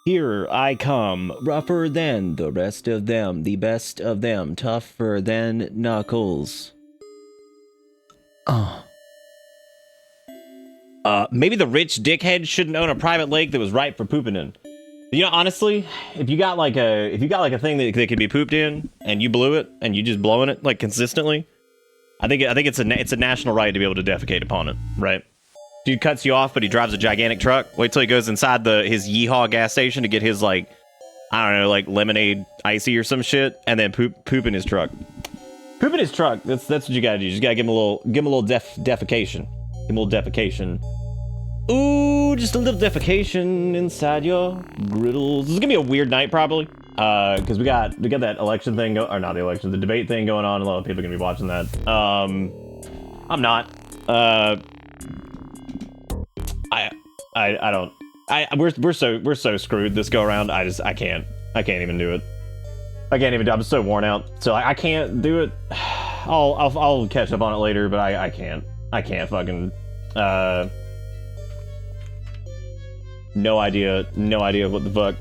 Here I come, rougher than the rest of them, the best of them, tougher than Knuckles. Maybe the rich dickhead shouldn't own a private lake that was ripe for pooping in. You know, honestly, if you got like a thing that could be pooped in, and you blew it, and you just blowing it like consistently, I think it's a national right to be able to defecate upon it, right? Dude cuts you off, but he drives a gigantic truck. Wait till he goes inside his Yeehaw gas station to get his, like, I don't know, like lemonade icy or some shit, and then poop in his truck. Poop in his truck. That's what you gotta do. You just gotta give him a little defecation. Give him a little defecation. Ooh, just a little defecation inside your griddles. This is gonna be a weird night probably, because we got that election thing or not the election, the debate thing going on. A lot of people are gonna be watching that. I'm not. I don't. We're so screwed this go around. I can't even do it. I can't even do it. I'm so worn out. So I can't do it. I'll catch up on it later, but I can't fucking no idea what the fuck.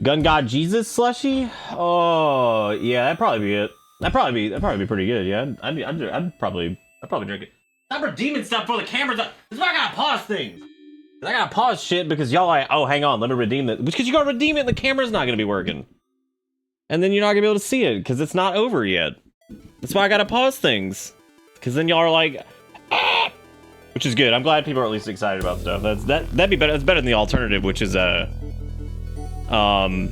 Gun God Jesus slushy? Oh yeah, that'd probably be it. That'd probably be pretty good. Yeah, I'd probably drink it. Stop redeeming stuff for the cameras. This is why I gotta pause things. I gotta pause shit because y'all like, oh, hang on, let me redeem it. Because you gotta redeem it and the camera's not gonna be working. And then you're not gonna be able to see it because it's not over yet. That's why I gotta pause things. Because then y'all are like, ah! Which is good. I'm glad people are at least excited about stuff. That'd be better. That's better than the alternative, which is that's better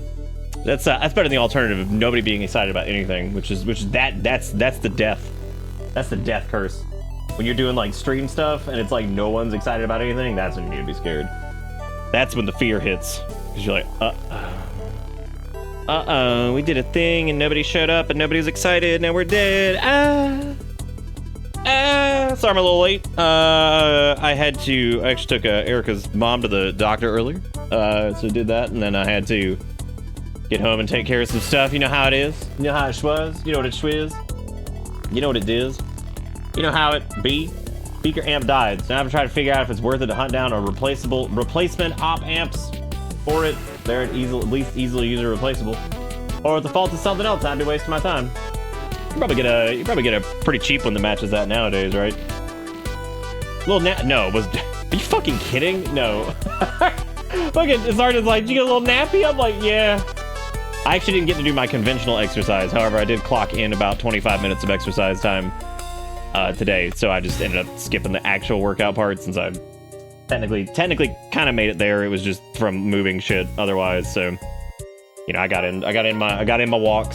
than the alternative of nobody being excited about anything, which is that's the death. That's the death curse. When you're doing like stream stuff and it's like no one's excited about anything, that's when you need to be scared. That's when the fear hits. Because you're like, we did a thing and nobody showed up and nobody was excited. Now we're dead. Sorry I'm a little late. I actually took Erica's mom to the doctor earlier. So did that, and then I had to get home and take care of some stuff. You know how it is. You know how it was. You know what it schwiz. You know what it is. You know how it be. Speaker amp died, so now I'm trying to figure out if it's worth it to hunt down a replacement op amps for it. They're at least easily user replaceable. Or if the fault is something else, I'd be wasting my time. You probably get a pretty cheap one that matches that nowadays, right? Are you fucking kidding? No. Fucking Sergeant's like, did you get a little nappy? I'm like, yeah. I actually didn't get to do my conventional exercise. However, I did clock in about 25 minutes of exercise time today, so I just ended up skipping the actual workout part since I technically kind of made it there. It was just from moving shit otherwise. So, you know, I got in my walk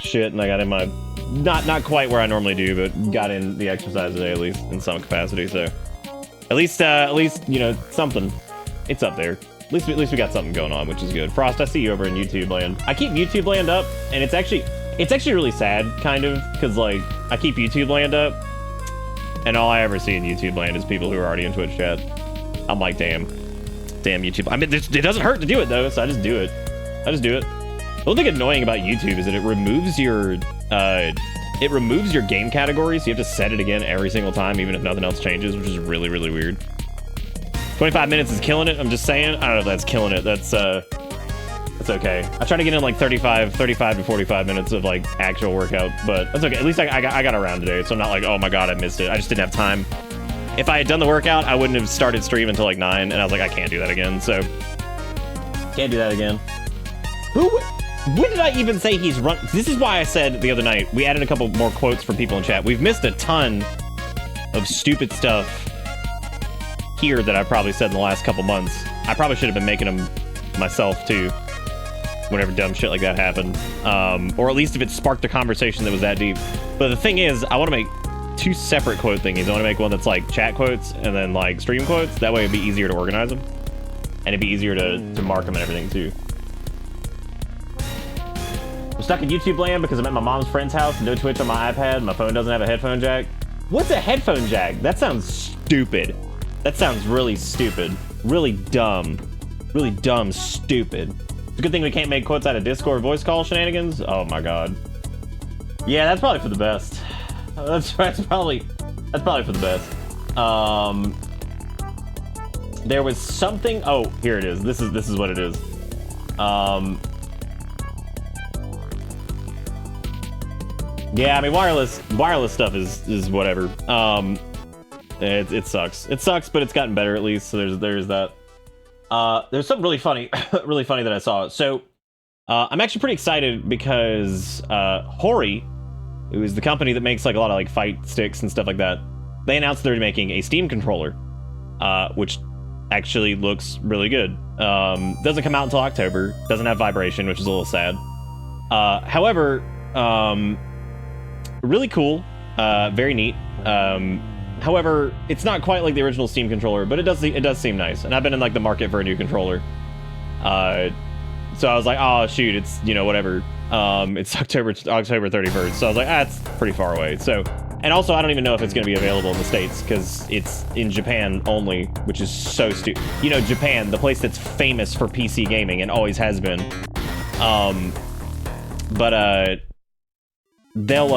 shit, and I got in my not quite where I normally do, but got in the exercise today at least in some capacity. So at least you know, something. It's up there. At least we got something going on, which is good. Frost, I see you over in YouTube land. I keep YouTube land up, and it's actually really sad, kind of, because like I keep YouTube land up, and all I ever see in YouTube land is people who are already in Twitch chat. I'm like, damn YouTube. I mean, it doesn't hurt to do it though, so I just do it. The only thing annoying about YouTube is that it removes your game category, so you have to set it again every single time, even if nothing else changes, which is really, really weird. 25 minutes is killing it. I'm just saying. I don't know if that's killing it. That's okay. I try to get in like 35 to 45 minutes of like actual workout, but that's okay. At least I got around today, so I'm not like, oh my god, I missed it. I just didn't have time. If I had done the workout, I wouldn't have started stream until like 9, and I was like, I can't do that again. So can't do that again. When did I even say he's run? This is why I said the other night we added a couple more quotes from people in chat. We've missed a ton of stupid stuff here that I've probably said in the last couple months. I probably should have been making them myself too whenever dumb shit like that happened, or at least if it sparked a conversation that was that deep. But the thing is, I want to make 2 separate quote thingies. I want to make one that's like chat quotes and then like stream quotes. That way it'd be easier to organize them, and it'd be easier to mark them and everything too. I'm stuck in YouTube land because I'm at my mom's friend's house. No Twitch on my iPad. My phone doesn't have a headphone jack. What's a headphone jack? That sounds stupid. That sounds really stupid. Really dumb, stupid. It's a good thing we can't make quotes out of Discord voice call shenanigans. Oh my god. Yeah, that's probably for the best. That's probably for the best. There was something. Oh, here it is. This is what it is. Yeah, I mean wireless stuff is whatever. It sucks. It sucks, but it's gotten better at least. So there's that. There's something really funny, really funny that I saw. So I'm actually pretty excited because Hori, who is the company that makes like a lot of like fight sticks and stuff like that, they announced they're making a Steam controller, which actually looks really good. Doesn't come out until October. Doesn't have vibration, which is a little sad. However, really cool, very neat. However, it's not quite like the original Steam controller, but it does seem nice. And I've been in like the market for a new controller. So I was like, oh shoot, it's, you know, whatever. It's October 31st. So I was like, it's pretty far away. So, and also I don't even know if it's going to be available in the States because it's in Japan only, which is so stupid. You know, Japan, the place that's famous for PC gaming and always has been. They'll,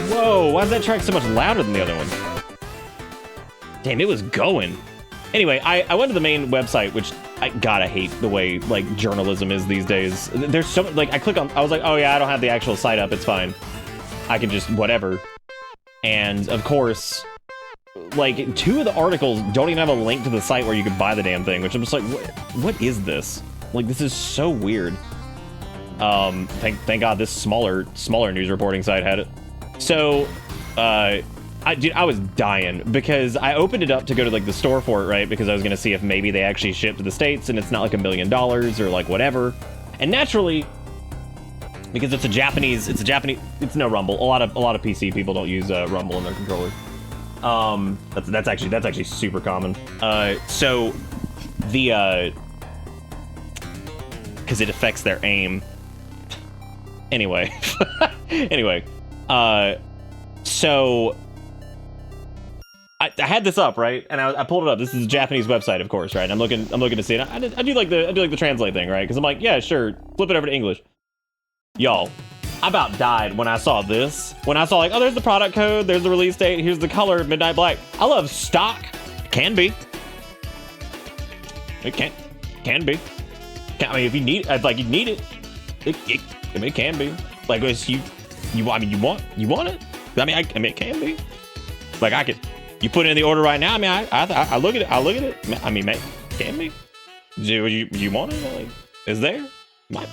whoa, why is that track so much louder than the other one? Damn, it was going. Anyway, I went to the main website, which I hate the way like journalism is these days. There's so like I was like, oh yeah, I don't have the actual site up, it's fine. I can just whatever. And of course, like 2 of the articles don't even have a link to the site where you could buy the damn thing, which I'm just like, what is this? Like this is so weird. Thank God this smaller news reporting site had it. So, dude, I was dying because I opened it up to go to like the store for it, right? Because I was gonna see if maybe they actually ship to the States and it's not like $1 million or like whatever. And naturally, because it's no Rumble. A lot of PC people don't use Rumble in their controller. That's actually super common. So the because it affects their aim. Anyway, so I had this up, right? And I pulled it up. This is a Japanese website, of course, right? And I'm looking to see it. I do like the translate thing, right? Because I'm like, yeah, sure, flip it over to English. Y'all, I about died when I saw this. When I saw like, oh, there's the product code, there's the release date, here's the color, midnight black. I love stock. Can be. It can be. I mean, if you need, like you need it, it can be. Like, you want it? I mean, it can be. Like, you put it in the order right now. I mean, I look at it. I mean, it can be. Do you want it? Like, is there?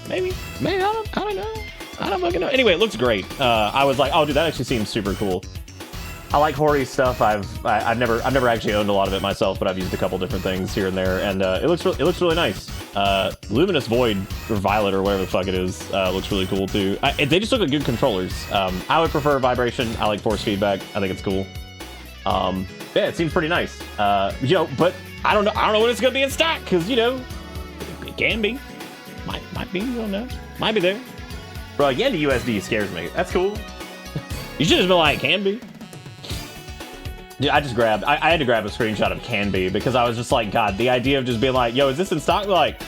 Maybe. I don't know. I don't fucking know. Anyway, it looks great. I was like, oh, dude, that actually seems super cool. I like Hori stuff. I've never actually owned a lot of it myself, but I've used a couple different things here and there, and it looks really nice. Luminous Void or Violet or whatever the fuck it is looks really cool too. They just look like good controllers. I would prefer vibration. I like force feedback. I think it's cool. Yeah, it seems pretty nice. You know, but I don't know when it's gonna be in stock because you know it can be, might be. I don't know. Might be there. Bro, yen to USD scares me. That's cool. You should have been like, can be. Yeah, I had to grab a screenshot of can be because I was just like, God, the idea of just being like, yo, is this in stock? Like,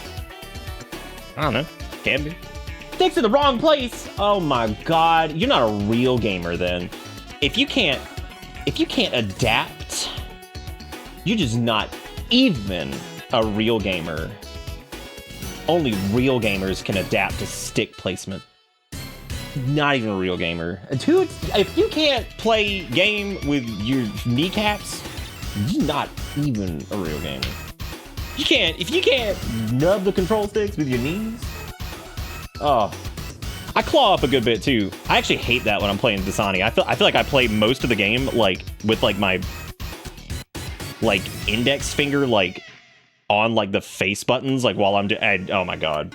I don't know, can be. Sticks in the wrong place. Oh my God, you're not a real gamer then. If you can't adapt, you're just not even a real gamer. Only real gamers can adapt to stick placement. Not even a real gamer. Dude, if you can't play game with your kneecaps, you're not even a real gamer. If you can't nub the control sticks with your knees. Oh, I claw up a good bit too. I actually hate that when I'm playing Dasani. I feel like I play most of the game like with like my like index finger like on like the face buttons like while I'm oh my God.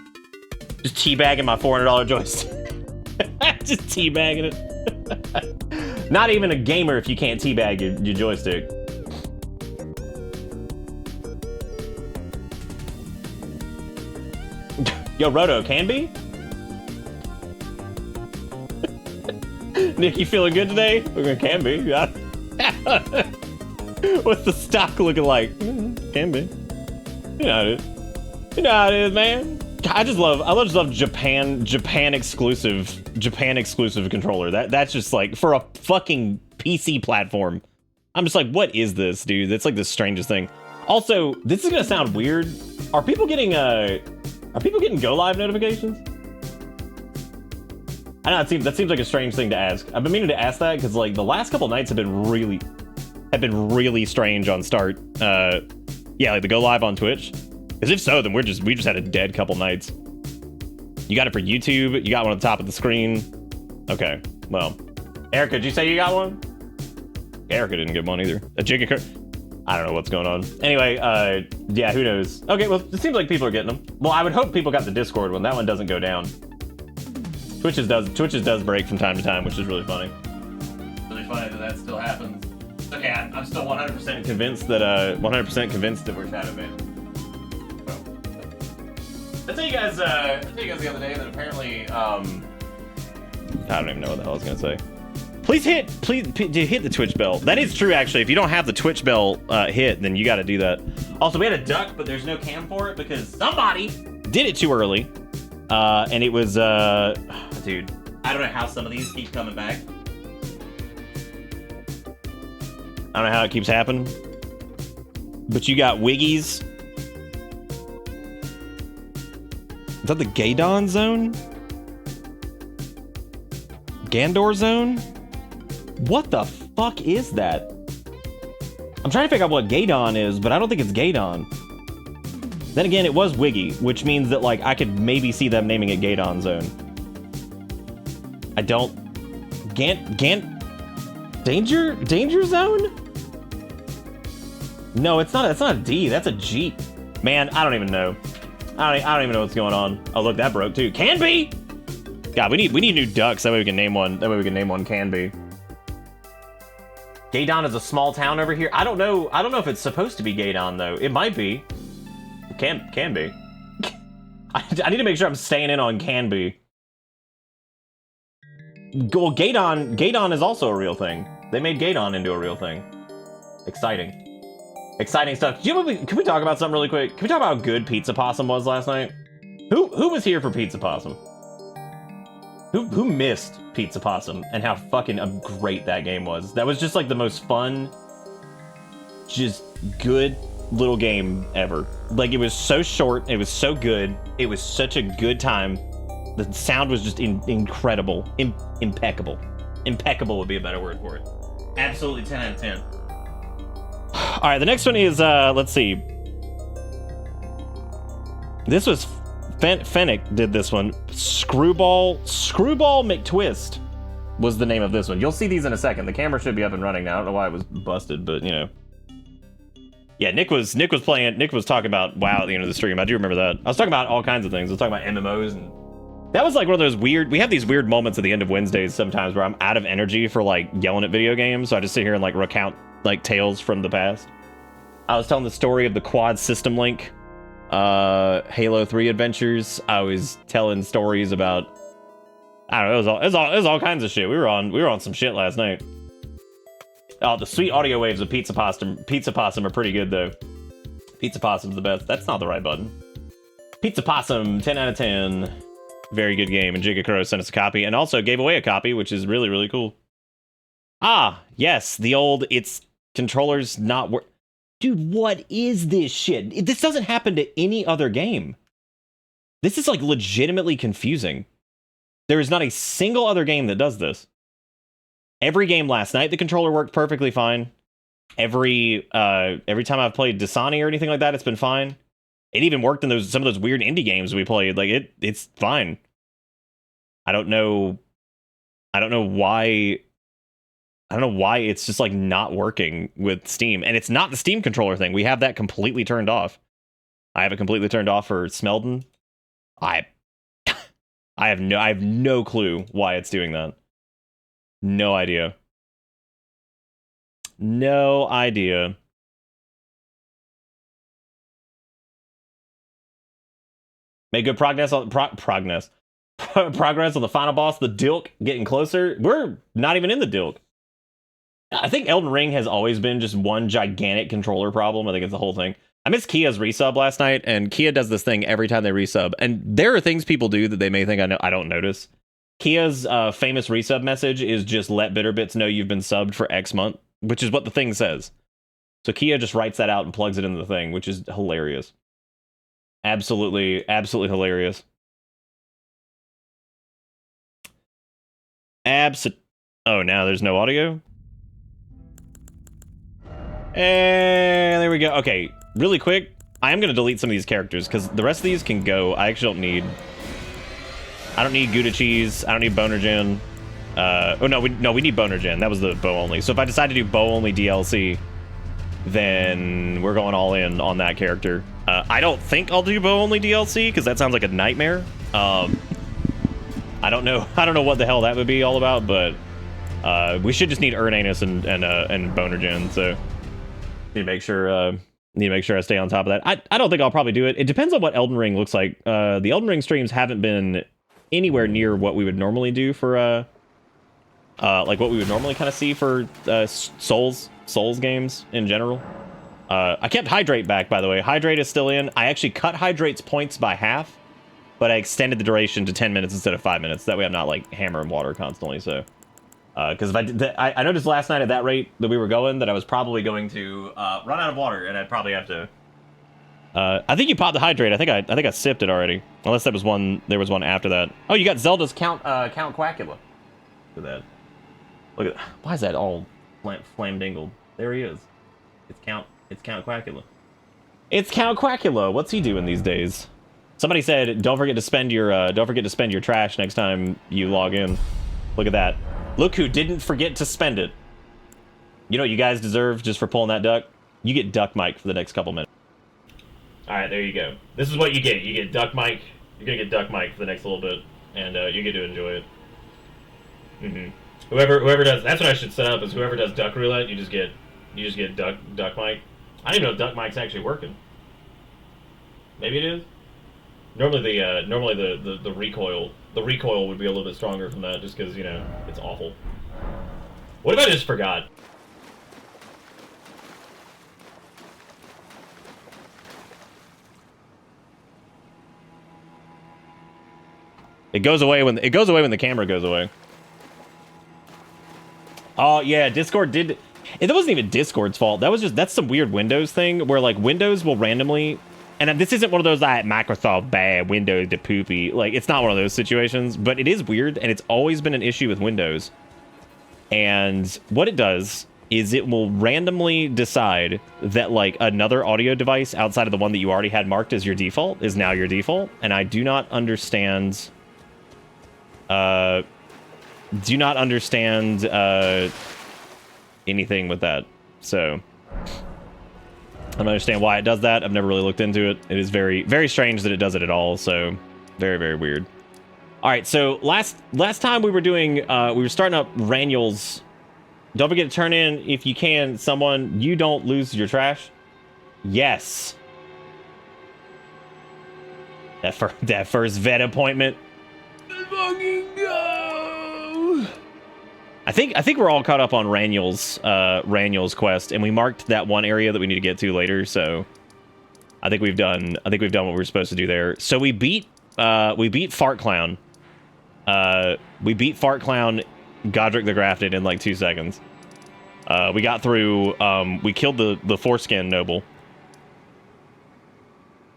Just teabagging my $400 joystick. Just teabagging it. Not even a gamer if you can't teabag your joystick. Yo, Roto, can be? Nick, you feeling good today? We're gonna can be. What's the stock looking like? Can be. You know how it is. You know how it is, man. I just love Japan exclusive controller. That's just like for a fucking PC platform. I'm just like, what is this, dude? That's like the strangest thing. Also, this is gonna sound weird. Are people getting go live notifications? I know that seems like a strange thing to ask. I've been meaning to ask that because like the last couple nights have been really strange on start. Yeah, like the go live on Twitch. Because if so, then we just had a dead couple nights. You got it for YouTube. You got one on the top of the screen. Okay, well, Erica, did you say you got one? Erica didn't get one either. A Giga. I don't know what's going on. Anyway, yeah, who knows? Okay, well, it seems like people are getting them. Well, I would hope people got the Discord one. That one doesn't go down. Twitch's does break from time to time, which is really funny. Really funny that still happens. Okay, I'm still 100% convinced that 100% convinced that we're shadow banned. Well, I tell you guys the other day that apparently I don't even know what the hell I was gonna say. Please hit the Twitch bell. That is true, actually. If you don't have the Twitch bell hit, then you got to do that. Also, we had a duck, but there's no cam for it because somebody did it too early. And it was, dude, I don't know how some of these keep coming back. I don't know how it keeps happening. But you got Wiggies. Is that the Gaydon zone? Gandor zone? What the fuck is that? I'm trying to figure out what Gaydon is, but I don't think it's Gaydon. Then again, it was Wiggy, which means that, like, I could maybe see them naming it Gaydon Zone. I don't... Danger Zone? No, it's not a D, that's a Jeep. Man, I don't even know. I don't even know what's going on. Oh, look, that broke too. Can be! God, we need new ducks, that way we can name one. That way we can name one Can Be. Gaydon is a small town over here. I don't know if it's supposed to be Gaydon, though. It might be. Can be. I need to make sure I'm staying in on can be. Well, Gaydon is also a real thing. They made Gaydon into a real thing. Exciting stuff. Can we talk about something really quick? Can we talk about how good Pizza Possum was last night? Who was here for Pizza Possum? Who missed Pizza Possum and how fucking great that game was? That was just like the most fun, just good little game ever. Like, it was so short, it was so good, it was such a good time. The sound was just incredible. Impeccable. Impeccable would be a better word for it. Absolutely 10 out of 10. Alright, the next one is, let's see. This was, Fennec did this one. Screwball McTwist was the name of this one. You'll see these in a second. The camera should be up and running now. I don't know why it was busted, but, you know. Yeah, Nick was talking about WoW at the end of the stream. I do remember that. I was talking about all kinds of things. I was talking about MMOs, and that was like one of those weird, we have these weird moments at the end of Wednesdays sometimes where I'm out of energy for like yelling at video games, so I just sit here and like recount like tales from the past. I was telling the story of the quad system link, Halo 3 adventures. I was telling stories about, I don't know, it was all kinds of shit. We were on some shit last night. Oh, the sweet audio waves of Pizza Possum are pretty good, though. Pizza Possum's the best. That's not the right button. Pizza Possum, 10 out of 10. Very good game, and Giga Crow sent us a copy, and also gave away a copy, which is really, really cool. Ah, yes, the old, it's controllers not work. Dude, what is this shit? This doesn't happen to any other game. This is, like, legitimately confusing. There is not a single other game that does this. Every game last night, the controller worked perfectly fine. Every time I've played Dasani or anything like that, it's been fine. It even worked in some of those weird indie games we played. Like, it's fine. I don't know why it's just like not working with Steam. And it's not the Steam controller thing. We have that completely turned off. I have it completely turned off for Smeldon. I have no clue why it's doing that. No idea. No idea. Made good progress on progress on the final boss, the Dilk, getting closer. We're not even in the Dilk. I think Elden Ring has always been just one gigantic controller problem. I think it's the whole thing. I missed Kia's resub last night, and Kia does this thing every time they resub. And there are things people do that they may think I don't notice. Kia's famous resub message is just let Bitterbits know you've been subbed for X month, which is what the thing says. So Kia just writes that out and plugs it into the thing, which is hilarious. Absolutely hilarious. Oh, now there's no audio? And there we go. Okay, really quick, I am going to delete some of these characters, because the rest of these can go. I actually don't need... I don't need Gouda Cheese. I don't need Boner Gen. Oh, no, we need Boner Gen. That was the bow only. So if I decide to do bow only DLC, then we're going all in on that character. I don't think I'll do bow only DLC, because that sounds like a nightmare. I don't know what the hell that would be all about, but we should just need Erdanus and Boner Gen, so need to make sure I stay on top of that. I don't think I'll probably do it. It depends on what Elden Ring looks like. The Elden Ring streams haven't been anywhere near what we would normally do for like what we would normally kind of see for Souls games in general. I kept Hydrate back, by the way. Hydrate is still in. I actually cut Hydrate's points by half, but I extended the duration to 10 minutes instead of 5 minutes. That way I'm not like hammering water constantly. So because if I did I noticed last night at that rate that we were going that I was probably going to run out of water, and I'd probably have to I think you popped the Hydrate. I think I sipped it already, unless there was one after that. Oh, you got Zelda's Count Quackula. Look at that. Look at, why is that all flame dingled? There he is. It's Count Quackula. It's Count Quackula. What's he doing these days? Somebody said, don't forget to spend your trash next time you log in. Look at that. Look who didn't forget to spend it. You know what you guys deserve just for pulling that duck? You get Duck Mike for the next couple minutes. Alright, there you go. This is what you get. You get Duck Mike. You're gonna get Duck Mike for the next little bit, and you get to enjoy it. Whoever does, that's what I should set up, is whoever does Duck Roulette, you just get Duck Mike. I don't even know if Duck Mike's actually working. Maybe it is. Normally the recoil would be a little bit stronger from that, just because, you know, it's awful. What if I just forgot? It goes away when the camera goes away. Oh yeah, Discord did. That wasn't even Discord's fault. That's some weird Windows thing where like Windows will randomly, and this isn't one of those like Microsoft bad Windows to poopy. Like it's not one of those situations, but it is weird, and it's always been an issue with Windows. And what it does is it will randomly decide that like another audio device outside of the one that you already had marked as your default is now your default, and I do not understand. Anything with that, so I don't understand why it does that. I've never really looked into it. It is very, very strange that it does it at all, so very, very weird. All right, so last time we were doing, we were starting up Raniels. Don't forget to turn in, if you can, someone, you don't lose your trash. Yes. That first vet appointment. Let's fucking go. I think we're all caught up on Raniel's quest, and we marked that one area that we need to get to later. So I think we've done what we were supposed to do there. So we beat Fart Clown. We beat Fart Clown, Godric the Grafted in like 2 seconds. We got through. We killed the Foreskin Noble.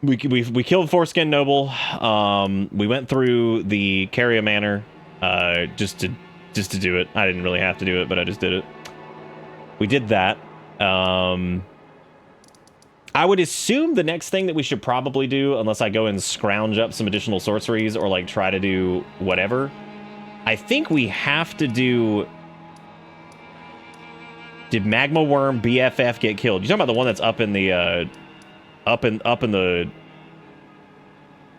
We killed Foreskin Noble. We went through the Carrier Manor just to do it. I didn't really have to do it, but I just did it. We did that. I would assume the next thing that we should probably do, unless I go and scrounge up some additional sorceries or like try to do whatever, I think we have to do. Did Magma Worm BFF get killed? You talking about the one that's up in the up in the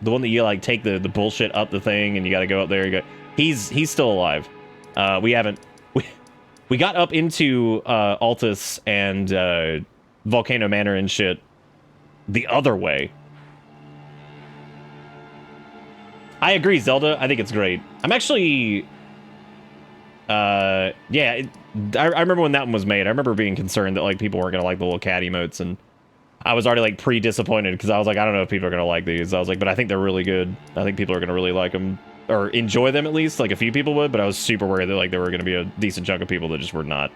one that you like take the bullshit up the thing and you got to go up there. You go. He's still alive. We got up into Altus and Volcano Manor and shit the other way. I agree, Zelda. I think it's great. I'm actually yeah, I remember when that one was made. I remember being concerned that like people weren't gonna like the little cat emotes, and I was already like pre-disappointed because I was like, I don't know if people are gonna like these. I was like, but I think they're really good. I think people are gonna really like them or enjoy them, at least. Like a few people would, but I was super worried that like there were gonna be a decent chunk of people that just were not.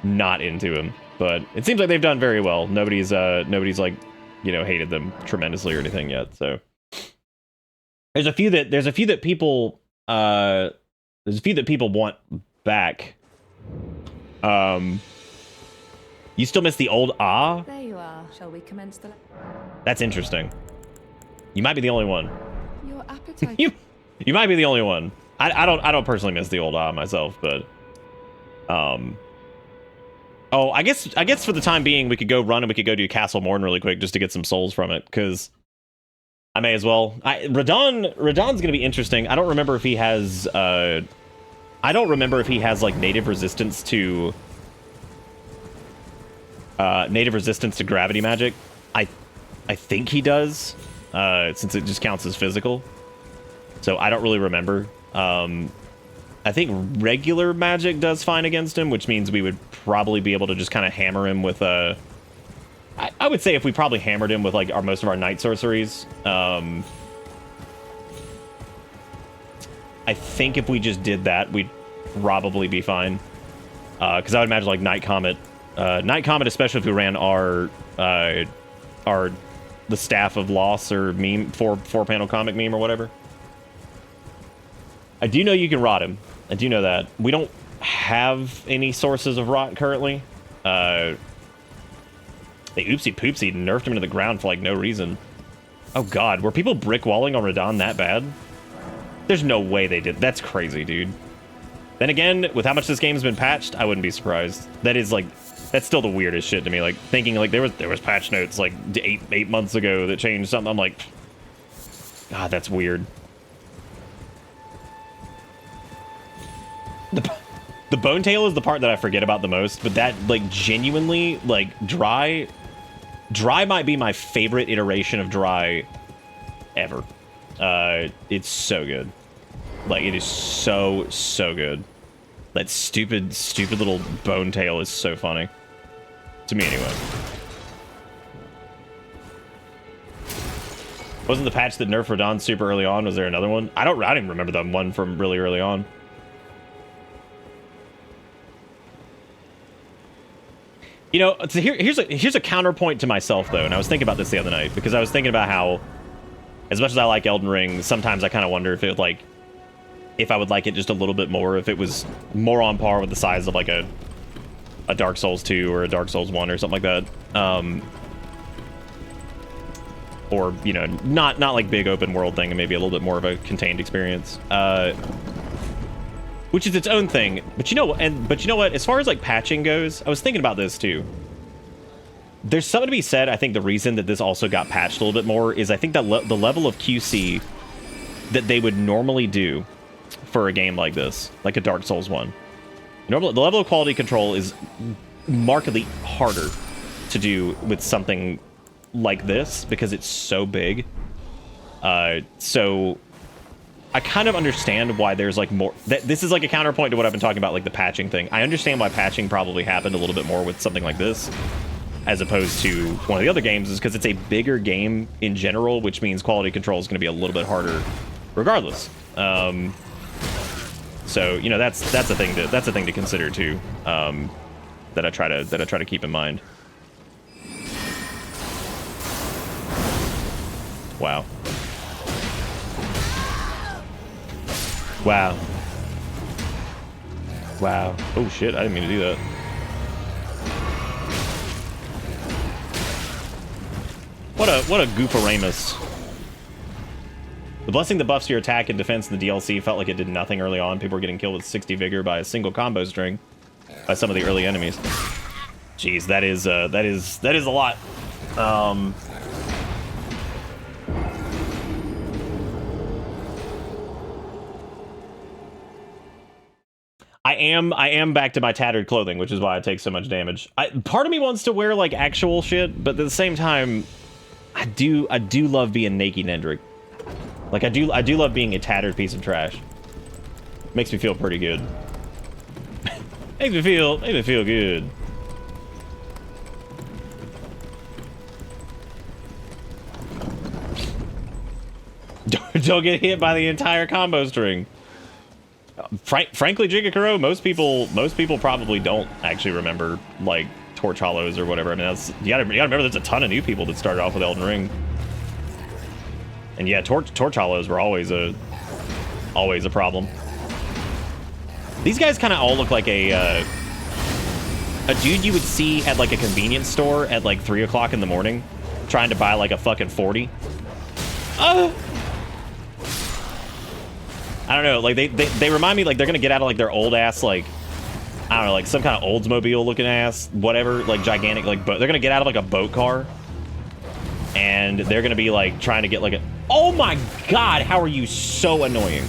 not into him. But it seems like they've done very well. Nobody's like, you know, hated them tremendously or anything yet. So there's a few that people want back. You still miss the old ah? There you are. Shall we commence the... That's interesting. You might be the only one. Your appetite... you might be the only one. I don't personally miss the old ah myself, but oh, I guess for the time being we could go run and we could go do Castle Morn really quick just to get some souls from it, because I may as well. Radahn's gonna be interesting. I don't remember if he has like native resistance to gravity magic. I think he does, since it just counts as physical. So I don't really remember. I think regular magic does fine against him, which means we would probably be able to just kind of hammer him with I would say if we probably hammered him with like most of our night sorceries. I think if we just did that, we'd probably be fine. Because I would imagine like Night Comet, especially if we ran our the Staff of Loss or meme, four panel comic meme or whatever. I do know you can rot him. I do know that. We don't have any sources of rot currently. They oopsie poopsie nerfed him into the ground for like no reason. Oh god, were people brick walling on Radahn that bad? There's no way they did. That's crazy, dude. Then again, with how much this game's been patched, I wouldn't be surprised. That is like, that's still the weirdest shit to me. Like thinking like there was patch notes like eight months ago that changed something. I'm like, God, that's weird. The bone tail is the part that I forget about the most, but that like genuinely like dry might be my favorite iteration of dry ever. It's so good. Like it is so good. That stupid little bone tail is so funny. To me anyway. Wasn't the patch that nerfed Radahn super early on? Was there another one? I don't even remember that one from really early on. You know, so here's a counterpoint to myself though, and I was thinking about this the other night because I was thinking about how, as much as I like Elden Ring, sometimes I kind of wonder if it like, if I would like it just a little bit more, if it was more on par with the size of like a Dark Souls 2 or a Dark Souls 1 or something like that, or you know, not like big open world thing, and maybe a little bit more of a contained experience. Which is its own thing, but you know what? As far as like patching goes, I was thinking about this too. There's something to be said. I think the reason that this also got patched a little bit more is I think that the level of QC that they would normally do for a game like this, like a Dark Souls 1, normally the level of quality control is markedly harder to do with something like this because it's so big. So I kind of understand why there's like more. This is like a counterpoint to what I've been talking about, like the patching thing. I understand why patching probably happened a little bit more with something like this, as opposed to one of the other games, is because it's a bigger game in general, which means quality control is going to be a little bit harder, regardless. So you know that's a thing to consider too. That I try to keep in mind. Wow. Wow. Wow. Oh shit, I didn't mean to do that. What a gooforamus. The blessing that buffs your attack and defense in the DLC felt like it did nothing early on. People were getting killed with 60 vigor by a single combo string by some of the early enemies. Jeez, that is a lot. I am back to my tattered clothing, which is why I take so much damage. Part of me wants to wear like actual shit, but at the same time, I do love being naked Nendrick. Like I do love being a tattered piece of trash. Makes me feel pretty good. makes me feel good. Don't get hit by the entire combo string. Frankly, Jigakuro, most people probably don't actually remember like Torch Hollows or whatever. I mean, that's you gotta remember there's a ton of new people that started off with Elden Ring. And yeah, Torch Hollows were always a problem. These guys kind of all look like a dude you would see at like a convenience store at like 3 o'clock in the morning, trying to buy like a fucking 40. Oh. I don't know, like they remind me like they're gonna get out of like their old ass like I don't know, like some kind of Oldsmobile looking ass whatever, like gigantic like boat. They're gonna get out of like a boat car, and they're gonna be like trying to get like a. Oh my god, how are you so annoying?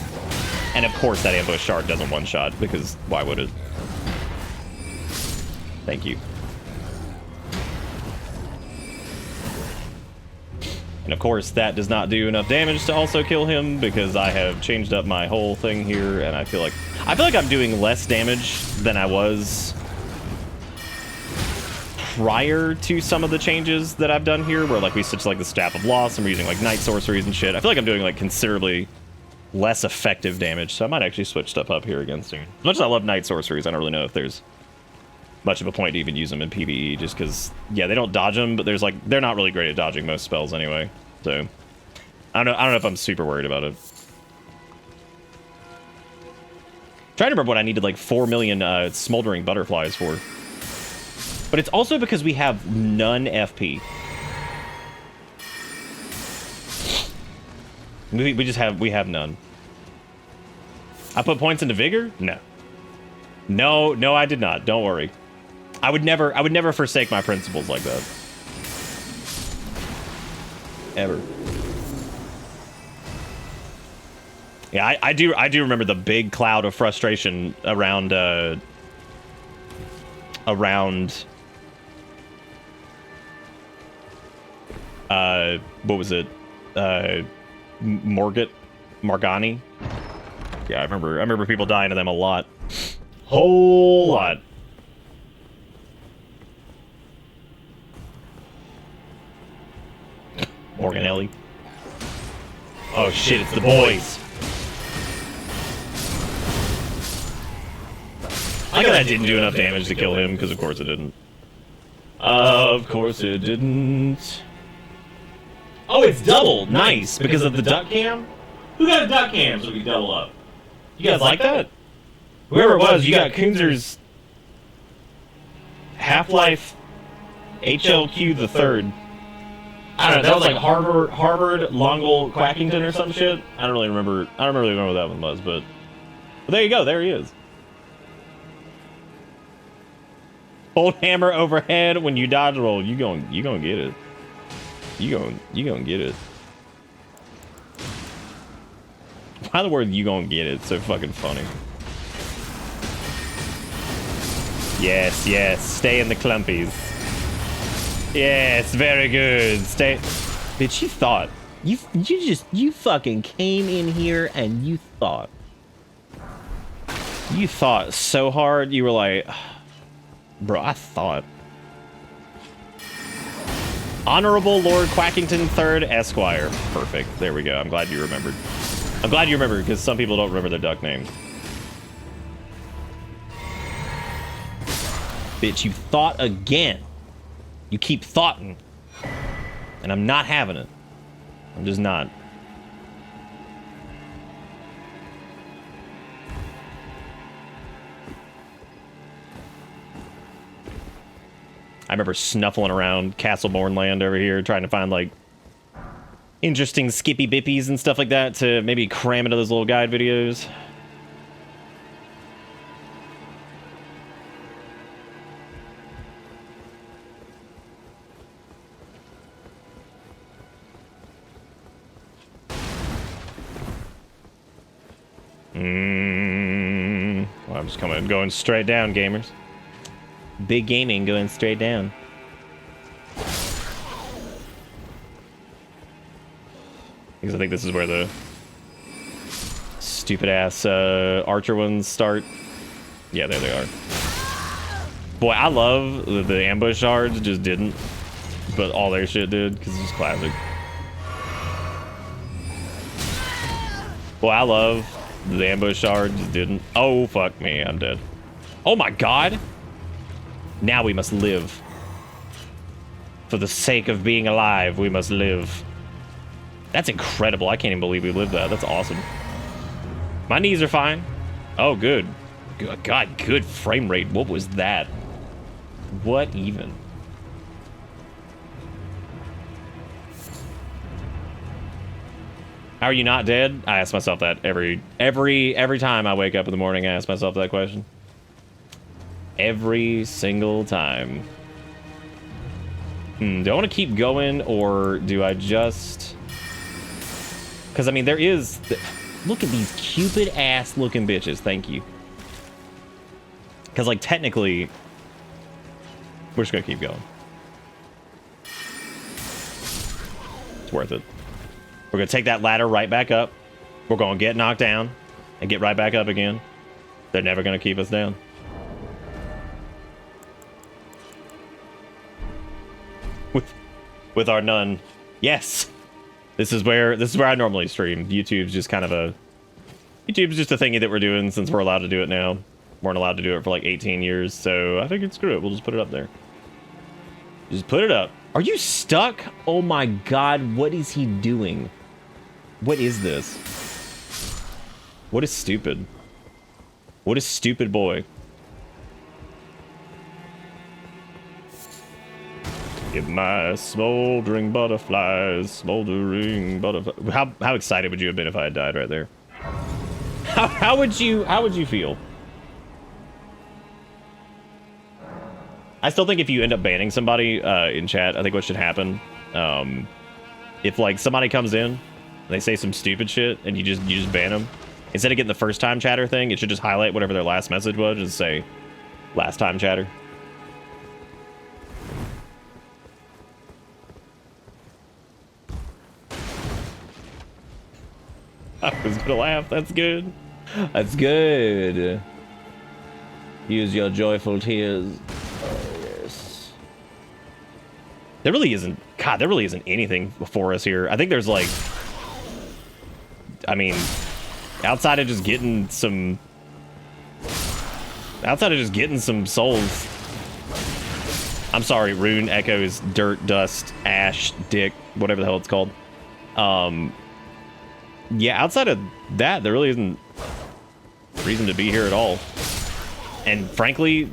And of course that ambush shard doesn't one shot because why would it? Thank you. And of course, that does not do enough damage to also kill him because I have changed up my whole thing here, and I feel like I'm doing less damage than I was prior to some of the changes that I've done here, where like we switched like the Staff of Loss and we're using like Night Sorceries and shit. I feel like I'm doing like considerably less effective damage, so I might actually switch stuff up here again soon. As much as I love Night Sorceries, I don't really know if there's much of a point to even use them in PvE, just because, yeah, they don't dodge them, but there's like, they're not really great at dodging most spells anyway, so I don't know if I'm super worried about it. Trying to remember what I needed like 4 million smoldering butterflies for. But it's also because we have none FP. We have none. I put points into vigor? No, I did not. Don't worry. I would never forsake my principles like that. Ever. Yeah, I do remember the big cloud of frustration around what was it? Morgani. Yeah, I remember people dying to them a lot. Whole lot. Morganelli. Oh shit, it's the boys. I guess I didn't do enough damage to kill him, because of course it didn't. Of course it didn't. Oh, it's double! Nice! Because of the duck cam? Who got a duck cam so we can double up? You guys like that? Whoever it was, you got Kunzer's Half-Life HLQ the Third. I don't know, that was like Harvard Longle Quackington or some shit. I don't really remember what that one was, but there you go, there he is. Hold hammer overhead when you dodge roll. You gonna get it. You gonna get it. Why the word "you gonna get it" it's so fucking funny. Yes, stay in the clumpies. Yes, very good. Stay. Bitch, you fucking came in here and you thought so hard. You were like, bro, I thought. Honorable Lord Quackington III Esquire. Perfect. There we go. I'm glad you remembered. I'm glad you remembered, because some people don't remember their duck names. Bitch, you thought again. You keep thoughting. And I'm not having it. I'm just not. I remember snuffling around Castleborn land over here, trying to find, like, interesting skippy bippies and stuff like that to maybe cram into those little guide videos. Well, I'm just going straight down, gamers. Big gaming going straight down. Because I think this is where the stupid ass archer ones start. Yeah, there they are. Boy, I love the ambush shards just didn't, but all their shit did because it's classic. Boy, I love The ambush shard just didn't. Oh, fuck me. I'm dead. Oh my god. Now we must live. For the sake of being alive, we must live. That's incredible. I can't even believe we lived that. That's awesome. My knees are fine. Oh, good. God, good frame rate. What was that? What even? How are you not dead? I ask myself that every time I wake up in the morning. I ask myself that question. Every single time. Do I want to keep going, or do I just... Because, I mean, there is... Look at these Cupid-ass looking bitches. Thank you. Because, like, technically... We're just going to keep going. It's worth it. We're going to take that ladder right back up. We're going to get knocked down and get right back up again. They're never going to keep us down. With our nun. Yes. This is where I normally stream. YouTube's just kind of a... YouTube's just a thingy that we're doing since we're allowed to do it now. Weren't allowed to do it for like 18 years, so I figured screw it. We'll just put it up there. Just put it up. Are you stuck? Oh my god, what is he doing? What is this? What is stupid? What is stupid boy? Get my smoldering butterflies, smoldering butterflies. How excited would you have been if I had died right there? How would you feel? I still think if you end up banning somebody in chat, I think what should happen, if like somebody comes in and they say some stupid shit and you just ban them, instead of getting the first time chatter thing, it should just highlight whatever their last message was and say last time chatter. I was gonna laugh. That's good. That's good. Use your joyful tears. Oh, yes. There really isn't... God, there really isn't anything for us here. I think there's like... I mean... Outside of just getting some... Outside of just getting some souls. I'm sorry, Rune, Echoes, Dirt, Dust, Ash, Dick, whatever the hell it's called. Yeah, outside of that, there really isn't reason to be here at all. And frankly,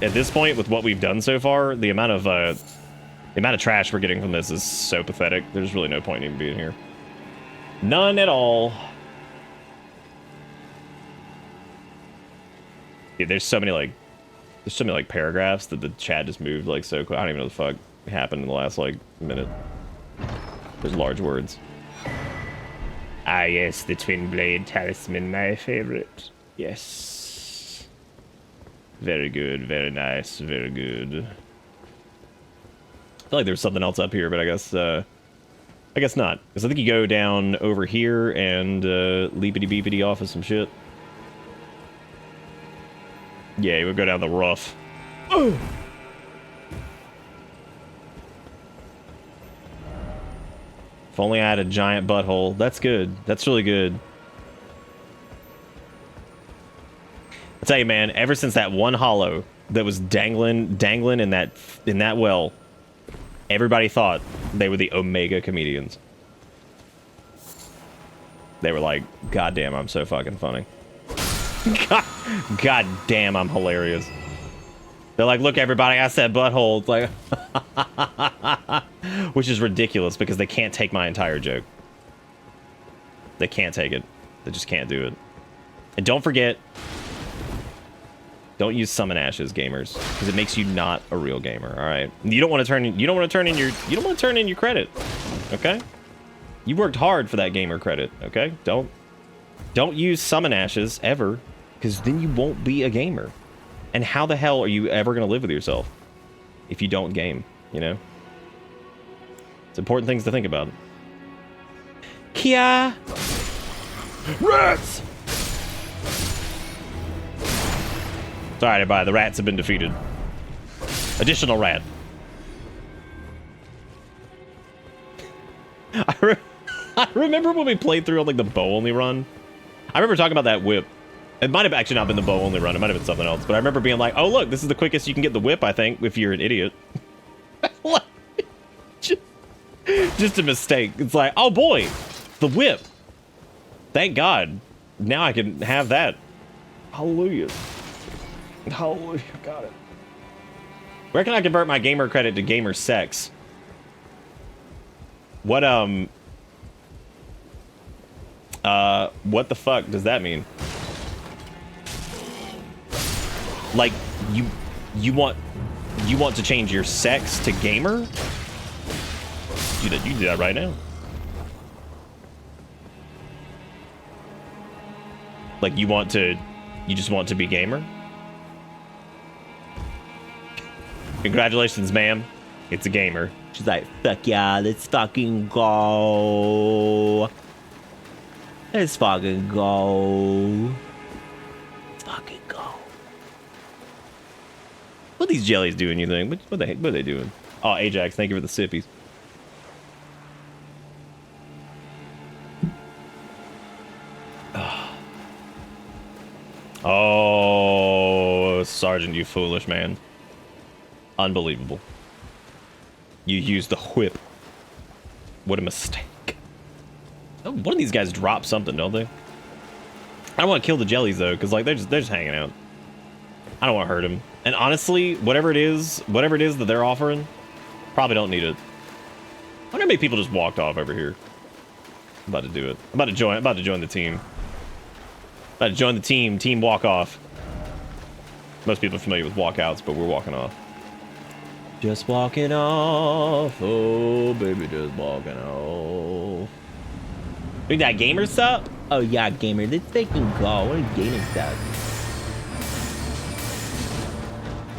at this point, with what we've done so far, the amount of trash we're getting from this is so pathetic. There's really no point in even being here. None at all. Yeah, there's so many paragraphs that the chat just moved like so quick. I don't even know what the fuck happened in the last like minute. There's large words. Ah, yes, the twin blade talisman, my favorite. Yes. Very good, very nice, very good. I feel like there's something else up here, but I guess not. Because I think you go down over here and leapity beepity off of some shit. Yeah, we'll go down the rough. Oh! If only I had a giant butthole. That's good. That's really good. I tell you, man, ever since that one hollow that was dangling in that well, everybody thought they were the Omega comedians. They were like, God damn, I'm so fucking funny. God damn, I'm hilarious. They're like, look, everybody, I said butthole. It's like, which is ridiculous because they can't take my entire joke. They can't take it. They just can't do it. And don't forget, don't use summon ashes, gamers, because it makes you not a real gamer. All right, you don't want to turn in your credit. Okay, you worked hard for that gamer credit. Okay, don't use summon ashes ever, because then you won't be a gamer. And how the hell are you ever going to live with yourself if you don't game, you know? It's important things to think about. Kia! Rats! It's alright, everybody. The rats have been defeated. Additional rat. I remember when we played through on like the bow only run, I remember talking about that whip. It might have actually not been the bow only run. It might have been something else. But I remember being like, oh, look, this is the quickest you can get the whip, I think, if you're an idiot. Just a mistake. It's like, oh, boy, the whip. Thank God. Now I can have that. Hallelujah. Hallelujah. Got it. Where can I convert my gamer credit to gamer sex? What the fuck does that mean? Like, you want to change your sex to gamer? You can do that right now. Like, you just want to be gamer? Congratulations, ma'am. It's a gamer. She's like, fuck yeah, let's fucking go. Let's fucking go. Let's fucking go. What are these jellies doing, you think? What are they doing? Oh, Ajax, thank you for the sippies. Oh, Sergeant, you foolish man. Unbelievable. You used the whip. What a mistake. Oh, one of these guys drop something, don't they? I don't want to kill the jellies though, because like they're just hanging out. I don't want to hurt them. And honestly, whatever it is that they're offering, probably don't need it. I wonder how many people just walked off over here. I'm about to do it. I'm about to join the team. About to join the team. Team walk off. Most people are familiar with walkouts, but we're walking off. Just walking off. Oh, baby, just walking off. Look that gamer stuff? Oh, yeah, gamer. Let's fucking go. What a gamer stuff.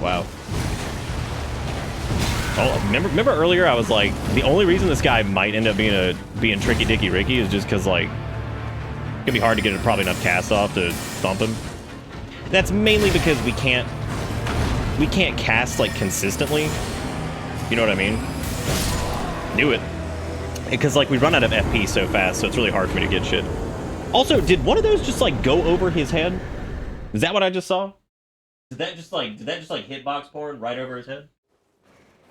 Wow. Oh, remember earlier I was like, the only reason this guy might end up being Tricky Dicky Ricky is just because, like, it's gonna be hard to get probably enough cast off to thump him. That's mainly because we can't cast like consistently. You know what I mean? Knew it. Because like we run out of FP so fast, so it's really hard for me to get shit. Also, did one of those just like go over his head? Is that what I just saw? Did that just like hitbox porn right over his head?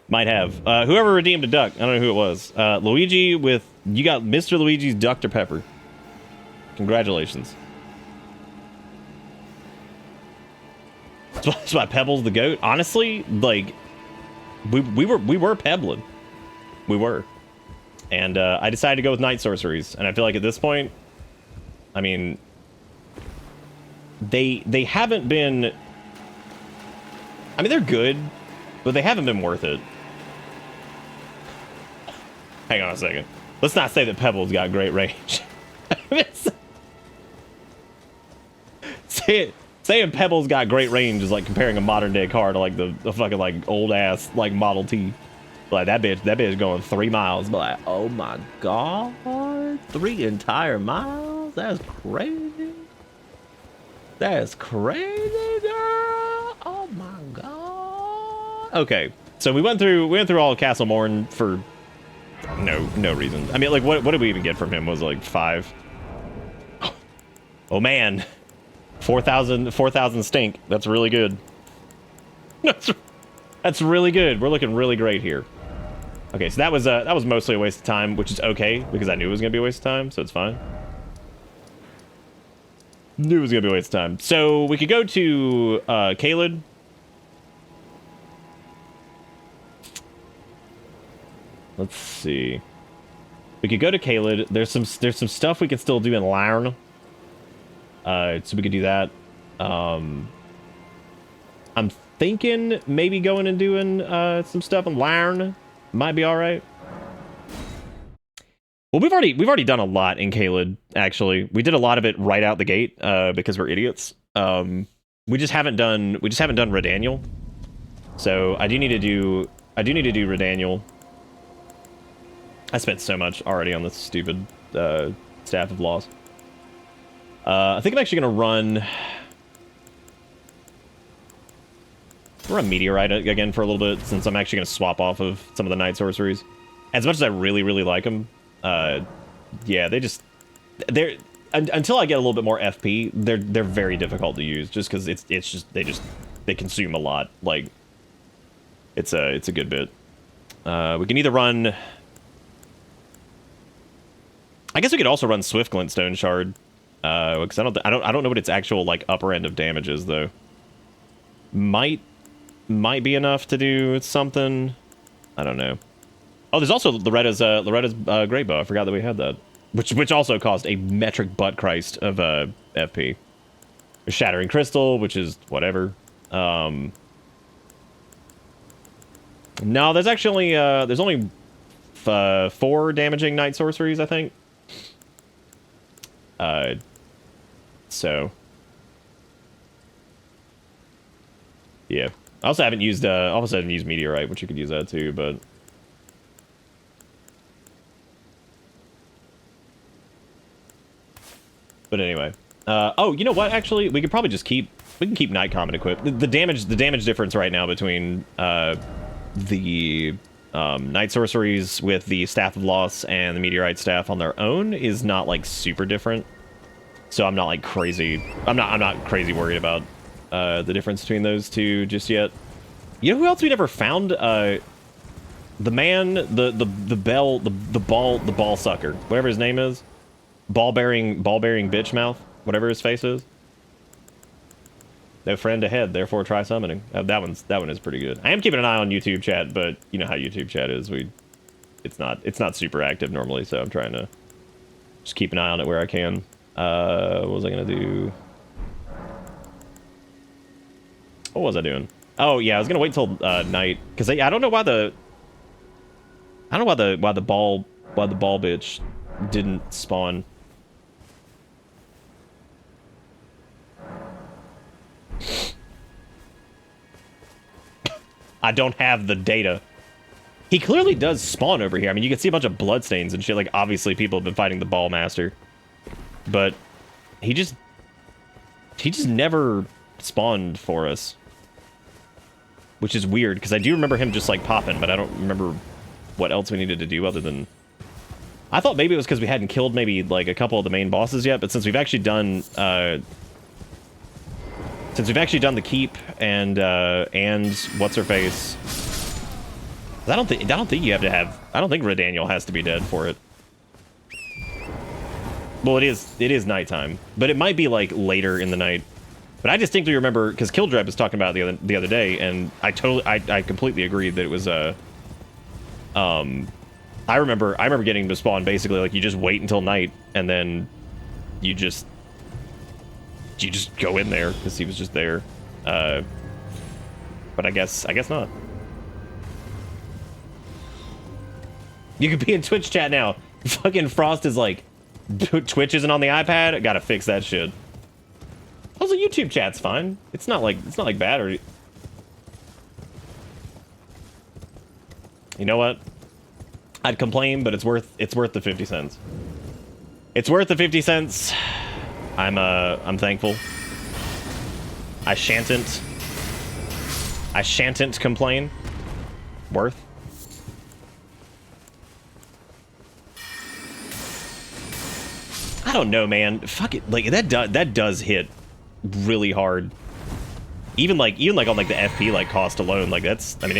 Might have. Whoever redeemed a duck. I don't know who it was. Luigi with, you got Mr. Luigi's Dr. Pepper. Congratulations. That's why Pebble's the GOAT. Honestly, like, we were pebbling. We were. And I decided to go with Night Sorceries. And I feel like at this point, I mean, they haven't been, I mean, they're good, but they haven't been worth it. Hang on a second. Let's not say that Pebble's got great range. Saying Pebble's got great range is like comparing a modern day car to like the fucking like old ass like Model T. Like that bitch going 3 miles. But like, oh my god, 3 entire miles? That's crazy. That's crazy, girl. Oh my god. Okay, so we went through all of Castle Morn for no reason. I mean, like what did we even get from him? Was it like 5? Oh man. 4,000 stink. That's really good. That's really good. We're looking really great here. Okay, so that was mostly a waste of time, which is okay because I knew it was gonna be a waste of time, so it's fine. Knew it was gonna be a waste of time. So we could go to Caelid. Let's see. We could go to Caelid. There's some stuff we can still do in Larn. So we could do that. I'm thinking maybe going and doing some stuff in Larn might be all right. Well, we've already done a lot in Caelid. Actually, we did a lot of it right out the gate because we're idiots. We just haven't done Redaniel. So I do need to do Redaniel. I spent so much already on this stupid Staff of Laws. I think I'm actually going to run Meteorite again for a little bit, since I'm actually going to swap off of some of the Night Sorceries. As much as I really, really like them, yeah, until I get a little bit more FP, they're very difficult to use just because they consume a lot. Like it's a good bit. We can either run. I guess we could also run Swift Glintstone Shard, because I don't know what its actual like upper end of damage is though. Might be enough to do something. I don't know. Oh, there's also Loretta's Great Bow. I forgot that we had that, which also caused a metric butt Christ of FP. Shattering Crystal, which is whatever. No, there's actually there's only 4 damaging Night Sorceries, I think. So yeah. I also haven't used Meteorite, which you could use that too, but anyway. Oh, you know what? Actually, we could probably just keep Night Comet equipped. The damage difference right now between the Night Sorceries with the Staff of Loss and the Meteorite Staff on their own is not like super different. So I'm not like crazy. I'm not crazy worried about the difference between those two just yet. You know who else we never found? The man, the ball sucker, whatever his name is, ball bearing bitch mouth, whatever his face is. No friend ahead, therefore try summoning. That one is pretty good. I am keeping an eye on YouTube chat, but you know how YouTube chat is. It's not super active normally, so I'm trying to just keep an eye on it where I can. What was I gonna do? What was I doing? Oh yeah, I was gonna wait till night because I don't know why the ball bitch didn't spawn. I don't have the data. He clearly does spawn over here. I mean, you can see a bunch of bloodstains and shit. Like, obviously, people have been fighting the Ball Master, but he just never spawned for us, which is weird because I do remember him just like popping, but I don't remember what else we needed to do other than. I thought maybe it was because we hadn't killed maybe like a couple of the main bosses yet, but since we've actually done the keep and what's her face, I don't think you have to have. I don't think Redaniel has to be dead for it. Well, it is nighttime, but it might be like later in the night. But I distinctly remember because Killdrep was talking about it the other day, and I completely agreed that it was I remember getting him to spawn basically like you just wait until night and then you just go in there because he was just there. But I guess not. You could be in Twitch chat now. Fucking Frost is like, Twitch isn't on the iPad. I gotta fix that shit. Also, YouTube chat's fine. It's not like bad or. You know what? I'd complain, but it's worth the 50 cents. It's worth the 50 cents. I'm thankful. I shan't complain. Worth. I don't know, man. Fuck it. Like that does hit really hard. Even like on like the FP like cost alone, like that's. I mean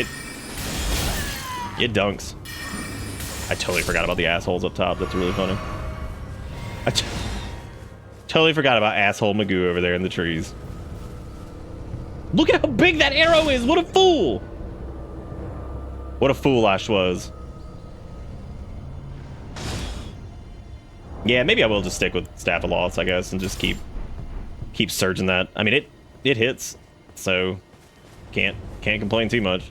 it dunks. I totally forgot about the assholes up top. That's really funny. I totally forgot about asshole Magoo over there in the trees. Look at how big that arrow is! What a fool! What a fool Ash was. Yeah, maybe I will just stick with Staff of Loss, I guess, and just keep surging that. I mean, it hits, so can't complain too much.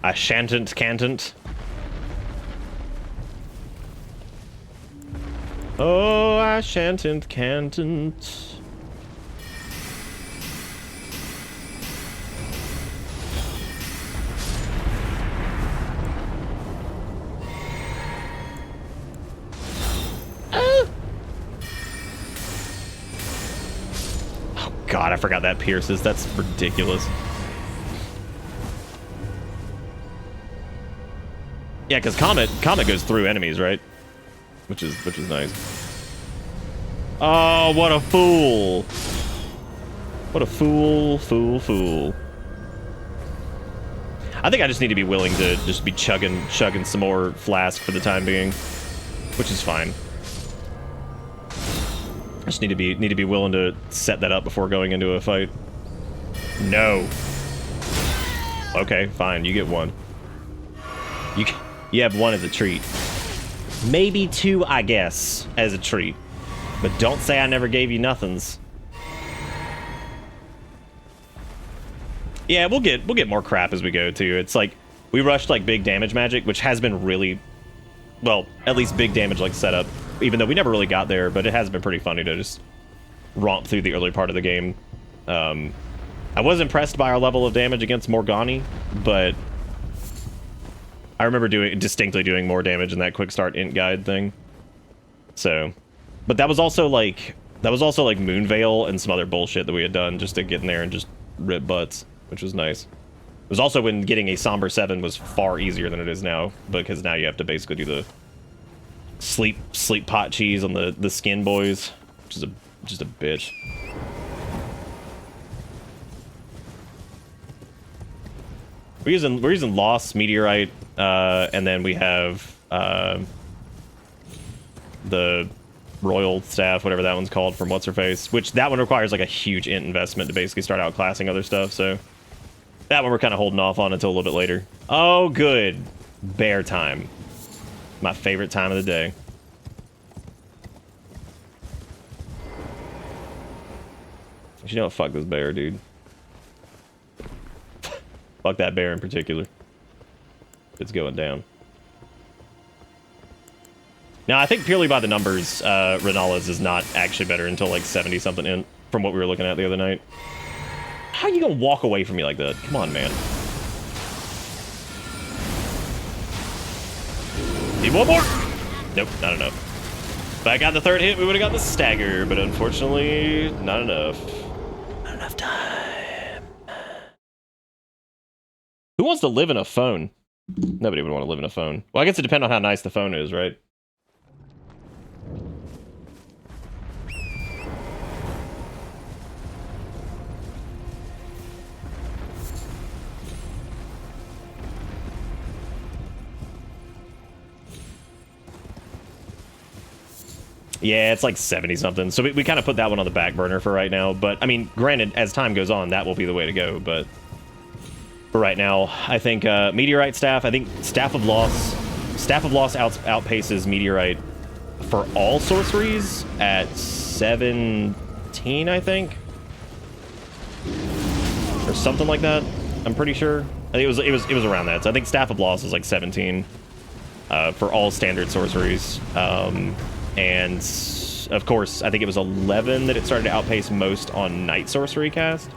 I can't. Oh, I can't. God, I forgot that pierces. That's ridiculous. Yeah, because Comet goes through enemies, right? Which is nice. Oh, what a fool! What a fool. I think I just need to be willing to just be chugging some more flask for the time being, which is fine. I just need to be willing to set that up before going into a fight. No. Okay, fine. You get one. You have one as a treat. Maybe two, I guess, as a treat. But don't say I never gave you nothings. Yeah, we'll get more crap as we go too. It's like we rushed like big damage magic, which has been really, well, at least big damage like setup. Even though we never really got there, but it has been pretty funny to just romp through the early part of the game. I was impressed by our level of damage against Morgani, but I remember distinctly doing more damage in that quick start int guide thing. So, but that was also like Moonveil and some other bullshit that we had done just to get in there and just rip butts, which was nice. It was also when getting a Somber 7 was far easier than it is now, because now you have to basically do the sleep pot cheese on the skin boys, which is just a bitch. We're using Lost, Meteorite, and then we have the Royal Staff, whatever that one's called, from What's Her Face, which that one requires like a huge int investment to basically start outclassing other stuff. So that one we're kind of holding off on until a little bit later. Oh, good, bear time, my favorite time of the day. You know what? Fuck this bear, dude. Fuck that bear in particular. It's going down. Now, I think purely by the numbers, Renala's is not actually better until like 70-something in, from what we were looking at the other night. How are you gonna walk away from me like that? Come on, man. Need one more? Nope, not enough. If I got the third hit, we would have got the stagger, but unfortunately, not enough. Not enough time. Who wants to live in a phone? Nobody would want to live in a phone. Well, I guess it depends on how nice the phone is, right? Yeah, it's like 70-something. So we kind of put that one on the back burner for right now. But, I mean, granted, as time goes on, that will be the way to go. But for right now, I think Meteorite Staff, I think Staff of Loss outpaces Meteorite for all sorceries at 17, I think. Or something like that. I'm pretty sure. I think it was around that. So I think Staff of Loss is like 17 for all standard sorceries. And of course, I think it was 11 that it started to outpace most on Night Sorcery cast.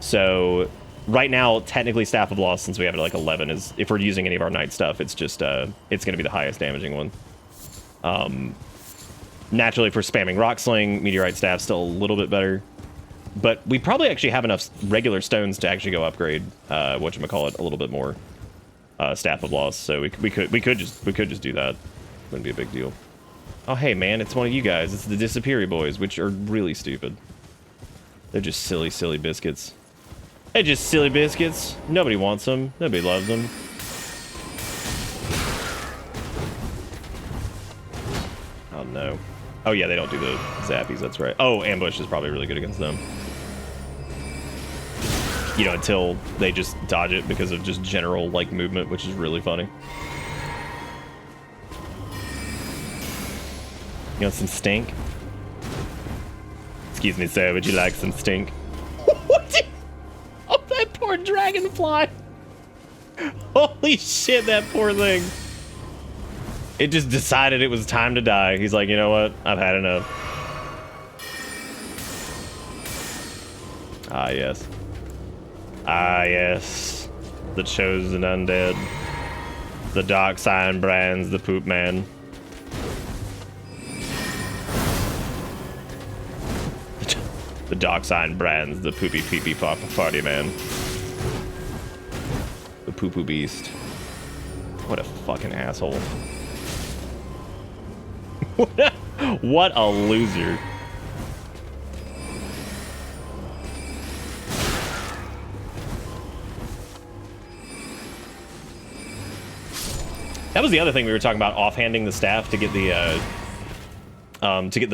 So right now, technically Staff of Loss, since we have it at like 11, is, if we're using any of our Night stuff, it's just, it's going to be the highest damaging one. Naturally, for spamming Rock Sling, Meteorite Staff still a little bit better. But we probably actually have enough regular stones to actually go upgrade, whatchamacallit, a little bit more Staff of Loss. So we could just do that. Wouldn't be a big deal. Oh, hey, man, it's one of you guys. It's the Disappeary Boys, which are really stupid. They're just silly, silly biscuits. They're just silly biscuits. Nobody wants them. Nobody loves them. Oh, no. Oh, yeah, they don't do the zappies. That's right. Oh, Ambush is probably really good against them. You know, until they just dodge it because of just general, like, movement, which is really funny. You want some stink? Excuse me, sir, would you like some stink? What? Oh, that poor dragonfly! Holy shit, that poor thing! It just decided it was time to die. He's like, you know what? I've had enough. Ah, yes. Ah, yes. The chosen undead. The dark sign brands, the poop man. The dark sign brands, the poopy peepee pop party man. The poo poo beast. What a fucking asshole. What a loser. That was the other thing we were talking about, offhanding the staff to get the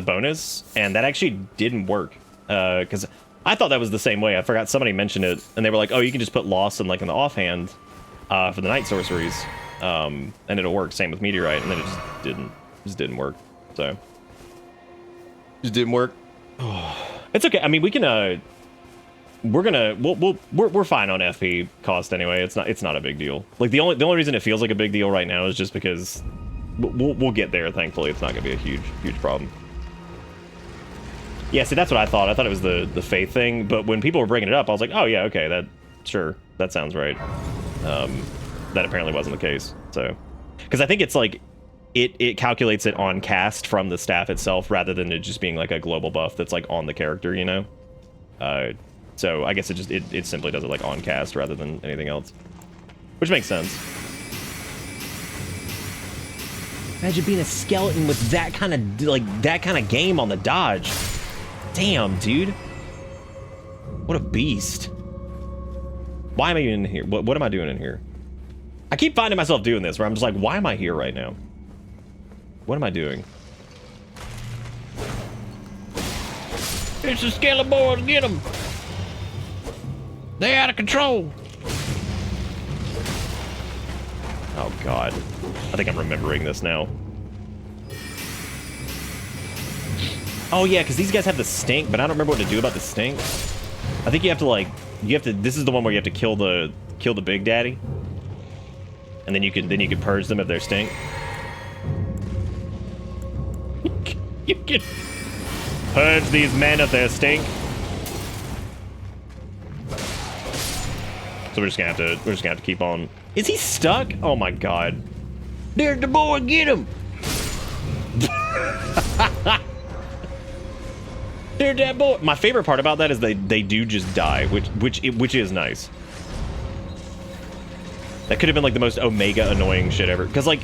bonus, and that actually didn't work. Because I thought that was the same way. I forgot somebody mentioned it, and they were like, "Oh, you can just put loss in like in the offhand for the night sorceries, and it'll work." Same with meteorite, and then it just didn't work. So just didn't work. It's okay. I mean, we can. We're fine on FP cost anyway. It's not a big deal. Like the only reason it feels like a big deal right now is just because we'll get there. Thankfully, it's not gonna be a huge problem. Yeah, see, that's what I thought. I thought it was the faith thing, but when people were bringing it up, I was like, oh yeah, okay, that sounds right. That apparently wasn't the case. So, because I think it's like it calculates it on cast from the staff itself rather than it just being like a global buff that's like on the character, you know. So I guess it simply does it like on cast rather than anything else, which makes sense. Imagine being a skeleton with that kind of game on the dodge. Damn, dude. What a beast. Why am I even in here? What am I doing in here? I keep finding myself doing this where I'm just like, why am I here right now? What am I doing? It's a skeleton board, get them. They're out of control. Oh god. I think I'm remembering this now. Oh yeah, because these guys have the stink, but I don't remember what to do about the stink. I think you have to this is the one where you have to kill the Big Daddy. And then you can purge them of their stink. You can purge these men of their stink. So we're just gonna have to keep on. Is he stuck? Oh my god. There's the boy, get him! There's that boy. My favorite part about that is they do just die, which is nice. That could have been like the most Omega annoying shit ever. Because like,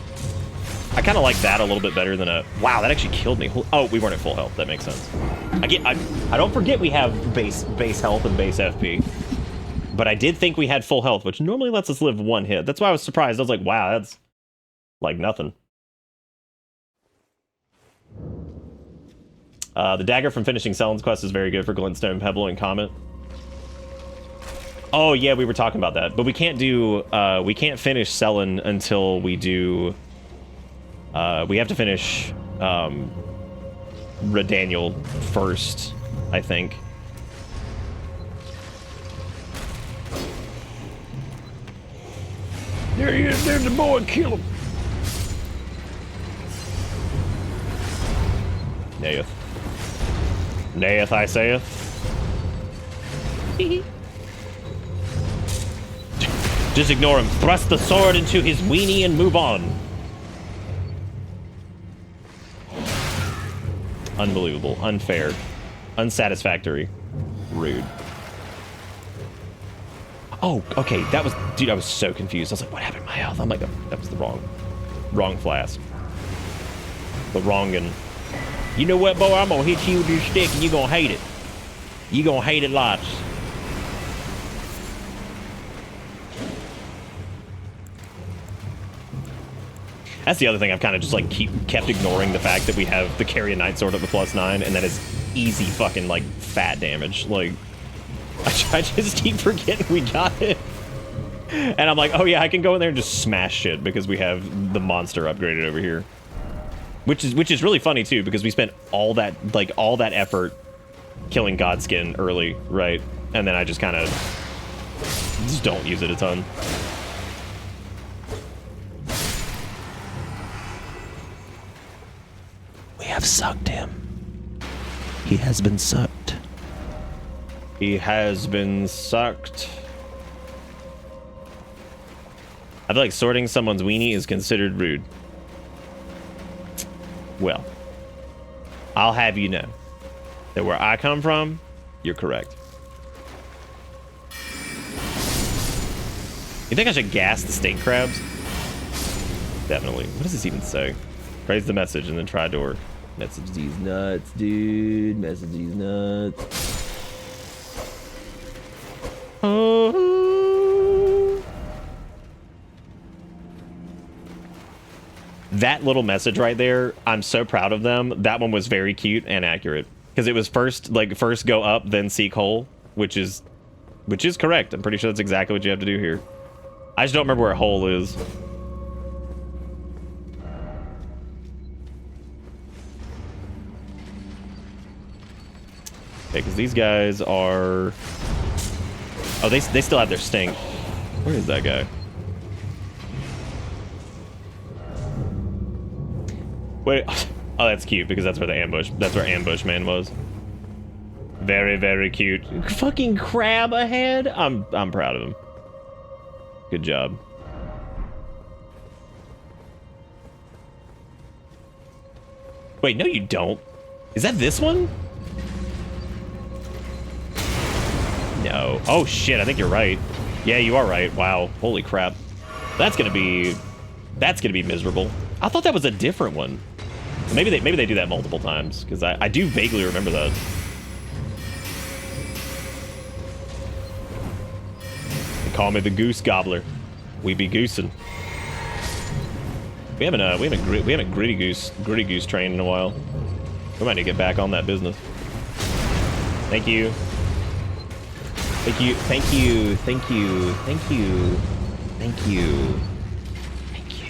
I kind of like that a little bit better than a. Wow, that actually killed me. Oh, we weren't at full health. That makes sense. I don't forget we have base health and base FP. But I did think we had full health, which normally lets us live one hit. That's why I was surprised. I was like, wow, that's like nothing. The dagger from finishing Sellen's quest is very good for Glintstone, Pebble, and Comet. Oh yeah, we were talking about that. But we can't finish Sellen until we do... we have to finish Redaniel first, I think. There he is, there's the boy, kill him. Nayeth. Nayeth, I saith. Just ignore him. Thrust the sword into his weenie and move on. Unbelievable. Unfair. Unsatisfactory. Rude. Oh, okay, that was... Dude, I was so confused. I was like, what happened to my health? I'm like, that was the wrong flask. The wrongin'. You know what, boy? I'm gonna hit you with your stick and you're gonna hate it. You're gonna hate it lots. That's the other thing I've kind of just like kept ignoring, the fact that we have the carry a night sword up to +9 and that is easy fucking like fat damage. Like, I just keep forgetting we got it. And I'm like, oh yeah, I can go in there and just smash shit because we have the monster upgraded over here. Which is really funny too, because we spent all that effort killing Godskin early, right? And then I just kind of just don't use it a ton. We have sucked him. He has been sucked. He has been sucked. I feel like sorting someone's weenie is considered rude. Well, I'll have you know that where I come from, You're correct. You think I should gas the stink crabs? Definitely. What does this even say? Praise the message and then try door. Message these nuts, dude. Message these nuts. Oh. That little message right there, I'm so proud of them. That one was very cute and accurate. Because it was first go up, then seek hole, which is correct. I'm pretty sure that's exactly what you have to do here. I just don't remember where hole is. Okay, because these guys are... Oh, they still have their stink. Where is that guy? Wait. Oh, that's cute because that's where the ambush. That's where ambush man was. Very, very cute. Fucking crab ahead. I'm proud of him. Good job. Wait, no, you don't. Is that this one? No. Oh shit, I think you're right. Yeah, you are right. Wow. Holy crap. That's gonna be miserable. I thought that was a different one. Maybe they do that multiple times, because I do vaguely remember that. They call me the goose gobbler. We be goosing. We haven't gritty goose trained in a while. We might need to get back on that business. Thank you. Thank you, thank you, thank you, thank you, thank you, thank you.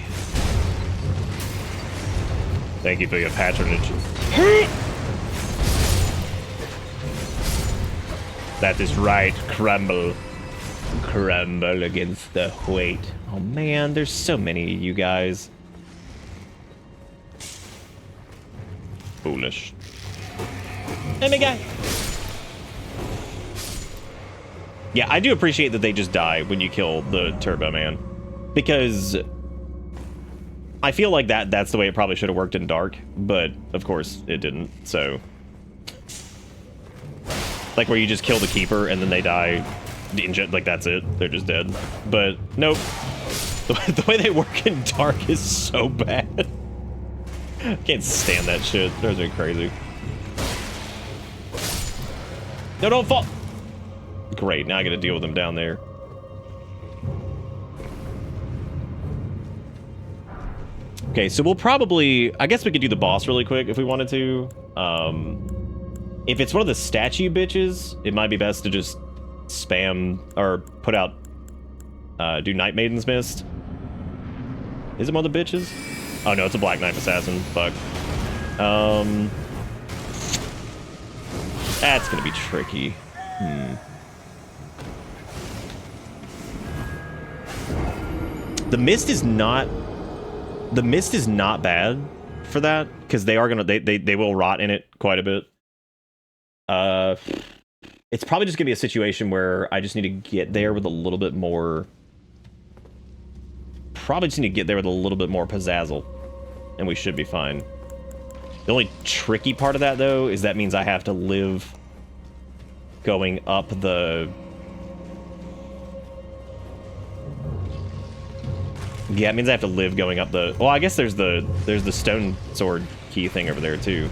Thank you for your patronage. That is right, crumble. Crumble against the weight. Oh man, there's so many of you guys. Foolish. Enemy guy. Yeah, I do appreciate that they just die when you kill the Turbo Man, because I feel like that's the way it probably should have worked in Dark, but of course it didn't. So, like where you just kill the Keeper and then they die, like that's it, they're just dead. But nope, the way they work in Dark is so bad. I can't stand that shit. Those are crazy. No, don't fall. Great, now I gotta deal with them down there. Okay, so we'll probably... I guess we could do the boss really quick if we wanted to. If it's one of the statue bitches, it might be best to just spam or put out... do Night Maiden's Mist. Is it one of the bitches? Oh no, it's a Black Knife Assassin. Fuck. That's gonna be tricky. The mist is not bad for that, because they are gonna they will rot in it quite a bit. It's probably just gonna be a situation where I just need to get there with a little bit more. Probably just need to get there with a little bit more pizzazzle, and we should be fine. The only tricky part of that though is that means I have to live going up the. Yeah, it means I have to live going up the... Well, I guess there's the stone sword key thing over there, too.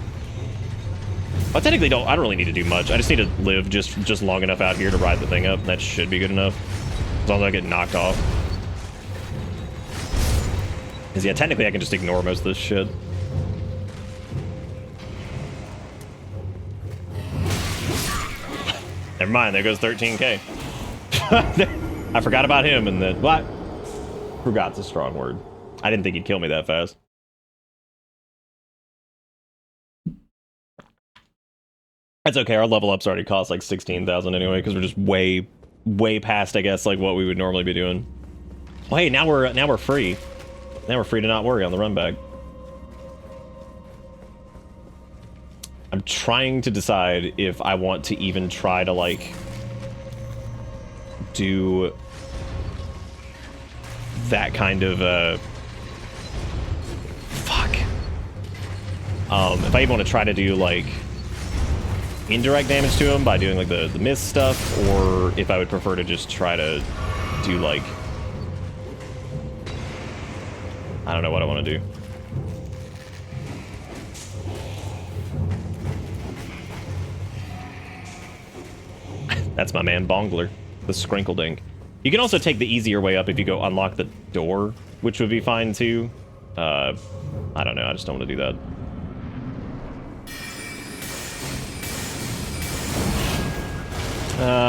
Well, technically, I don't really need to do much. I just need to live just long enough out here to ride the thing up. That should be good enough. As long as I get knocked off. Because, yeah, technically, I can just ignore most of this shit. Never mind, there goes 13k. I forgot about him, and then... What? Forgot's a strong word. I didn't think he'd kill me that fast. That's okay. Our level ups already cost like 16,000 anyway, because we're just way past, I guess, like what we would normally be doing. Well, hey, now we're free. Now we're free to not worry on the run back. I'm trying to decide if I want to even try to like do that kind of fuck. If I even want to try to do like indirect damage to him by doing like the mist stuff, or if I would prefer to just try to do like, I don't know what I want to do. That's my man Bongler, the Skrinkledink. You can also take the easier way up if you go unlock the door, which would be fine too. I don't know, I just don't want to do that.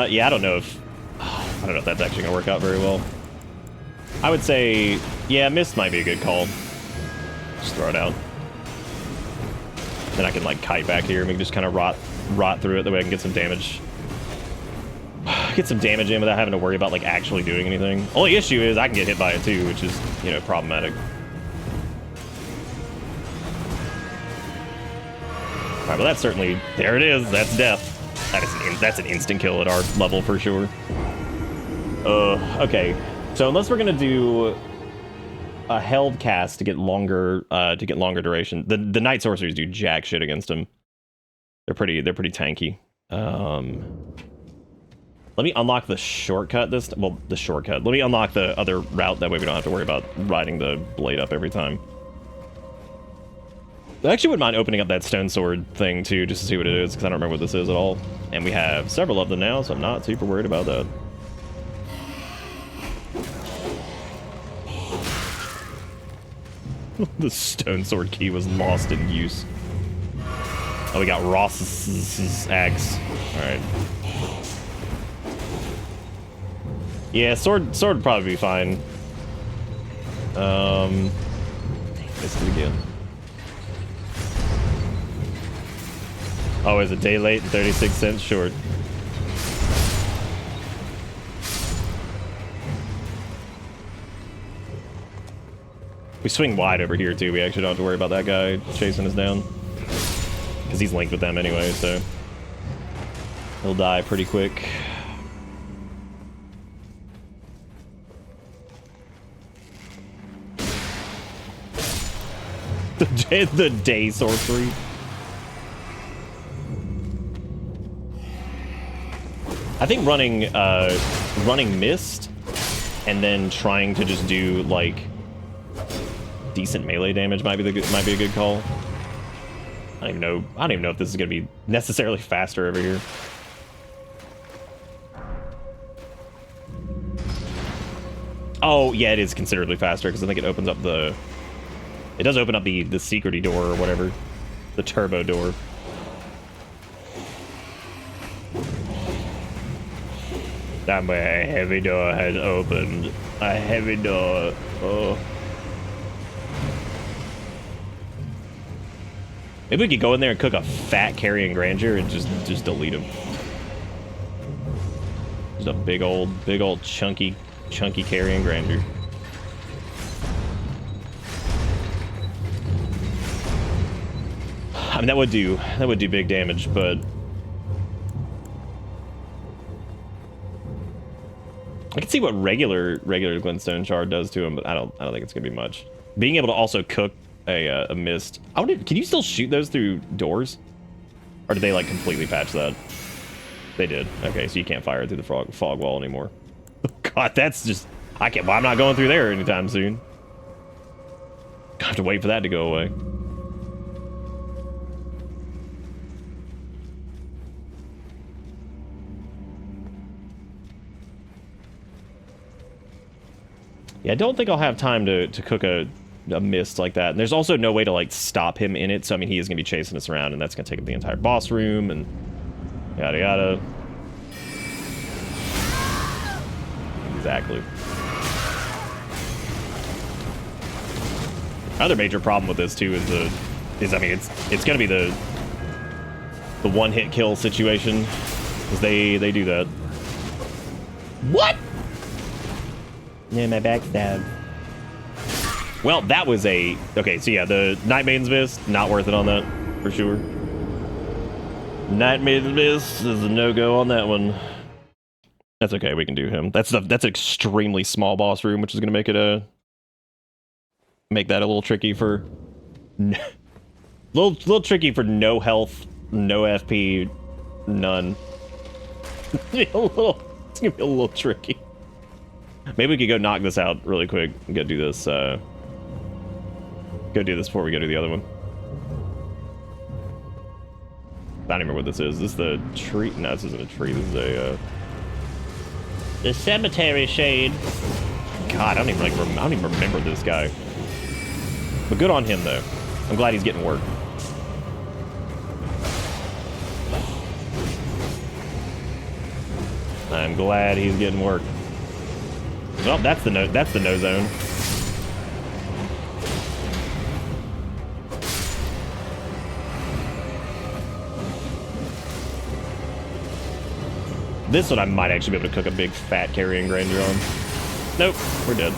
Yeah, I don't know if that's actually gonna work out very well. I would say, yeah, mist might be a good call. Just throw it out. Then I can like kite back here and we can just kind of rot through it. That way I can get some damage. Get some damage in without having to worry about like actually doing anything. Only issue is I can get hit by it too, which is, you know, problematic. All right, well that's certainly, there it is. That's death. That's an instant kill at our level for sure. Okay. So unless we're gonna do a held cast to get longer duration, the night sorceries do jack shit against him. They're pretty tanky. Let me unlock the shortcut the shortcut. Let me unlock the other route, that way we don't have to worry about riding the blade up every time. I actually wouldn't mind opening up that stone sword thing too, just to see what it is, because I don't remember what this is at all. And we have several of them now, so I'm not super worried about that. The stone sword key was lost in use. Oh, we got Ross's axe. Alright. Yeah, sword would probably be fine. Missed it again. Oh, is it day late and 36 cents short? We swing wide over here too. We actually don't have to worry about that guy chasing us down, because he's linked with them anyway, so he'll die pretty quick. The day sorcery. I think running mist and then trying to just do like decent melee damage might be a good call. I don't even know if this is gonna be necessarily faster over here. Oh yeah, it is considerably faster because I think it opens up it does open up the secrety door or whatever, the turbo door. That way a heavy door has opened. A heavy door. Oh. Maybe we could go in there and cook a fat carrying grandeur and just delete him. Just a big old chunky carrying grandeur. I mean, that would do big damage, but I can see what regular glintstone shard does to him, but I don't think it's gonna be much. Being able to also cook a mist. Can you still shoot those through doors, or did they like completely patch that? They did. Okay, so you can't fire it through the fog wall anymore. God, that's just, I can't. Well, I'm not going through there anytime soon. I have to wait for that to go away. Yeah, I don't think I'll have time to cook a mist like that. And there's also no way to like stop him in it. So I mean, he is gonna be chasing us around, and that's gonna take up the entire boss room and yada yada. Exactly. Another major problem with this too is I mean it's gonna be the one-hit kill situation, because they do that. What? Yeah, my backstab. Well, that was okay, so yeah, the Night Maiden's Mist, not worth it on that, for sure. Night Maiden's Mist is a no-go on that one. That's okay, we can do him. That's an extremely small boss room, which is gonna make it make that a little tricky for little tricky for no health, no FP None. It's gonna be a little tricky. Maybe we could go knock this out really quick and go do this. Go do this before we go to the other one. I don't remember what this is. Is this the tree? No, this isn't a tree. This is a the cemetery shade. God, I don't even remember this guy. But good on him though. I'm glad he's getting work. I'm glad he's getting work. Well, that's the no zone. This one I might actually be able to cook a big fat carrying grandeur on. Nope, we're dead.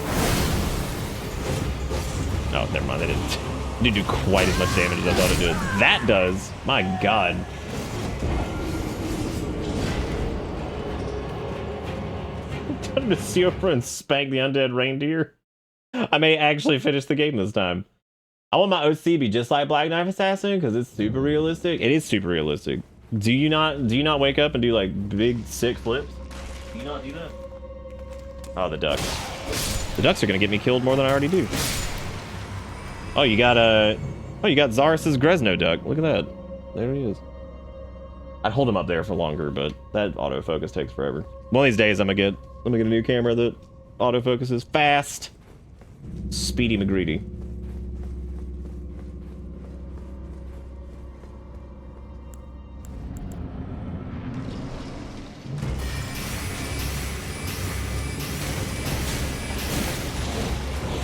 Oh, never mind. They didn't do quite as much damage as I thought it did. That does. My God. Time to see over and spank the undead reindeer. I may actually finish the game this time. I want my OC to be just like Black Knife Assassin because it's super realistic. It is super realistic. Do you not wake up and do like big sick flips? Do you not do that? Oh, the ducks. The ducks are gonna get me killed more than I already do. Oh, you got Zarus's Gresno duck. Look at that. There he is. I'd hold him up there for longer, but that autofocus takes forever. One of these days, I'm gonna get a new camera that autofocuses fast. Speedy McGreedy.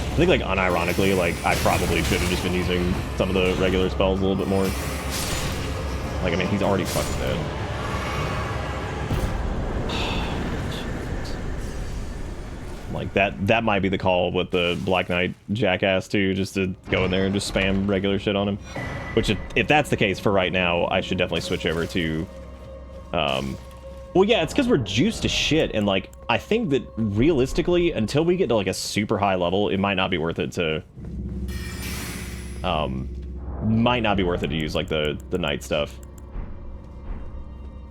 I think, like, unironically, like, I probably should have just been using some of the regular spells a little bit more. Like, I mean, he's already fucking dead. Like, that might be the call with the Black Knight jackass, too, just to go in there and just spam regular shit on him. Which, if that's the case for right now, I should definitely switch over to, well, yeah, it's because we're juiced to shit, and, like, I think that, realistically, until we get to, like, a super high level, it might not be worth it to, use, like, the knight stuff.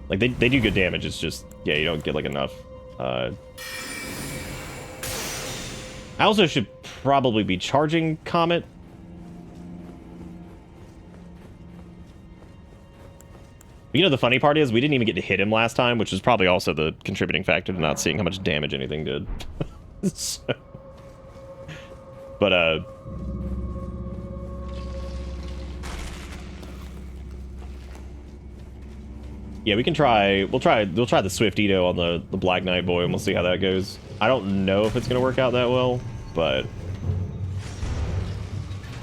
Like, they do good damage, it's just, yeah, you don't get, like, enough. I also should probably be charging Comet. You know, the funny part is we didn't even get to hit him last time, which is probably also the contributing factor to not seeing how much damage anything did. So, but, yeah, we can try, we'll try the Swift Edo on the Black Knight boy, and we'll see how that goes. I don't know if it's going to work out that well, but...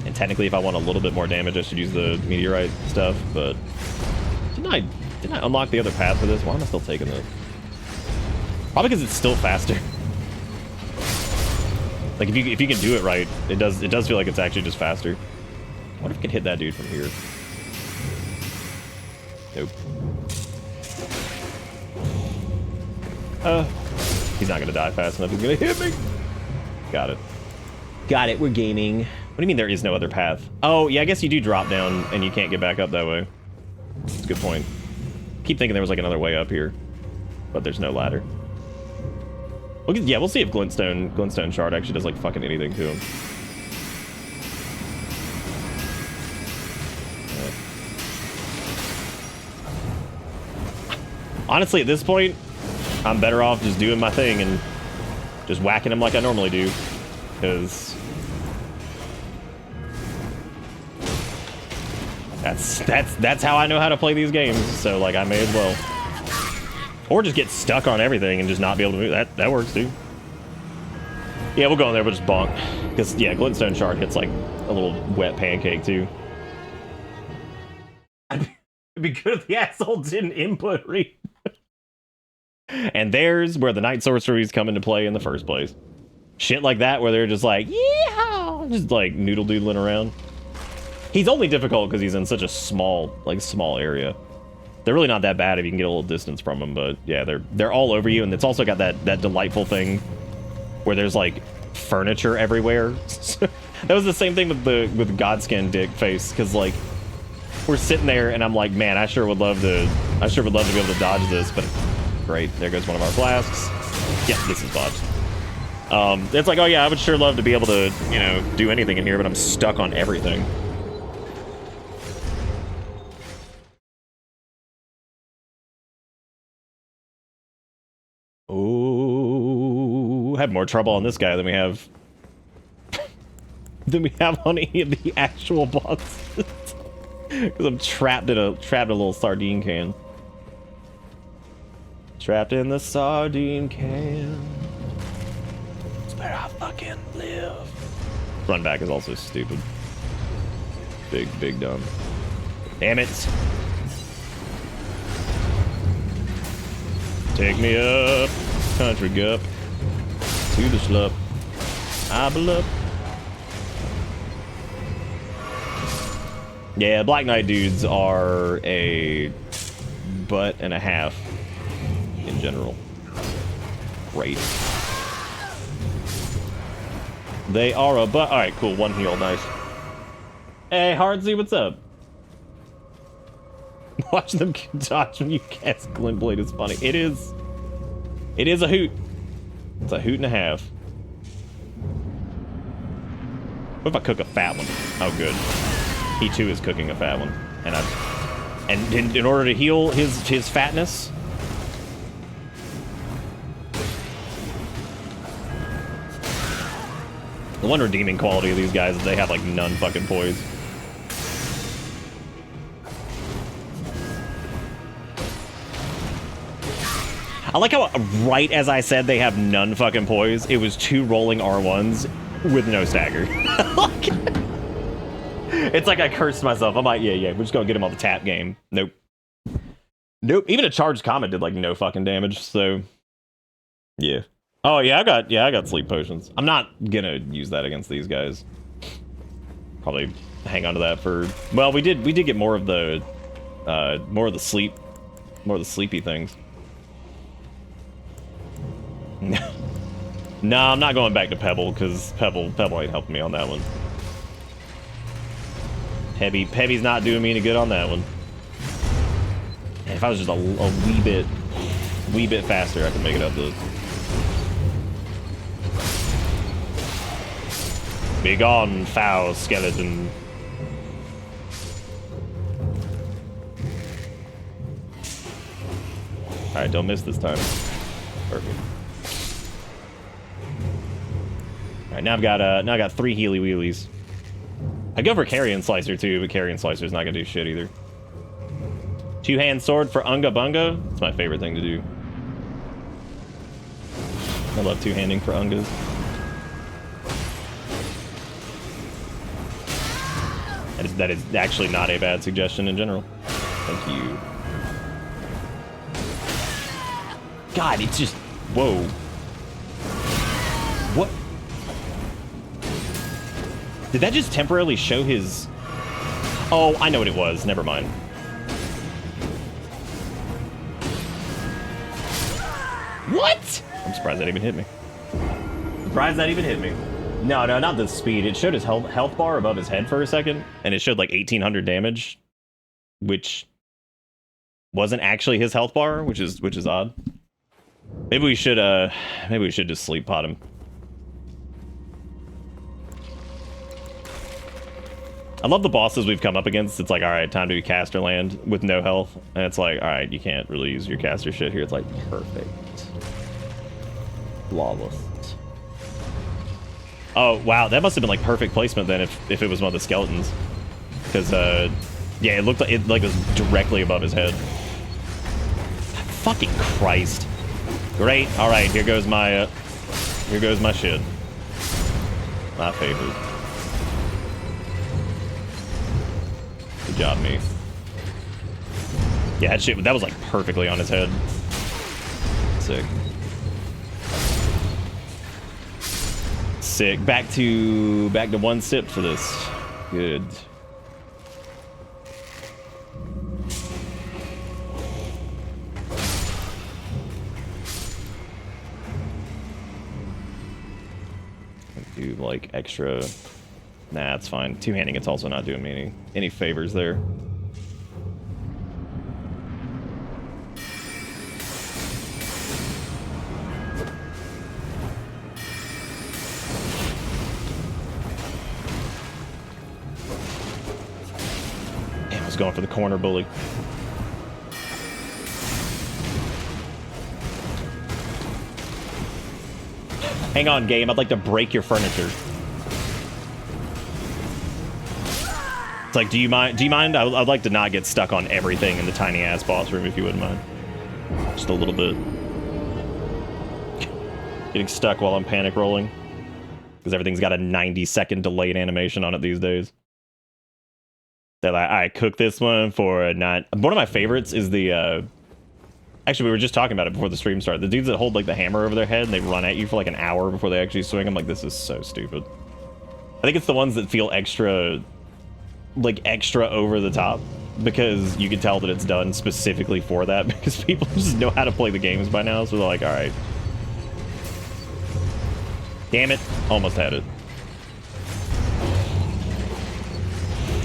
And technically, if I want a little bit more damage, I should use the meteorite stuff, but... Didn't I unlock the other path for this? Why am I still taking this? Probably because it's still faster. Like, if you can do it right, it does feel like it's actually just faster. I wonder if I can hit that dude from here. Nope. He's not gonna die fast enough. He's gonna hit me. Got it. Got it. We're gaming. What do you mean there is no other path? Oh, yeah, I guess you do drop down and you can't get back up that way. That's a good point. Keep thinking there was like another way up here, but there's no ladder. We'll see if Glintstone Shard actually does like fucking anything to him. Honestly, at this point, I'm better off just doing my thing and just whacking him like I normally do, because that's how I know how to play these games. So like I may as well, or just get stuck on everything and just not be able to move. That works too. Yeah, we'll go in there. We'll just bonk, because yeah, Glintstone Shard hits like a little wet pancake too. It'd be good if the asshole didn't input read. And there's where the Night Sorceries come into play in the first place. Shit like that, where they're just like, yeah, just like noodle doodling around. He's only difficult because he's in such a small area. They're really not that bad if you can get a little distance from them, but yeah, they're all over you, and it's also got that delightful thing where there's like furniture everywhere. That was the same thing with Godskin Dick Face, because like we're sitting there and I'm like, man, I sure would love to I sure would love to be able to dodge this, but great. There goes one of our flasks. Yeah, this is botched. It's like, oh yeah, I would sure love to be able to, you know, do anything in here, but I'm stuck on everything. Oh, I have more trouble on this guy than we have on any of the actual bosses. Because I'm trapped in a little sardine can. Trapped in the sardine can. It's where I fucking live. Run back is also stupid. Big dumb. Damn it. Take me up, country gup, to the schlup. I blup. Yeah, Black Knight dudes are a butt and a half in general. Great. They are a butt. All right, cool. One heal, nice. Hey, Hardzy, what's up? Watch them dodge when you cast Glint Blade is funny. It is a hoot. It's a hoot and a half. What if I cook a fat one? Oh, good. He too is cooking a fat one, and in order to heal his fatness. The one redeeming quality of these guys is they have like none fucking poise. I like how right as I said they have none fucking poise, it was 2 rolling R1s with no stagger. It's like I cursed myself. I'm like, yeah, we're just gonna get him on the tap game. Nope. Even a charged comet did like no fucking damage, so yeah. Oh yeah, I got sleep potions. I'm not gonna use that against these guys. Probably hang on to that for, well, we did get more of the sleepy things. No, I'm not going back to Pebble because Pebble ain't helping me on that one. Pebby's not doing me any good on that one. And if I was just a wee bit faster, I could make it up to. Be gone, foul skeleton. All right, don't miss this time. Perfect. All right, now I got 3 healy wheelies. I go for Carrion Slicer too, but Carrion Slicer's not gonna do shit either. 2-hand sword for Unga Bunga. It's my favorite thing to do. I love 2-handing for Ungas. That is actually not a bad suggestion in general. Thank you. God, it's just, whoa. What? Did that just temporarily show his... Oh, I know what it was. Never mind. What? I'm surprised that even hit me. No, not the speed. It showed his health bar above his head for a second, and it showed like 1,800 damage, which wasn't actually his health bar, which is odd. Maybe we should just sleep pot him. I love the bosses we've come up against. It's like, all right, time to do caster land with no health, and it's like, all right, you can't really use your caster shit here. It's like perfect, flawless. Oh wow, that must have been like perfect placement then if it was one of the skeletons, because yeah, it looked like it was directly above his head. Fucking Christ! Great. All right, here goes my shit. My favorite. Good job, me. Yeah, that was like perfectly on his head. Sick. Sick. Back to 1 sip for this. Good. Do like extra. Nah, it's fine. 2-handing it's also not doing me any favors there. going for the corner bully. Hang on, game. I'd like to break your furniture. It's like, do you mind? Do you mind? I'd like to not get stuck on everything in the tiny ass boss room, if you wouldn't mind. Just a little bit. Getting stuck while I'm panic rolling. Because everything's got a 90-second delayed animation on it these days. They're like, I cooked this one for a night. One of my favorites is the, actually, we were just talking about it before the stream started. The dudes that hold, like, the hammer over their head and they run at you for, like, an hour before they actually swing. I'm like, this is so stupid. I think it's the ones that feel extra, like, extra over the top. Because you can tell that it's done specifically for that. Because people just know how to play the games by now. So they're like, alright. Damn it. Almost had it.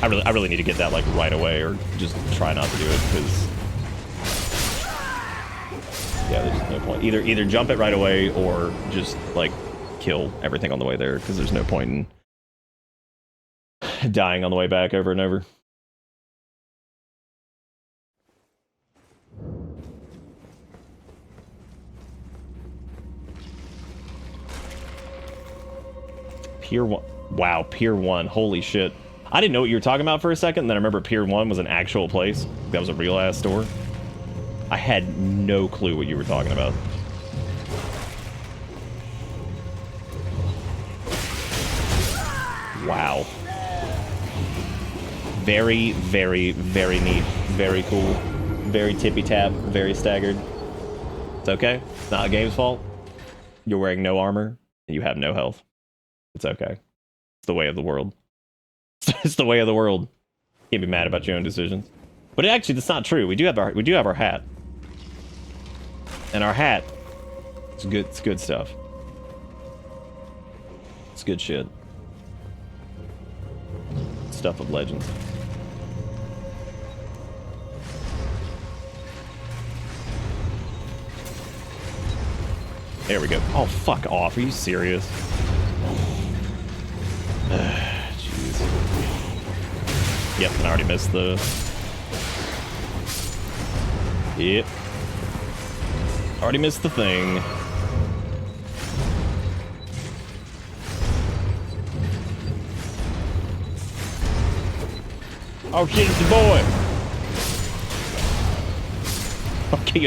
I really need to get that, like, right away, or just try not to do it, because... yeah, there's no point. Either jump it right away, or just, like, kill everything on the way there, because there's no point in dying on the way back over and over. Pier 1. Wow, Pier 1. Holy shit. I didn't know what you were talking about for a second, and then I remember Pier 1 was an actual place. That was a real-ass store. I had no clue what you were talking about. Wow. Very, very, very neat. Very cool. Very tippy-tap. Very staggered. It's okay. It's not the game's fault. You're wearing no armor, and you have no health. It's okay. It's the way of the world. It's the way of the world. Can't be mad about your own decisions. But actually, that's not true. We do have our hat. And our hat, it's good stuff. It's good shit. Stuff of legends. There we go. Oh, fuck off. Are you serious? Jeez. Yep, and I already missed the... Yep. Already missed the thing. Oh shit, it's the boy! Okay,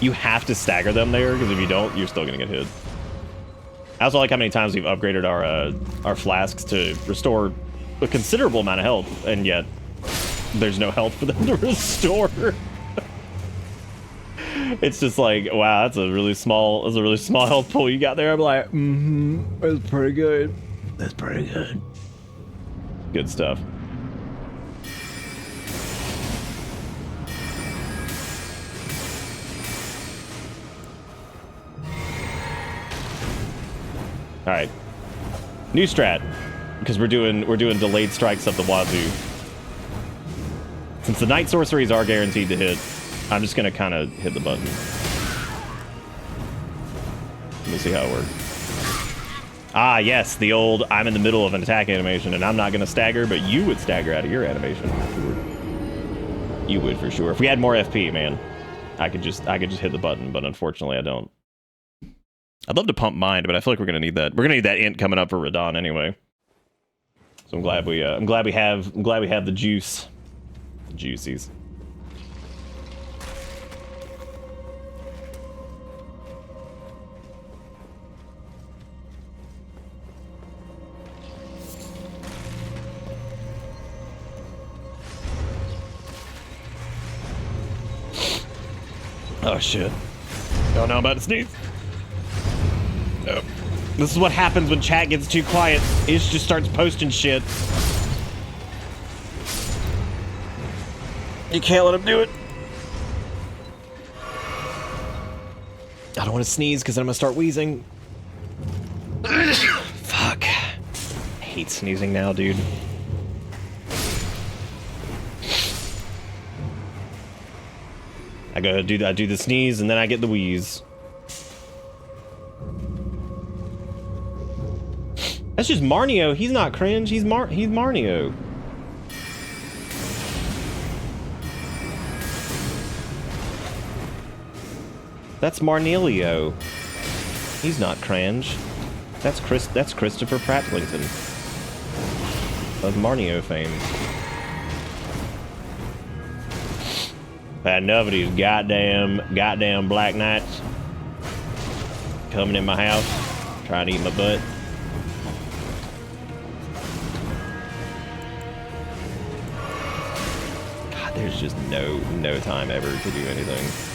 you have to stagger them there, because if you don't, you're still gonna get hit. I also like how many times we've upgraded our flasks to restore a considerable amount of health, and yet there's no health for them to restore. It's just like, wow, that's a really small health pool you got there. I'm like, that's pretty good. That's pretty good. Good stuff. All right, new strat, because we're doing delayed strikes up the wazoo. Since the night sorceries are guaranteed to hit, I'm just gonna kind of hit the button. Let me see how it works. Ah, yes, the old I'm in the middle of an attack animation and I'm not gonna stagger, but you would stagger out of your animation for sure. You would for sure. If we had more FP, man, I could just hit the button, but unfortunately I don't. I'd love to pump mind, but I feel like we're gonna need that. We're gonna need that int coming up for Radon anyway. So I'm glad we have the juice, the juicies. Oh shit! Oh no, I'm about to sneeze. Oh. This is what happens when chat gets too quiet. Ish just starts posting shit. You can't let him do it. I don't want to sneeze because then I'm gonna start wheezing. Fuck. I hate sneezing now, dude. I do the sneeze and then I get the wheeze. That's just Marnio. He's not cringe. He's Marnio. That's Marnelio. He's not cringe. That's Christopher Prattlington of Marnio fame. Had enough of these goddamn Black Knights coming in my house, trying to eat my butt. God, there's just no time ever to do anything.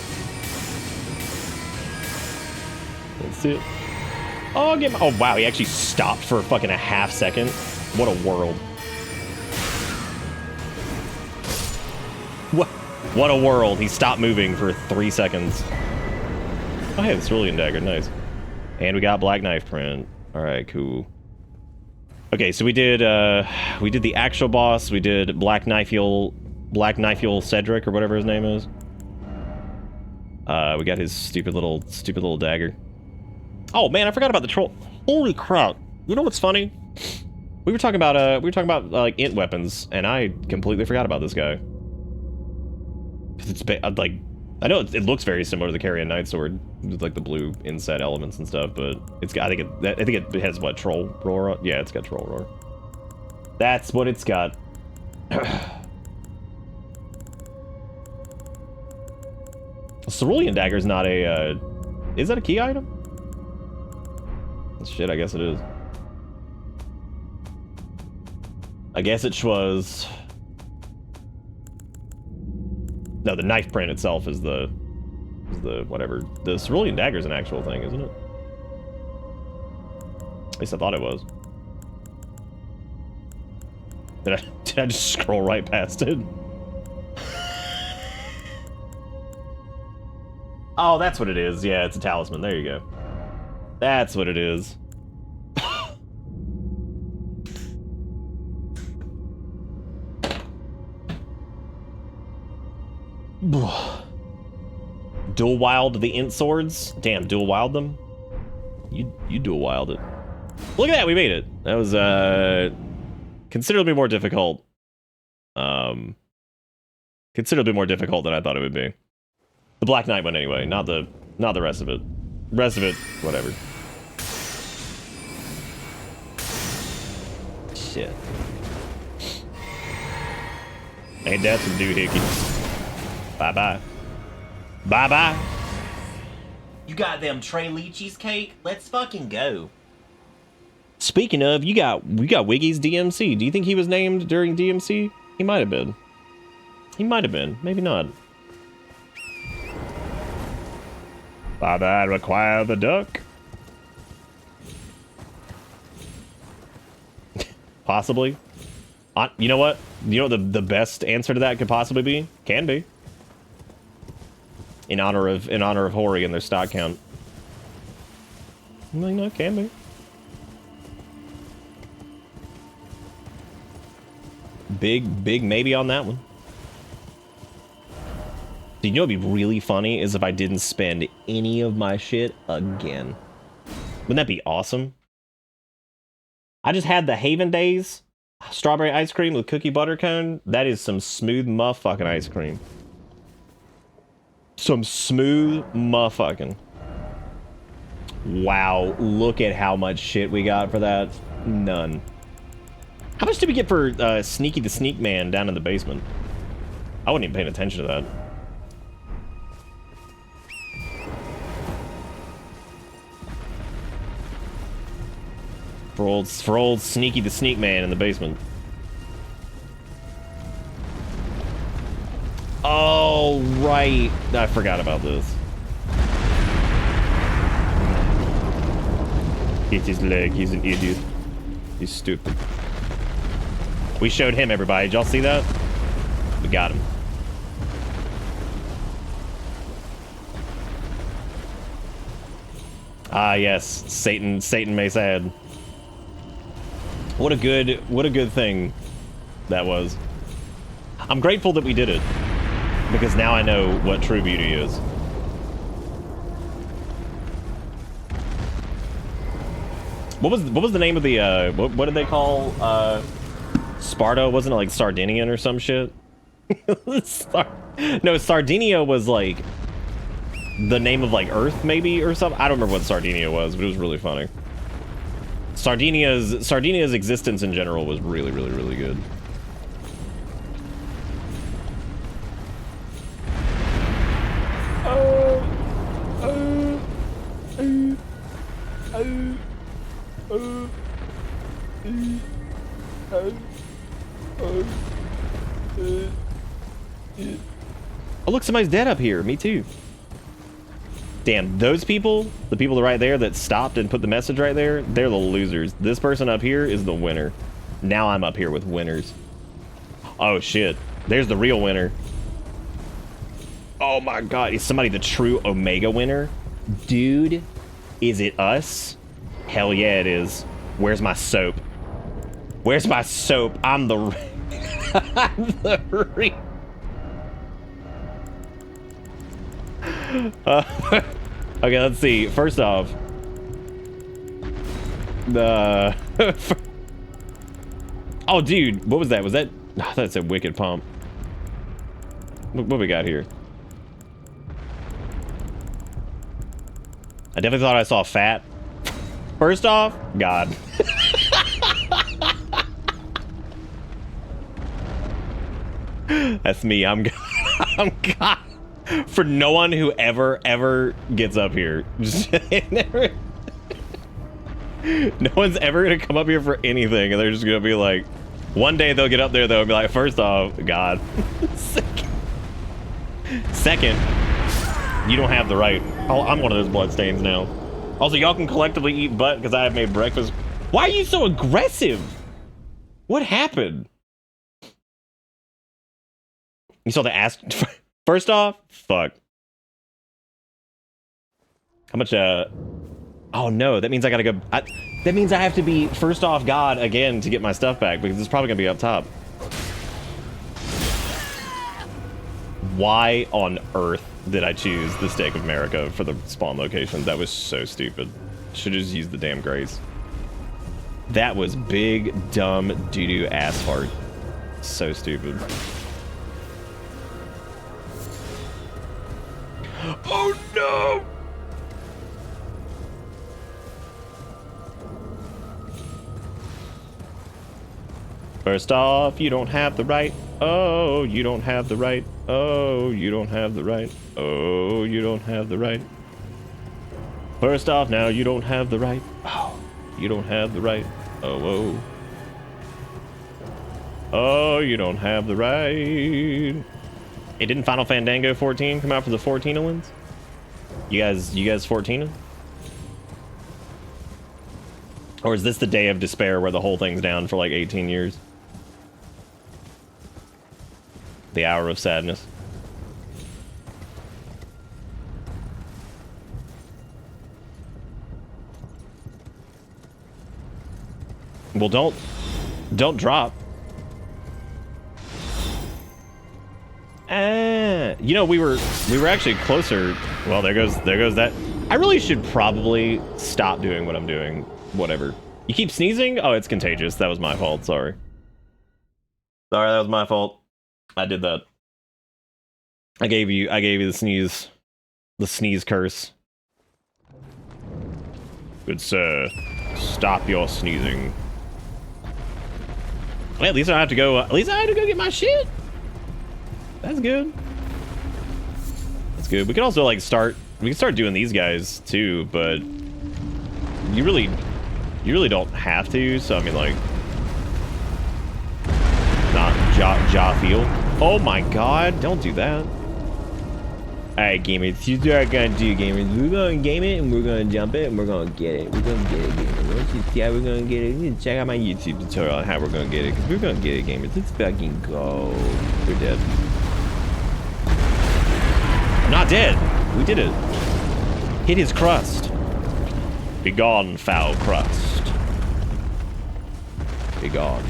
That's it. Oh, oh wow, he actually stopped for fucking a half second. What a world. What a world. He stopped moving for 3 seconds. Oh, hey, the Cerulean Dagger. Nice. And we got Black Knife print. Alright, cool. Okay, so we did the actual boss. We did Black Knifeul Cedric, or whatever his name is. We got his stupid little dagger. Oh man, I forgot about the troll. Holy crap. You know what's funny? We were talking about like int weapons, and I completely forgot about this guy. Cause it's like, I know it looks very similar to the Carrion Knight Sword with like the blue inset elements and stuff, but it's got, I think it has what, Troll Roar? Yeah, it's got Troll Roar. That's what it's got. Cerulean Dagger's not a is that a key item? Shit, I guess it is. I guess it was. No, the knife print itself is the whatever. The Cerulean Dagger's an actual thing, isn't it? At least I thought it was. Did I just scroll right past it? Oh, that's what it is. Yeah, it's a talisman. There you go. That's what it is. Dual wild the int swords? Damn, dual wild them? You dual wild it. Look at that, we made it. That was considerably more difficult. Considerably more difficult than I thought it would be. The Black Knight one anyway, not the rest of it. Rest of it, whatever. Shit. Ain't that some doohickey? Bye-bye. Bye-bye. You got them Trey Leachies, Kate? Let's fucking go. Speaking of, we got Wiggy's DMC. Do you think he was named during DMC? He might have been. He might have been. Maybe not. Bye-bye, require the duck. Possibly. You know what? You know what the best answer to that could possibly be? Can be. In honor of Hori and their stock count. No, it can be. Big maybe on that one. You know what'd be really funny is if I didn't spend any of my shit again. Wouldn't that be awesome? I just had the Haven Days strawberry ice cream with cookie butter cone. That is some smooth motherfucking ice cream. Some smooth motherfucking. Wow, look at how much shit we got for that. None. How much did we get for Sneaky the Sneak Man down in the basement? I wasn't even paying attention to that. For old Sneaky the Sneak Man in the basement. Oh, right. I forgot about this. Hit his leg. He's an idiot. He's stupid. We showed him, everybody. Did y'all see that? We got him. Ah, yes. Satan may sad. What a good thing that was. I'm grateful that we did it, because now I know what true beauty is. What was the name of the what did they call Sparta? Wasn't it like Sardinian or some shit? No, Sardinia was like the name of like Earth maybe or something. I don't remember what Sardinia was, but it was really funny. Sardinia's existence in general was really, really, really good. Oh, look, somebody's dead up here. Me too. Damn, those people, the people right there that stopped and put the message right there, they're the losers. This person up here is the winner. Now I'm up here with winners. Oh, shit. There's the real winner. Oh, my God. Is somebody the true Omega winner? Dude, is it us? Hell yeah, it is. Where's my soap? Where's my soap? I'm the... I'm the real... Okay, let's see. First off, the oh, dude, what was that? Was that? I thought it said Wicked Pump. What we got here? I definitely thought I saw fat. First off, God. That's me. I'm God. For no one who ever gets up here. No one's ever gonna come up here for anything, and they're just gonna be like, one day they'll get up there though and be like, first off, God. Second, you don't have the right. Oh, I'm one of those bloodstains now. Also, y'all can collectively eat butt because I have made breakfast. Why are you so aggressive? What happened? You saw the ass. First off, fuck. How much, oh no, that means I gotta go, that means I have to be first off God again to get my stuff back, because it's probably gonna be up top. Why on earth did I choose the Stake of America for the spawn location? That was so stupid. Should've just used the damn Grace. That was big, dumb, doo-doo ass fart. So stupid. Oh no! First off, you don't have the right. Oh, you don't have the right. Oh, you don't have the right. Oh, you don't have the right. First off, now you don't have the right. Oh, you don't have the right. Oh, oh. Oh, you don't have the right. Hey, didn't Final Fandango 14 come out for the 14 ones? You guys 14? Or is this the Day of Despair where the whole thing's down for like 18 years? The Hour of Sadness. Well, don't drop. You know, we were actually closer. Well, there goes that. I really should probably stop doing what I'm doing. Whatever. You keep sneezing? Oh, it's contagious. That was my fault. Sorry. Sorry, that was my fault. I did that. I gave you the sneeze curse. Good sir, stop your sneezing. Well, at least I don't have to go. At least I have to go get my shit. That's good. That's good. We can also like start. We can start doing these guys too, but you really don't have to. So I mean, like, not jaw feel. Oh my God! Don't do that. All right, gamers. Here's what we're gonna do, gamers. We're gonna game it and we're gonna jump it and we're gonna get it. We're gonna get it, gamers. Once you see how we're gonna get it, you can check out my YouTube tutorial on how we're gonna get it. Cause we're gonna get it, gamers. Let's fucking go. We're dead. I'm not dead. We did it. Hit his crust. Be gone, foul crust. Be gone.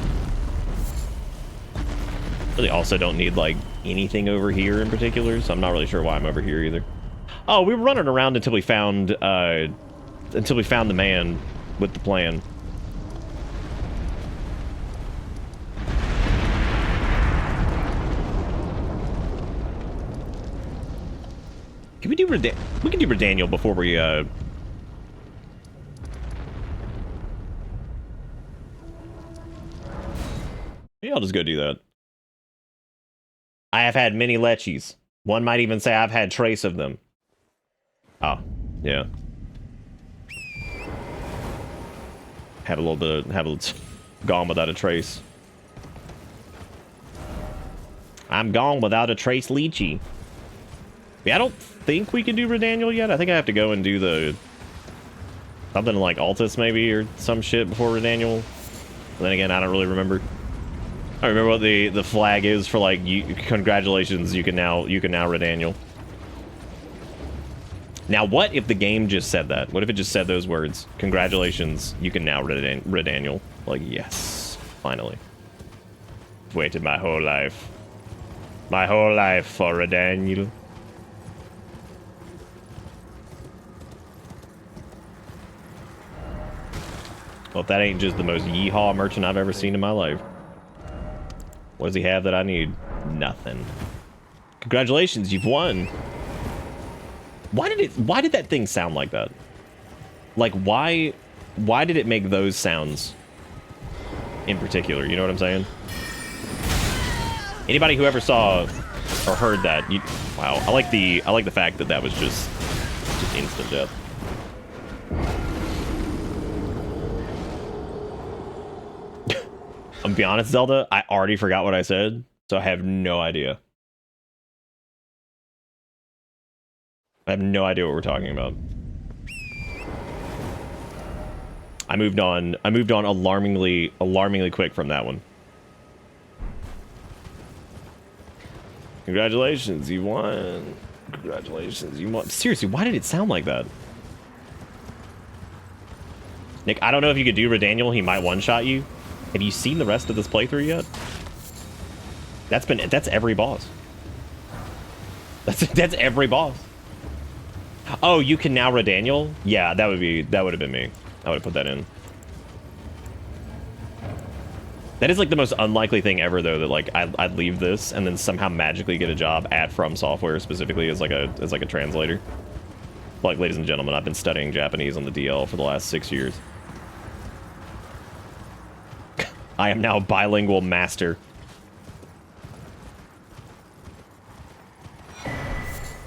Really also don't need like anything over here in particular, so I'm not really sure why I'm over here either. Oh, we were running around until we found the man with the plan. Can we do we can do Redaniel before we maybe I'll just go do that. I have had many lechis. One might even say I've had trace of them. Oh, yeah. Have a little gone without a trace. I'm gone without a trace lychee. Yeah, I don't think we can do Redaniel yet. I think I have to go and do the something like Altus maybe or some shit before Redaniel. But then again, I don't really remember. I remember what the flag is for like congratulations, you can now Redaniel. Now what if the game just said that? What if it just said those words? Congratulations, you can now Redaniel. Like, yes, finally. Waited my whole life. My whole life for Redaniel. Well, if that ain't just the most yeehaw merchant I've ever seen in my life. What does he have that I need? Nothing. Congratulations, you've won. Why did that thing sound like that? Like, why did it make those sounds in particular? You know what I'm saying? Anybody who ever saw or heard that, wow. I like the fact that that was just instant death. I'm gonna be honest, Zelda, I already forgot what I said, so I have no idea. I have no idea what we're talking about. I moved on alarmingly quick from that one. Congratulations, you won. Congratulations, you won. Seriously, why did it sound like that? Nick, I don't know if you could do Redaniel, he might one-shot you. Have you seen the rest of this playthrough yet? That's every boss. That's every boss. Oh, you can now Redaniel? Yeah, that would have been me. I would have put that in. That is like the most unlikely thing ever, though, that like I'd leave this and then somehow magically get a job at From Software specifically as like a translator. Like, ladies and gentlemen, I've been studying Japanese on the DL for the last 6 years. I am now a bilingual master.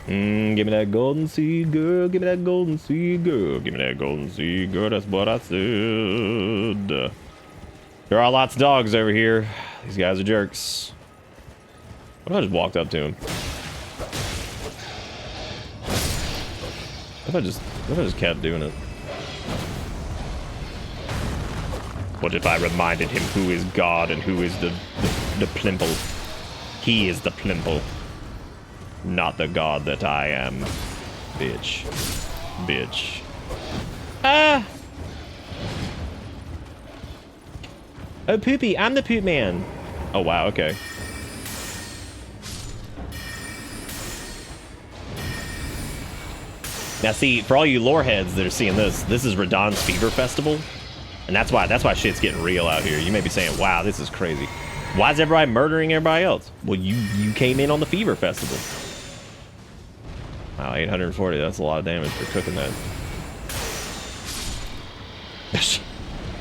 Give me that golden seed, girl. Give me that golden seed, girl. Give me that golden seed, girl. That's what I said. There are lots of dogs over here. These guys are jerks. What if I just walked up to him? What if I just kept doing it? What if I reminded him who is God and who is the Plimple? He is the Plimple. Not the God that I am. Bitch. Bitch. Ah! Oh, Poopy, I'm the Poop Man. Oh, wow, okay. Now, see, for all you lore heads that are seeing this is Radahn's Fever Festival. And that's why shit's getting real out here. You may be saying, wow, this is crazy. Why is everybody murdering everybody else? Well, you came in on the Fever Festival. Wow, 840, that's a lot of damage for cooking that. This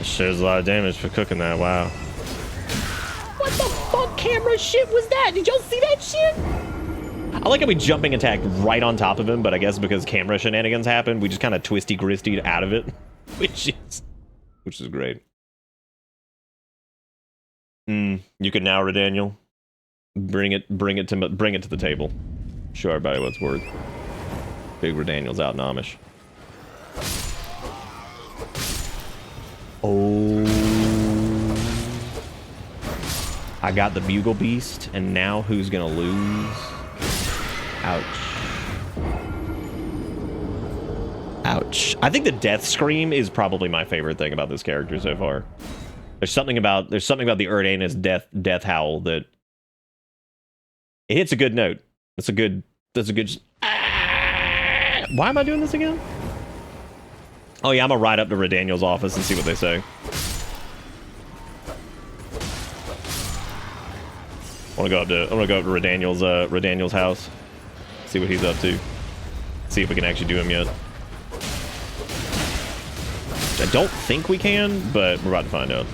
shit is a lot of damage for cooking that, wow. What the fuck camera shit was that? Did y'all see that shit? I like how we jumping attacked right on top of him, but I guess because camera shenanigans happened, we just kind of twisty-gristied out of it. Which is great. You can now, Redaniel. Bring it to the table. Show everybody what's worth. Big Redaniel's out in Amish. Oh. I got the Bugle Beast, and now who's gonna lose? Ouch. Ouch. I think the death scream is probably my favorite thing about this character so far. There's something about the Erdanus death howl that it hits a good note. That's a good why am I doing this again? Oh yeah, I'm gonna ride up to Redaniel's office and see what they say. I'm gonna go up to Redaniel's house. See what he's up to. See if we can actually do him yet. I don't think we can, but we're about to find out.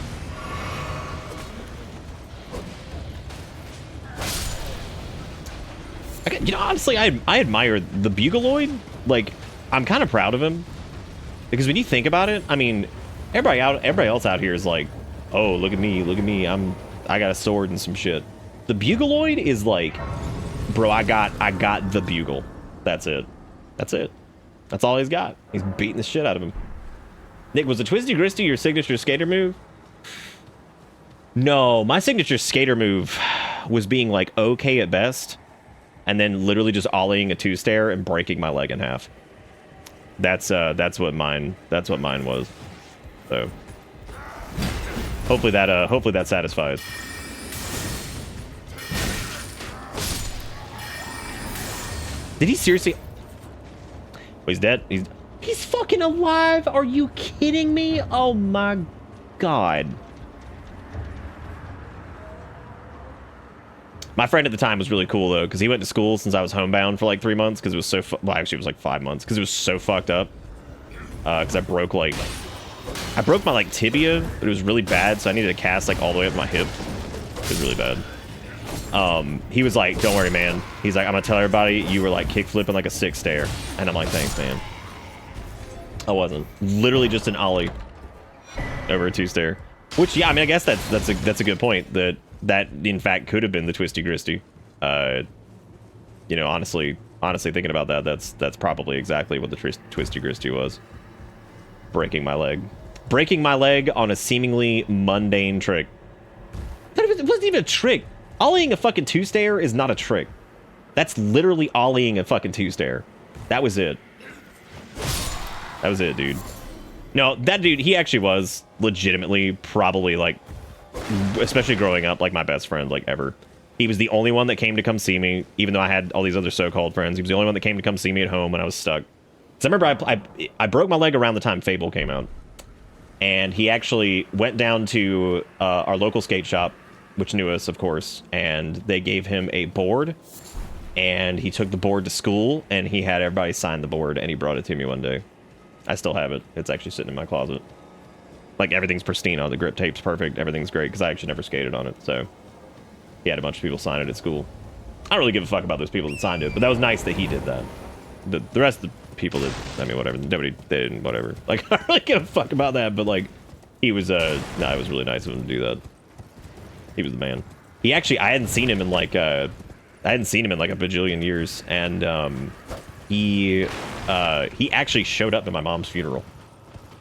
You know, honestly, I admire the Bugaloid. Like, I'm kind of proud of him. Because when you think about it, I mean, everybody else out here is like, oh, look at me, I got a sword and some shit. The Bugaloid is like, bro, I got the bugle. That's it. That's it. That's all he's got. He's beating the shit out of him. Nick, was the Twisty Gristy your signature skater move? No, my signature skater move was being like okay at best, and then literally just ollieing a two-stair and breaking my leg in half. That's what mine was. So hopefully that satisfies. Did he seriously? Oh, he's dead. He's fucking alive. Are you kidding me? Oh my god. My friend at the time was really cool though, because he went to school since I was homebound for like 3 months, because it was so well, actually it was like 5 months, because it was so fucked up. Because I broke my like tibia, but it was really bad, so I needed to cast like all the way up my hip. It was really bad. He was like, don't worry, man. He's like, I'm gonna tell everybody you were like kick flipping like a 6-stair. And I'm like, thanks, man. I wasn't. Literally just an ollie over a 2-stair. Which, yeah, I mean, I guess that's a good point. That in fact could have been the Twisty Gristy. You know, honestly thinking about that, that's probably exactly what the Twisty Gristy was. Breaking my leg on a seemingly mundane trick. It wasn't even a trick. Ollieing a fucking 2-stair is not a trick. That's literally ollieing a fucking 2-stair. That was it. That was it, dude. No, that dude, he actually was legitimately probably like, especially growing up, like my best friend like ever. He was the only one that came to come see me, even though I had all these other so-called friends. He was the only one that came to come see me at home when I was stuck. So I remember I broke my leg around the time Fable came out. And he actually went down to our local skate shop, which knew us, of course, and they gave him a board. And he took the board to school, and he had everybody sign the board, and he brought it to me one day. I still have it. It's actually sitting in my closet. Like, everything's pristine on the grip tape's perfect. Everything's great, because I actually never skated on it, so... He had a bunch of people sign it at school. I don't really give a fuck about those people that signed it, but that was nice that he did that. The rest of the people that, I mean, whatever, nobody did, whatever. Like, I don't really give a fuck about that, but, like, he was, no, it was really nice of him to do that. He was the man. He actually, I hadn't seen him in, like, a bajillion years, and, he actually showed up to my mom's funeral.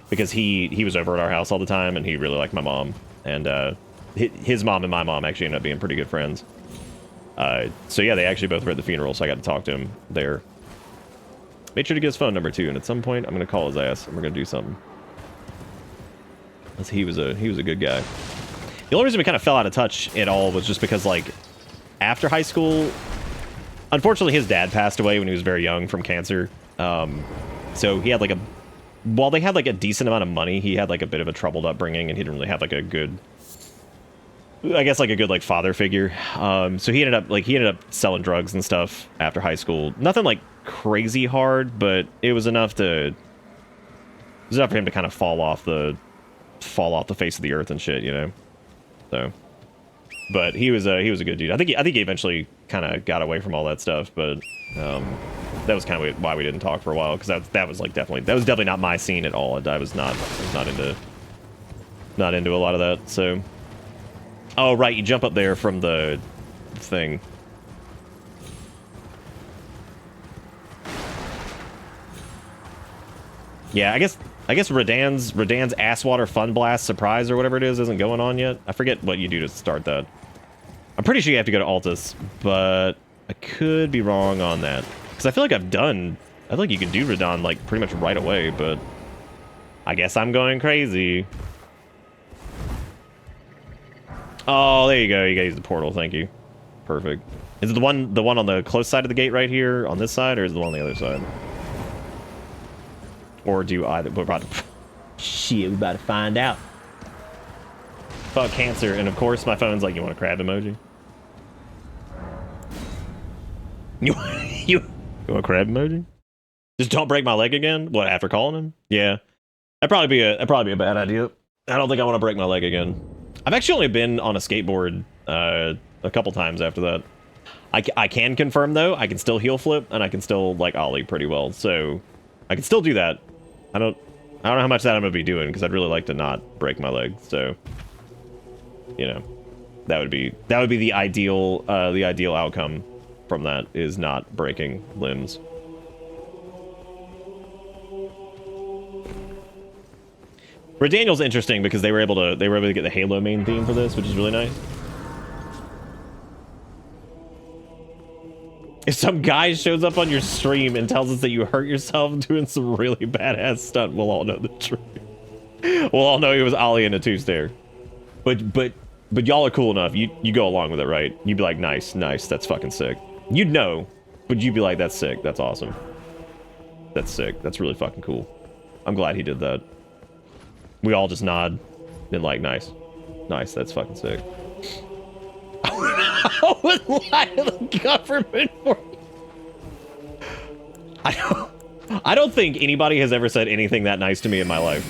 Because he was over at our house all the time, and he really liked my mom, and, his mom and my mom actually ended up being pretty good friends. So yeah, they actually both were at the funeral, so I got to talk to him there. Made sure to get his phone number too, and at some point I'm gonna call his ass and we're gonna do something. He was a good guy. The only reason we kind of fell out of touch at all was just because, like, after high school, unfortunately his dad passed away when he was very young from cancer. So he had like while they had like a decent amount of money, he had like a bit of a troubled upbringing, and he didn't really have like a good, I guess, like a good like father figure. So he ended up selling drugs and stuff after high school. Nothing like crazy hard, but it was enough for him to kind of fall off the face of the earth and shit, you know. So, but he was a good dude. I think he eventually kind of got away from all that stuff, but that was kind of why we didn't talk for a while, because that was definitely not my scene at all. I was not into a lot of that. So. Oh, right, you jump up there from the thing. Yeah, I guess Radan's Asswater Fun Blast Surprise or whatever it is isn't going on yet. I forget what you do to start that. I'm pretty sure you have to go to Altus, but I could be wrong on that. Because I feel like I feel like you can do Radan, like, pretty much right away, but I guess I'm going crazy. Oh, there you go. You gotta use the portal. Thank you. Perfect. Is it the one on the close side of the gate right here on this side, or is it the one on the other side? Or do either? Shit, we about to find out. Fuck cancer, and of course my phone's like, you want a crab emoji? You want a crab emoji? Just don't break my leg again. What, after calling him? Yeah, that'd probably be a bad idea. I don't think I want to break my leg again. I've actually only been on a skateboard a couple times after that. I can confirm though, I can still heel flip and I can still like ollie pretty well, so I can still do that. I don't know how much that I'm gonna be doing because I'd really like to not break my leg. So, you know, that would be the ideal outcome from that, is not breaking limbs. Red Daniel's interesting because they were able to get the Halo main theme for this, which is really nice. If some guy shows up on your stream and tells us that you hurt yourself doing some really badass stunt, we'll all know the truth. We'll all know he was ollie in a two-stair. But y'all are cool enough. You go along with it, right? You'd be like, nice, that's fucking sick. You'd know, but you'd be like, that's sick, that's awesome. That's sick, that's really fucking cool. I'm glad he did that. We all just nod and like, nice, that's fucking sick. I would lie to the government for you. I don't think anybody has ever said anything that nice to me in my life.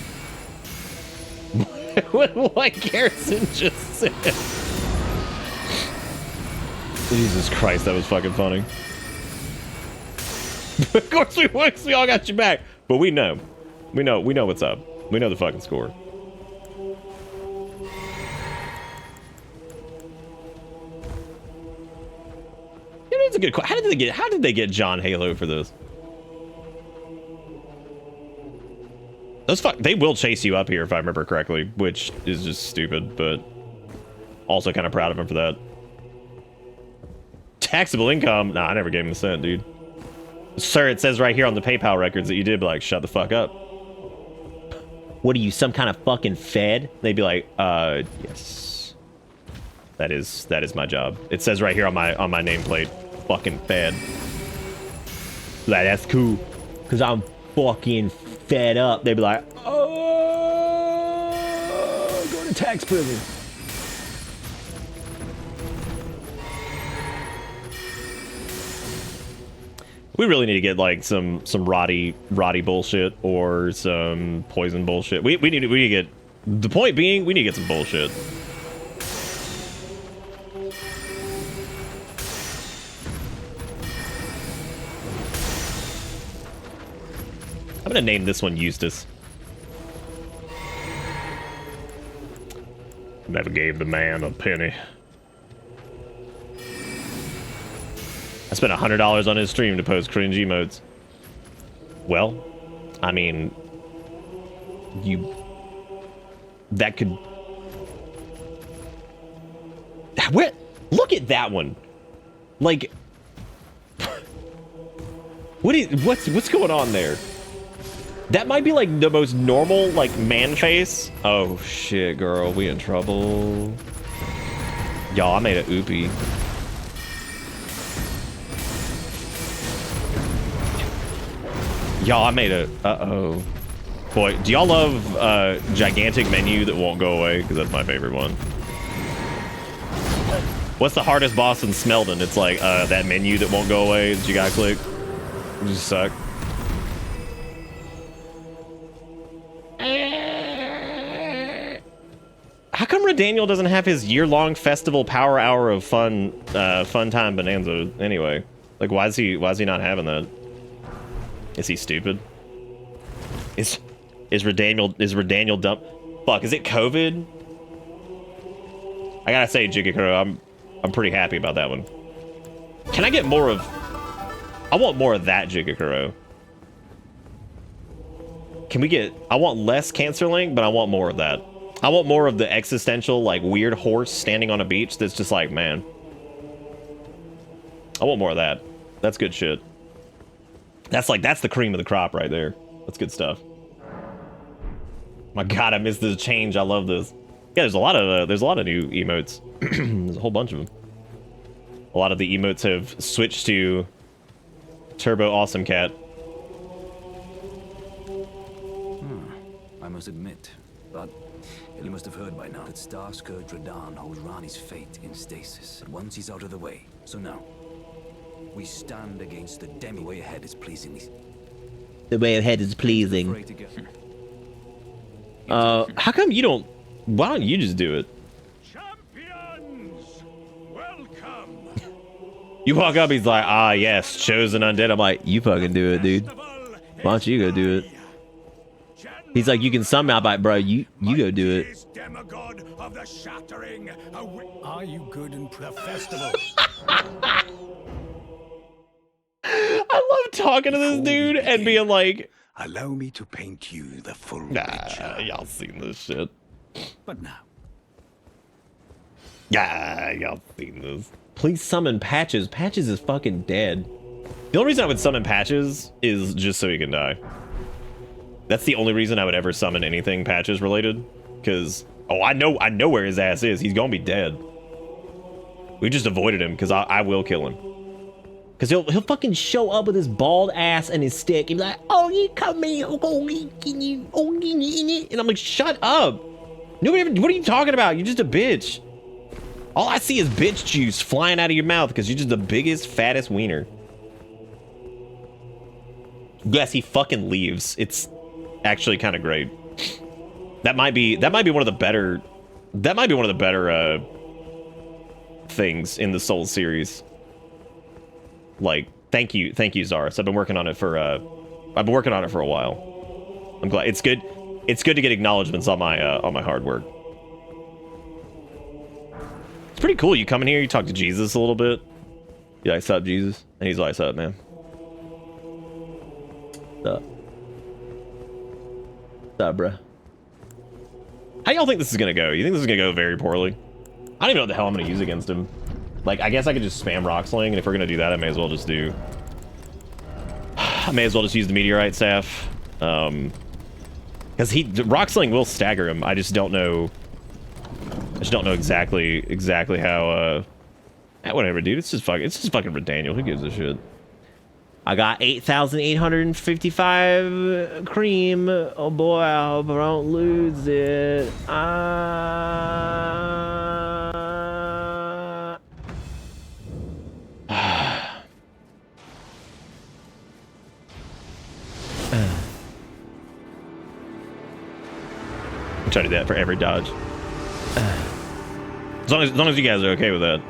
What Garrison just said. Jesus Christ, that was fucking funny. Of course we all got your back, but we know what's up. We know the fucking score. You know, it's a good question. How did they get John Halo for this? They will chase you up here if I remember correctly, which is just stupid, but also kind of proud of him for that. Taxable income? Nah, I never gave him a cent, dude. Sir, it says right here on the PayPal records that you did, but like, shut the fuck up. What are you, some kind of fucking fed? They'd be like, yes. That is my job. It says right here on my nameplate, fucking fed. Like, that's cool, cause I'm fucking fed up. They'd be like, oh, go to tax prison. We really need to get like some Roddy bullshit or some poison bullshit. We need to get, the point being, we need to get some bullshit. I'm gonna name this one Eustace. Never gave the man a penny. I spent $100 on his stream to post cringe emotes. Well, I mean, that could... Where? Look at that one. Like, what's going on there? That might be like the most normal, like, man face. Oh shit, girl, we in trouble. Y'all, I made a oopie. Y'all, I made a... Uh-oh. Boy, do y'all love gigantic menu that won't go away? Because that's my favorite one. What's the hardest boss in Smeldon? It's like that menu that won't go away that you gotta click. You just suck. How come Redaniel doesn't have his year-long festival power hour of fun time bonanza anyway? Like, why is he not having that? Is he stupid? Is Redaniel dumb? Fuck, is it COVID? I gotta say, Jigakuro, I'm pretty happy about that one. Can I get more of... I want more of that Jigakuro. Can we get... I want less Cancer Link, but I want more of that. I want more of the existential, like, weird horse standing on a beach that's just like, man. I want more of that. That's good shit. That's the cream of the crop right there. That's good stuff. My God, I missed this change. I love this. Yeah, there's a lot of new emotes. There's a whole bunch of them. A lot of the emotes have switched to Turbo Awesome Cat. I must admit, but you must have heard by now that Star-Scourge Radahn holds Rani's fate in stasis. And once he's out of the way, so now we stand against the demi way ahead is pleasing me. The way ahead is pleasing. Afraid to get- How come you don't? Why don't you just do it? Champions, welcome. You walk up, he's like, ah, yes, chosen undead. I'm like, you fucking do it, dude. Why don't you go do it? He's like, you can summon. I'm like, bro, you go do it. Demigod of the shattering. Are you good in the festival? I love talking to this dude and being like, Allow me to paint you the full nah, picture. y'all seen this shit. But now, Yeah, y'all seen this. Please summon Patches. Patches is fucking dead. The only reason I would summon Patches is just so he can die. That's the only reason I would ever summon anything Patches related. Because, oh, I know where his ass is. He's gonna be dead. We just avoided him because I will kill him. Because he'll fucking show up with his bald ass and his stick and be like, oh, you come in, and I'm like, shut up. Nobody ever, what are you talking about? You're just a bitch. All I see is bitch juice flying out of your mouth because you're just the biggest, fattest wiener. Yes, he fucking leaves. It's actually kind of great. That might be one of the better. That might be one of the better things in the Souls series. Like, thank you, Zaris. I've been working on it for a while. I'm glad. It's good. It's good to get acknowledgments on my hard work. It's pretty cool. You come in here, you talk to Jesus a little bit. You like, sup, Jesus? And he's like, sup, man. Sup. Sup, bruh. How y'all think this is gonna go? You think this is gonna go very poorly? I don't even know what the hell I'm gonna use against him. Like, I guess I could just spam Rock Sling, and if we're gonna do that, I may as well just do... I may as well just use the Meteorite Staff. Because Rock Sling will stagger him. I just don't know... exactly how, whatever, dude. It's just fucking Redaniel. Who gives a shit? I got 8,855 cream. Oh boy, I hope I don't lose it. I'm trying to do that for every dodge. As long as you guys are okay with that.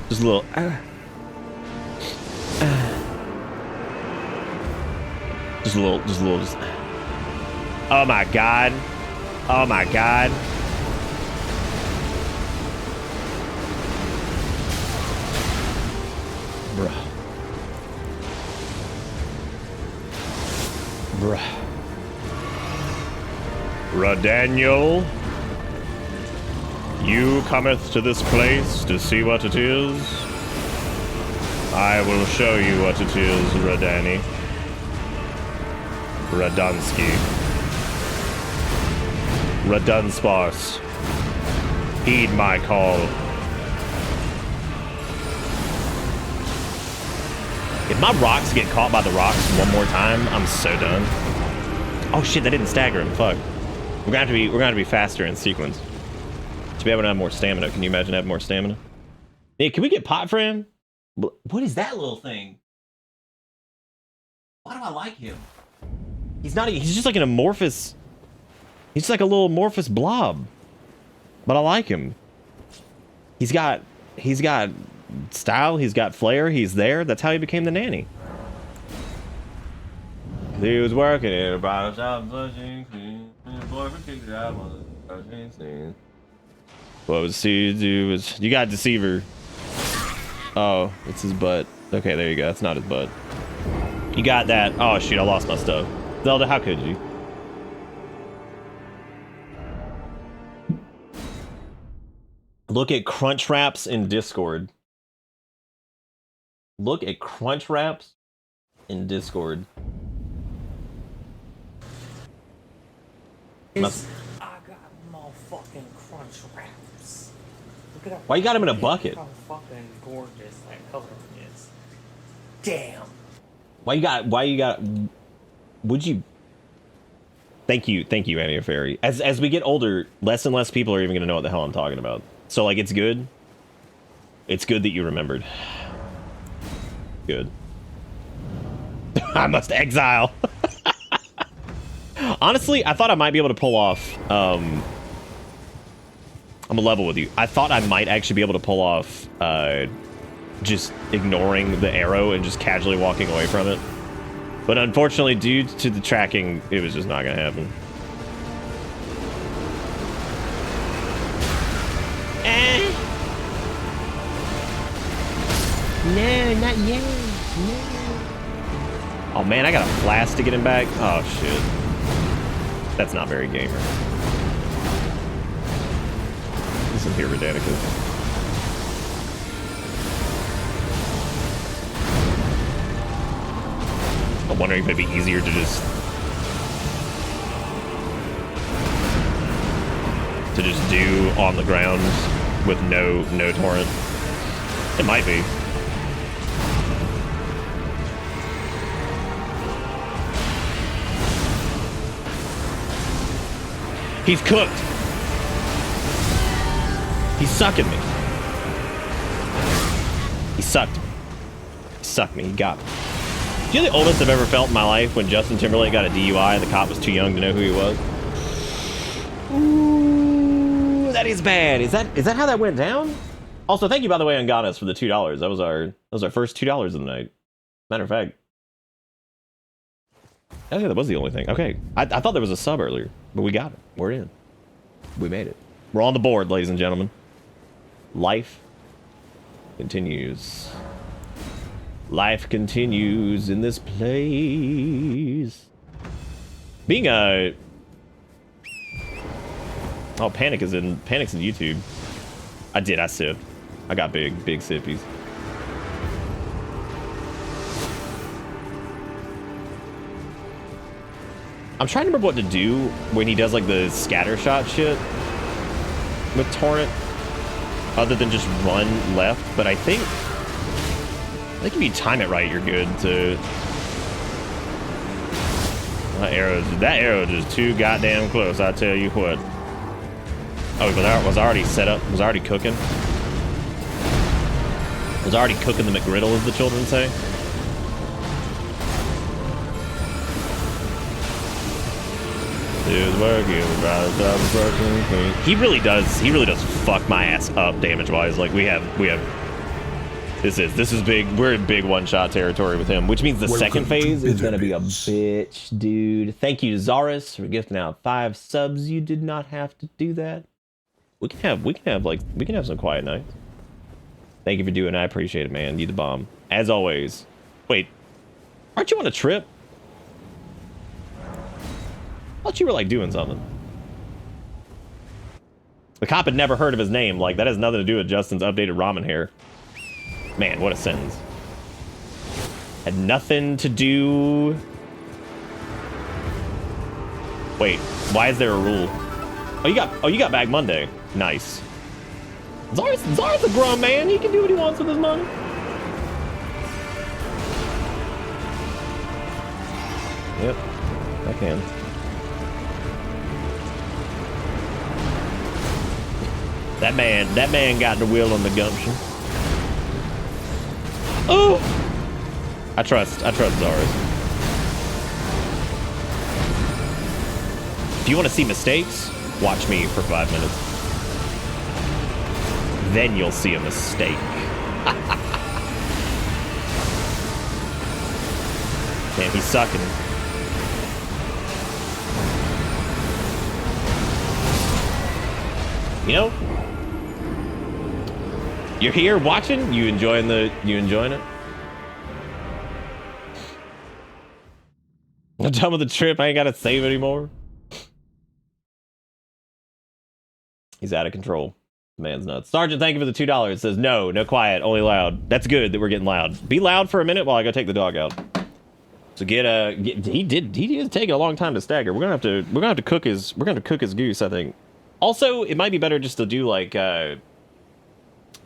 Just a little. Just a little. Oh my god. Oh my god. Bruh. Redaniel, you cometh to this place to see what it is. I will show you what it is, Redani. Radunsky. Radunspars. Heed my call. If my rocks get caught by the rocks one more time, I'm so done. Oh shit, that didn't stagger him. Fuck. We're gonna have to be faster in sequence. To be able to have more stamina. Can you imagine having more stamina? Hey, can we get pot for him? What is that little thing? Why do I like him? He's just like an amorphous. He's just like a little amorphous blob. But I like him. He's got style, he's got flair, he's there. That's how he became the nanny. He was working in a bottle shop, flushing clean. Boyfriend kicked it out on the flushing scene. What was he do was you got Deceiver. Oh, it's his butt. Okay, there you go. That's not his butt. You got that. Oh shoot, I lost my stuff. Zelda, how could you? Look at Crunch Wraps in Discord. Look at Crunch Wraps in Discord. I got motherfucking Crunch Wraps. Look at how Why you got him in a bucket? How fucking gorgeous that color is. Damn. Why you got would you Thank you, Annie Fairy. As we get older, less and less people are even gonna know what the hell I'm talking about. So like it's good. It's good that you remembered. Good. I must exile. Honestly, I thought I might be able to pull off, I'm a level with you. I thought I might actually be able to pull off, just ignoring the arrow and just casually walking away from it. But unfortunately, due to the tracking, it was just not gonna happen. No, not yet. No. Oh man, I got a blast to get him back. Oh shit. That's not very gamer. Listen here, Erdanus. I'm wondering if it'd be easier to just do on the ground with no torrent. It might be. He's cooked. He's sucking me. He sucked me. He sucked me. He got me. Do you know the oldest I've ever felt in my life when Justin Timberlake got a DUI and the cop was too young to know who he was? Ooh, that is bad. Is that how that went down? Also, thank you, by the way, Erdanus, for the $2. That was our first $2 of the night. Matter of fact. Oh yeah, that was the only thing. Okay. I thought there was a sub earlier, but we got it. We're in. We made it. We're on the board, ladies and gentlemen. Life continues. Life continues in this place. Being a... Oh, Panic's in YouTube. I sipped. I got big sippies. I'm trying to remember what to do when he does like the scatter shot shit with torrent, other than just run left. But I think if you time it right, you're good to. That arrow is too goddamn close. I tell you what. Oh, but was already set up. Was already cooking. Was already cooking the McGriddle, as the children say. Is working, he really does fuck my ass up damage wise. Like we have this is big. We're in big one-shot territory with him, which means the second phase is gonna be a bitch, dude. Thank you to Zaris for gifting out 5 subs. You did not have to do that. We can have some quiet nights. Thank you for doing it. I appreciate it, man. You the bomb. As always. Wait, aren't you on a trip? I thought you were like doing something. The cop had never heard of his name. Like, that has nothing to do with Justin's updated ramen hair. Man, what a sentence. Had nothing to do... Wait, why is there a rule? Oh, you got back Monday. Nice. Zar's a grown man. He can do what he wants with his money. Yep, I can. That man got the will and the gumption. Oh! I trust Zara's. If you want to see mistakes, watch me for 5 minutes. Then you'll see a mistake. Man, he's sucking. You know? You're here watching? You enjoying it? I'm done with the trip. I ain't got to save anymore. He's out of control. Man's nuts. Sergeant, thank you for the $2. It says no quiet, only loud. That's good that we're getting loud. Be loud for a minute while I go take the dog out. So he is taking a long time to stagger. We're gonna have to cook his goose, I think. Also, it might be better just to do like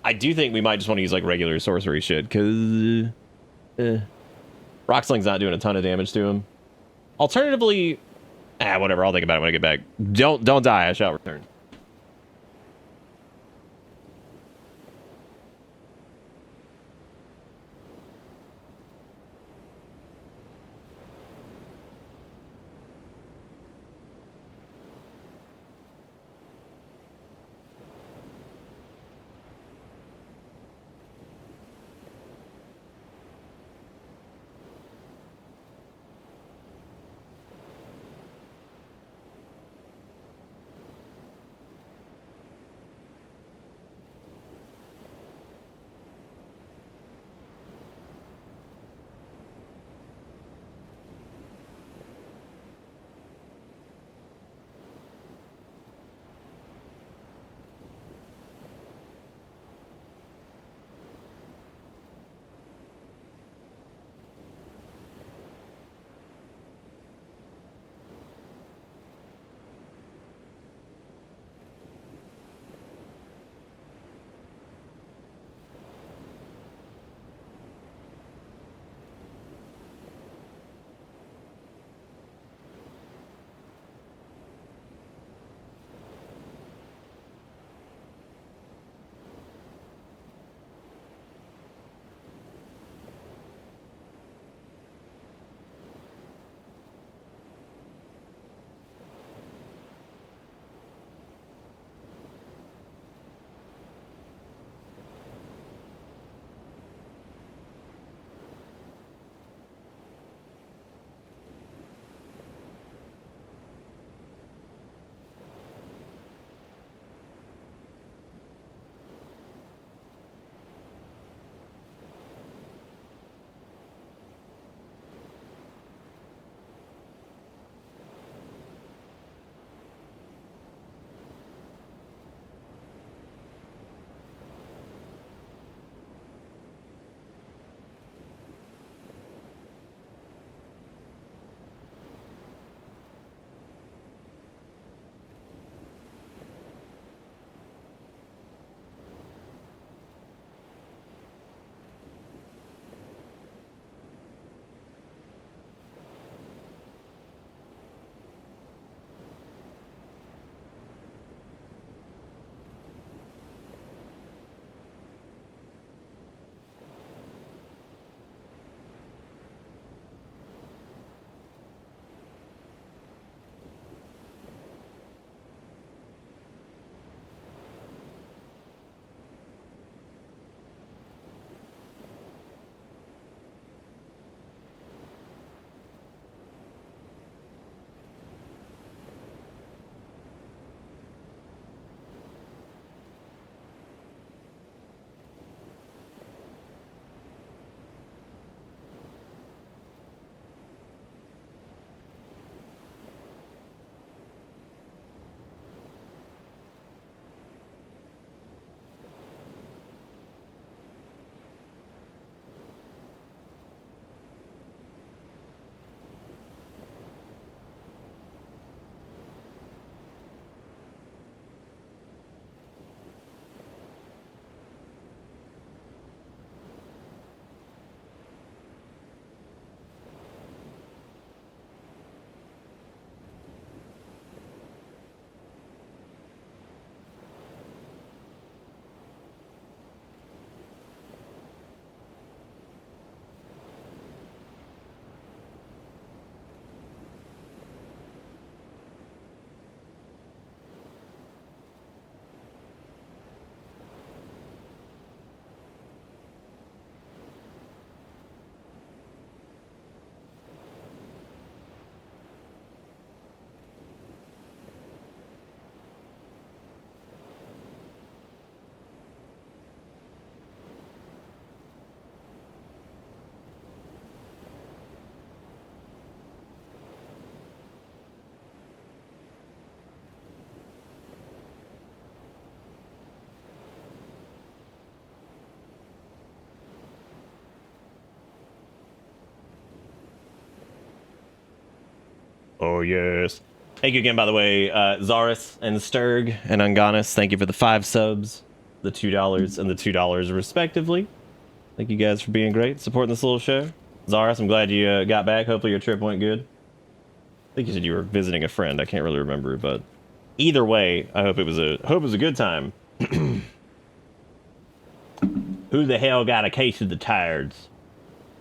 I do think we might just want to use like regular sorcery shit, because Rocksling's not doing a ton of damage to him. Alternatively, whatever, I'll think about it when I get back. Don't die, I shall return. Oh, yes. Thank you again, by the way, Zaris and Sturg and Unganis. Thank you for the 5 subs, the $2 and the $2 respectively. Thank you guys for being great, supporting this little show. Zaris, I'm glad you got back. Hopefully your trip went good. I think you said you were visiting a friend. I can't really remember, but either way, I hope it was a good time. Who the hell got a case of the tireds?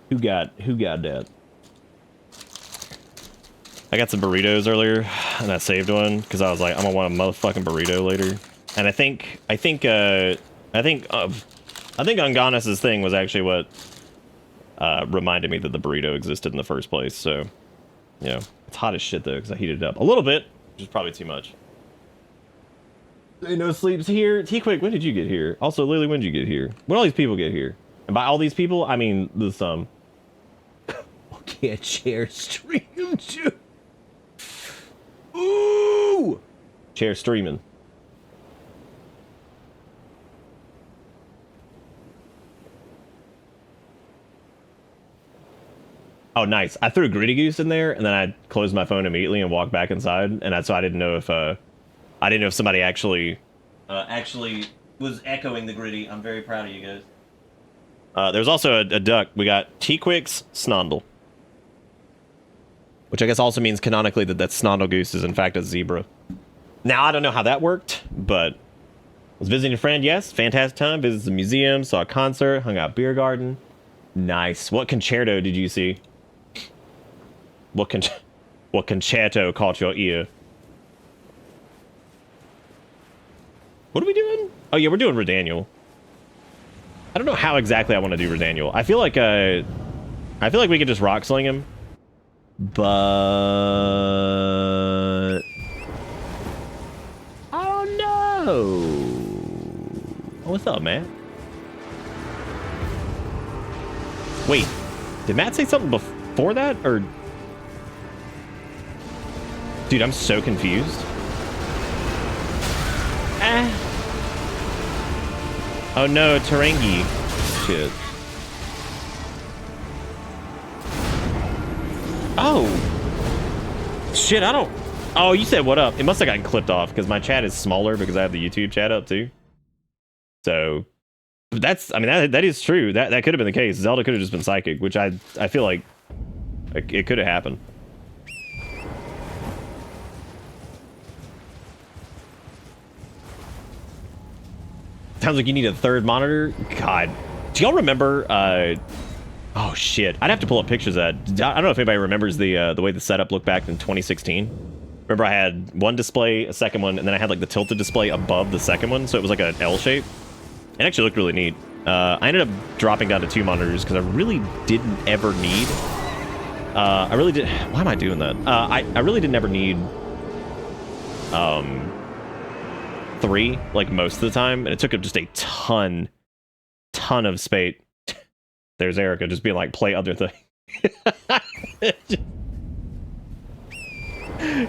Who got that? I got some burritos earlier, and I saved one because I was like, I'm gonna want a motherfucking burrito later. And I think Unganis' thing was actually what reminded me that the burrito existed in the first place. So, you know, it's hot as shit though because I heated it up a little bit, which is probably too much. No sleeps here. T-Quick, when did you get here? Also, Lily, when did you get here? When all these people get here? And by all these people, I mean the some. Can't share stream. Ooh! Chair streaming. Oh, nice. I threw Gritty Goose in there, and then I closed my phone immediately and walked back inside. And so I didn't know if somebody actually was echoing the Gritty. I'm very proud of you guys. There's also a duck. We got T-Quix Snondle. Which I guess also means canonically that Snondle Goose is in fact a zebra. Now, I don't know how that worked, but was visiting a friend, yes. Fantastic time. Visited the museum, saw a concert, hung out beer garden. Nice. What concerto did you see? What concerto caught your ear? What are we doing? Oh, yeah, we're doing Redaniel. I don't know how exactly I want to do Redaniel. I feel like we could just rock sling him. But I don't know. What's up, man? Wait, did Matt say something before that, or? Dude, I'm so confused. Oh no, Tarangi. Shit. Oh. Shit, I don't... Oh, you said what up. It must have gotten clipped off because my chat is smaller because I have the YouTube chat up too. So, that's... I mean, that is true. That could have been the case. Zelda could have just been psychic, which I feel like it could have happened. Sounds like you need a third monitor. God. Do y'all remember... Oh shit! I'd have to pull up pictures of that. I don't know if anybody remembers the way the setup looked back in 2016. Remember, I had one display, a second one, and then I had like the tilted display above the second one, so it was like an L shape. It actually looked really neat. I ended up dropping down to 2 monitors because I really didn't ever need. I really did. Why am I doing that? I really didn't ever need 3 like most of the time, and it took up just a ton of space. There's Erica just being like, play other thing.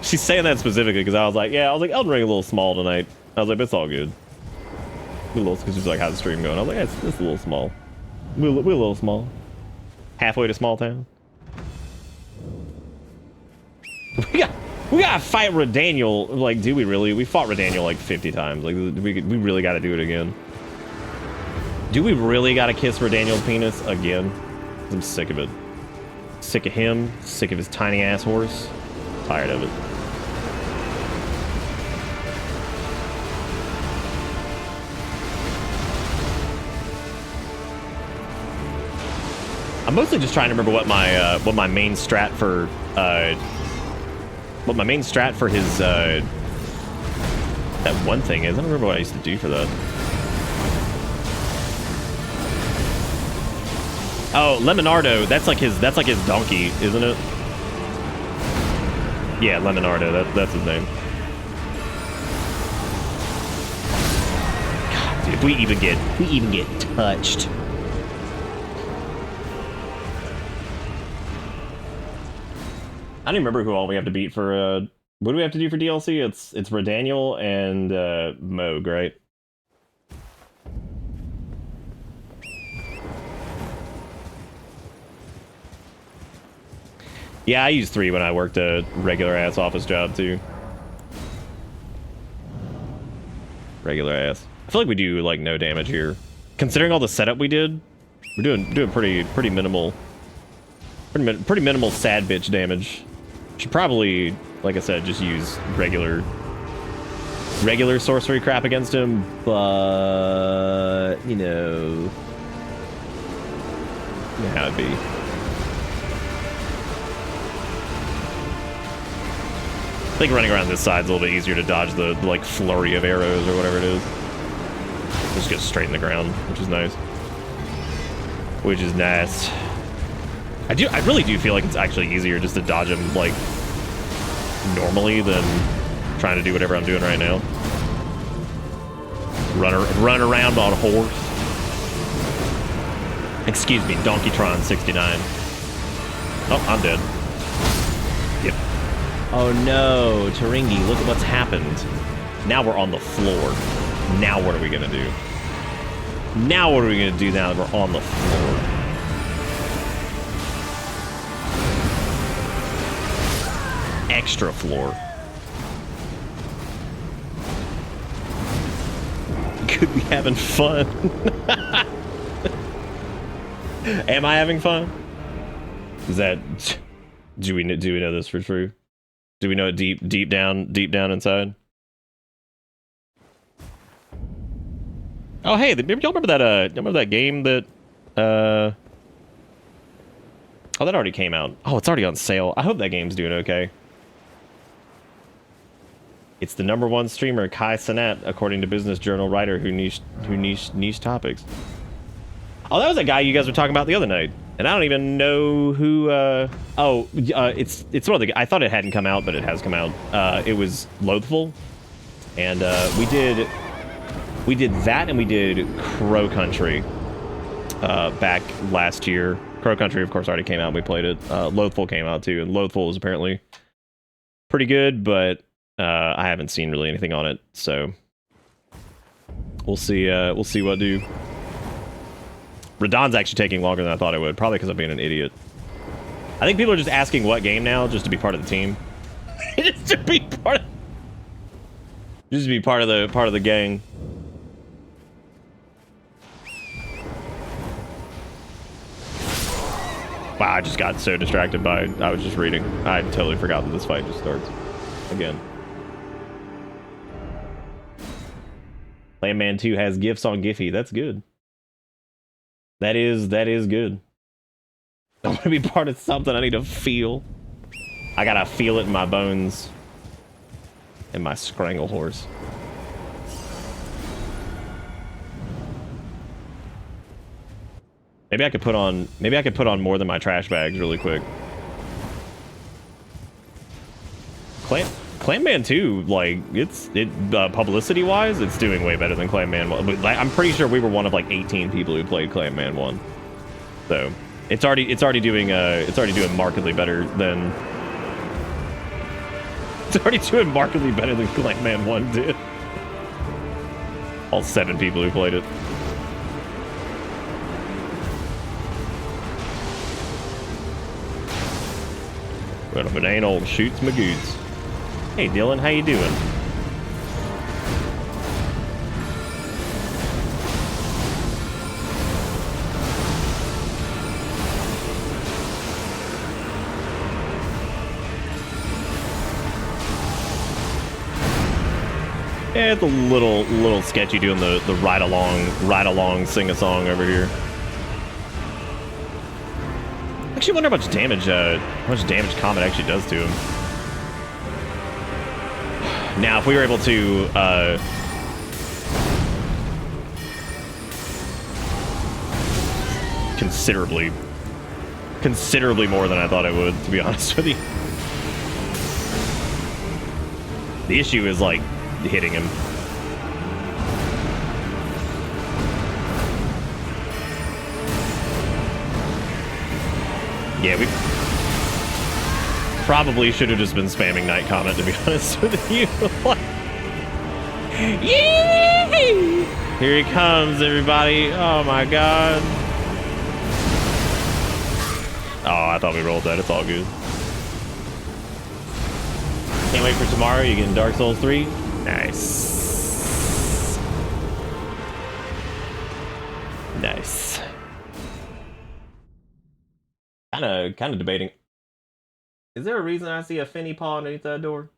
She's saying that specifically because I was like, Elden Ring a little small tonight. I was like, it's all good. Because she's like, how's the stream going? I was like, it's a little small. We're a little small. Halfway to small town. We gotta fight Redaniel. Like, do we really? We fought Redaniel like 50 times. Like, we really gotta do it again. Do we really gotta kiss Redaniel's penis again? I'm sick of it. Sick of him. Sick of his tiny ass horse. Tired of it. I'm mostly just trying to remember what my main strat for his that one thing is. I don't remember what I used to do for that. Oh, Lemonardo. That's like his donkey, isn't it? Yeah, Lemonardo. That's his name. God, dude, if we even get touched. I don't even remember who all we have to beat for what do we have to do for DLC? It's Redaniel and Moog, right? Yeah, I used 3 when I worked a regular ass office job too. Regular ass. I feel like we do like no damage here, considering all the setup we did. We're doing pretty minimal, pretty minimal sad bitch damage. Should probably, like I said, just use regular sorcery crap against him, but you know how it'd be. I think running around this side's a little bit easier to dodge the like flurry of arrows or whatever it is. Just get straight in the ground, which is nice. Which is nice. I really do feel like it's actually easier just to dodge him like normally than trying to do whatever I'm doing right now. Run around on a horse. Excuse me, Donkeytron 69. Oh, I'm dead. Yep. Oh no, Taringi, look at what's happened. Now we're on the floor. Now what are we gonna do? Now what are we gonna do now that we're on the floor? Extra floor. Could be having fun. Am I having fun? Is that... Do we know this for true? Do we know it deep down inside? Oh hey, y'all remember that game that oh, that already came out. Oh, it's already on sale. I hope that game's doing okay. It's the #1 streamer Kai Cenat, according to Business Journal writer who niche topics. Oh, that was that guy you guys were talking about the other night. And I don't even know who, it's one of the, I thought it hadn't come out, but it has come out. It was Loathful. And, we did that and we did Crow Country, back last year. Crow Country, of course, already came out. We played it. Loathful came out too, and Loathful was apparently pretty good, but, I haven't seen really anything on it, so we'll see what do. Radahn's actually taking longer than I thought it would, probably because I'm being an idiot. I think people are just asking what game now, just to be part of the team. just to be part of the gang. Wow, I just got so distracted by I was just reading. I totally forgot that this fight just starts again. Landman 2 has GIFs on Giphy. That's good. That is good. I want to be part of something I need to feel. I gotta feel it in my bones. In my scrangle horse. Maybe I could put on more than my trash bags really quick. Clanman 2, like, publicity wise, it's doing way better than Clanman 1. But I'm pretty sure we were one of like 18 people who played Clanman 1. So it's already doing markedly better than Clanman 1 did. All 7 people who played it. But if it ain't old shoots my goods. Hey Dylan, how you doing? Yeah, it's a little sketchy doing the ride along sing a song over here. Actually, wonder how much damage Comet actually does to him. Now, if we were able to, considerably more than I thought it would, to be honest with you. The issue is, like, hitting him. Yeah, we probably should have just been spamming Night Comet, to be honest with you. Yay! Here he comes, everybody. Oh my god. Oh, I thought we rolled that. It's all good. Can't wait for tomorrow. You getting Dark Souls 3? Nice. Nice. Kind of debating. Is there a reason I see a Finny paw underneath that door?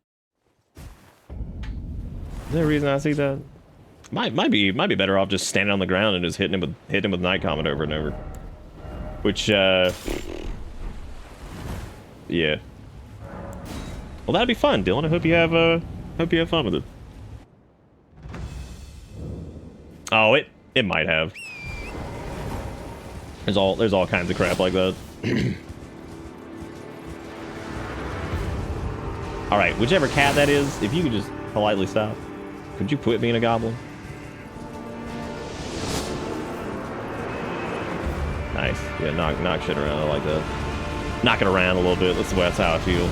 Is there a reason I see that? Might be better off just standing on the ground and just hitting him with Night Comet over and over. Which yeah. Well, that'd be fun, Dylan. I hope you have fun with it. Oh, it might have. There's all kinds of crap like that. All right, whichever cat that is, if you could just politely stop. Could you quit being a goblin? Nice. Yeah, knock shit around. I like that. Knock it around a little bit. That's how I feel.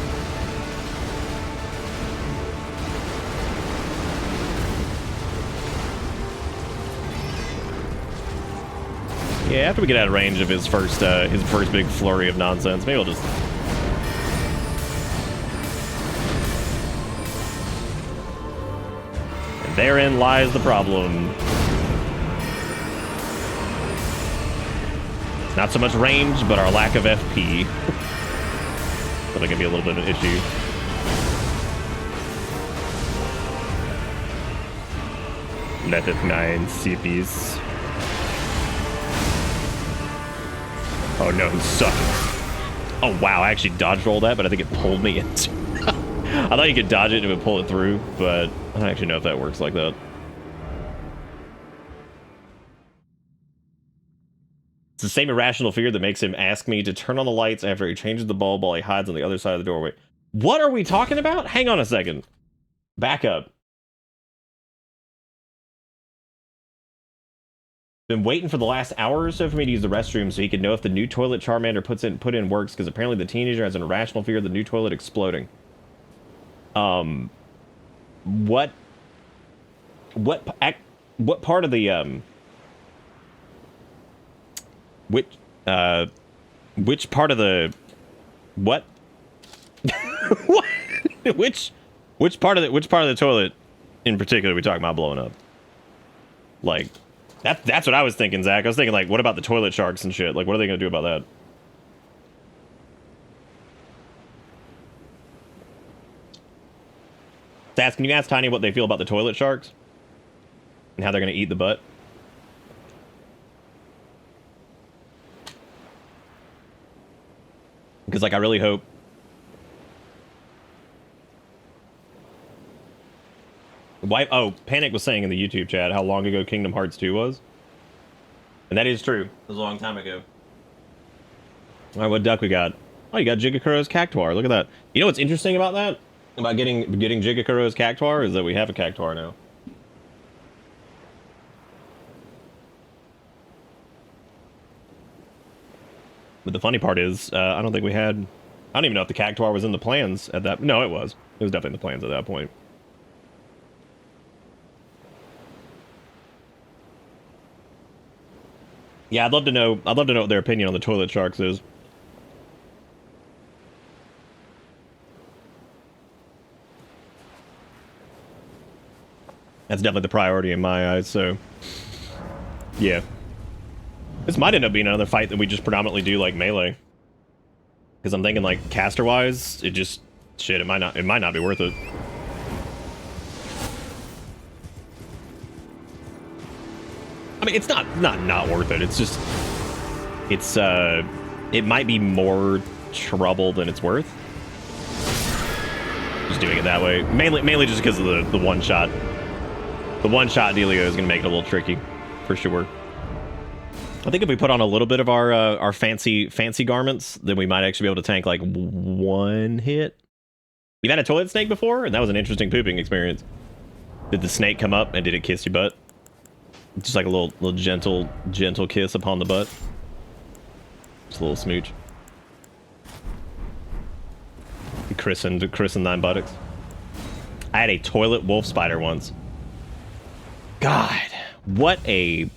Yeah, after we get out of range of his first big flurry of nonsense, maybe I'll just... And therein lies the problem. It's not so much range, but our lack of FP. But it can be a little bit of an issue. Let it 9 CPs. Oh no, he's sucking. Oh wow, I actually dodge rolled that, but I think it pulled me into... I thought you could dodge it and it would pull it through, but I don't actually know if that works like that. It's the same irrational fear that makes him ask me to turn on the lights after he changes the bulb while he hides on the other side of the doorway. What are we talking about? Hang on a second. Back up. Been waiting for the last hour or so for me to use the restroom so he could know if the new toilet Charmander put in works, because apparently the teenager has an irrational fear of the new toilet exploding. What part of the which part of the what what which part of the toilet in particular are we talking about blowing up? Like, that's what I was thinking, Zach. I was thinking, like, what about the toilet sharks and shit? Like, what are they gonna do about that? Stats, can you ask Tiny what they feel about the toilet sharks? And how they're gonna eat the butt? Because, like, I really hope... Why? Oh, Panic was saying in the YouTube chat how long ago Kingdom Hearts 2 was. And that is true. It was a long time ago. Alright, what duck we got? Oh, you got Jigakuro's Cactuar. Look at that. You know what's interesting about that? About getting Jigakuro's Cactuar is that we have a Cactuar now. But the funny part is, I don't think we had... I don't even know if the Cactuar was in the plans at that... No, it was. It was definitely in the plans at that point. Yeah, I'd love to know what their opinion on the toilet sharks is. That's definitely the priority in my eyes, so... Yeah. This might end up being another fight that we just predominantly do, like, melee. Because I'm thinking, like, caster-wise, it just... Shit, it might not be worth it. I mean, it's not worth it. It's just... It's, it might be more trouble than it's worth. Just doing it that way. Mainly just because of the one-shot. The one-shot dealio is going to make it a little tricky, for sure. I think if we put on a little bit of our fancy garments, then we might actually be able to tank, like, one hit. You've had a toilet snake before? And that was an interesting pooping experience. Did the snake come up and did it kiss your butt? Just like a little gentle kiss upon the butt. Just a little smooch. Christened 9 buttocks. I had a toilet wolf spider once. God, what a...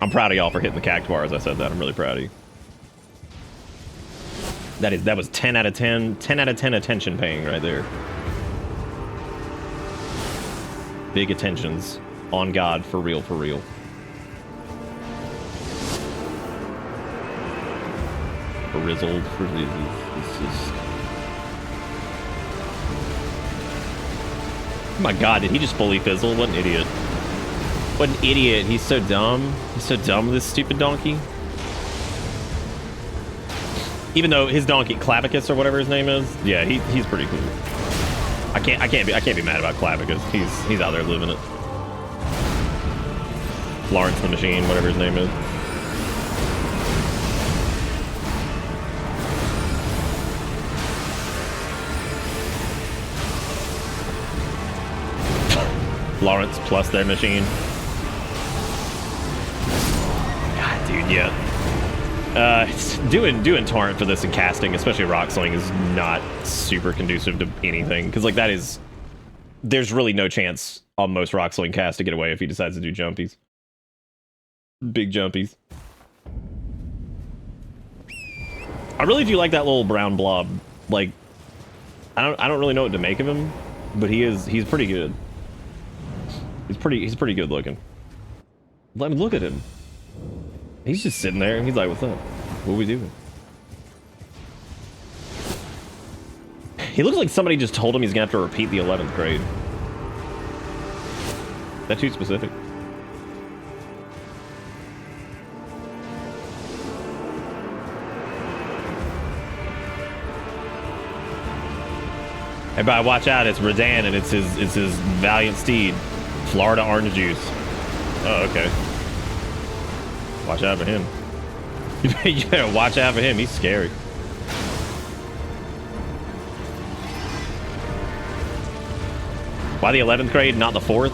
I'm proud of y'all for hitting the Cactuar as I said that. I'm really proud of you. That was 10 out of 10 attention paying right there. big attentions. On God, for real, for real. Frizzled, this is... Oh my God, did he just fully fizzle? What an idiot. What an idiot. He's so dumb. He's so dumb, this stupid donkey. Even though his donkey, Clavicus or whatever his name is, yeah, he's pretty cool. I can't be mad about Clavicus. He's out there living it. Lawrence the Machine, whatever his name is. Lawrence plus their machine. God, dude, yeah. Doing torrent for this and casting, especially rock sling, is not super conducive to anything. Because like there's really no chance on most rock sling casts to get away if he decides to do jumpies. Big jumpies. I really do like that little brown blob. Like, I don't really know what to make of him, but he's pretty good. He's pretty good looking. Let me look at him. He's just sitting there and he's like, what's up? What are we doing? He looks like somebody just told him he's gonna have to repeat the 11th grade. Is that too specific? Everybody watch out, it's Erdan and it's his valiant steed. Florida orange juice. Oh, okay. Watch out for him. You better watch out for him. He's scary. Why the 11th grade, not the 4th?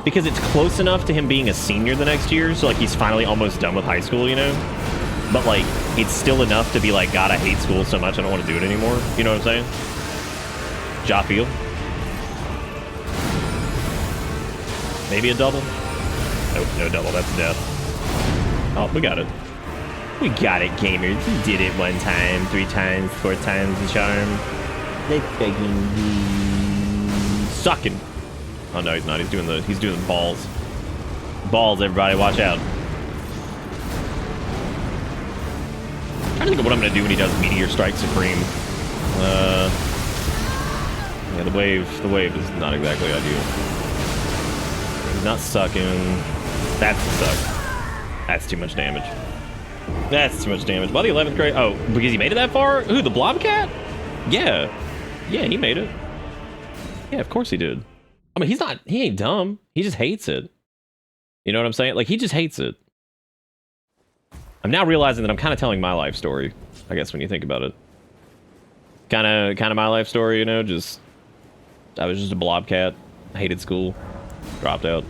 Because it's close enough to him being a senior the next year, so like he's finally almost done with high school, you know? But like, it's still enough to be like, God, I hate school so much I don't want to do it anymore. You know what I'm saying? Ja Field. Maybe a double? Nope, no double. That's death. Oh, we got it. We got it, gamers. We did it 1 time, 3 times, 4 times the charm. Let's fucking sucking. Oh no, he's not. He's doing the balls. Balls, everybody, watch out. I'm trying to think of what I'm gonna do when he does Meteor Strike Supreme. Yeah, the wave is not exactly ideal. He's not sucking. That's the suck. That's too much damage. That's too much damage. By the 11th grade. Oh, because he made it that far? Who, the Blobcat? Yeah. Yeah, he made it. Yeah, of course he did. I mean, he ain't dumb. He just hates it. You know what I'm saying? Like, he just hates it. I'm now realizing that I'm kind of telling my life story, I guess, when you think about it. Kind of my life story, you know, I was just a Blobcat, hated school, dropped out.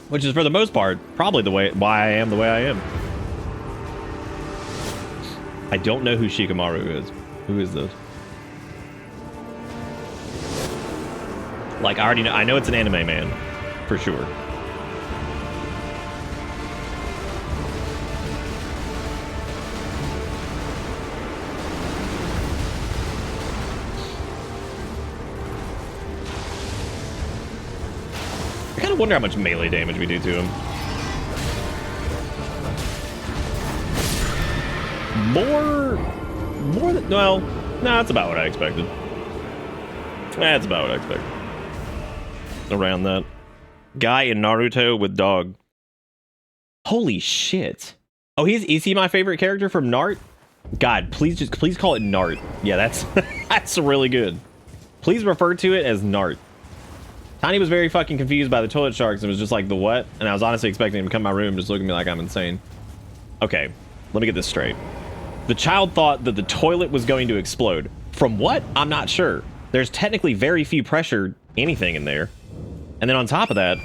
Which is, for the most part, probably why I am the way I am. I don't know who Shikamaru is. Who is this? Like, I already know. I know it's an anime man, for sure. I kind of wonder how much melee damage we do to him. More than, well, no, that's about what I expected. That's about what I expected. Around that. Guy in Naruto with dog. Holy shit. Oh, is he my favorite character from Nart? God, please call it Nart. Yeah, that's that's really good. Please refer to it as Nart. Tiny was very fucking confused by the toilet sharks and was just like, the what? And I was honestly expecting him to come to my room just look at me like I'm insane. Okay, let me get this straight. The child thought that the toilet was going to explode. From what? I'm not sure. There's technically very few pressure anything in there. And then on top of that,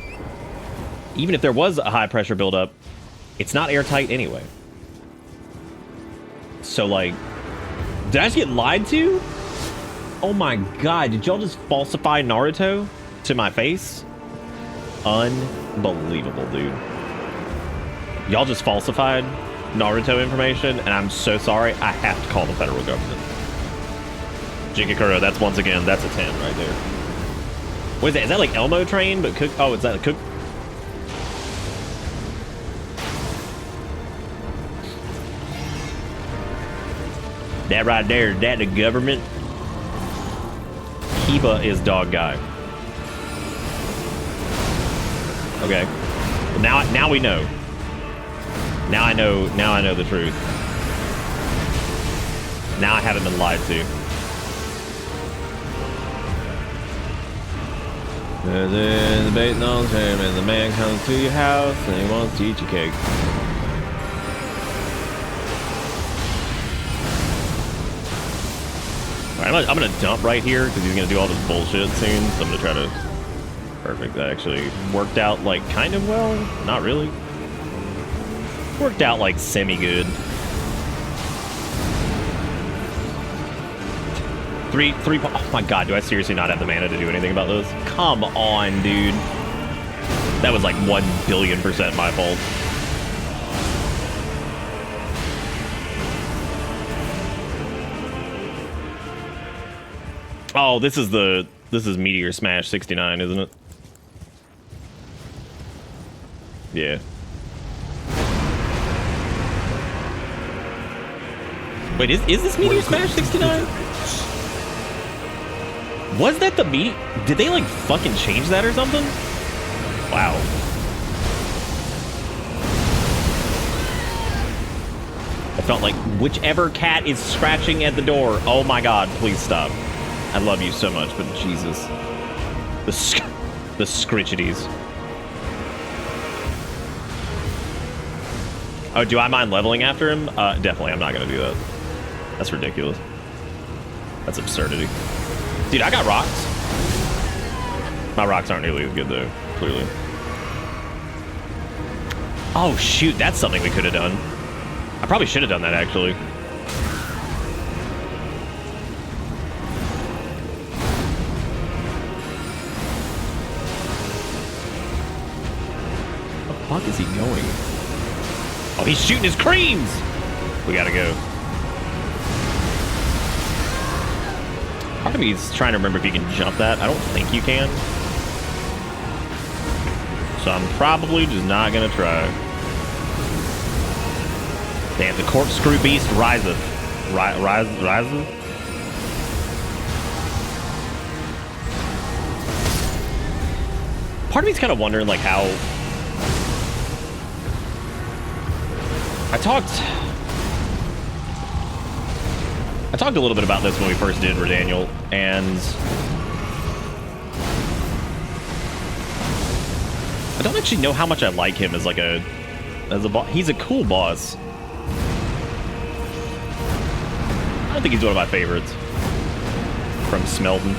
even if there was a high pressure buildup, it's not airtight anyway. So like, did I just get lied to? Oh my god, did y'all just falsify Naruto to my face? Unbelievable, dude. Y'all just falsified Naruto information, and I'm so sorry. I have to call the federal government. Jigakuro, that's once again, that's a 10 right there. What is that? Is that like Elmo train? But cook? Oh, is that a cook? That right there, that the government? Kiba is dog guy. Okay. Well, now we know. Now I know the truth. Now I haven't been lied to. There's debating on him, and the man comes to your house and he wants to eat your cake. Alright, I'm gonna dump right here because he's gonna do all this bullshit soon. So I'm gonna try to. Perfect. That actually worked out like kind of well. Not really. Worked out like semi-good. Three. Oh my god, do I seriously not have the mana to do anything about this? Come on, dude. That was like 1,000,000,000% my fault. Oh, this is Meteor Smash 69, isn't it? Yeah. Wait, is this Meteor Smash 69? Was that the meat? Did they like fucking change that or something? Wow. I felt like whichever cat is scratching at the door. Oh my god, please stop. I love you so much, but Jesus. The scritchities. Oh, do I mind leveling after him? Definitely, I'm not gonna do that. That's ridiculous. That's absurdity. Dude, I got rocks. My rocks aren't nearly as good, though, clearly. Oh, shoot, that's something we could have done. I probably should have done that, actually. Where the fuck is he going? Oh, he's shooting his creams! We gotta go. Part of me is trying to remember if you can jump that. I don't think you can. So I'm probably just not gonna try. Damn, the corkscrew beast riseth. Riseth? Part of me's kind of wondering, like, how... I talked a little bit about this when we first did Redaniel, and I don't actually know how much I like him as like a boss. He's a cool boss. I don't think he's one of my favorites from Smeldon.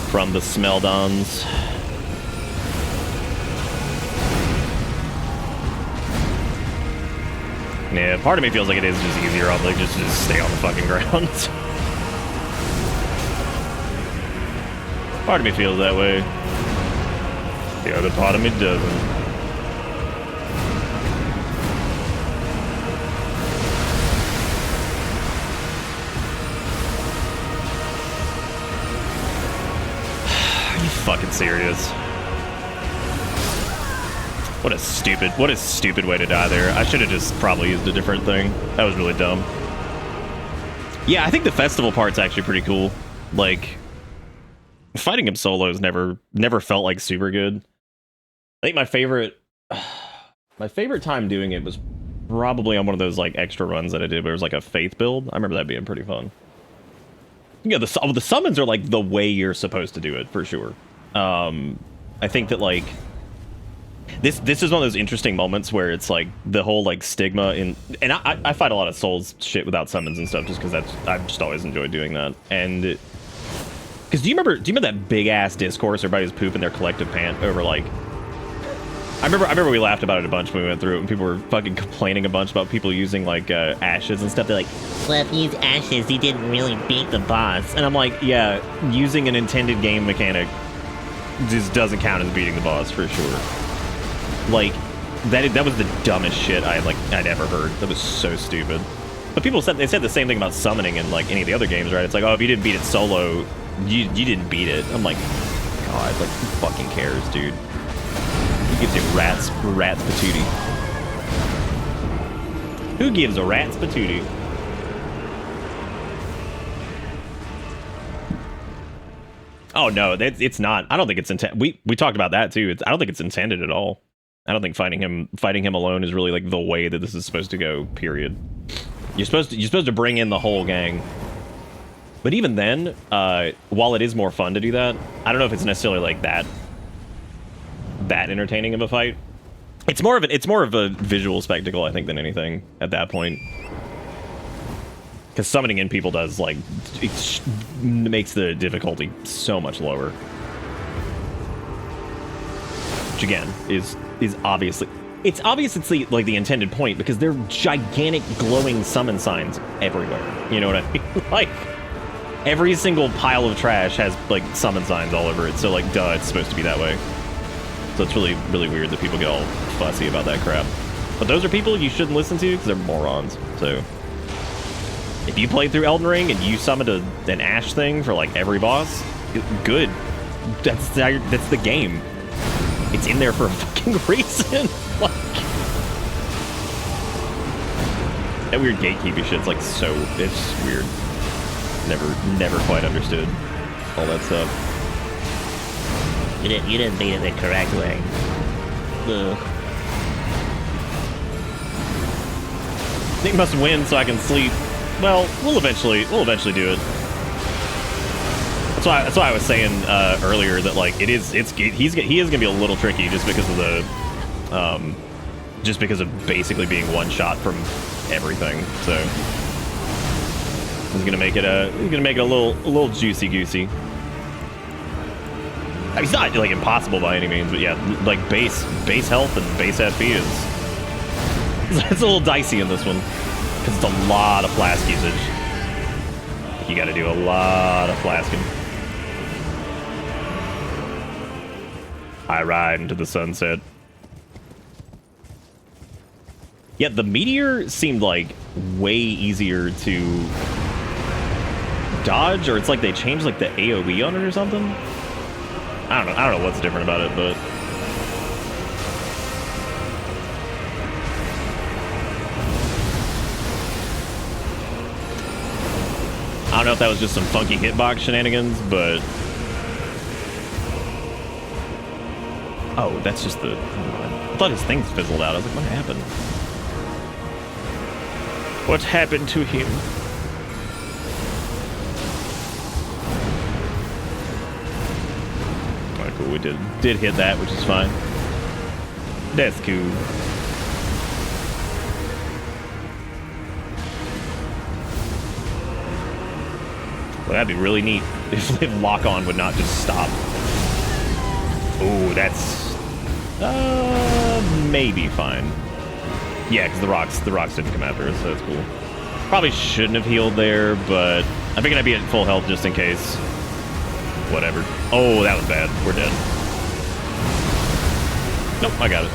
From the Smeldons. Yeah, part of me feels like it is just easier on like just to stay on the fucking ground. Part of me feels that way. The other part of me doesn't. Are you fucking serious? What a stupid way to die there. I should have just probably used a different thing. That was really dumb. Yeah, I think the festival part's actually pretty cool. Like, fighting him solo has never felt like super good. I think my favorite time doing it was probably on one of those like extra runs that I did where it was like a faith build. I remember that being pretty fun. Yeah, the summons are like the way you're supposed to do it for sure. I think that like this is one of those interesting moments where it's like the whole like stigma and I fight a lot of Souls shit without summons and stuff just because I've just always enjoyed doing that. And because do you remember that big ass discourse everybody was pooping their collective pant over like I remember we laughed about it a bunch when we went through it and people were fucking complaining a bunch about people using like ashes and stuff. They're like, well, if you use ashes, he didn't really beat the boss. And I'm like, yeah, using an intended game mechanic just doesn't count as beating the boss for sure. Like, that was the dumbest shit I'd ever heard. That was so stupid. But people said the same thing about summoning in like any of the other games, right? It's like, oh, if you didn't beat it solo, you didn't beat it. I'm like, God, like, who fucking cares, dude? Who gives a rat's patootie? Who gives a rat's patootie? Oh no, it's not. I don't think it's intended. We talked about that too. I don't think it's intended at all. I don't think fighting him alone is really like the way that this is supposed to go. Period. You're supposed to bring in the whole gang. But even then, while it is more fun to do that, I don't know if it's necessarily like that entertaining of a fight. It's more of a visual spectacle, I think, than anything at that point. Because summoning in people does, like, it makes the difficulty so much lower. Which again is obviously, it's like the intended point, because they're gigantic glowing summon signs everywhere. You know what I mean? Like, every single pile of trash has like summon signs all over it. So like, duh, it's supposed to be that way. So it's really, really weird that people get all fussy about that crap. But those are people you shouldn't listen to because they're morons. So if you played through Elden Ring and you summoned an ash thing for like every boss, good. That's the game. It's in there for a fucking reason. Like, that weird gatekeeping shit's like so, it's weird. Never quite understood all that stuff. You didn't beat it the correct way. Nick must win so I can sleep. Well, we'll eventually do it. That's why I was saying earlier that like he is gonna be a little tricky just because of basically being one shot from everything. So he's gonna make it a little juicy goosey. I mean, it's not like impossible by any means, but yeah, like base health and base FP it's a little dicey in this one because it's a lot of flask usage. You got to do a lot of flasking. I ride into the sunset. Yeah, the meteor seemed like way easier to dodge, or it's like they changed like the AoE on it or something. I don't know what's different about it, but I don't know if that was just some funky hitbox shenanigans, but oh, that's just the. I thought his things fizzled out. I was like, what happened? What happened to him? Alright, cool. We did hit that, which is fine. That's cool. Well, that'd be really neat if lock-on would not just stop. Ooh, that's maybe fine. Yeah, because the rocks didn't come after us, so that's cool. Probably shouldn't have healed there, but I figured I'd be at full health just in case. Whatever. Oh, that was bad. We're dead. Nope, I got it.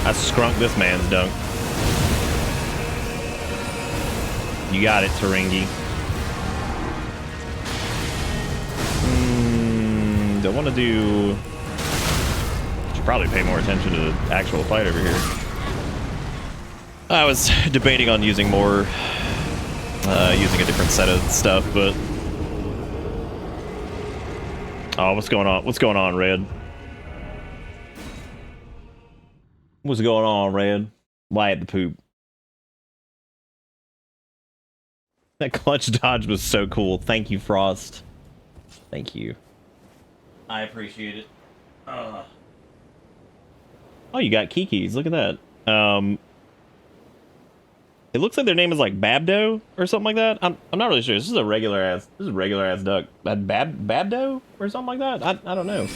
I scrunked this man's dunk. You got it, Taringi. Don't want to do... Should probably pay more attention to the actual fight over here. I was debating on using more... using a different set of stuff, but... Oh, what's going on? What's going on, Red? What's going on, Red? Why at the poop? That clutch dodge was so cool. Thank you, Frost. Thank you. I appreciate it. Oh, you got Kikis. Look at that. It looks like their name is like Babdo or something like that. I'm not really sure. This is a regular ass duck. Babdo or something like that. I don't know.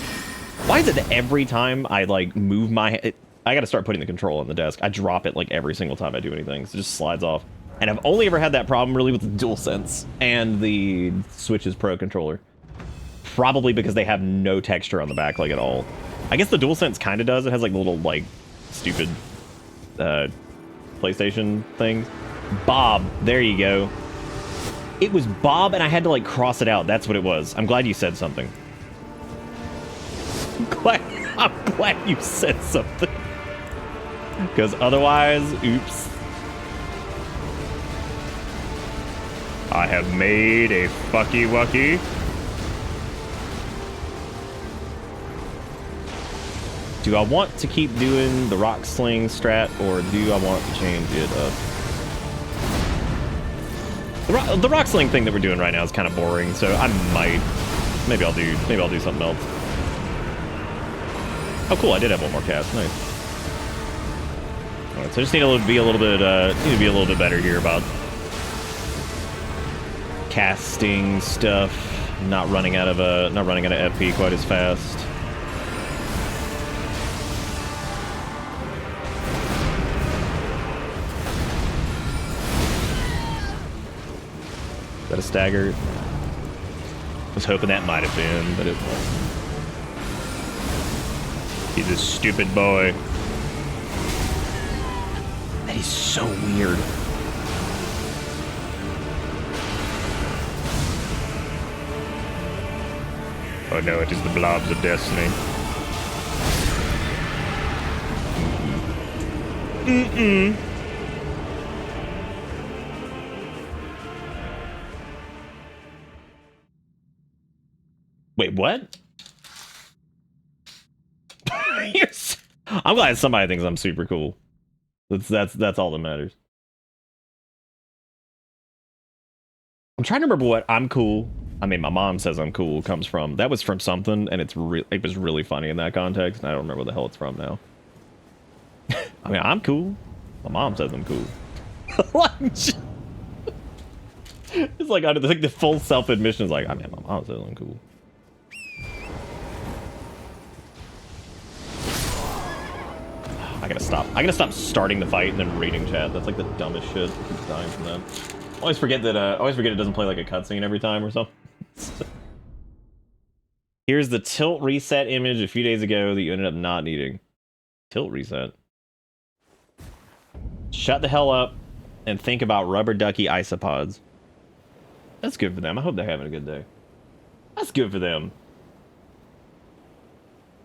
Why is it every time I like move my I gotta start putting the control on the desk. I drop it like every single time I do anything. So it just slides off. And I've only ever had that problem really with the DualSense and the Switch's Pro controller. Probably because they have no texture on the back, like, at all. I guess the DualSense kind of does. It has, like, little, like, stupid PlayStation things. Bob. There you go. It was Bob, and I had to, like, cross it out. That's what it was. I'm glad you said something. I'm glad you said something. Because otherwise, oops. I have made a fucky wucky. Do I want to keep doing the rock sling strat, or do I want to change it up? The rock sling thing that we're doing right now is kind of boring, so I might, maybe I'll do something else. Oh, cool! I did have one more cast. Nice. All right, so I just need to be a little bit better here about casting stuff. Not running out of FP quite as fast. Is that a stagger? I was hoping that might have been, but it wasn't. He's a stupid boy. That is so weird. Oh no, it is the blobs of destiny. Mm-mm. Wait, what? I'm glad somebody thinks I'm super cool. That's all that matters. I'm trying to remember what I'm cool. I mean, my mom says I'm cool comes from. That was from something, and it was really funny in that context, and I don't remember where the hell it's from now. I mean, I'm cool. My mom says I'm cool. It's like the full self-admission is like, I mean, my mom says I'm cool. I gotta stop starting the fight and then reading chat. That's like the dumbest shit. I keep dying from that. I always forget it doesn't play like a cutscene every time or something. Here's the tilt reset image a few days ago that you ended up not needing. Tilt reset. Shut the hell up and think about rubber ducky isopods. That's good for them. I hope they're having a good day. That's good for them.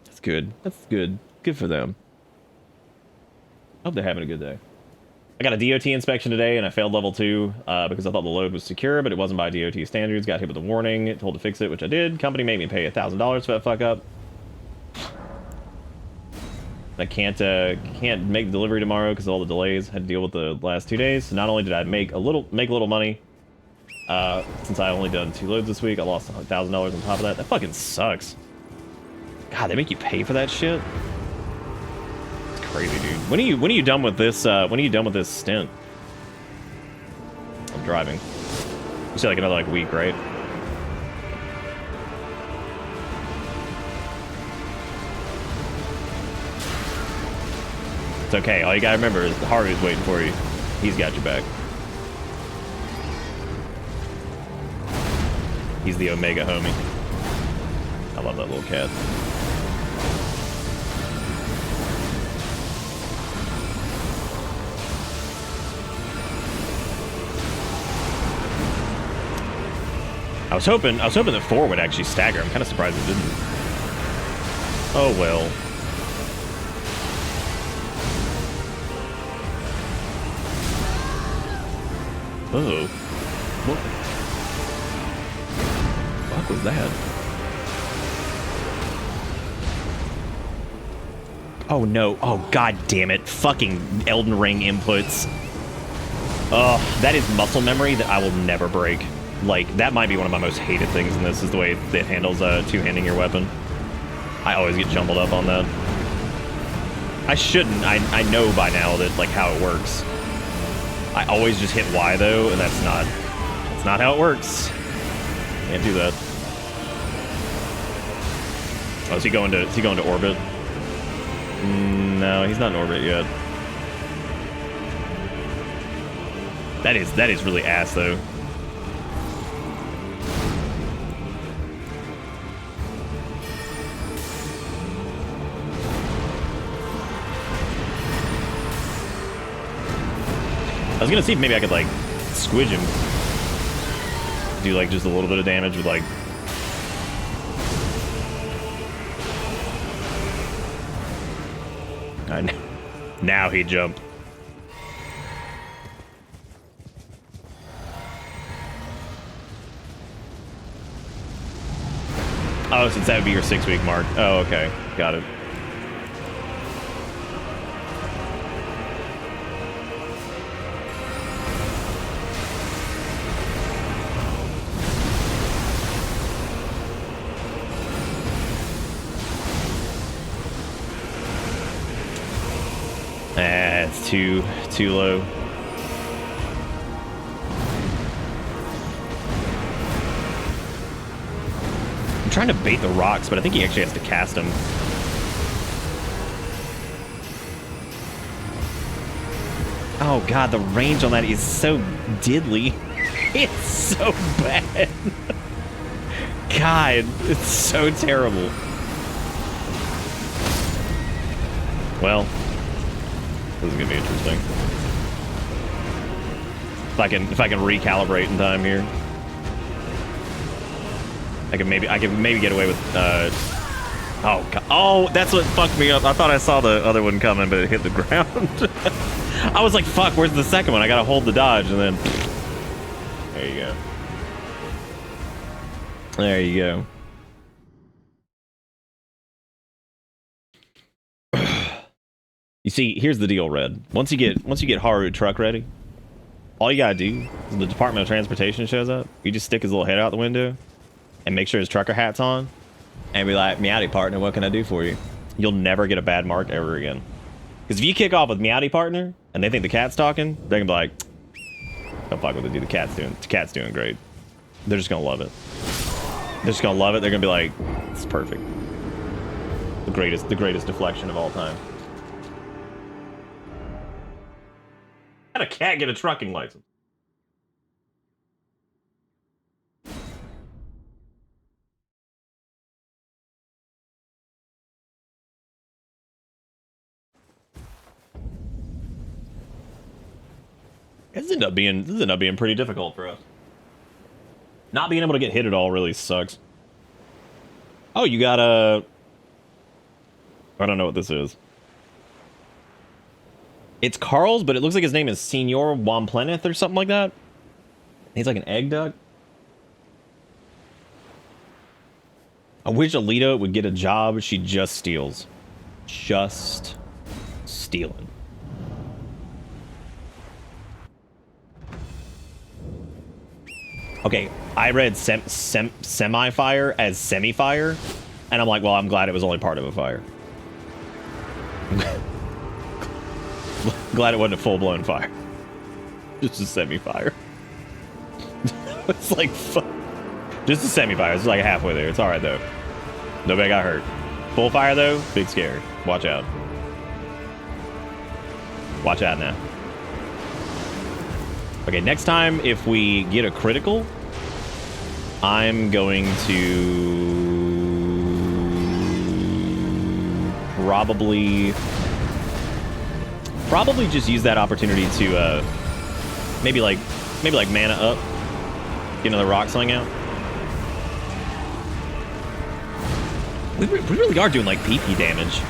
That's good. That's good. Good for them. I hope they're having a good day. I got a DOT inspection today, and I failed level 2 because I thought the load was secure, but it wasn't by DOT standards. Got hit with a warning, told to fix it, which I did. Company made me pay $1,000 for that fuck up. I can't make delivery tomorrow because of all the delays. Had to deal with the last 2 days. So not only did I make a little money, since I only done 2 loads this week, I lost $1,000 on top of that. That fucking sucks. God, they make you pay for that shit. Crazy, dude. When are you done with this? When are you done with this stint? I'm driving. You said like another like week, right? It's okay. All you gotta remember is Harvey's waiting for you. He's got your back. He's the Omega homie. I love that little cat. I was hoping that 4 would actually stagger. I'm kind of surprised it didn't. Oh well. Oh. What? What the fuck was that? Oh no. Oh god damn it. Fucking Elden Ring inputs. Oh, that is muscle memory that I will never break. Like, that might be one of my most hated things in this, is the way it handles two-handing your weapon. I always get jumbled up on that. I shouldn't. I know by now that, like, how it works. I always just hit Y, though, and that's not how it works. Can't do that. Oh, is he going to orbit? No, he's not in orbit yet. That is really ass though. I was gonna see if maybe I could like squidge him. Do like just a little bit of damage with like. I know. Now he jumped. Oh, since that would be your 6-week mark. Oh, okay. Got it. It's too low. I'm trying to bait the rocks, but I think he actually has to cast them. Oh god, the range on that is so diddly. It's so bad. God, it's so terrible. Well, this is gonna be interesting. If I can recalibrate in time here, I can maybe get away with. Oh God. Oh, that's what fucked me up. I thought I saw the other one coming, but it hit the ground. I was like, "Fuck, where's the second one?" I gotta hold the dodge, and then there you go. There you go. You see, here's the deal, Red. Once you get Haru truck ready, all you gotta do is the Department of Transportation shows up. You just stick his little head out the window and make sure his trucker hat's on, and be like, "Meowdy partner, what can I do for you?" You'll never get a bad mark ever again. Because if you kick off with Meowdy partner and they think the cat's talking, they're gonna be like, "Don't fuck with it, dude. The cat's doing great." They're just gonna love it. They're just gonna love it. They're gonna be like, "It's perfect. The greatest deflection of all time." How did a cat get a trucking license? This ended up being pretty difficult for us. Not being able to get hit at all really sucks. Oh, you got a... I don't know what this is. It's Carl's, but it looks like his name is Senor Wampleneth or something like that. He's like an egg duck. I wish Alita would get a job she just steals. Just stealing. Okay, I read semi-fire as semi-fire, and I'm like, well, I'm glad it was only part of a fire. Glad it wasn't a full-blown fire. Just a semi-fire. It's like, just a semi-fire. It's like halfway there. It's alright, though. Nobody got hurt. Full fire, though, big scary. Watch out. Watch out now. Okay, next time, if we get a critical, I'm going to probably just use that opportunity to maybe like mana up, get another rock sling out. We really are doing like PP damage.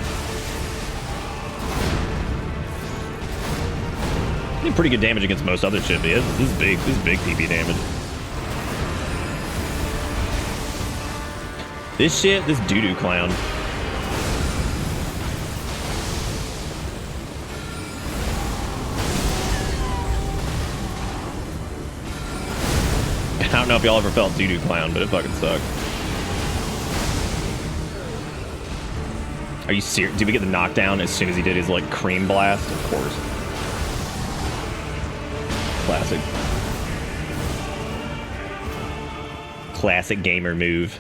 Did pretty good damage against most other shit. This is big PP damage. This doo-doo clown. I don't know if y'all ever felt doo-doo clown, but it fucking sucked. Are you serious? Did we get the knockdown as soon as he did his like cream blast? Of course. Classic. Classic gamer move.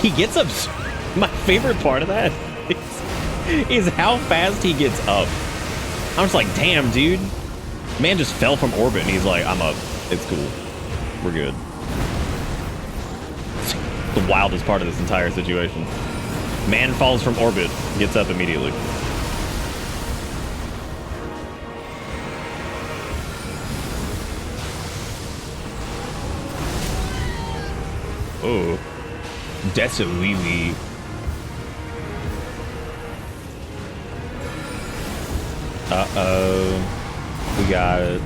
He gets up. My favorite part of that is how fast he gets up. I'm just like, damn, dude. Man just fell from orbit and he's like, I'm up. It's cool. We're good. It's the wildest part of this entire situation. Man falls from orbit, gets up immediately. Oh. That's a wee-wee. Uh-oh. We got it.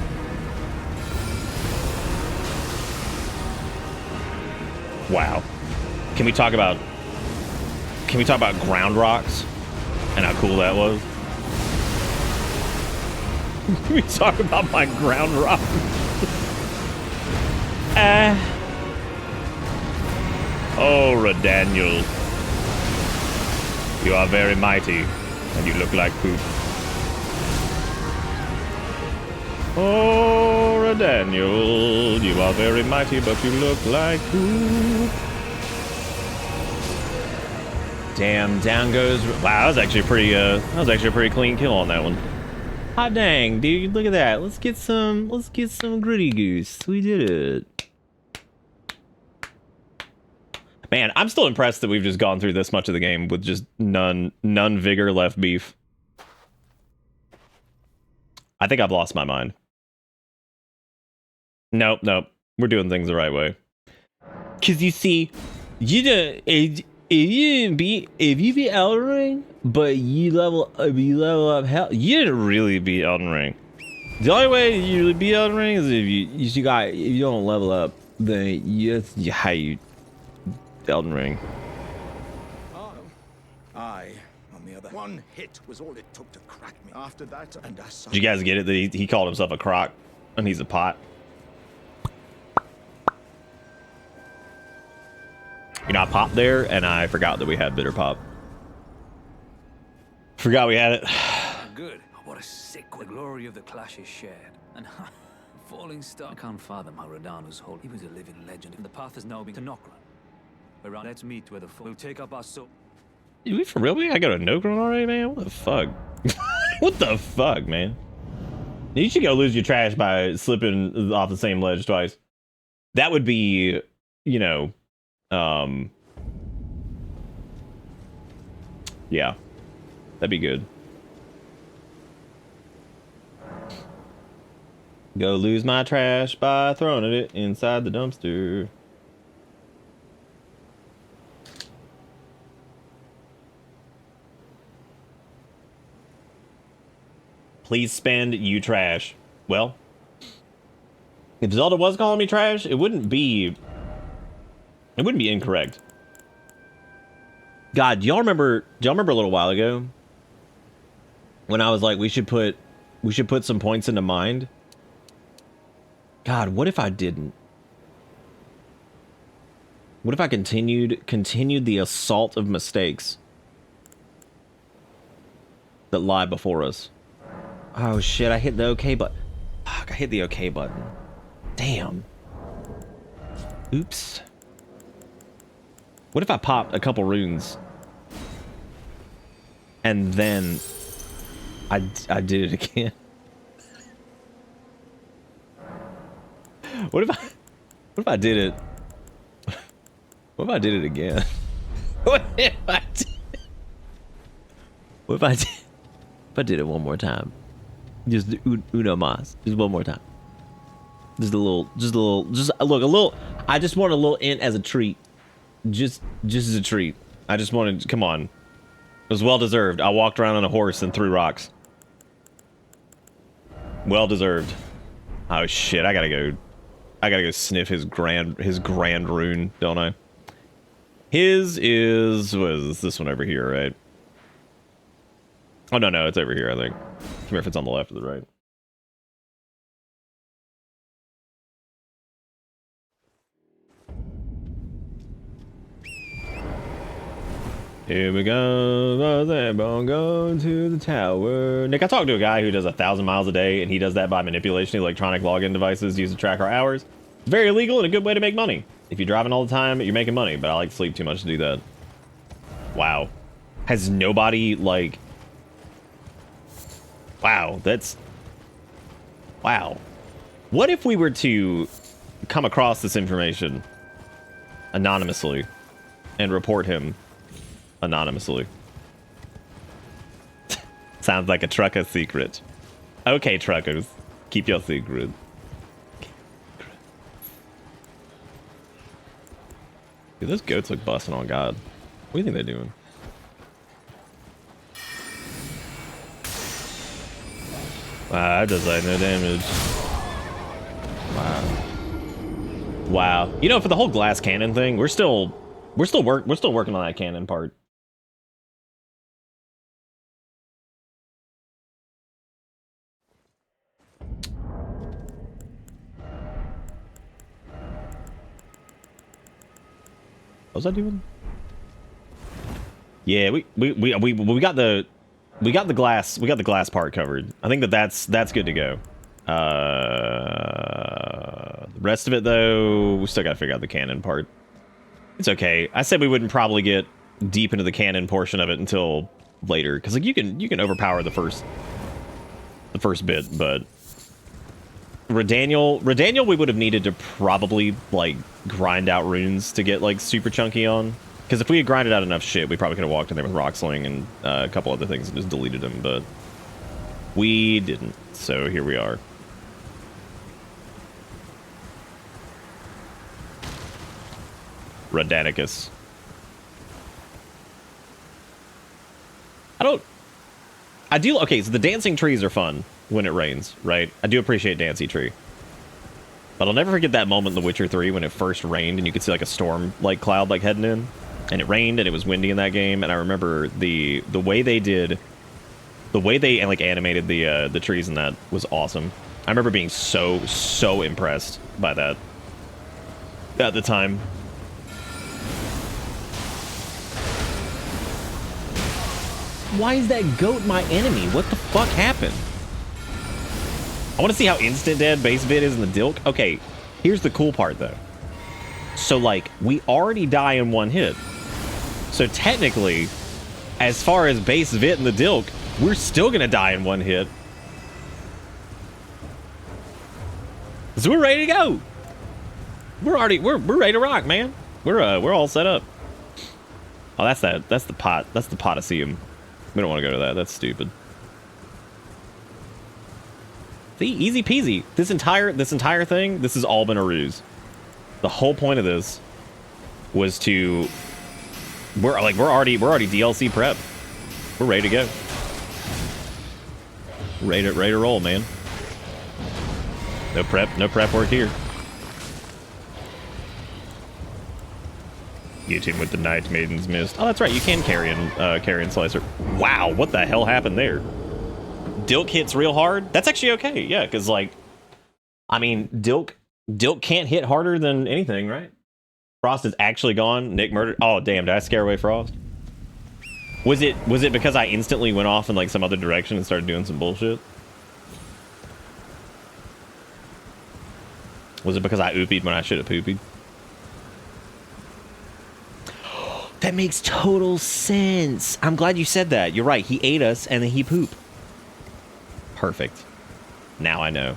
Wow. Can we talk about ground rocks and how cool that was? Can we talk about my ground rock? Oh, Redaniel. You are very mighty, and you look like poop. Oh, Redaniel, you are very mighty, but you look like poop. Damn, down goes. Wow, that was actually a pretty clean kill on that one. Hot dang, dude, look at that. Let's get some gritty goose. We did it. Man, I'm still impressed that we've just gone through this much of the game with just none vigor left beef. I think I've lost my mind. Nope. We're doing things the right way. Cause you see, if you beat Elden Ring, but you level up hell, you didn't really beat Elden Ring. The only way you really beat Elden Ring is if you don't level up, then how you Elden Ring. I, on the other, one hit was all it took to crack me. After that, and I saw. Did you guys get it that he called himself a croc and he's a pot? You know, I popped there and I forgot that we had bitter pop. Forgot we had it. Good. What a sick the glory of the clash is shared. And falling star. I can't fathom how Erdanus hold. He was a living legend. And the path has now been to Nokra. Around, let's meet where the we'll take up our soul. We for real? We gotta go to Nokron already, man? What the fuck? What the fuck, man? You should go lose your trash by slipping off the same ledge twice. That would be, you know, yeah, that'd be good. Go lose my trash by throwing it inside the dumpster. Please spend you trash. Well, if Zelda was calling me trash, it wouldn't be incorrect. God, do y'all remember a little while ago when I was like, we should put some points into mind? God, what if I didn't? What if I continued the assault of mistakes that lie before us? Oh shit, I hit the OK button. Fuck, I hit the OK button. Damn. Oops. What if I popped a couple runes and then I did it again? What if I did it? What if I did it again? What if I did it one more time? Just uno mas. Just one more time. Just a little, look, a little, I just want a little int as a treat. Just as a treat. I just wanted, come on. It was well deserved. I walked around on a horse and threw rocks. Well deserved. Oh shit, I gotta go sniff his grand rune, don't I? His is, what is this one over here, right? Oh no, it's over here, I think. Come here if it's on the left or the right. Here we go, go to the tower. Nick, I talked to a guy who does 1,000 miles a day, and he does that by manipulation of electronic login devices used to track our hours. Very illegal and a good way to make money. If you're driving all the time, you're making money, but I like to sleep too much to do that. Wow. Has nobody, like... Wow, that's... Wow. What if we were to come across this information anonymously and report him anonymously? Sounds like a trucker secret. Okay, truckers, keep your secret. Dude, those goats look busting on God. What do you think they're doing? Wow, that does like no damage. Wow. Wow. You know, for the whole glass cannon thing, we're still working on that cannon part. What was I doing? Yeah, we got the glass part covered. I think that's good to go. The rest of it though, we still gotta figure out the cannon part. It's okay. I said we wouldn't probably get deep into the cannon portion of it until later, because like you can overpower the first bit, but Redaniel we would have needed to probably like grind out runes to get like super chunky on. Because if we had grinded out enough shit, we probably could have walked in there with rock sling and a couple other things and just deleted them, but we didn't. So here we are. Redanicus. Okay, so the dancing trees are fun when it rains, right? I do appreciate Dancy Tree. But I'll never forget that moment in The Witcher 3 when it first rained and you could see like a storm like cloud like heading in. And it rained and it was windy in that game, and I remember the way they like animated the trees in that was awesome. I remember being so impressed by that at the time. Why is that goat my enemy? What the fuck happened? I want to see how instant dead base vid is in the Dilk. Okay, here's the cool part though. So like, we already die in one hit. So technically, as far as base vit and the Dilk, we're still gonna die in one hit. So we're ready to go. We're ready to rock, man. We're all set up. Oh, that's the pot. That's the Potassium. We don't want to go to that. That's stupid. See, easy peasy. This entire thing, this has all been a ruse. The whole point of this was to we're already DLC prep. We're ready to go. Ready to roll, man. No prep work here. Get him with the Night Maiden's Mist. Oh, that's right. You can carry in Slicer. Wow, what the hell happened there? Dilk hits real hard. That's actually okay. Yeah, because like, I mean, Dilk can't hit harder than anything, right? Frost is actually gone. Nick murdered. Oh damn! Did I scare away Frost? Was it because I instantly went off in like some other direction and started doing some bullshit? Was it because I oopied when I should have poopied? That makes total sense. I'm glad you said that. You're right. He ate us and then he pooped. Perfect. Now I know.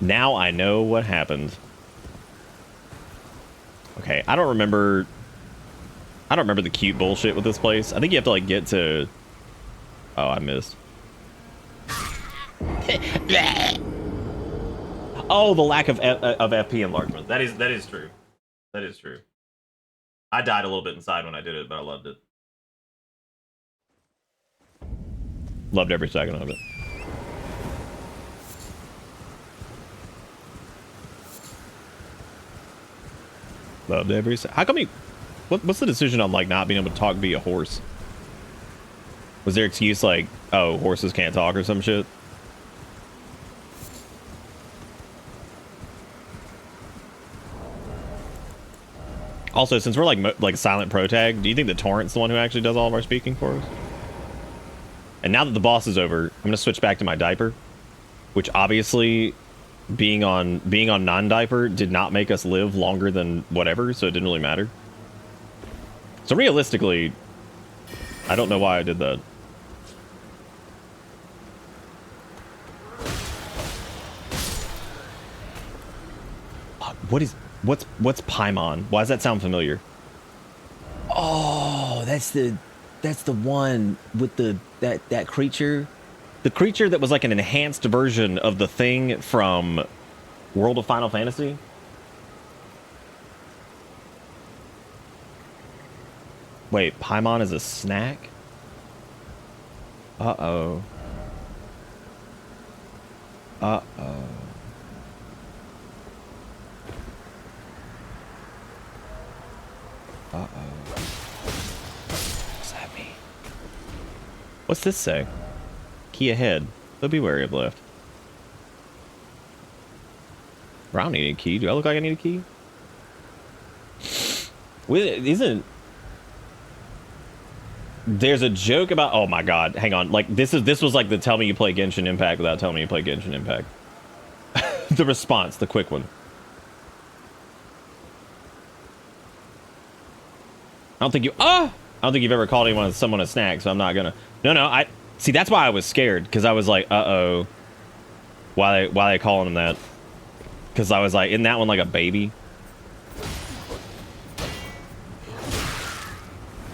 Now I know what happened. Okay, I don't remember the cute bullshit with this place. I think you have to like get to... Oh, I missed. Oh, the lack of FP enlargement. That is true. That is true. I died a little bit inside when I did it, but I loved it. Loved every second of it. Loved every second. How come you... What's the decision on like not being able to talk via horse? Was there excuse like, oh, horses can't talk or some shit? Also, since we're like silent pro tag, do you think that Torrent's the one who actually does all of our speaking for us? And now that the boss is over, I'm gonna switch back to my diaper, which obviously being on non-diaper did not make us live longer than whatever, so it didn't really matter. So realistically, I don't know why I did that. What's Paimon? Why does that sound familiar? Oh, that's the one with that creature. The creature that was like an enhanced version of the thing from World of Final Fantasy. Wait, Paimon is a snack? Uh-oh. Uh-oh. Uh-oh. What's that mean? What's this say? Key ahead, but be wary of left. I don't need a key. Do I look like I need a key? Isn't... There's a joke about... Oh my god, hang on. Like, this was like the tell me you play Genshin Impact without telling me you play Genshin Impact. The response, the quick one. I don't think you've ever called someone a snack, so I'm not gonna... No, see, that's why I was scared, because I was like, uh-oh. Why they calling him that? Because I was like, isn't that one like a baby?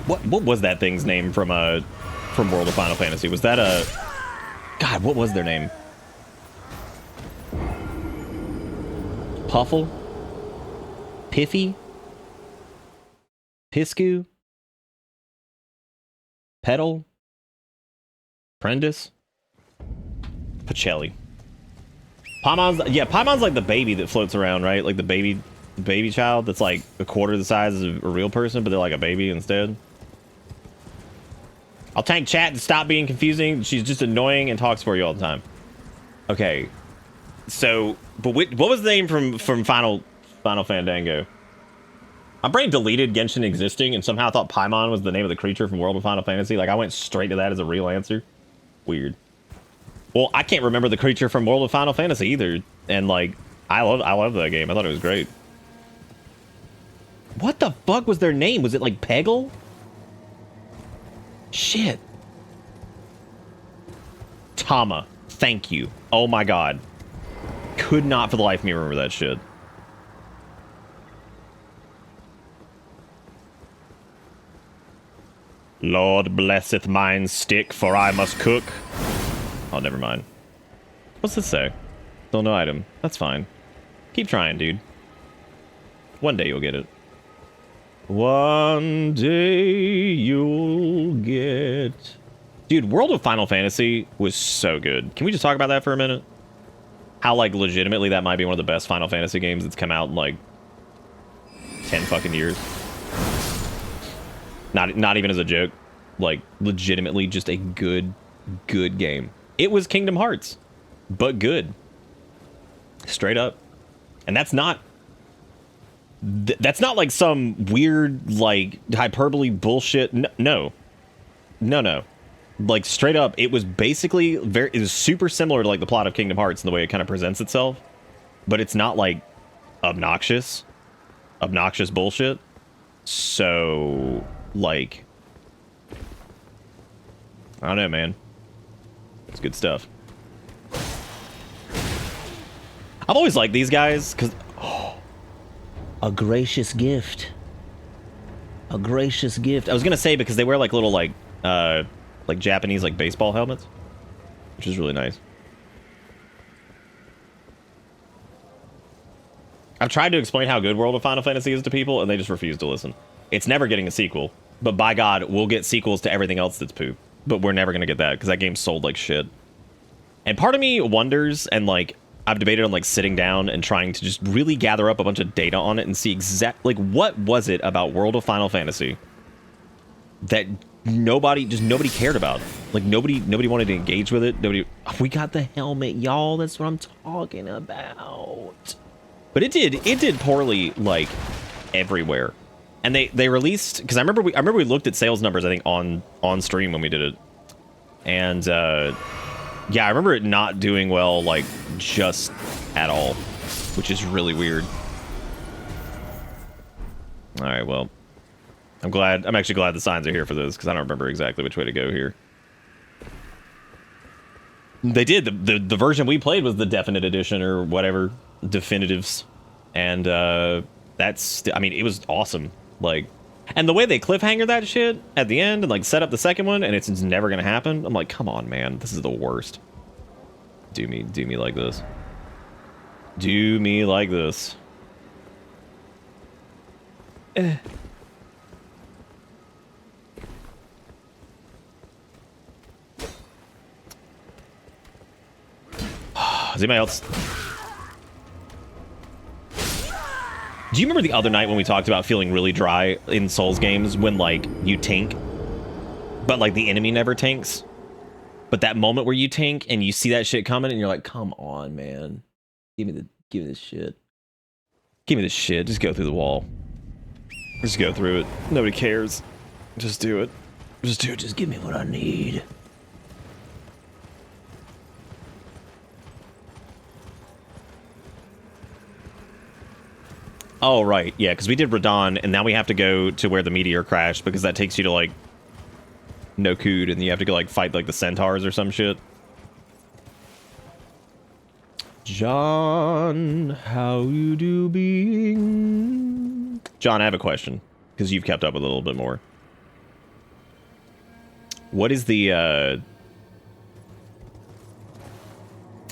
What was that thing's name from World of Final Fantasy? Was that a... God, what was their name? Puffle? Piffy? Piscu? Petal? Prentice? Pacelli. Paimon's like the baby that floats around, right? Like the baby child that's like a quarter the size of a real person, but they're like a baby instead. I'll tank chat to stop being confusing. She's just annoying and talks for you all the time. Okay. So, but what was the name from Final Fandango? My brain deleted Genshin existing and somehow thought Paimon was the name of the creature from World of Final Fantasy. Like, I went straight to that as a real answer. Weird. Well, I can't remember the creature from World of Final Fantasy either. And, like, I love that game. I thought it was great. What the fuck was their name? Was it, like, Peggle? Shit. Tama. Thank you. Oh, my God. Could not for the life of me remember that shit. Lord blesseth mine stick, for I must cook. Oh, never mind. What's this say? Still no item. That's fine. Keep trying, dude. One day you'll get it. One day you'll get... Dude, World of Final Fantasy was so good. Can we just talk about that for a minute? How, like, legitimately that might be one of the best Final Fantasy games that's come out in, like, 10 fucking years. Not even as a joke. Like, legitimately just a good game. It was Kingdom Hearts, but good. Straight up. And that's not like some weird, like, hyperbole bullshit. No. Like, straight up, it was basically it was super similar to, like, the plot of Kingdom Hearts in the way it kind of presents itself. But it's not, like, obnoxious bullshit. So, like, I don't know, man. It's good stuff. I've always liked these guys because a gracious gift. A gracious gift. I was gonna say because they wear like little like Japanese like baseball helmets, which is really nice. I've tried to explain how good World of Final Fantasy is to people, and they just refuse to listen. It's never getting a sequel, but by God, we'll get sequels to everything else that's poop. But we're never gonna get that because that game sold like shit. And part of me wonders, and like I've debated on like sitting down and trying to just really gather up a bunch of data on it and see like what was it about World of Final Fantasy that nobody cared about. Like nobody wanted to engage with it. We got the helmet, y'all. That's what I'm talking about. But it did poorly like everywhere. And they released, because I remember we looked at sales numbers, I think on stream when we did it, and Yeah, I remember it not doing well, like, just at all, which is really weird. All right, well, I'm actually glad the signs are here for this, because I don't remember exactly which way to go here. They did. The version we played was the definite edition or whatever, definitives. And that's, I mean, it was awesome. Like, and the way they cliffhanger that shit at the end and like set up the second one and it's never going to happen. I'm like, come on, man. This is the worst. Do me like this. Do me like this. Is anybody else? Do you remember the other night when we talked about feeling really dry in Souls games when, like, you tank, but, like, the enemy never tanks? But that moment where you tank and you see that shit coming and you're like, come on, man. Give me this shit. Give me this shit. Just go through the wall. Just go through it. Nobody cares. Just do it. Just do it. Just give me what I need. Oh, right. Yeah, because we did Radon, and now we have to go to where the meteor crashed, because that takes you to, like, Nokud, and you have to go, like, fight, like, the centaurs or some shit. John, how you do being? John, I have a question, because you've kept up with it a little bit more. What is the,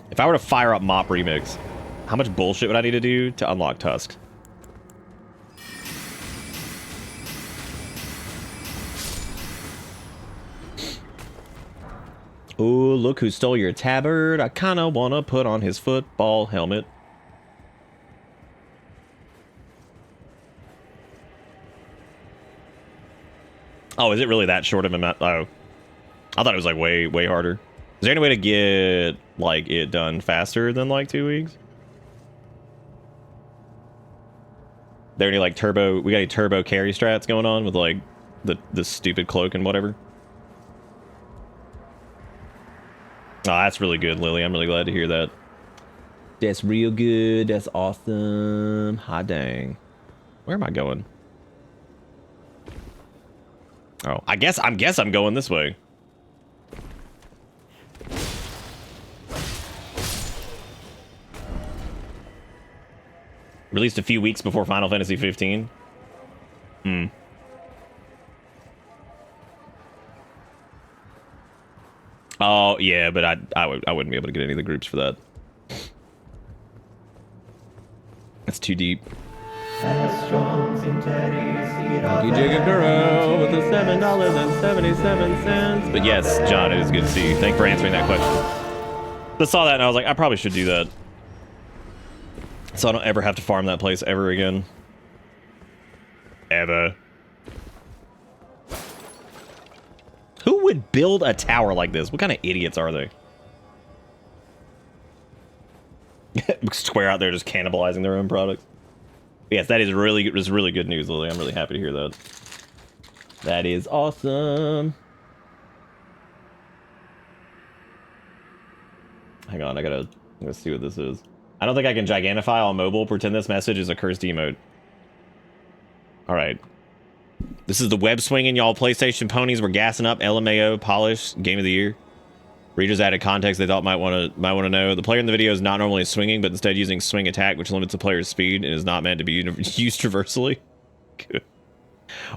if I were to fire up Mop Remix, how much bullshit would I need to do to unlock Tusk? Ooh, look who stole your tabard. I kinda wanna put on his football helmet. Oh, is it really that short of a map? Oh. I thought it was like way harder. Is there any way to get like it done faster than like 2 weeks? There any like turbo, we got any turbo carry strats going on with like the stupid cloak and whatever? Oh, that's really good, Lily. I'm really glad to hear that. That's real good. That's awesome. Hot dang. Where am I going? Oh, I guess I'm going this way. Released a few weeks before Final Fantasy 15. Oh, yeah, but I wouldn't be able to get any of the groups for that. That's too deep. Thank you, Jacob Duro, with the $7.77. But yes, John, it is good to see you. Thanks for answering that question. I saw that and I was like, I probably should do that. So I don't ever have to farm that place ever again. Ever. Who would build a tower like this? What kind of idiots are they? Square out there just cannibalizing their own products. But yes, that is really good news, Lily. I'm really happy to hear that. That is awesome. Hang on, I'm gonna see what this is. I don't think I can Gigantify on mobile. Pretend this message is a cursed emote. All right. This is the web swinging, y'all. PlayStation ponies were gassing up. LMAO polish game of the year. Readers added context they thought might want to know. The player in the video is not normally swinging, but instead using swing attack, which limits the player's speed and is not meant to be used traversally.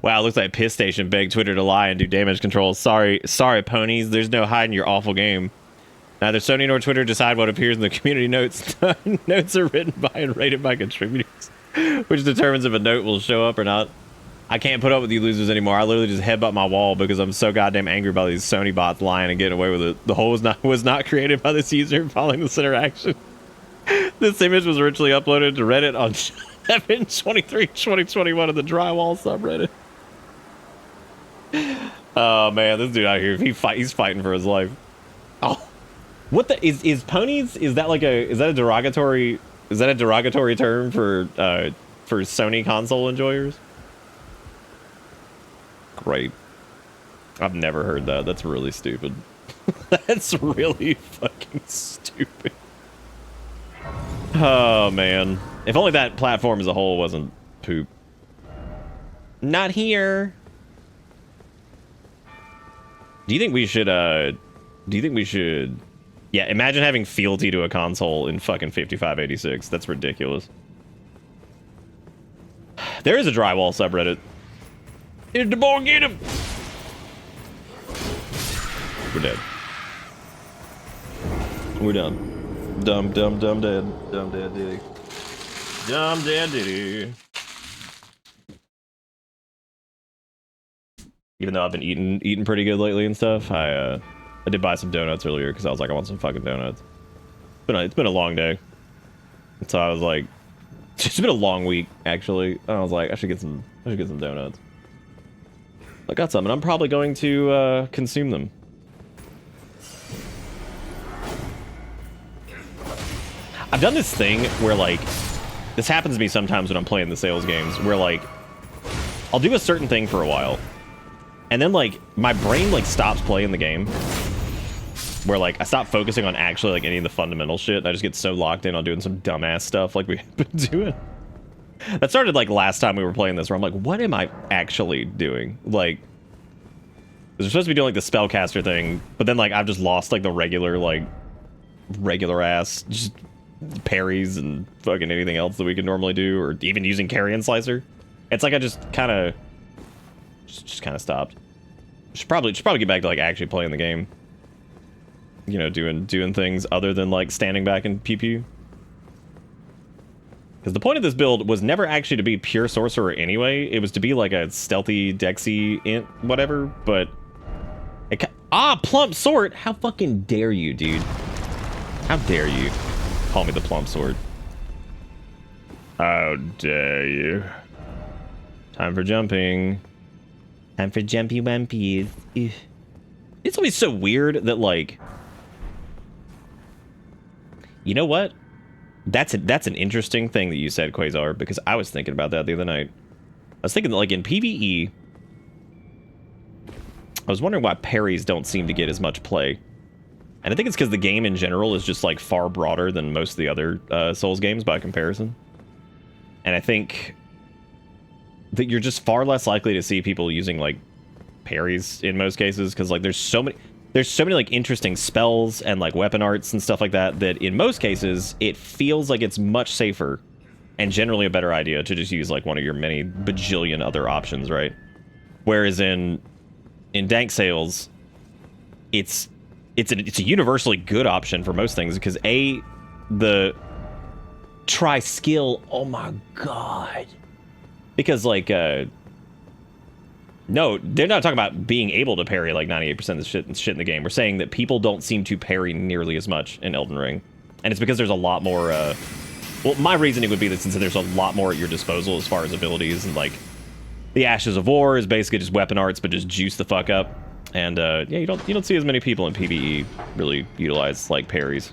Wow, looks like Piss Station begged Twitter to lie and do damage control. Sorry, ponies. There's no hiding your awful game. Neither Sony nor Twitter decide what appears in the community notes. Notes are written by and rated by contributors, which determines if a note will show up or not. I can't put up with you losers anymore. I literally just headbutt my wall because I'm so goddamn angry about these Sony bots lying and getting away with it. The hole was not created by this user following this interaction. This image was originally uploaded to Reddit on 7/23/2021 of the drywall subreddit. Oh man, this dude out here, he's fighting for his life. Oh, what the is ponies? Is that a derogatory term for Sony console enjoyers? Great. I've never heard that. That's really stupid. That's really fucking stupid. Oh, man. If only that platform as a whole wasn't poop. Not here. Do you think we should, yeah, imagine having fealty to a console in fucking 5586. That's ridiculous. There is a drywall subreddit. Hit the ball, get him! We're dead. We're done. Dumb, dead. Dumb, dead, diddy. Dumb, dead, diddy. Even though I've been eating pretty good lately and stuff, I did buy some donuts earlier because I was like, I want some fucking donuts. It's been a long day. So I was like, it's been a long week, actually. And I was like, I should get some donuts. I got some, and I'm probably going to consume them. I've done this thing where, like, this happens to me sometimes when I'm playing the sales games, where, like, I'll do a certain thing for a while, and then, like, my brain, like, stops playing the game. Where, like, I stop focusing on actually, like, any of the fundamental shit, and I just get so locked in on doing some dumbass stuff like we've been doing. That started, like, last time we were playing this, where I'm like, what am I actually doing? Like, we're supposed to be doing, like, the spellcaster thing, but then, like, I've just lost, like, the regular-ass, just parries and fucking anything else that we could normally do, or even using carrion slicer. It's like I just kind of stopped. Should probably get back to, like, actually playing the game. You know, doing things other than, like, standing back and pew-pew. Because the point of this build was never actually to be pure sorcerer anyway. It was to be, like, a stealthy, dexy, int, whatever, but... plump sword! How fucking dare you, dude? How dare you call me the plump sword? How dare you? Time for jumping. Time for jumpy wampies. It's always so weird that, like... You know what? That's an interesting thing that you said, Quasar, because I was thinking about that the other night. I was thinking that, like, in PvE, I was wondering why parries don't seem to get as much play. And I think it's because the game in general is just, like, far broader than most of the other Souls games by comparison. And I think that you're just far less likely to see people using, like, parries in most cases, because, like, there's so many, like, interesting spells and, like, weapon arts and stuff like that, that in most cases, it feels like it's much safer and generally a better idea to just use, like, one of your many bajillion other options, right? Whereas in Dank Sales, it's a universally good option for most things, because the try skill, oh my god. Because, like, no, they're not talking about being able to parry like 98% of the shit in the game. We're saying that people don't seem to parry nearly as much in Elden Ring. And it's because there's a lot more, well, my reasoning would be that since there's a lot more at your disposal as far as abilities, and, like, the Ashes of War is basically just weapon arts, but just juice the fuck up. And, yeah, you don't see as many people in PvE really utilize, like, parries.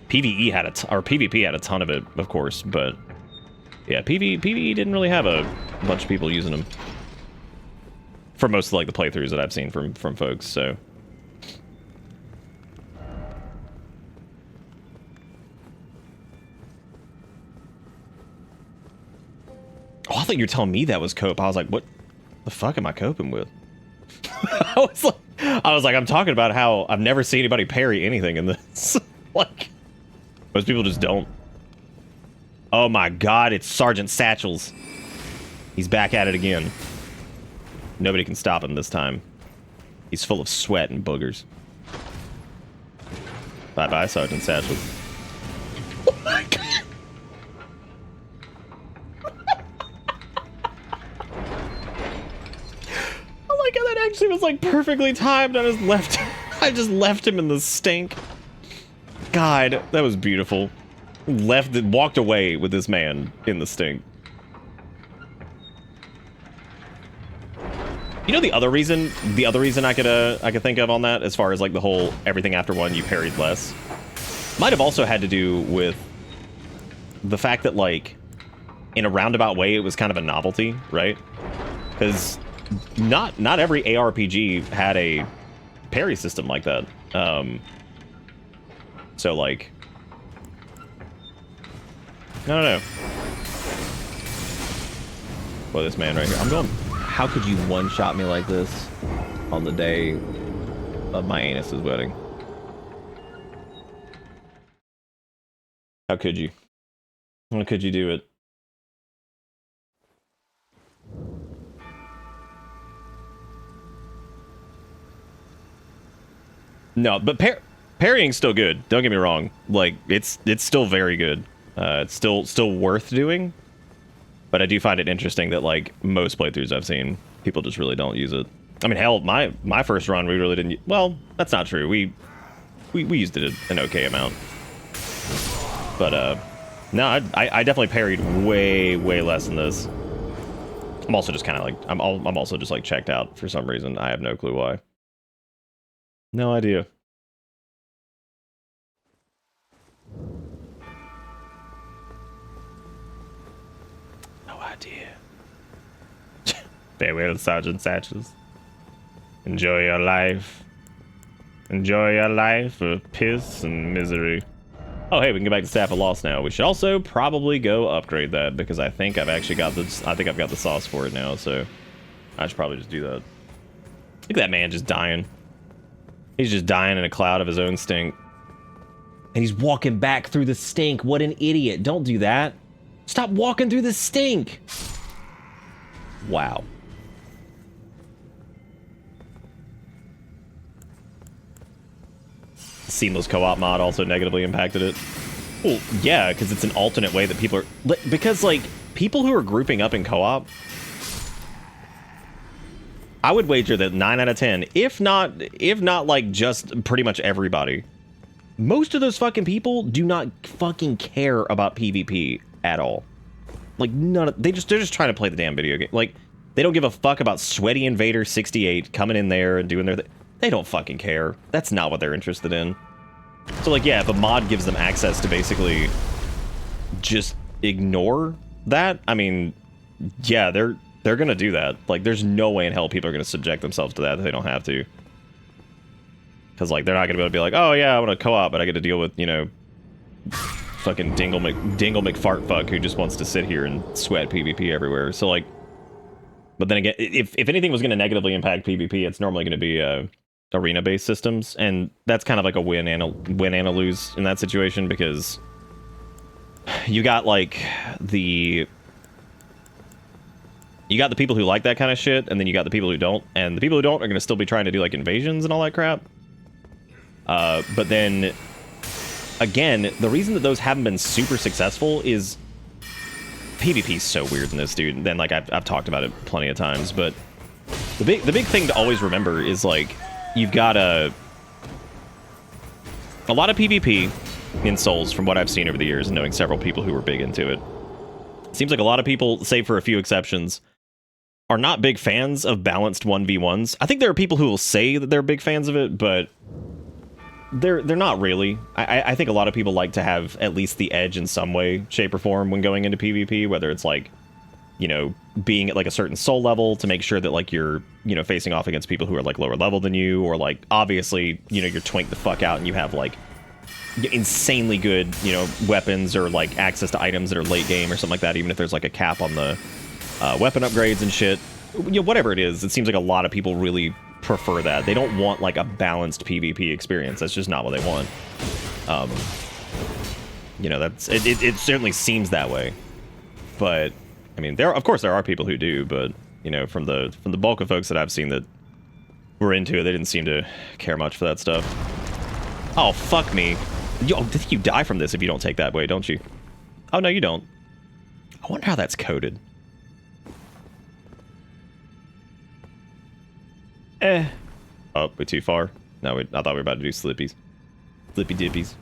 PvP had a ton of it, of course, but, yeah, PvE didn't really have a bunch of people using them. For most of, like, the playthroughs that I've seen from folks, so. Oh, I thought you were telling me that was cope. I was like, what the fuck am I coping with? I was like, I'm talking about how I've never seen anybody parry anything in this. Like, most people just don't. Oh my god, it's Sergeant Satchels. He's back at it again. Nobody can stop him this time. He's full of sweat and boogers. Bye-bye, Sergeant Satchel. Oh my god! I like how that actually was, like, perfectly timed. I just left him in the stink. God, that was beautiful. Walked away with this man in the stink. You know, the other reason I could think of on that, as far as, like, the whole everything after one you parried less, might have also had to do with the fact that, like, in a roundabout way, it was kind of a novelty, right? Because not every ARPG had a parry system like that. So like, I don't know. Well, this man right here. I'm going. How could you one-shot me like this on the day of my anus's wedding? How could you? How could you do it? No, but parrying's still good. Don't get me wrong. Like, it's still very good. It's still worth doing. But I do find it interesting that, like, most playthroughs I've seen, people just really don't use it. I mean, hell, my first run, we really didn't... Well, that's not true. We used it an okay amount. But, no, I definitely parried way less than this. I'm also just kind of like... I'm also just, like, checked out for some reason. I have no clue why. No idea. No idea. Farewell, Sergeant Satches. Enjoy your life. Enjoy your life of piss and misery. Oh, hey, we can get back to Staff of Loss now. We should also probably go upgrade that because I think I've actually got this. I think I've got the sauce for it now, so I should probably just do that. Look at that man just dying. He's just dying in a cloud of his own stink. And he's walking back through the stink. What an idiot. Don't do that. Stop walking through the stink. Wow. Seamless co-op mod also negatively impacted it. Well, yeah, because it's an alternate way that people are... Because, like, people who are grouping up in co-op... I would wager that 9 out of 10, if not like just pretty much everybody, most of those fucking people do not fucking care about PvP at all. Like they're just trying to play the damn video game. Like they don't give a fuck about Sweaty Invader 68 coming in there and doing their thing. They don't fucking care. That's not what they're interested in. So like yeah, if a mod gives them access to basically just ignore that, I mean, yeah, they're gonna do that. Like, there's no way in hell people are gonna subject themselves to that if they don't have to. Because, like, they're not gonna be able to be like, oh, yeah, I want to co-op, but I get to deal with, you know, fucking Dingle McFartfuck who just wants to sit here and sweat PvP everywhere. So, like, but then again, if anything was gonna negatively impact PvP, it's normally gonna be arena-based systems, and that's kind of like a win and a lose in that situation because you got, like, you got the people who like that kind of shit, and then you got the people who don't. And the people who don't are going to still be trying to do, like, invasions and all that crap. But then, again, the reason that those haven't been super successful is... PvP's so weird in this, dude. And then, like, I've talked about it plenty of times, but... The big thing to always remember is, like, you've got a lot of PvP in Souls, from what I've seen over the years, and knowing several people who were big into it. Seems like a lot of people, save for a few exceptions, are not big fans of balanced 1v1s. I think there are people who will say that they're big fans of it, but they're not really. I think a lot of people like to have at least the edge in some way, shape, or form when going into PvP, whether it's like, you know, being at like a certain soul level to make sure that like you're, you know, facing off against people who are like lower level than you, or like obviously, you know, you're twinked the fuck out and you have like insanely good, you know, weapons or like access to items that are late game or something like that, even if there's like a cap on the weapon upgrades and shit. You know, whatever it is, it seems like a lot of people really prefer that. They don't want like a balanced PvP experience. That's just not what they want. You know, that's it certainly seems that way. But I mean, of course there are people who do, but you know, from the bulk of folks that I've seen that were into it, they didn't seem to care much for that stuff. Oh, fuck me. I think you die from this if you don't take that way, don't you? Oh, no, you don't. I wonder how that's coded. Oh, we're too far. No, I thought we were about to do slippies. Slippy dippies.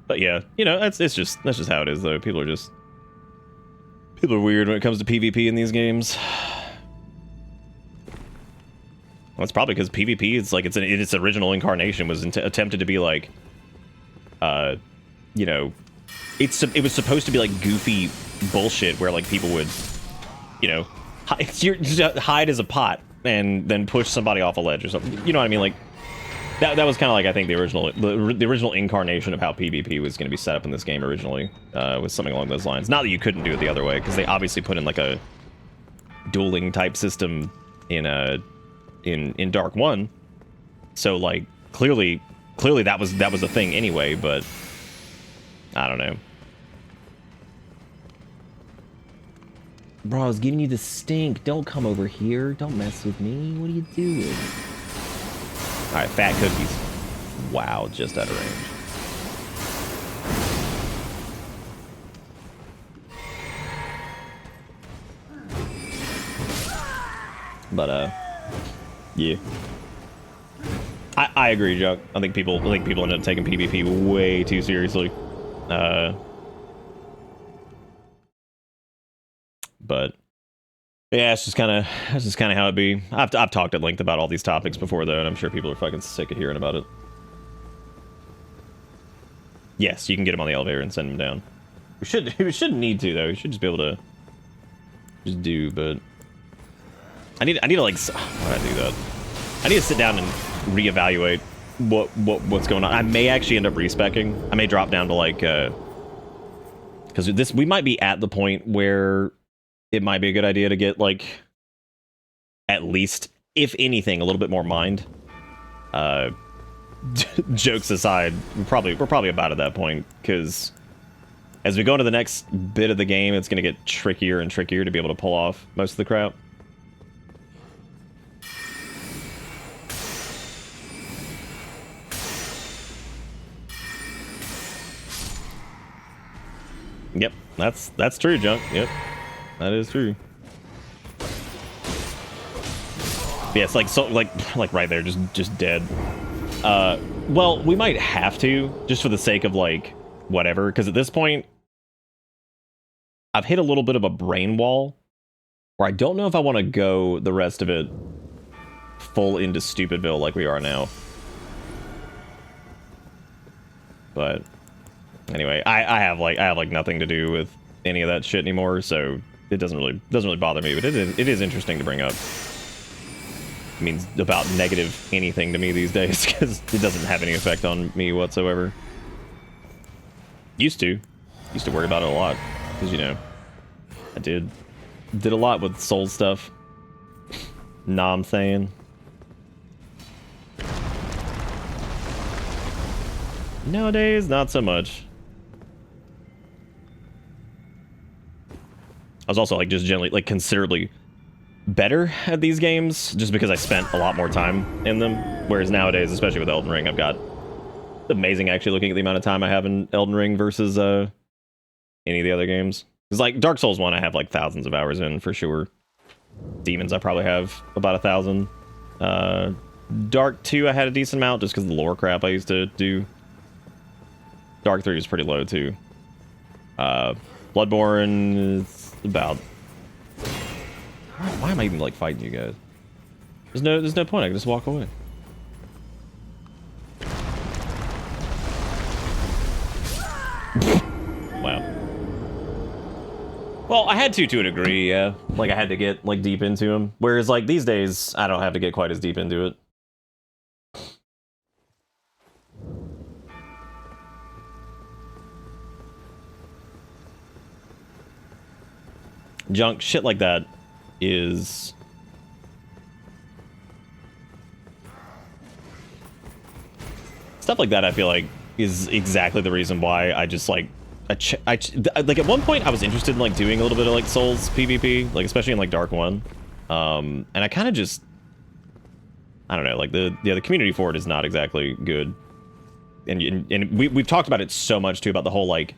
But yeah, you know, that's just how it is though. People are weird when it comes to PvP in these games. Well, it's probably because PvP is like its original incarnation was attempted to be like, you know, it was supposed to be like goofy bullshit where like people would, you know, hide as a pot and then push somebody off a ledge or something. You know what I mean? Like that was kind of like, I think the original incarnation of how PvP was going to be set up in this game originally, was something along those lines. Not that you couldn't do it the other way, because they obviously put in like a dueling type system in Dark 1. So like clearly that was a thing anyway, but I don't know. Bro, I was giving you the stink. Don't come over here. Don't mess with me. What are you doing? Alright, fat cookies. Wow, just out of range. But yeah. I agree, Jock. I think people end up taking PvP way too seriously. But yeah, it's just kind of how it be. I've talked at length about all these topics before though, and I'm sure people are fucking sick of hearing about it. Yes, you can get him on the elevator and send him down. We shouldn't need to though. We should just be able to just do. But I need to like, why did I do that? I need to sit down and reevaluate what's going on. I may actually end up respecking. I may drop down to like, because we might be at the point where it might be a good idea to get like, at least, if anything, a little bit more mind. Jokes aside, we're probably about at that point, because as we go into the next bit of the game, it's going to get trickier and trickier to be able to pull off most of the crap. Yep, that's true, Junk. Yep, that is true. Yeah, it's like so like right there, just dead. Well, we might have to, just for the sake of like whatever, because at this point I've hit a little bit of a brain wall where I don't know if I want to go the rest of it full into Stupidville like we are now. But anyway, I have like nothing to do with any of that shit anymore, so it doesn't really bother me. But it is interesting to bring up. It means about negative anything to me these days because it doesn't have any effect on me whatsoever. Used to worry about it a lot because, you know, I did a lot with soul stuff. Nah, I'm saying. Nowadays, not so much. I was also like just generally like considerably better at these games just because I spent a lot more time in them. Whereas nowadays, especially with Elden Ring, I've got amazing actually looking at the amount of time I have in Elden Ring versus any of the other games. Because like Dark Souls 1, I have like thousands of hours in for sure. Demons, I probably have about 1,000. Dark 2, I had a decent amount just because of the lore crap I used to do. Dark 3 is pretty low too. Bloodborne is about... Why am I even like fighting you guys? There's no point. I can just walk away. Wow. Well, I had to a degree, yeah. Like I had to get like deep into them. Whereas like these days, I don't have to get quite as deep into it. Junk shit like that is stuff like that. I feel like is exactly the reason why I just like like at one point I was interested in like doing a little bit of like Souls PvP, like especially in like Dark 1, and I kind of just I don't know, like the community for it is not exactly good, and we've talked about it so much too about the whole like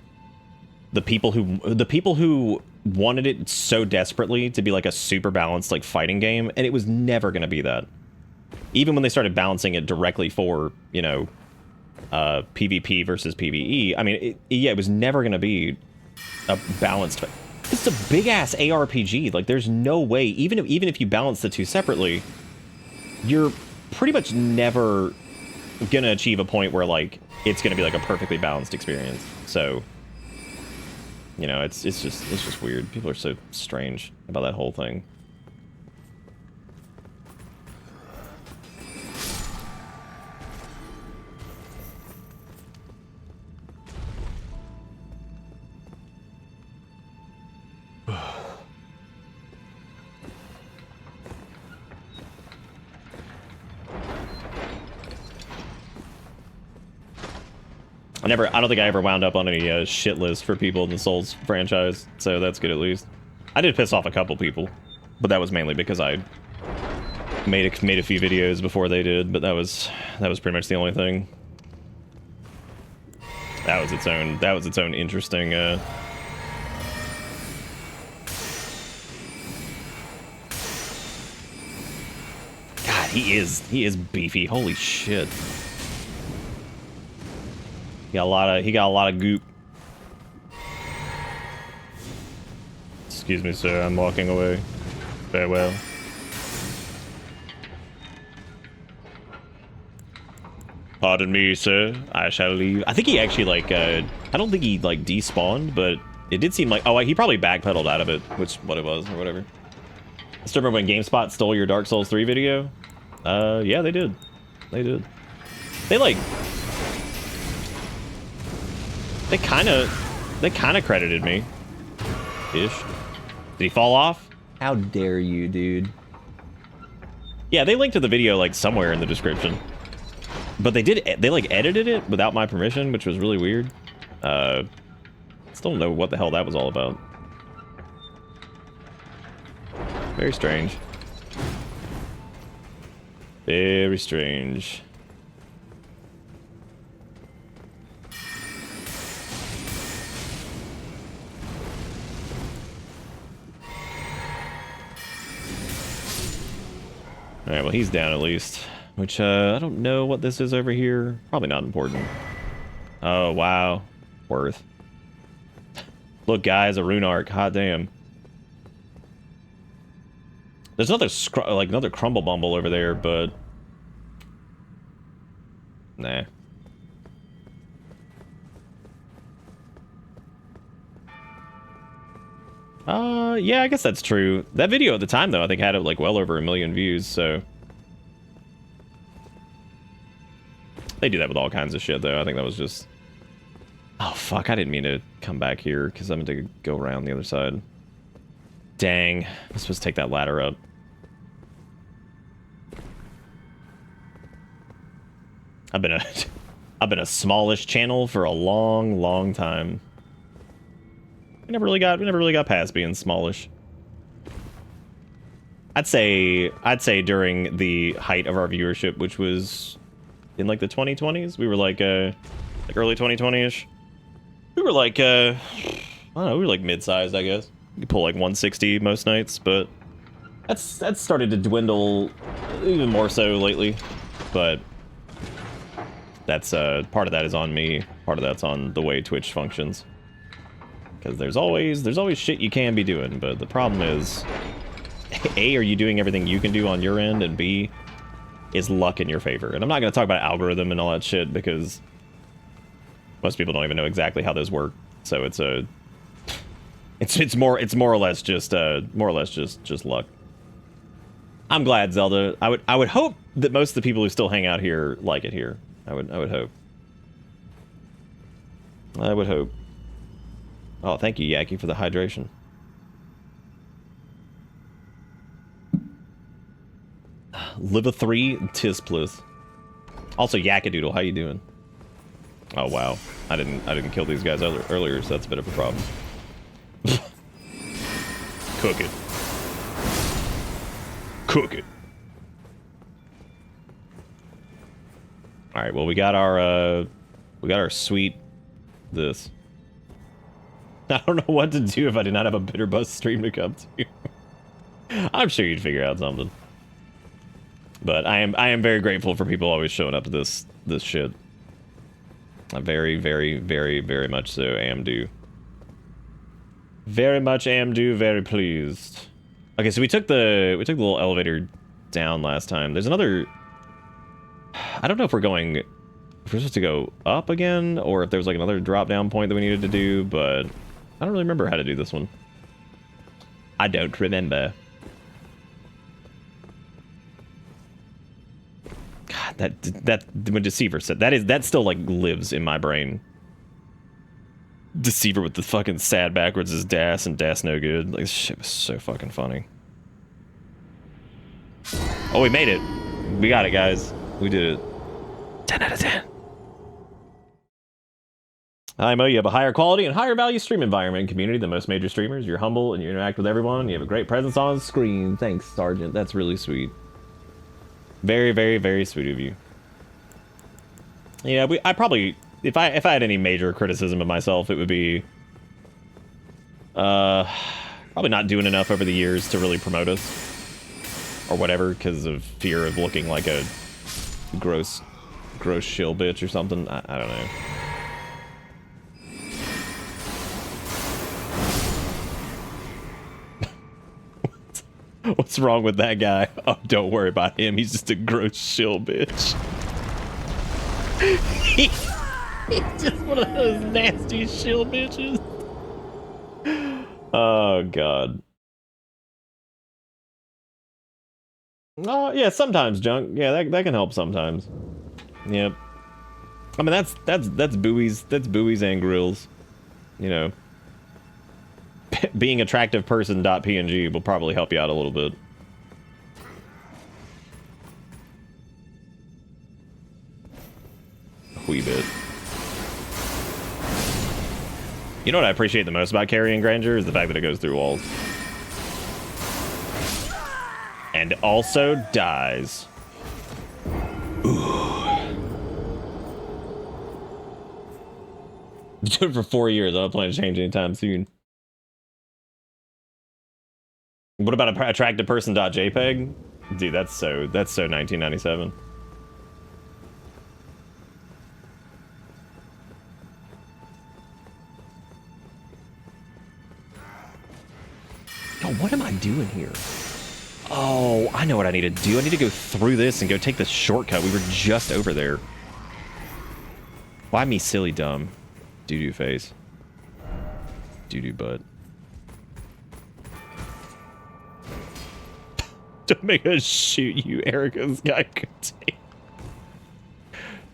the people who wanted it so desperately to be like a super balanced like fighting game, and it was never going to be that. Even when they started balancing it directly for, you know, PvP versus PvE, I mean, it was never going to be a balanced. It's a big ass ARPG. Like, there's no way, even if you balance the two separately, you're pretty much never gonna achieve a point where like it's gonna be like a perfectly balanced experience. So You know, it's just weird. People are so strange about that whole thing. I don't think I ever wound up on any shit list for people in the Souls franchise, so that's good at least. I did piss off a couple people, but that was mainly because I made a few videos before they did, but that was pretty much the only thing. That was its own interesting God, he is beefy. Holy shit. He got a lot of goop. Excuse me, sir. I'm walking away. Farewell. Pardon me, sir. I shall leave. I think he actually like I don't think he like despawned, but it did seem like he probably backpedaled out of it, which what it was or whatever. I still remember when GameSpot stole your Dark Souls 3 video. Yeah, they did. They did. They kind of credited me. Ish. Did he fall off? How dare you, dude? Yeah, they linked to the video like somewhere in the description. But they like edited it without my permission, which was really weird. Still don't know what the hell that was all about. Very strange. Very strange. Alright, well, he's down at least. Which, I don't know what this is over here. Probably not important. Oh, wow. Worth. Look, guys, a rune arc. Hot damn. There's another crumble bumble over there, but... Nah. Yeah, I guess that's true. That video at the time, though, I think had like well over 1 million views, so... They do that with all kinds of shit, though. I think that was just... Oh, fuck, I didn't mean to come back here, because I'm going to go around the other side. Dang. I'm supposed to take that ladder up. I've been a smallish channel for a long, long time. We never really got past being smallish. I'd say during the height of our viewership, which was in like the 2020s, we were like early 2020-ish. We were like I don't know, we were like mid-sized, I guess. You could pull like 160 most nights, but that's started to dwindle even more so lately. But that's part of that is on me, part of that's on the way Twitch functions. Because there's always shit you can be doing, but the problem is, A, are you doing everything you can do on your end, and B, is luck in your favor. And I'm not going to talk about algorithm and all that shit, because most people don't even know exactly how those work. So it's more or less just luck. I'm glad, Zelda. I would hope that most of the people who still hang out here like it here. I would hope. I would hope. Oh, thank you, Yaki, for the hydration. Live a 3, tis plus. Also, Yakadoodle, how you doing? Oh wow, I didn't kill these guys earlier, so that's a bit of a problem. Cook it. Cook it. All right, well we got our sweet this. I don't know what to do if I did not have a Bitter Buzz stream to come to. I'm sure you'd figure out something. But I am very grateful for people always showing up to this shit. I very, very, very, very much so am due. Very much am due, very pleased. Okay, so we took the little elevator down last time. There's another... I don't know if we're supposed to go up again, or if there's like another drop down point that we needed to do, but... I don't really remember how to do this one. I don't remember. God, that when Deceiver said that still like lives in my brain. Deceiver with the fucking sad backwards is Das and Das no good. Like, this shit was so fucking funny. Oh, we made it. We got it, guys. We did it. 10 out of 10. Hi, Mo. You have a higher quality and higher value stream environment and community than most major streamers. You're humble and you interact with everyone. You have a great presence on screen. Thanks, Sergeant. That's really sweet. Very, very, very sweet of you. Yeah, I probably... If I had any major criticism of myself, it would be probably not doing enough over the years to really promote us or whatever, because of fear of looking like a gross shill bitch or something. I don't know. What's wrong with that guy? Oh, don't worry about him. He's just a gross shill bitch. He's just one of those nasty shill bitches. Oh, God. Yeah, sometimes, Junk. Yeah, that can help sometimes. Yep. I mean, that's buoys. That's buoys and grills. You know. Being attractive person.png will probably help you out a little bit. A wee bit. You know what I appreciate the most about carrying Grandeur is the fact that it goes through walls. And also dies. Ooh. Been doing it for 4 years. I don't plan to change anytime soon. What about a attractive person.jpg? Dude, that's so 1997. Yo, what am I doing here? Oh, I know what I need to do. I need to go through this and go take the shortcut. We were just over there. Why me silly dumb? Doo-doo face. Doo-doo butt. Don't make us shoot you, Erica's got good tape.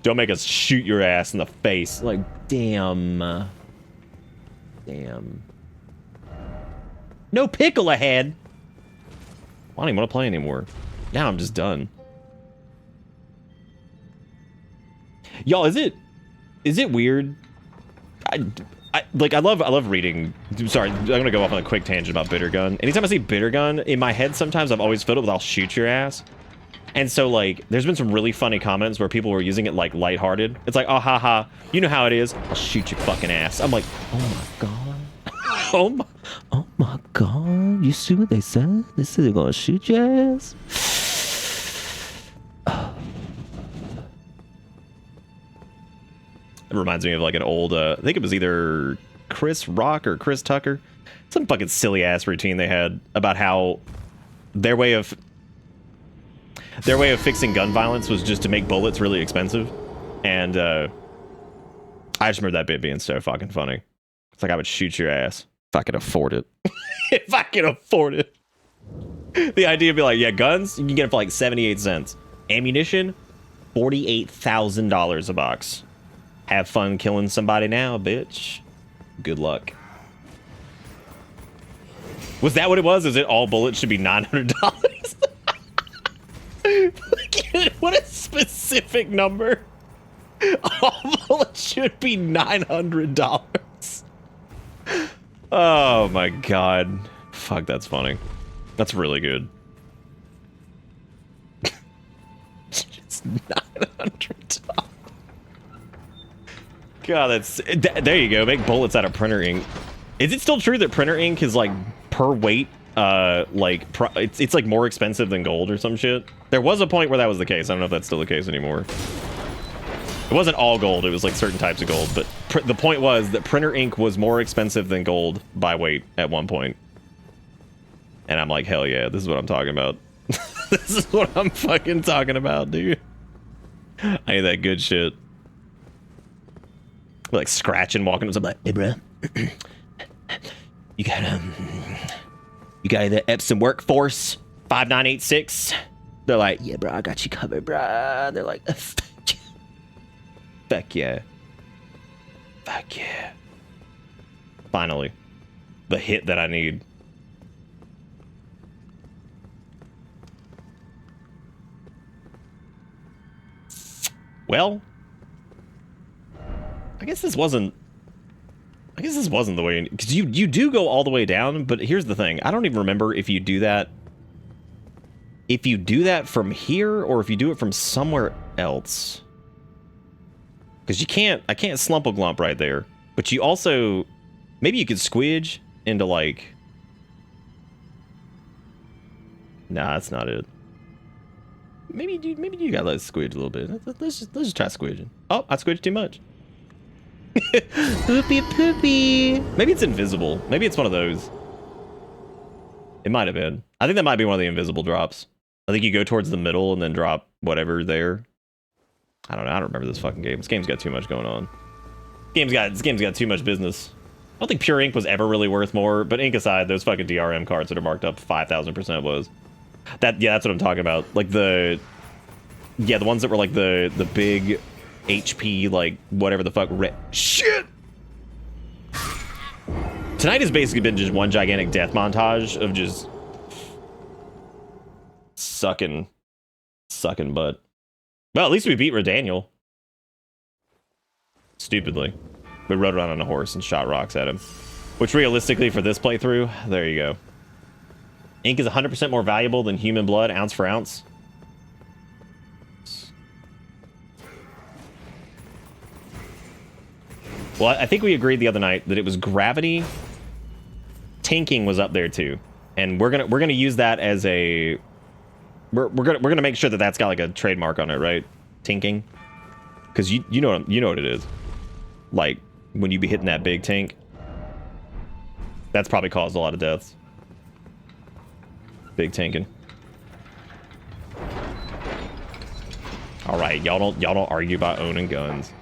Don't make us shoot your ass in the face. Like, damn. Damn. No pickle ahead. I don't even want to play anymore. Now I'm just done. Y'all, is it weird? I love reading. Sorry, I'm gonna go off on a quick tangent about Bitter Gun. Anytime I see Bitter Gun, in my head sometimes I've always filled it with "I'll shoot your ass." And so like, there's been some really funny comments where people were using it like lighthearted. It's like, oh haha, you know how it is. I'll shoot your fucking ass. I'm like, oh my god. Oh my god. You see what they said? They said they're gonna shoot your ass. It reminds me of like an old, I think it was either Chris Rock or Chris Tucker. Some fucking silly ass routine they had about how their way of fixing gun violence was just to make bullets really expensive. And I just remember that bit being so fucking funny. It's like, I would shoot your ass if I could afford it. If I could afford it. The idea would be like, yeah, guns, you can get it for like 78 cents. Ammunition, $48,000 a box. Have fun killing somebody now, bitch. Good luck. Was that what it was? Is it all bullets should be $900? What a specific number. All bullets should be $900. Oh my god. Fuck, that's funny. That's really good. It's $900. God, there you go. Make bullets out of printer ink. Is it still true that printer ink is like per weight? It's like more expensive than gold or some shit. There was a point where that was the case. I don't know if that's still the case anymore. It wasn't all gold. It was like certain types of gold. But the point was that printer ink was more expensive than gold by weight at one point. And I'm like, hell yeah, this is what I'm talking about. This is what I'm fucking talking about, dude. I need that good shit. Like scratching, walking up, something like, hey, bro. You got the Epson workforce 5986. They're like, yeah, bro, I got you covered, bro. They're like, fuck yeah. Fuck yeah. Finally, the hit that I need. Well, I guess this wasn't the way, because you do go all the way down, but here's the thing. I don't even remember if you do that from here or if you do it from somewhere else. Because I can't slump a glump right there. But you also, maybe you could squidge into like, nah, that's not it. Maybe you gotta let it squidge a little bit. Let's just try squidging. Oh, I squidged too much. Poopy poopy. Maybe it's invisible. Maybe it's one of those. It might have been. I think that might be one of the invisible drops. I think you go towards the middle and then drop whatever there. I don't know. I don't remember this fucking game. This game's got too much going on. This game's got too much business. I don't think pure ink was ever really worth more, but ink aside, those fucking DRM cards that are marked up 5,000% was. That's what I'm talking about. Like the ones that were like the big HP, like whatever the fuck. Shit! Tonight has basically been just one gigantic death montage of just sucking butt. Well, at least we beat Redaniel. Stupidly. We rode around on a horse and shot rocks at him. Which realistically for this playthrough, there you go. Ink is 100% more valuable than human blood, ounce for ounce. Well, I think we agreed the other night that it was gravity. Tinking was up there too, and we're gonna use that as a. We're gonna make sure that that's got like a trademark on it, right? Tinking, because you know what it is. Like when you be hitting that big tink, that's probably caused a lot of deaths. Big tinking. All right, y'all don't argue about owning guns.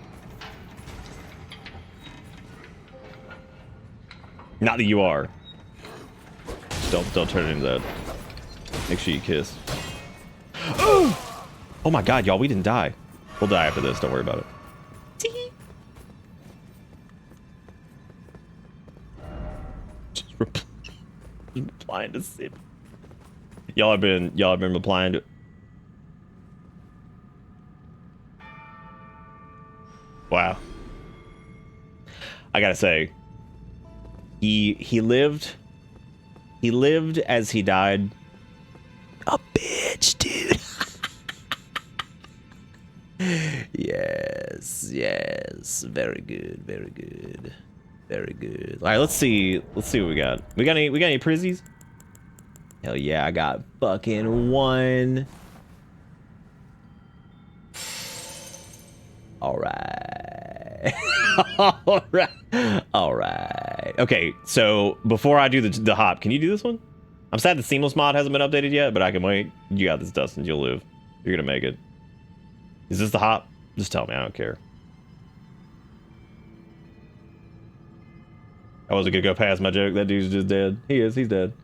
Not that you are. Don't turn it into that. Make sure you kiss. Oh! Oh my god, y'all, we didn't die. We'll die after this, don't worry about it. Just replying to Sid. Y'all have been replying to. Wow. I gotta say, he lived as he died. A bitch, dude. Yes, very good, very good, very good. All right, let's see what we got. We got any prizzies? Hell yeah, I got fucking one. All right. All right. Okay, so before I do the hop, can you do this one? I'm sad the seamless mod hasn't been updated yet, but I can wait. You got this, Dustin. You'll live. You're gonna make it. Is this the hop? Just tell me. I don't care. I wasn't gonna go past my joke. That dude's just dead. He is. He's dead.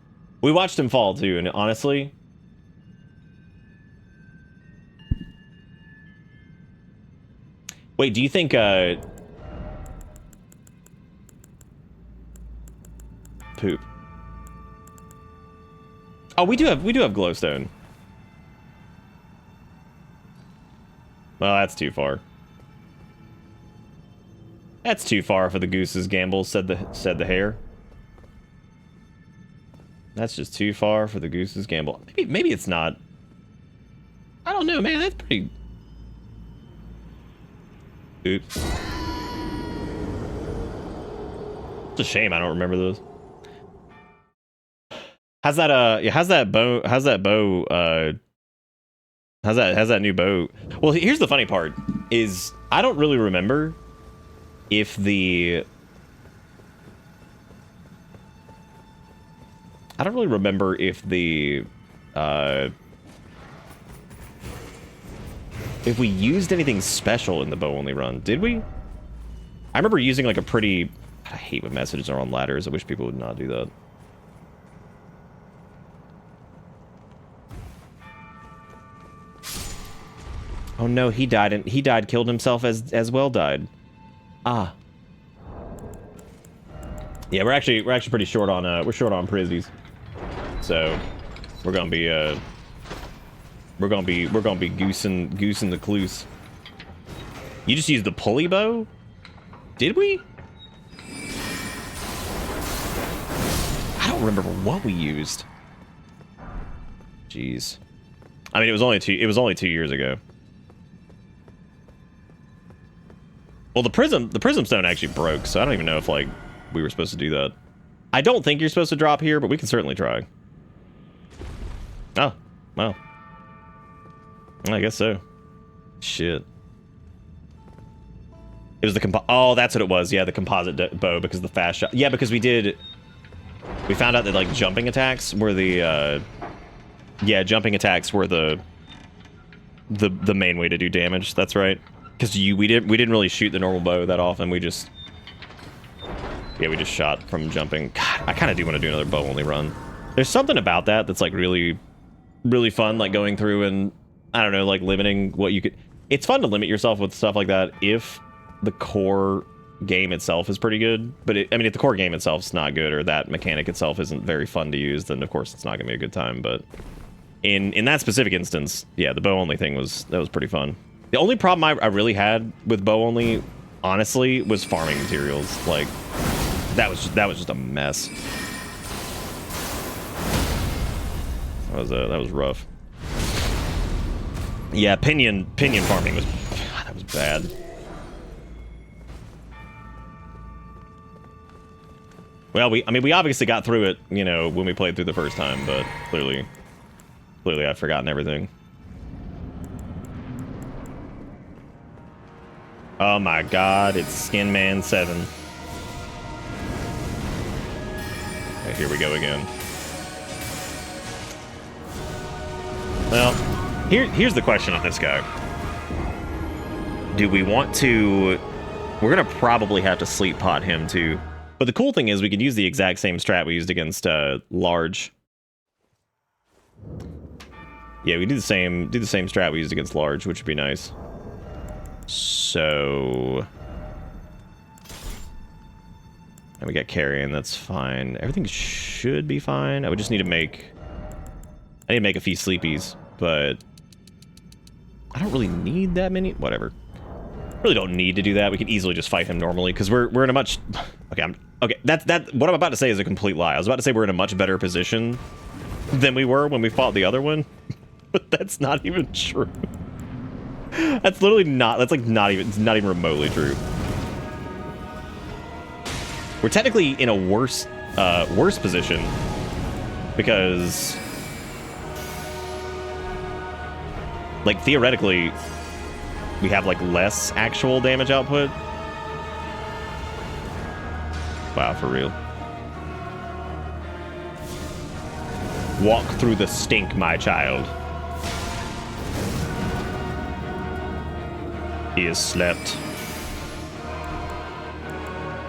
We watched him fall too, and honestly, wait. Do you think? Poop. Oh, we do have glowstone. Well, that's too far. That's too far for the goose's gamble, said the hare. That's just too far for the goose's gamble. Maybe it's not. I don't know, man. That's pretty. Oops. It's a shame I don't remember those. How's that new bow? Well, here's the funny part is I don't really remember if if we used anything special in the bow only run. Did we? I remember using like a pretty I hate when messages are on ladders. I wish people would not do that. Oh no, he died, and he died, killed himself as well died. Ah. Yeah, we're actually pretty short on we're short on prizzies. So we're gonna be goosing the clues. You just used the pulley bow? Did we? I don't remember what we used. Jeez. I mean, it was only 2 years ago. Well, the prism stone actually broke, so I don't even know if like we were supposed to do that. I don't think you're supposed to drop here, but we can certainly try. Oh, well. I guess so. Shit. It was the oh, that's what it was. Yeah, the composite bow because of the fast shot. Yeah, because we found out that like jumping attacks were the yeah, jumping attacks were the main way to do damage. That's right. Because we didn't really shoot the normal bow that often. We just shot from jumping. God, I kind of do want to do another bow only run. There's something about that that's like really, really fun. Like going through and I don't know, like limiting what you could. It's fun to limit yourself with stuff like that if the core game itself is pretty good. But I mean, if the core game itself is not good or that mechanic itself isn't very fun to use, then of course it's not gonna be a good time. But in that specific instance, yeah, the bow only thing was pretty fun. The only problem I really had with bow only, honestly, was farming materials. Like, that was just a mess. That was rough. Yeah, pinion farming was bad. Well, we obviously got through it, you know, when we played through the first time, but clearly I've forgotten everything. Oh my god, it's Skin Man 7. Okay, here we go again. Well, here's the question on this guy. Do we want to... We're gonna probably have to sleep pot him too. But the cool thing is we could use the exact same strat we used against Large. Yeah, we do the same strat we used against Large, which would be nice. So, and we got carrion, that's fine. Everything should be fine. I would just need to make a few sleepies, but I don't really need that many. Whatever. Really don't need to do that. We can easily just fight him normally because we're in a much okay. That what I'm about to say is a complete lie. I was about to say we're in a much better position than we were when we fought the other one, but that's not even true. That's literally not. That's like not even remotely true. We're technically in a worse position because, like, theoretically, we have like less actual damage output. Wow, for real. Walk through the stink, my child. He has slept.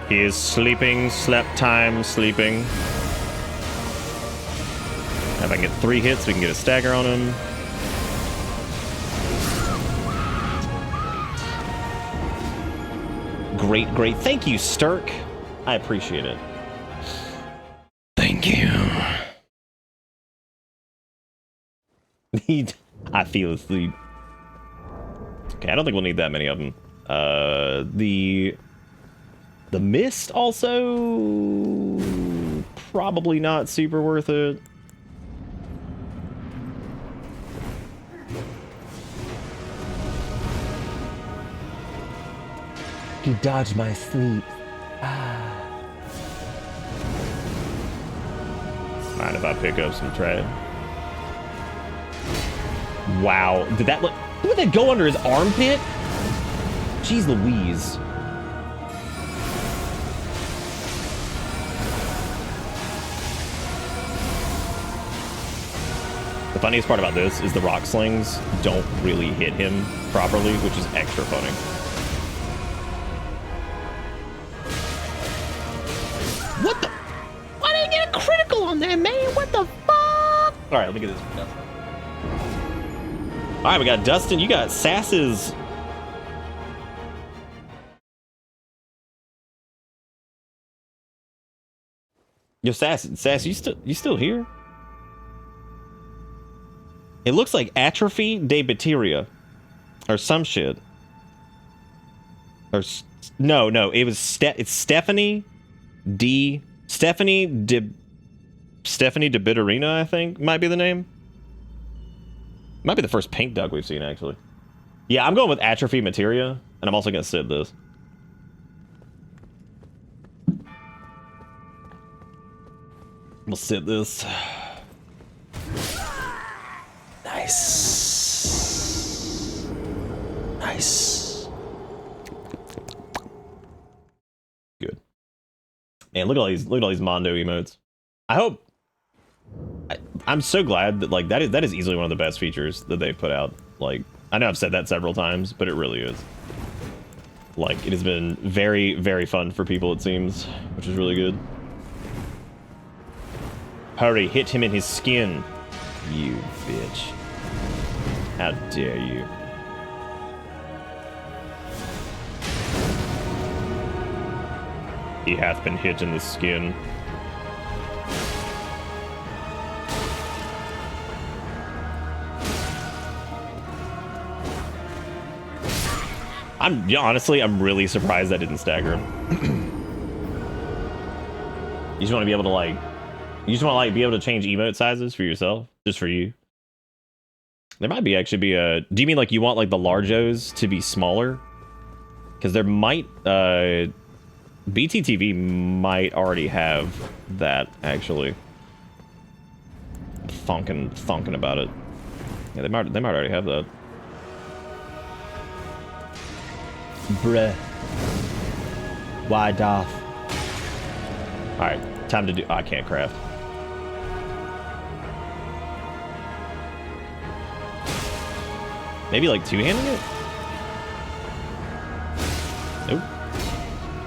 He is sleeping, slept time, sleeping. If I can get 3 hits, we can get a stagger on him. Great, great. Thank you, Sturk. I appreciate it. Thank you. I feel asleep. Okay, I don't think we'll need that many of them. The mist also probably not super worth it. You dodged my sleep. Mind if I pick up some tread? Wow, did that look? Would that go under his armpit? Jeez Louise. The funniest part about this is the rock slings don't really hit him properly, which is extra funny. All right, let me get this. All right, we got Dustin. You got Sass's. Yo, Sass, you still here? It looks like atrophy de bacteria, or some shit. Or no, it was it's Stephanie de Bitterina, I think might be the name. Might be the first pink duck we've seen actually. Yeah, I'm going with atrophy materia, and I'm also gonna sip this. We'll sip this. Nice. Nice. Good. Man, look at all these Mondo emotes. I hope I'm so glad that like that is easily one of the best features that they've put out. Like, I know I've said that several times, but it really is. Like, it has been very, very fun for people, it seems, which is really good. Hurry, hit him in his skin. You bitch. How dare you. He hath been hit in the skin. Honestly, I'm really surprised that didn't stagger him. You just want to be able to like, be able to change emote sizes for yourself, just for you. There might be a. Do you mean like you want like the largos to be smaller? Because there might BTTV might already have that actually. Thunking about it. Yeah, they might already have that. Bruh. Why Darth? Alright, time to do. Oh, I can't craft. Maybe like two-handing it? Nope.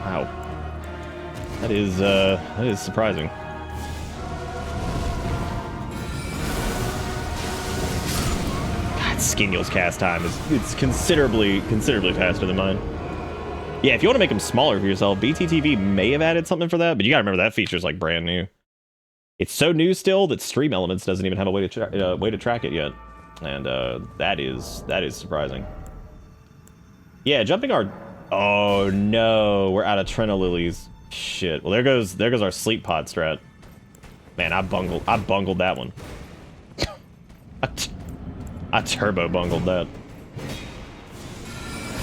Wow. That is surprising. God, Skinul's cast time it's considerably faster than mine. Yeah, if you want to make them smaller for yourself, BTTV may have added something for that, but you gotta remember that feature's like brand new. It's so new still that Stream Elements doesn't even have a way to track it yet, and that is surprising. Yeah, jumping our. Oh no, we're out of Trina Lilies. Shit. Well, there goes our sleep pod strat. Man, I bungled that one. I turbo bungled that.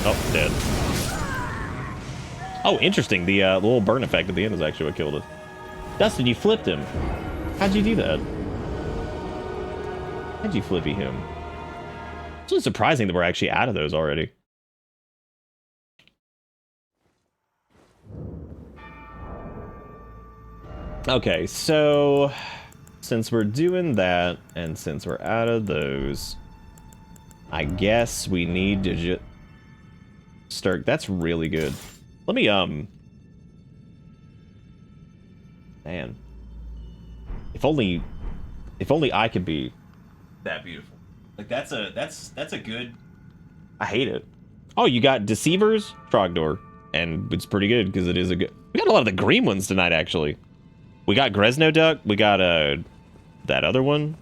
Oh, dead. Oh, interesting. The little burn effect at the end is actually what killed it. Dustin, you flipped him. How'd you do that? How'd you flippy him? It's really surprising that we're actually out of those already. Okay, so since we're doing that, and since we're out of those, I guess we need to just start. That's really good. Let me man, if only I could be that beautiful. Like that's a good. I hate it. Oh, you got Deceivers, Trogdor, and it's pretty good because it is a good. We got a lot of the green ones tonight, actually. We got Gresno Duck. We got that other one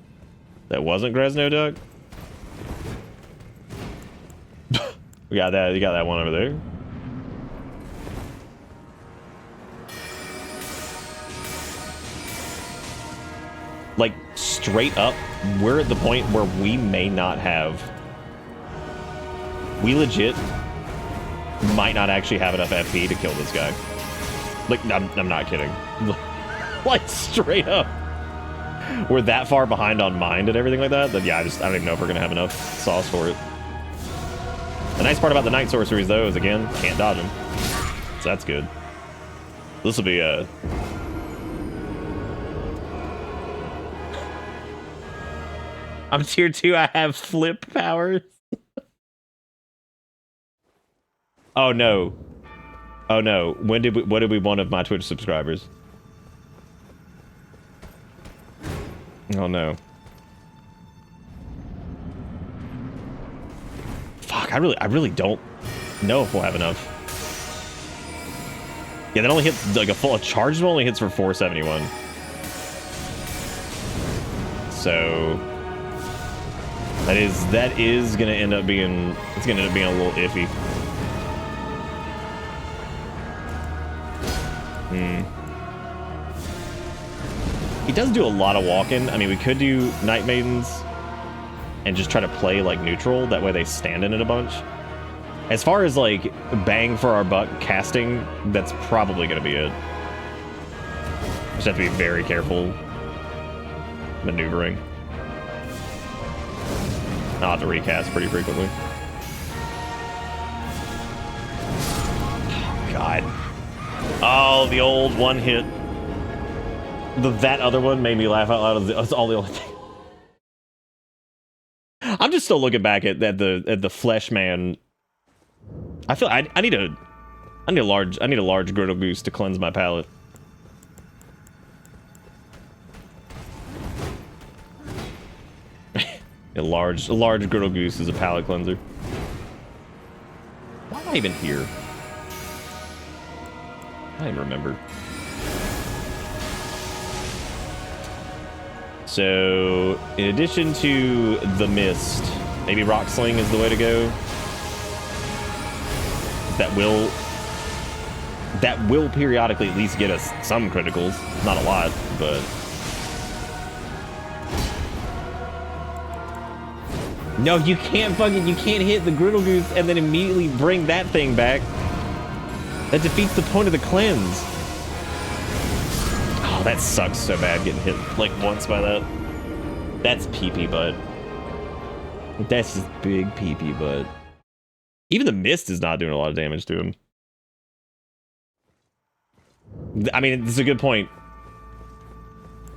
that wasn't Gresno Duck. We got that. You got that one over there. Like straight up, we're at the point where we may not have. We legit might not actually have enough FP to kill this guy. Like, I'm not kidding. Like straight up, we're that far behind on mind and everything like that yeah, I don't even know if we're gonna have enough sauce for it. The nice part about the night sorceries though is again can't dodge them, so that's good. This will be a. I'm tier 2. I have flip powers. Oh no! Oh no! What did we one of my Twitch subscribers? Oh no. I really don't know if we'll have enough. Yeah, that only hits like a charged one only hits for 471. So that is gonna end up being a little iffy. He does do a lot of walking. I mean, we could do Night Maidens and just try to play like neutral. That way they stand in it a bunch. As far as like bang for our buck casting, that's probably going to be it. Just have to be very careful maneuvering. I'll have to recast pretty frequently. God. Oh, the old one hit. That other one made me laugh out loud. That's all the only thing. I'm just still looking back at the Flesh Man. I feel I need a large griddle goose to cleanse my palate. a large griddle goose is a palate cleanser. Why am I even here? I don't even remember. So, in addition to the mist, maybe rock sling is the way to go. That will periodically at least get us some criticals. Not a lot, but no, you can't hit the griddle goose and then immediately bring that thing back. That defeats the point of the cleanse. Oh, that sucks so bad getting hit like once by that. That's pee-pee butt. That's just big pee-pee butt. Even the mist is not doing a lot of damage to him. I mean, it's a good point.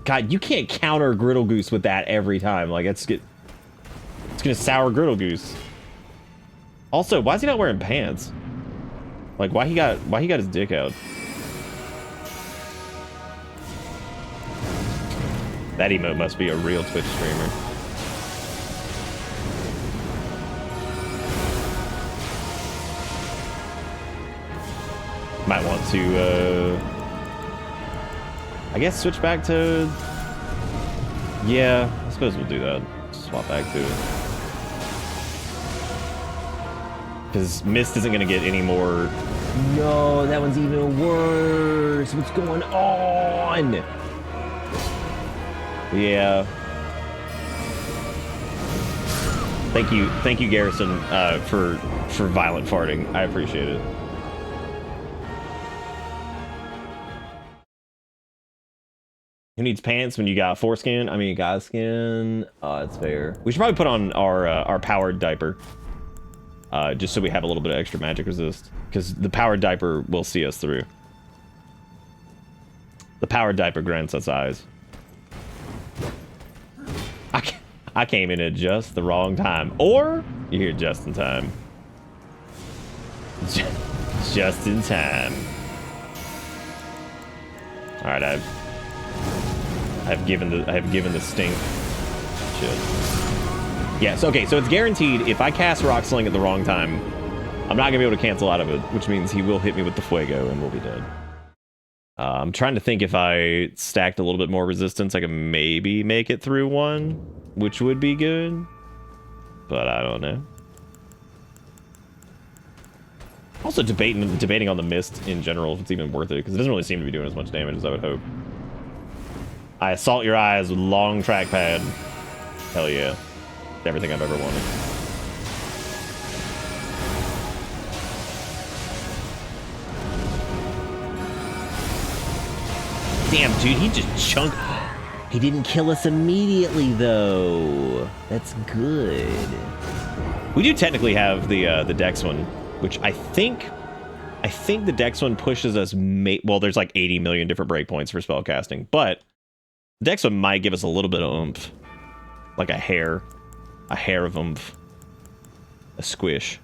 God, you can't counter griddle goose with that every time. Like, it's gonna sour griddle goose. Also, why is he not wearing pants? Like, why he got his dick out? That emote must be a real Twitch streamer. Might want to, I guess switch back to... Yeah, I suppose we'll do that. Swap back to it. Because Mist isn't going to get any more... No, that one's even worse. What's going on? Yeah. Thank you, Garrison, for violent farting. I appreciate it. Who needs pants when you got foreskin? I mean, guy skin. It's fair. We should probably put on our powered diaper, just so we have a little bit of extra magic resist, because the powered diaper will see us through. The powered diaper grants us eyes. I came in at just the wrong time, or you're here just in time. Just in time. All right, I've given the stink. Shit. Yes, okay, so it's guaranteed if I cast Rock Sling at the wrong time, I'm not gonna be able to cancel out of it, which means he will hit me with the Fuego and we'll be dead. I'm trying to think if I stacked a little bit more resistance, I could maybe make it through one, which would be good, but I don't know. Also debating on the mist in general, if it's even worth it, because it doesn't really seem to be doing as much damage as I would hope. I assault your eyes with long trackpad. Hell yeah. Everything I've ever wanted. Damn, dude, he just chunked. He didn't kill us immediately, though. That's good. We do technically have the Dex one, which I think the Dex one pushes us. Well, there's like 80 million different breakpoints for spell casting, but the Dex one might give us a little bit of oomph, like a hair of oomph, a squish,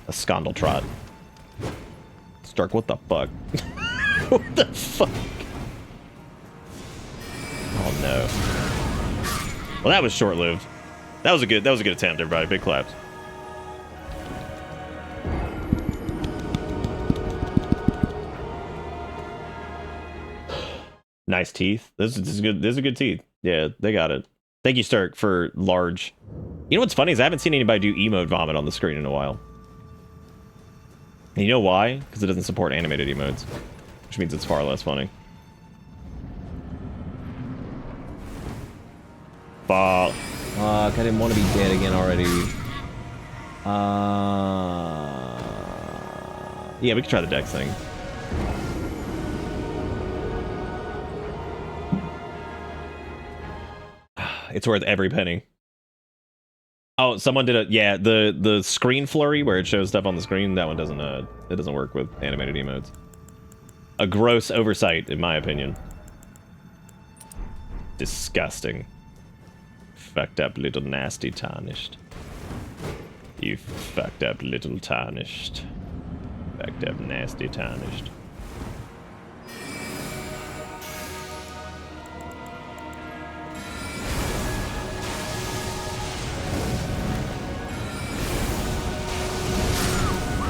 a scondal trot. Stark, what the fuck? What the fuck? Oh no. Well, that was short-lived. That was a good attempt, everybody. Big claps. Nice teeth. This is good. This is good teeth. Yeah, they got it. Thank you, Stark, for large. You know what's funny is I haven't seen anybody do emote vomit on the screen in a while. And you know why? Because it doesn't support animated emotes, which means it's far less funny. Fuck, I didn't want to be dead again already. Yeah, we can try the dex thing. It's worth every penny. Oh, someone did a yeah, the screen flurry where it shows stuff on the screen, that one doesn't it doesn't work with animated emotes. A gross oversight, in my opinion. Disgusting. Fucked up little nasty tarnished. You fucked up little tarnished. Fucked up nasty tarnished.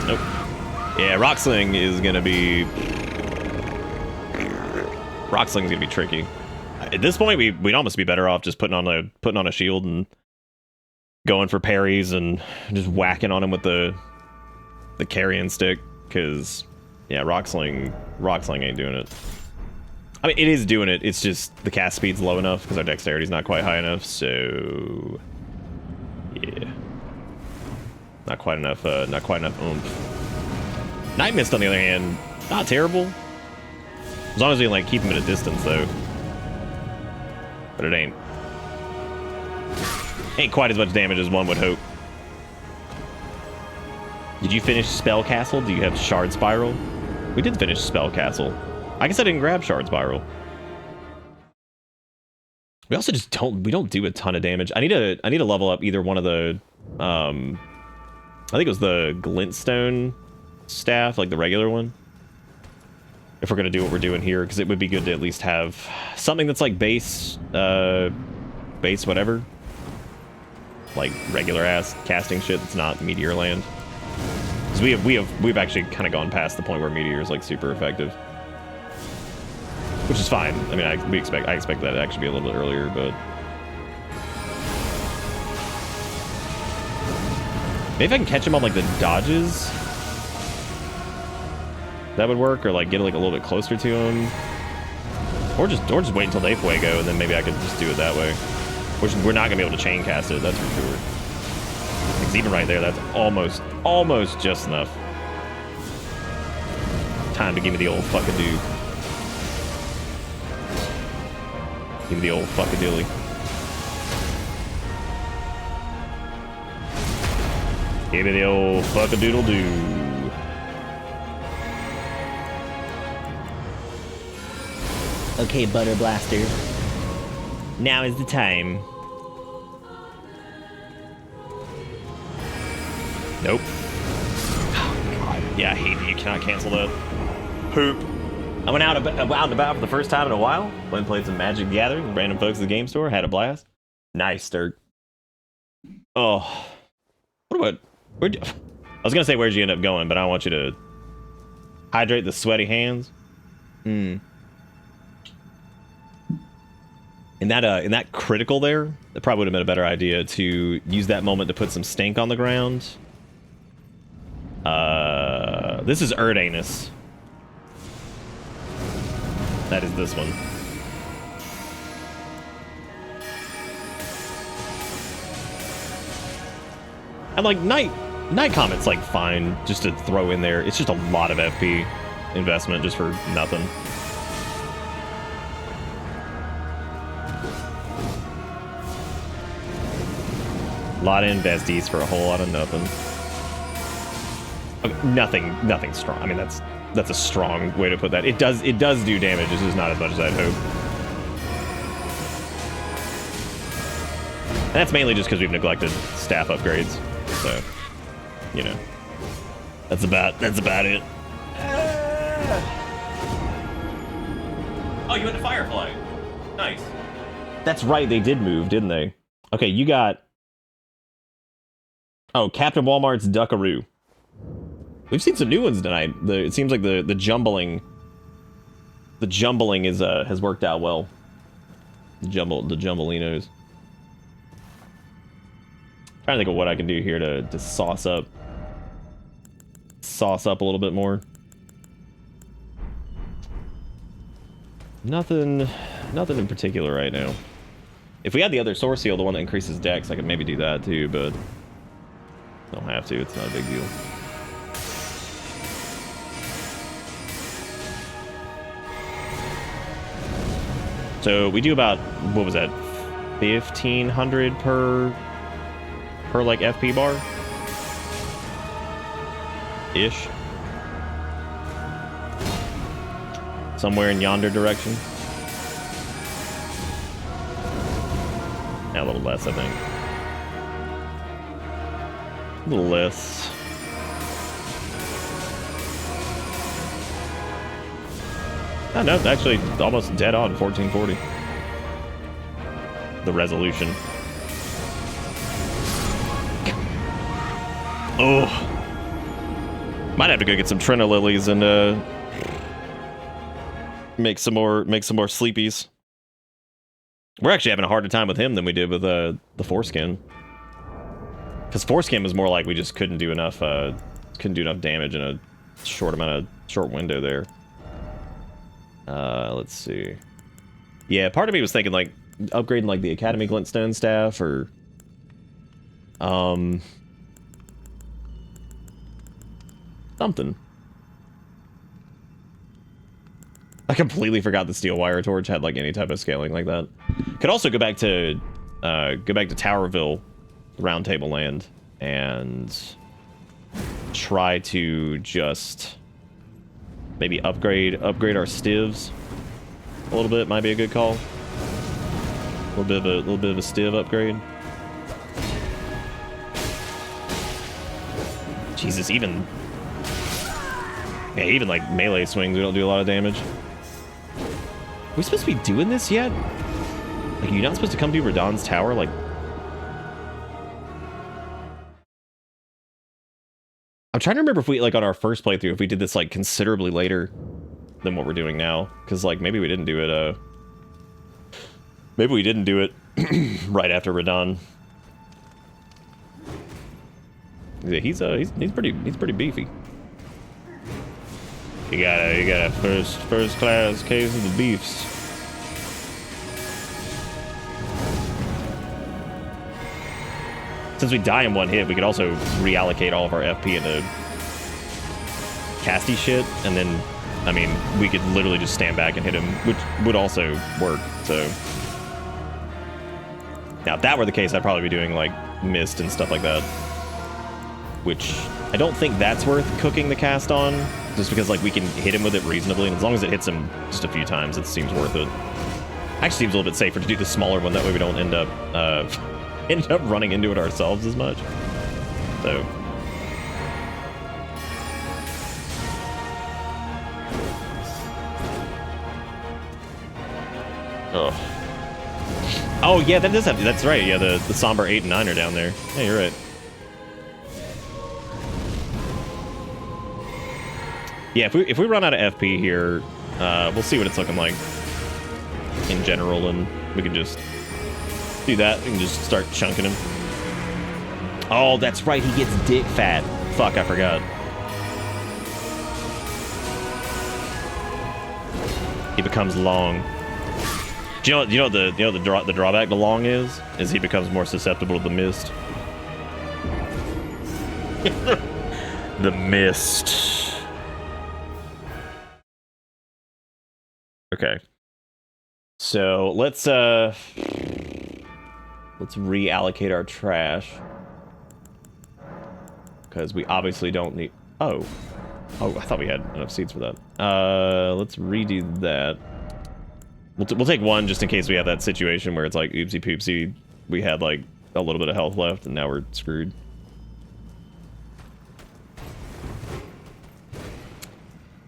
Nope. Yeah, Rocksling is gonna be... Rocksling's gonna be tricky. At this point, we'd almost be better off just putting on a shield and going for parries and just whacking on him with the carrion stick, because yeah, Rocksling ain't doing it. I mean, it is doing it. It's just the cast speed's low enough because our dexterity's not quite high enough. So yeah, not quite enough oomph. Night Mist, on the other hand, not terrible. As long as we can, like, keep him at a distance, though. But it ain't quite as much damage as one would hope. Did you finish Spell Castle? Do you have Shard Spiral? We did finish Spell Castle. I guess I didn't grab Shard Spiral. We also just don't do a ton of damage. I need to level up either one of the I think it was the Glintstone staff, like the regular one, if we're gonna do what we're doing here, because it would be good to at least have something that's like base whatever, like regular ass casting shit that's not Meteor Land. Because we've actually kind of gone past the point where Meteor is like super effective, which is fine. I mean, I expect that to actually be a little bit earlier, but maybe if I can catch him on like the dodges, that would work, or like get like a little bit closer to him, or just wait until they fuego, and then maybe I could just do it that way. Which we're not gonna be able to chain cast it, that's for sure. Because even right there, that's almost just enough time to give me the old fuckadoo. Give me the old fuckadilly. Give me the old fuckadoodle-doo. Okay, Butter Blaster. Now is the time. Nope. Oh, God. Yeah, I hate that you cannot cancel that. Poop. I went out and about for the first time in a while. Went and played some Magic the Gathering with random folks at the game store. Had a blast. Nice, Dirk. Oh. I was gonna say where'd you end up going, but I want you to hydrate the sweaty hands. In that critical there, it probably would have been a better idea to use that moment to put some stink on the ground. This is Erdanus. That is this one. And like Night Comet's like fine just to throw in there. It's just a lot of FP investment just for nothing. A lot of investies for a whole lot of nothing. Okay, nothing strong. I mean, that's a strong way to put that. It does do damage. It's just not as much as I'd hope. And that's mainly just because we've neglected staff upgrades. So, you know, that's about it. Oh, you went to Firefly. Nice. That's right. They did move, didn't they? Okay, you got. Oh, Captain Walmart's Duckaroo. We've seen some new ones tonight. It seems like the jumbling The jumbling is has worked out well. The jumbleinos. Trying to think of what I can do here to sauce up a little bit more. Nothing in particular right now. If we had the other source seal, the one that increases dex, I could maybe do that too, but don't have to. It's not a big deal. So we do about, what was that, 1,500 per like FP bar ish, somewhere in yonder direction. Yeah, a little less, I think. A little less. Oh, no, actually almost dead on 1440. The resolution. Oh, might have to go get some Trina lilies and make some more sleepies. We're actually having a harder time with him than we did with the foreskin, because foreskin was more like we just couldn't do enough damage in a short window there. Let's see. Yeah, part of me was thinking like upgrading like the Academy Glintstone staff or something. I completely forgot the steel wire torch had like any type of scaling like that. Could also go back to Towerville, Round Table Land, and try to just maybe upgrade our stivs a little bit. Might be a good call. A little bit of a stiv upgrade. Jesus, even like melee swings, we don't do a lot of damage. Are we supposed to be doing this yet? Like, you're not supposed to come to Erdanus tower? Like, I'm trying to remember if we, like, on our first playthrough, if we did this, like, considerably later than what we're doing now. Because, like, maybe we didn't do it, maybe we didn't do it right after Erdanus. Yeah, he's pretty beefy. You got a first class case of the beefs. Since we die in one hit, we could also reallocate all of our FP into casty shit, and then, I mean, we could literally just stand back and hit him, which would also work. So now, if that were the case, I'd probably be doing like mist and stuff like that, which I don't think that's worth cooking the cast on, just because like we can hit him with it reasonably, and as long as it hits him just a few times, it seems worth it. Actually seems a little bit safer to do the smaller one, that way we don't end up running into it ourselves as much. So oh yeah, that does have, that's right, yeah, the somber 8 and 9 are down there. Yeah, you're right. Yeah, if we run out of FP here, we'll see what it's looking like in general, and we can just do that. We can just start chunking him. Oh, that's right, he gets dick fat. Fuck, I forgot. He becomes long. Do you know the drawback to long is he becomes more susceptible to the mist. The mist. Okay. So let's reallocate our trash, because we obviously don't need. Oh, I thought we had enough seeds for that. Let's redo that. We'll take one just in case we have that situation where it's like oopsie poopsie, we had like a little bit of health left and now we're screwed.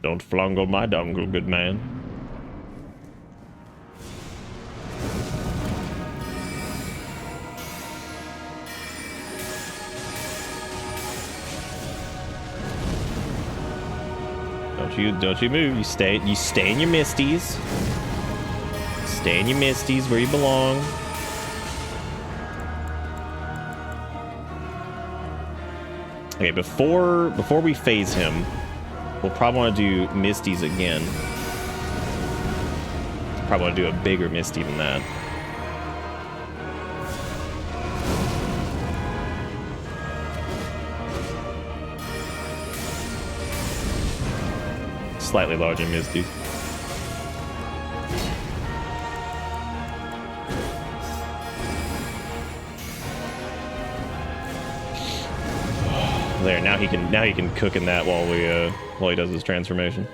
Don't flungle my dongle, good man. Don't you move. You stay in your misties. Stay in your misties where you belong. Okay, before we phase him, we'll probably want to do misties again. Probably want to do a bigger misty than that. Slightly larger misties. There, now he can cook in that while he does his transformation.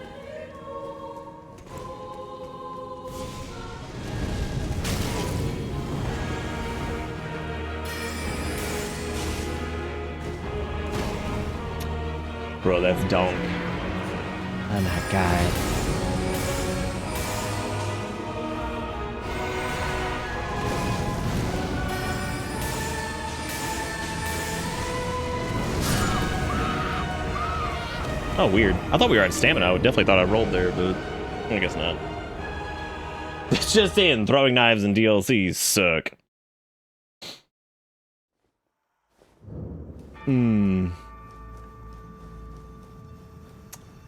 Bro, that's donk. Oh my god. Oh, weird. I thought we were at stamina. I definitely thought I rolled there, but I guess not. It's just in. Throwing knives in DLCs suck.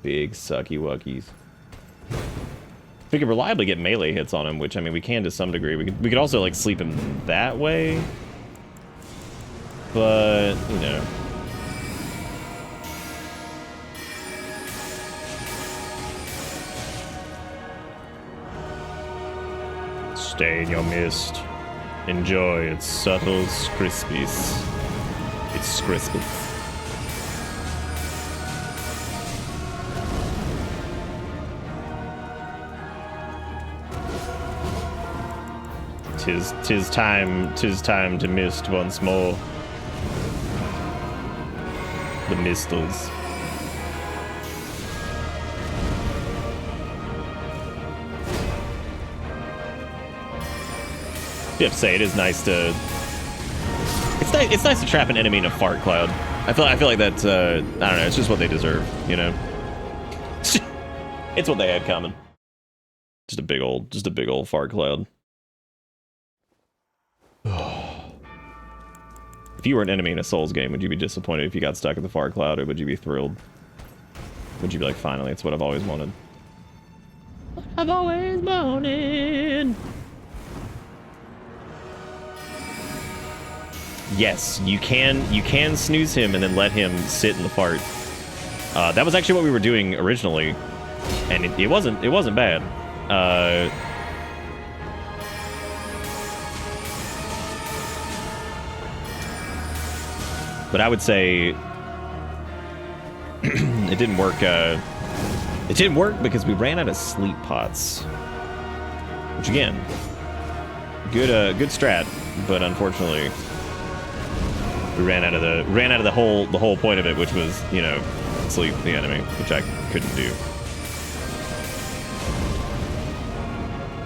Big sucky wuckies. If we could reliably get melee hits on him, which, I mean, we can to some degree. We could also, like, sleep him that way. But, you know. Stay in your mist. Enjoy its subtle crispies. It's crispy. Tis time to mist once more. The mistles. You have to say, it is nice to... It's nice to trap an enemy in a fart cloud. I feel like that's, I don't know, it's just what they deserve, you know? It's what they had coming. Just a big old fart cloud. If you were an enemy in a Souls game, would you be disappointed if you got stuck in the fart cloud, or would you be thrilled? Would you be like, finally, it's what I've always wanted? What I've always wanted! Yes, you can snooze him and then let him sit in the fart. That was actually what we were doing originally, and it wasn't bad. But I would say it didn't work. It didn't work because we ran out of sleep pots, which again, good strat, but unfortunately, we ran out of the whole point of it, which was, you know, sleep the enemy, which I couldn't do.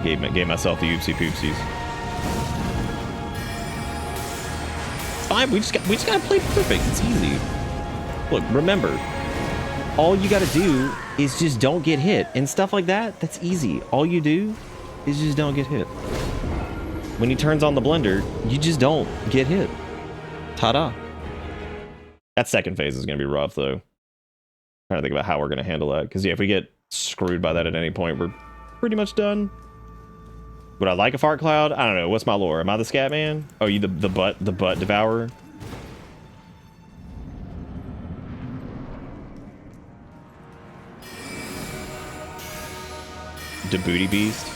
Gave myself the oopsie poopsies. It's fine. We just gotta play perfect. It's easy. Look, remember, all you gotta do is just don't get hit and stuff like that. That's easy. All you do is just don't get hit. When he turns on the blender, you just don't get hit. Ta-da. That second phase is gonna be rough though. Trying to think about how we're gonna handle that, because yeah, if we get screwed by that at any point, we're pretty much done. Would I like a fart cloud? I don't know. What's my lore? Am I the scat man? Oh, you the butt devourer? The booty beast?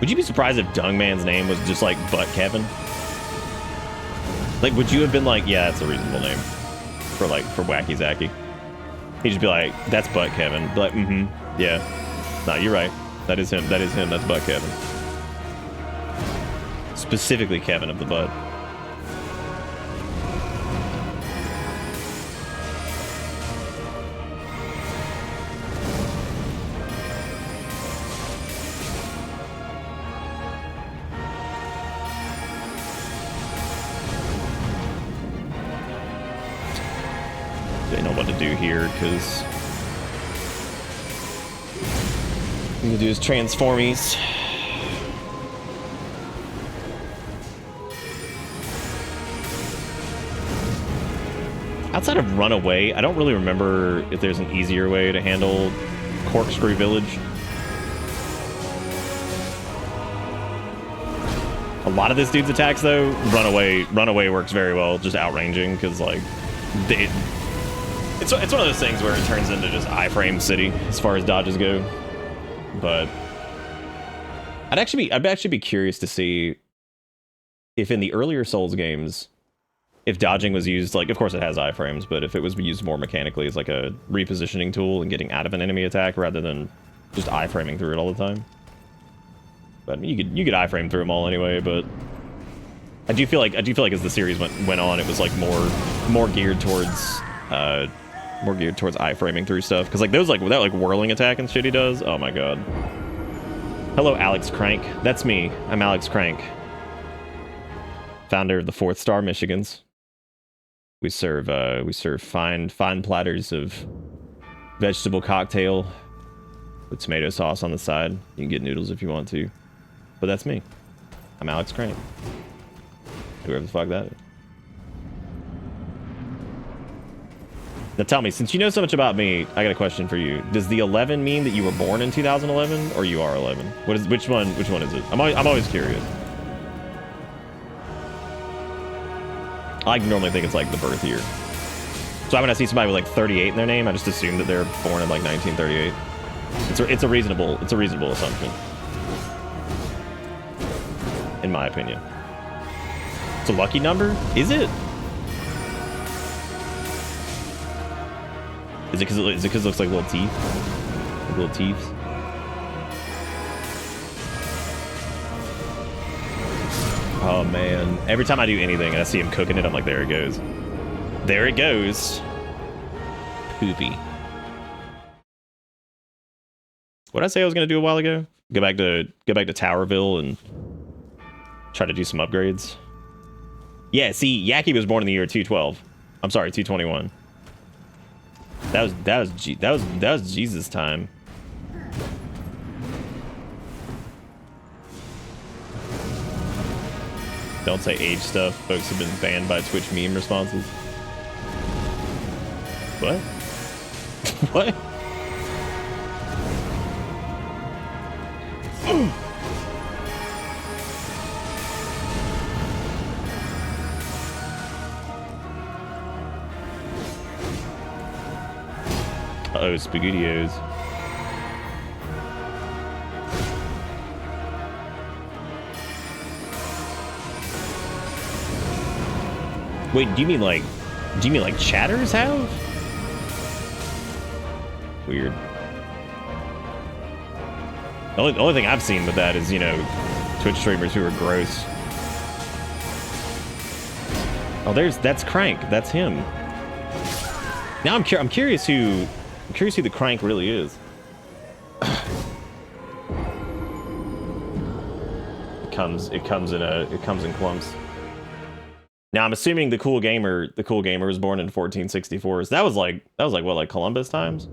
Would you be surprised if Dung Man's name was just like Butt Kevin? Like, would you have been like, yeah, that's a reasonable name for Wacky Zacky? He'd just be like, that's Butt Kevin. Be like, yeah. No, you're right. That is him. That's Butt Kevin. Specifically Kevin of the butt. gonna do here, because I'm gonna do his transformies. Outside of Runaway, I don't really remember if there's an easier way to handle Corkscrew Village. A lot of this dude's attacks, though, Runaway works very well, just outranging, because, like, it's one of those things where it turns into just iframe city as far as dodges go. But I'd actually be curious to see if in the earlier Souls games, if dodging was used, like, of course it has iframes, but if it was used more mechanically as like a repositioning tool and getting out of an enemy attack rather than just iframing through it all the time. But I mean, you could iframe through them all anyway. But I do feel like as the series went on, it was like more geared towards iframing through stuff. Because like those that like whirling attack and shit he does. Oh my god. Hello, Alex Crank. That's me. I'm Alex Crank, founder of the 4th Star Michigans. We serve fine platters of vegetable cocktail with tomato sauce on the side. You can get noodles if you want to, but that's me. I'm Alex Crank. Whoever the fuck that is. Now tell me, since you know so much about me, I got a question for you. Does the 11 mean that you were born in 2011, or you are 11? Which one is it? I'm always curious. I normally think it's like the birth year. So when I see somebody with like 38 in their name, I just assume that they're born in like 1938. It's a reasonable assumption, in my opinion. It's a lucky number, is it? Is it because it looks like little teeth, like little teeth? Oh man, every time I do anything and I see him cooking it, I'm like, there it goes. There it goes. Poopy. What did I say I was gonna do a while ago? Go back to Towerville and try to do some upgrades. Yeah, see, Yaki was born in the year 212. I'm sorry, 221. That was Jesus' time. Don't say age stuff. Folks have been banned by Twitch meme responses. What? What? Uh-oh, SpaghettiOs. Wait, do you mean like chatters have? Weird. The only thing I've seen with that is, you know, Twitch streamers who are gross. Oh, that's Crank. That's him. Now I'm curious who the Crank really is. It comes in clumps. Now I'm assuming the cool gamer was born in 1464. So that was like what, like Columbus times?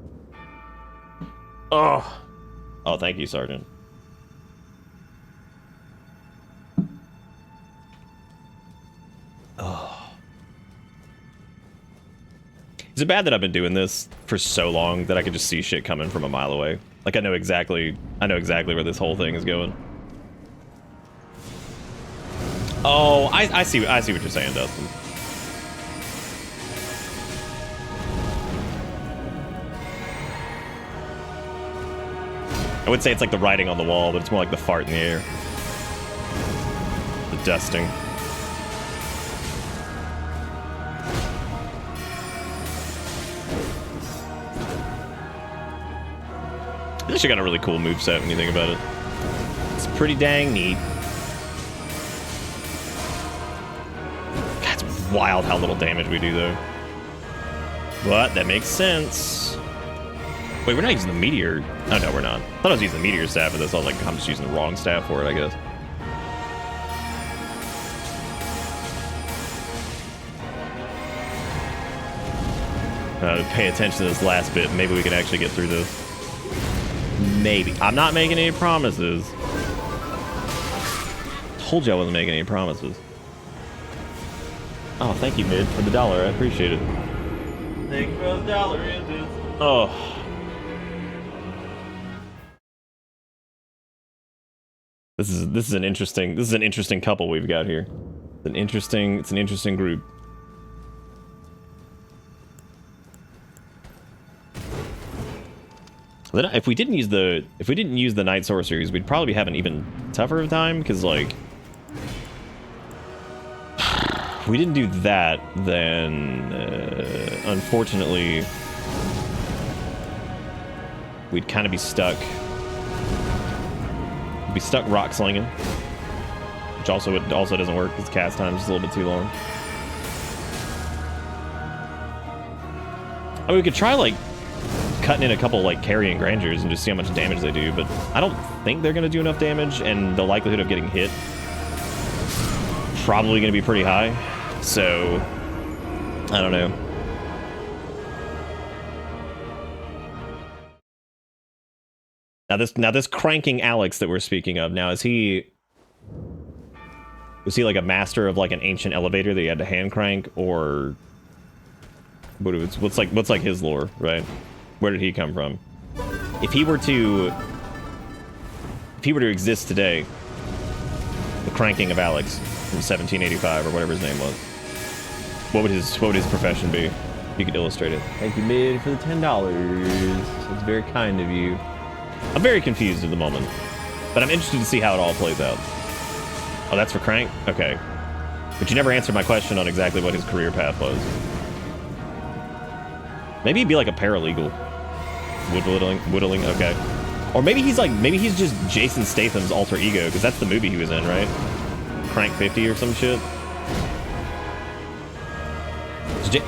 Oh, thank you, Sergeant. Oh. Is it bad that I've been doing this for so long that I could just see shit coming from a mile away? Like I know exactly where this whole thing is going. Oh, I see what you're saying, Dustin. I would say it's like the writing on the wall, but it's more like the fart in the air. The dusting. This actually got a really cool moveset when you think about it. It's pretty dang neat. God, it's wild how little damage we do, though. But that makes sense. Wait, we're not using the meteor. Oh, no, we're not. I thought I was using the meteor staff for this. I was like, I'm just using the wrong staff for it, I guess. Pay attention to this last bit. Maybe we can actually get through this. Maybe. I'm not making any promises. Told you I wasn't making any promises. Oh, thank you, Mid, for the $1. I appreciate it. Thank you for the $. Oh. This is an interesting couple we've got here. It's an interesting group. If we didn't use the Night Sorceries, we'd probably have an even tougher of time, because like if we didn't do that, then unfortunately we'd kind of be stuck. We'd be stuck rock slinging, which also doesn't work because cast time's just a little bit too long. I mean, we could try like cutting in a couple like carrying grandeurs and just see how much damage they do, but I don't think they're gonna do enough damage, and the likelihood of getting hit probably gonna be pretty high. So I don't know. Now this cranking Alex that we're speaking of, now was he like a master of like an ancient elevator that he had to hand crank, or what's like his lore, right? Where did he come from? If he were to exist today, the cranking of Alex from 1785 or whatever his name was, what would his profession be? You could illustrate it. Thank you, Mid, for the $10. That's very kind of you. I'm very confused at the moment, but I'm interested to see how it all plays out. Oh, that's for Crank? Okay. But you never answered my question on exactly what his career path was. Maybe he'd be like a paralegal. Whittling, okay. Or maybe he's just Jason Statham's alter ego, because that's the movie he was in, right? Crank 50 or some shit.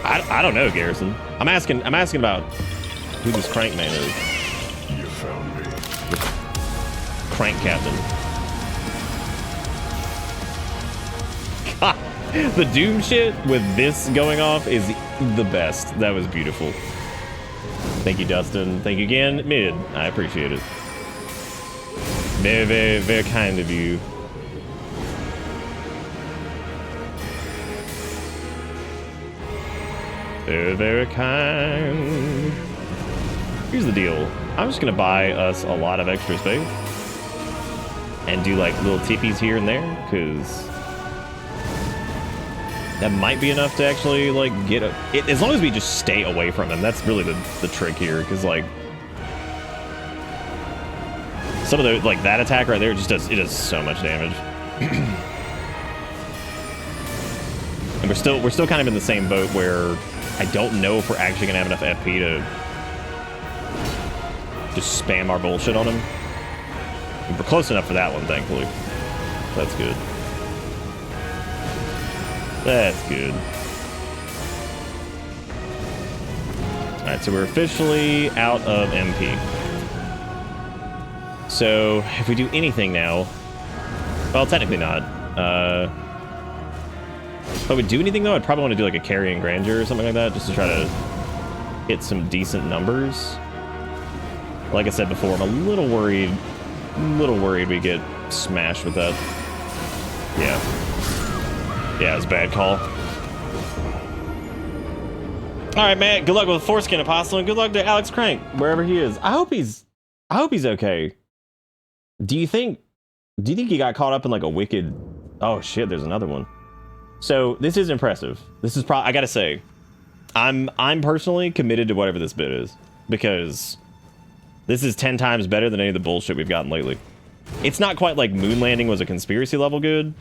I don't know, Garrison. I'm asking about who this Crank man is. You found me. Crank Captain. God, the Doom shit with this going off is the best. That was beautiful. Thank you, Dustin. Thank you again, Mid. I appreciate it. Very, very, very kind of you. Very, very kind. Here's the deal. I'm just gonna buy us a lot of extra space and do like little teepees here and there, because that might be enough to actually like get as long as we just stay away from him. That's really the trick here, because like some of the like that attack right there just does so much damage. And we're still kind of in the same boat where I don't know if we're actually gonna have enough FP to just spam our bullshit on him. We're close enough for that one, thankfully. That's good. That's good. Alright, so we're officially out of MP. So, if we do anything now... Well, technically not. If I would do anything, though, I'd probably want to do like a carrying grandeur or something like that, just to try to hit some decent numbers. Like I said before, I'm a little worried we get smashed with that. Yeah, it's a bad call. Alright, man, good luck with Foreskin Apostle, and good luck to Alex Crank, wherever he is. I hope he's okay. Do you think he got caught up in like a wicked... Oh shit, there's another one. So, this is impressive. This is I gotta say, I'm personally committed to whatever this bit is, because this is 10 times better than any of the bullshit we've gotten lately. It's not quite like Moon Landing was a conspiracy level good,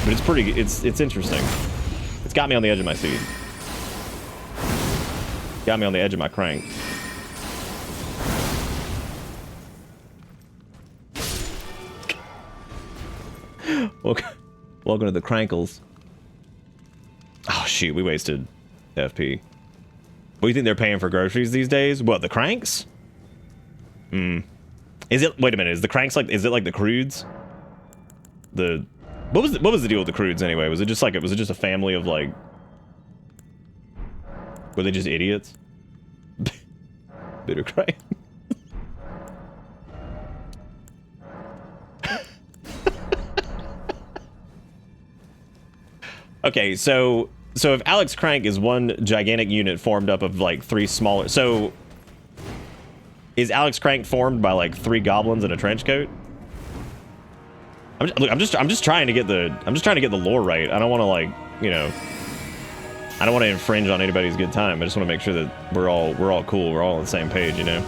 but it's pretty. It's interesting. It's got me on the edge of my seat. Got me on the edge of my crank. Welcome to the Crankles. Oh shoot, we wasted FP. What do you think they're paying for groceries these days? What, the Cranks? Is it? Wait a minute. Is the Cranks like? Is it like the Crudes? What was the deal with the Crudes anyway? Was it just like? Was it just a family of like? Were they just idiots? Bitter crank. Okay, so if Alex Crank is one gigantic unit formed up of like 3 smaller, so is Alex Crank formed by like 3 goblins in a trench coat? I'm just trying to get the lore right. I don't want to, like, you know, I don't want to infringe on anybody's good time. I just want to make sure that we're all cool. We're all on the same page, you know.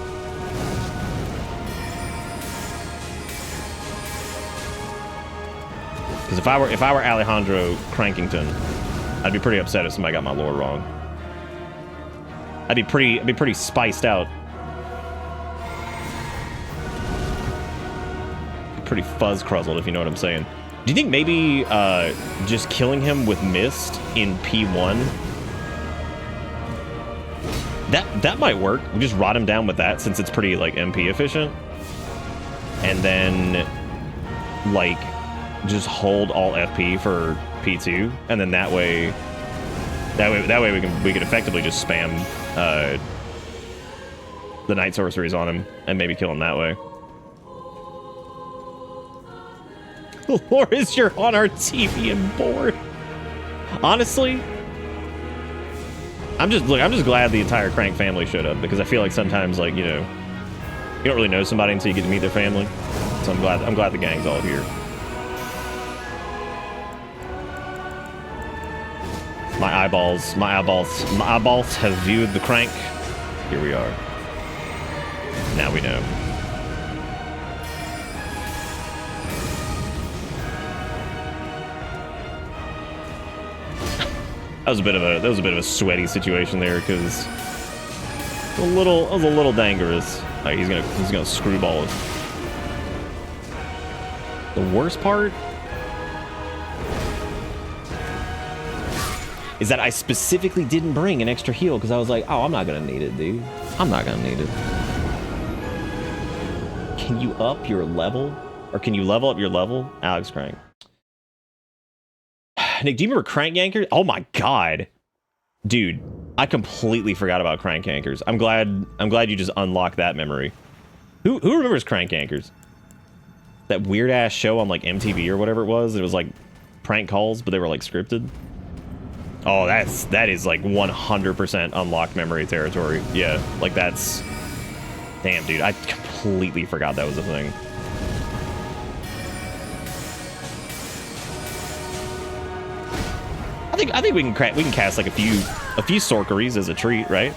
Because if I were Alejandro Crankington, I'd be pretty upset if somebody got my lore wrong. I'd be pretty spiced out. Pretty fuzz-cruzzled, if you know what I'm saying. Do you think maybe just killing him with Mist in P1, that might work? We just rot him down with that, since it's pretty, like, MP efficient, and then, like, just hold all FP for P2, and then that way we can effectively just spam the Night Sorceries on him and maybe kill him that way. Or is you're on our TV and bored? Honestly, I'm just glad the entire Crank family showed up, because I feel like sometimes, like, you know, you don't really know somebody until you get to meet their family. So I'm glad the gang's all here. My eyeballs have viewed the Crank. Here we are. Now we know. That was a bit of a sweaty situation there, because it was a little dangerous. Right, he's gonna screwball it. The worst part is that I specifically didn't bring an extra heal, because I was like, oh, I'm not gonna need it, dude. I'm not gonna need it. Can you up your level? Or can you level up your level? Alex Crank. Nick, do you remember Crank Yankers? Oh my god. Dude, I completely forgot about Crank Yankers. I'm glad you just unlocked that memory. Who remembers Crank Yankers? That weird ass show on like MTV or whatever it was. It was like prank calls, but they were like scripted. Oh, that is like 100% unlocked memory territory. Yeah, like that's... Damn, dude, I completely forgot that was a thing. I think we can cast like a few sorceries as a treat, right?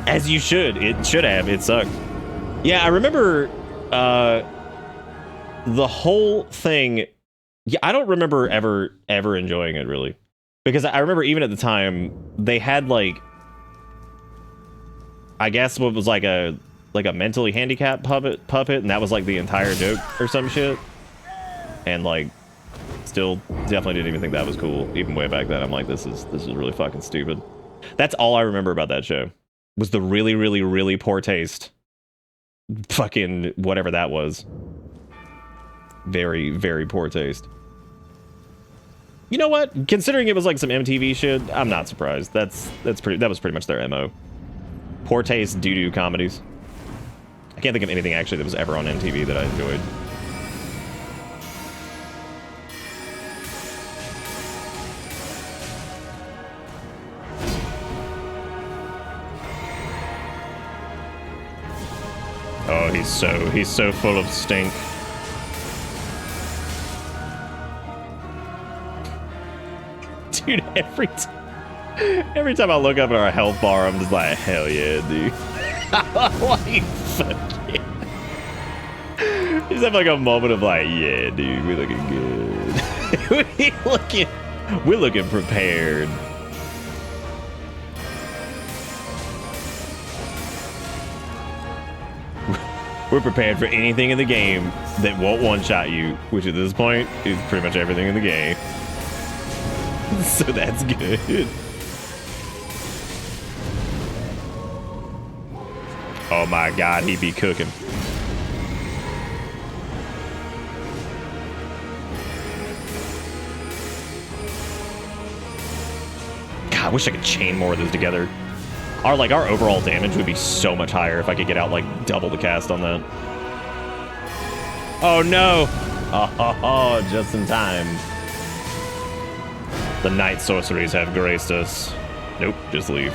As you should. It should have. It sucked. Yeah, I remember the whole thing. Yeah, I don't remember ever enjoying it really, because I remember even at the time they had like, I guess what was like a mentally handicapped puppet, and that was like the entire joke or some shit, and like. Still definitely didn't even think that was cool. Even way back then, I'm like, this is really fucking stupid. That's all I remember about that show. Was the really, really, really poor taste. Fucking whatever that was. Very, very poor taste. You know what? Considering it was like some MTV shit, I'm not surprised. That was pretty much their MO. Poor taste doo-doo comedies. I can't think of anything actually that was ever on MTV that I enjoyed. Oh, he's so full of stink. Dude, every time I look up at our health bar, I'm just like, hell yeah, dude. Like, fuck yeah. You just have like a moment of like, yeah, dude, we're looking good. we're looking prepared. We're prepared for anything in the game that won't one-shot you, which at this point is pretty much everything in the game. So that's good. Oh my god, he be cooking. God, I wish I could chain more of those together. Our overall damage would be so much higher if I could get out like double the cast on that. Oh no! Oh, just in time. The night sorceries have graced us. Nope, just leave.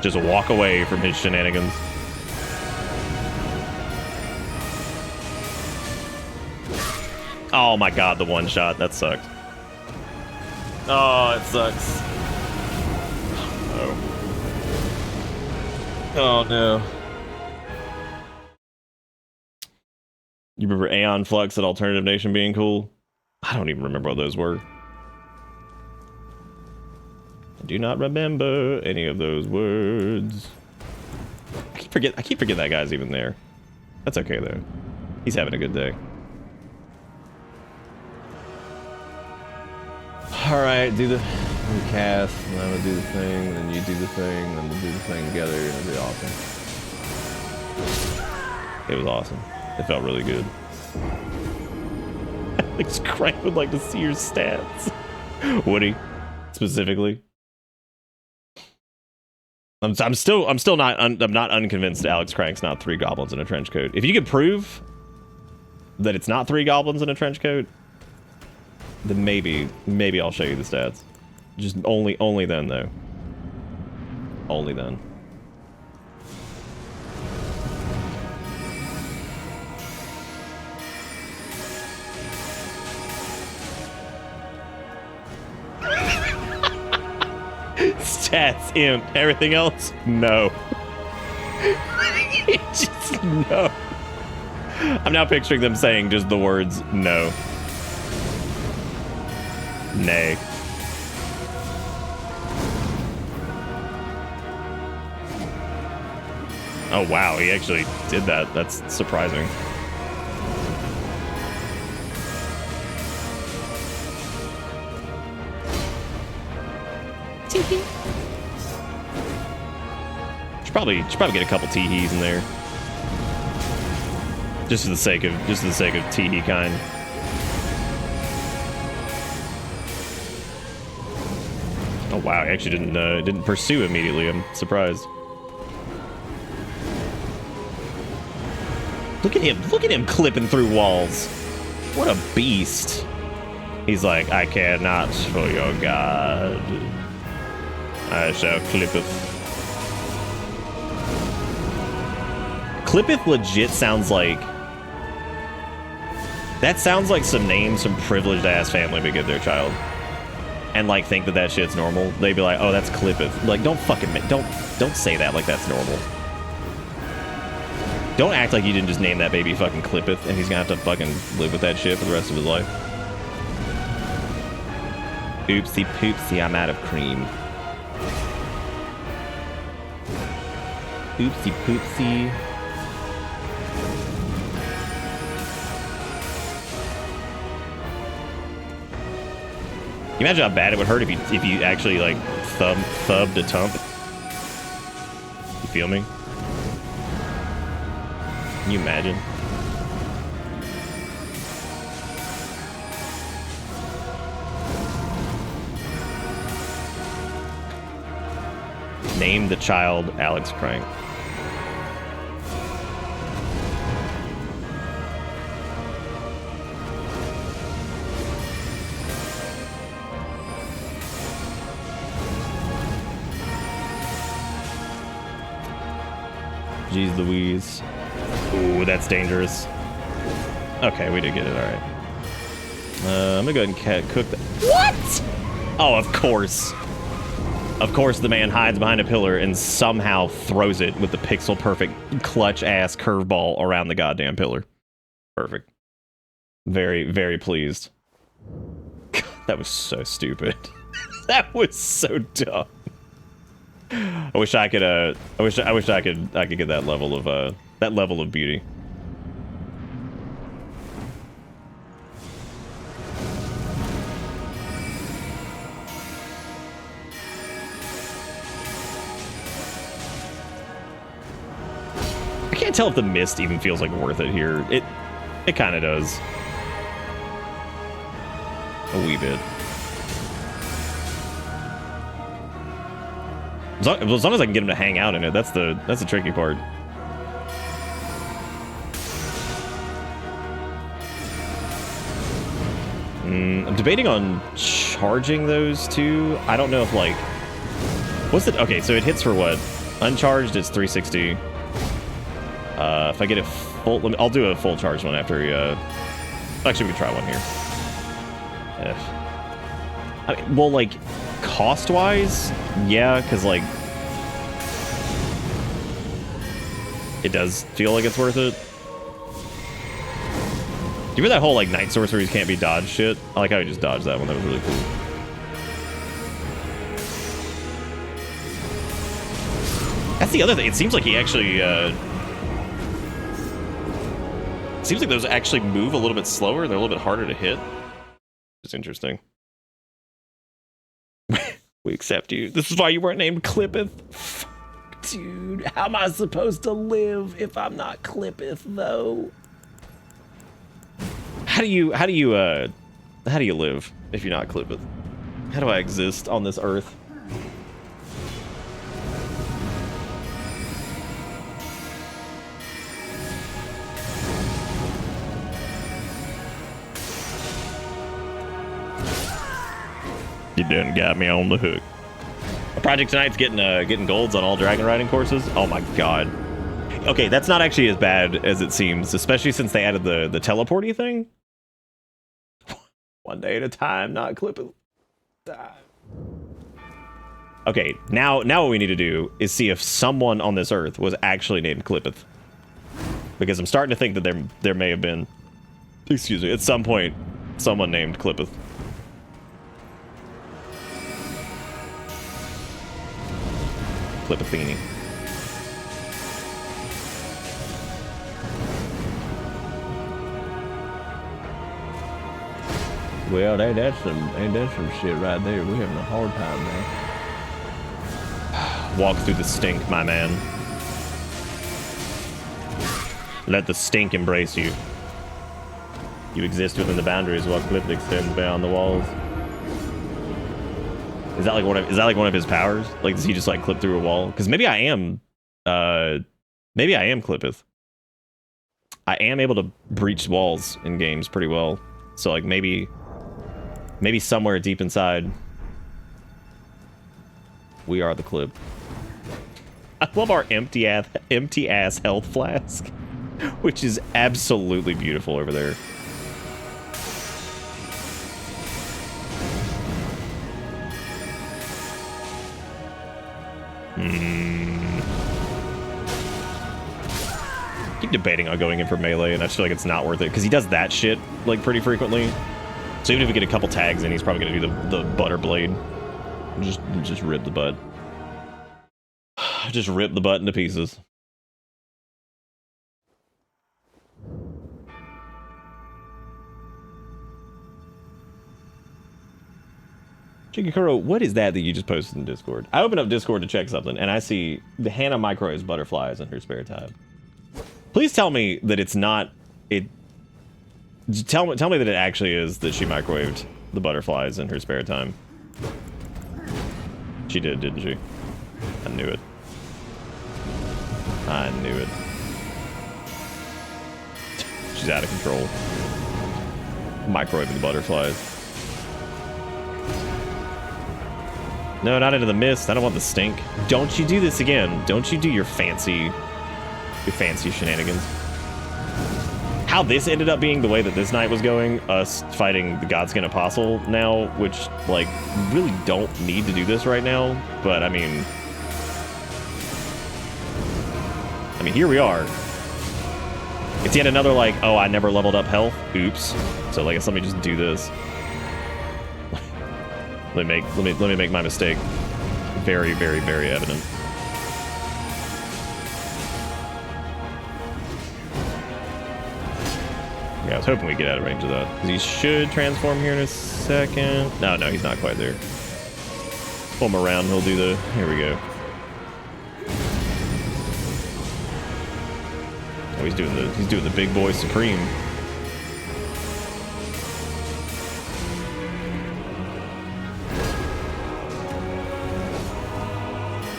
Just walk away from his shenanigans. Oh my god, the one shot. That sucked. Oh, it sucks. Oh. Oh no. You remember Aeon Flux and Alternative Nation being cool? I don't even remember what those were. I do not remember any of those words. I keep forgetting that guy's even there. That's okay though. He's having a good day. Alright, do the cast, and I'm gonna do the thing, and then you do the thing, and then we'll do the thing together, and it'll be awesome. It was awesome. It felt really good. Alex Crank would like to see your stats. Would he? Specifically? I'm not unconvinced Alex Crank's not 3 goblins in a trench coat. If you could prove that it's not 3 goblins in a trench coat, then maybe I'll show you the stats. Just only then though. Only then. Stats, imp. Everything else? No. Just no. I'm now picturing them saying just the words no. Nay. Oh wow, he actually did that. That's surprising. Should probably get a couple teehees in there. Just for the sake of teehee kind. Oh wow, he actually didn't pursue immediately. I'm surprised. Look at him clipping through walls. What a beast. He's like, I care not for your god. I shall clippeth. Clippeth legit sounds like... That sounds like some name some privileged ass family would give their child. And like think that shit's normal. They'd be like, oh, that's Clippeth. Like, don't say that like that's normal. Don't act like you didn't just name that baby fucking Clippeth and he's gonna have to fucking live with that shit for the rest of his life. Oopsie poopsie, I'm out of cream. Oopsie poopsie. Can you imagine how bad it would hurt if you actually like thubbed a tump? You feel me? Can you imagine? Name the child Alex Crank. Jeez Louise. Ooh, that's dangerous. Okay, we did get it, alright. I'm gonna go ahead and cook that. What? Oh, of course. Of course the man hides behind a pillar and somehow throws it with the pixel perfect clutch-ass curveball around the goddamn pillar. Perfect. Very, very pleased. God, that was so stupid. That was so dumb. I wish I could get that level of beauty. I can't tell if the mist even feels like worth it here. It kind of does. A wee bit. As long as I can get him to hang out in it, that's the tricky part. I'm debating on charging those two. I don't know if like, what's it? Okay, so it hits for what? Uncharged, it's 360. If I get a full, I'll do a full charge one after. Actually, we can try one here. I mean, well, like cost-wise, yeah, because like it does feel like it's worth it. Do you remember that whole like night sorceries can't be dodged shit? I like how he just dodged that one. That was really cool. That's the other thing. It seems like he actually seems like those actually move a little bit slower. They're a little bit harder to hit. It's interesting. We accept you. This is why you weren't named Clippeth. Fuck, dude, how am I supposed to live if I'm not Clippeth though? How do you live if you're not Clippeth? How do I exist on this earth? You done got me on the hook. A project tonight's getting golds on all dragon riding courses. Oh my god. Okay, that's not actually as bad as it seems, especially since they added the teleporty thing. One day at a time, not clipping. Okay, now what we need to do is see if someone on this earth was actually named Clippeth. Because I'm starting to think that there may have been, excuse me, at some point, someone named Clippeth. Clippethini. Well, that's some shit right there. We're having a hard time, man. Walk through the stink, my man. Let the stink embrace you. You exist within the boundaries while Clippeth extends beyond the walls. Is that like one of his powers? Like, does he just like clip through a wall? Because maybe I am Clippeth. I am able to breach walls in games pretty well. So like maybe somewhere deep inside, we are the clip. I love our empty ass health flask, which is absolutely beautiful over there. Keep debating on going in for melee, and I just feel like it's not worth it because he does that shit like pretty frequently. So even if we get a couple tags in, he's probably gonna do the butter blade. Just rip the butt. Just rip the butt into pieces. Chikikuro, what is that you just posted in Discord? I opened up Discord to check something, and I see the Hannah microwaves butterflies in her spare time. Please tell me that it's not it. Tell me that it actually is that she microwaved the butterflies in her spare time. She did, didn't she? I knew it. I knew it. She's out of control. Microwaving the butterflies. No, not into the mist. I don't want the stink. Don't you do this again. Don't you do your fancy shenanigans. How this ended up being the way that this night was going, us fighting the Godskin Apostle now, which, like, really don't need to do this right now, but, I mean, here we are. It's yet another, like, oh, I never leveled up health. Oops. So, like, let me just do this. let me make my mistake very, very, very evident. Yeah, I was hoping we'd get out of range of that. Because he should transform here in a second. No, he's not quite there. Pull him around, he'll do the... Here we go. Oh, he's doing the big boy supreme.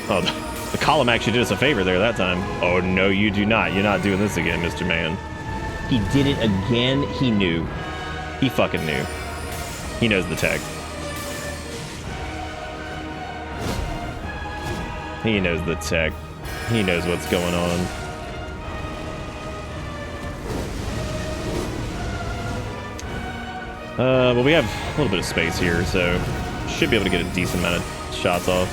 Oh, the column actually did us a favor there that time. Oh, no, you do not. You're not doing this again, Mr. Man. He did it again. He knew. He fucking knew. He knows the tech. He knows the tech. He knows what's going on. Well, we have a little bit of space here, so should be able to get a decent amount of shots off.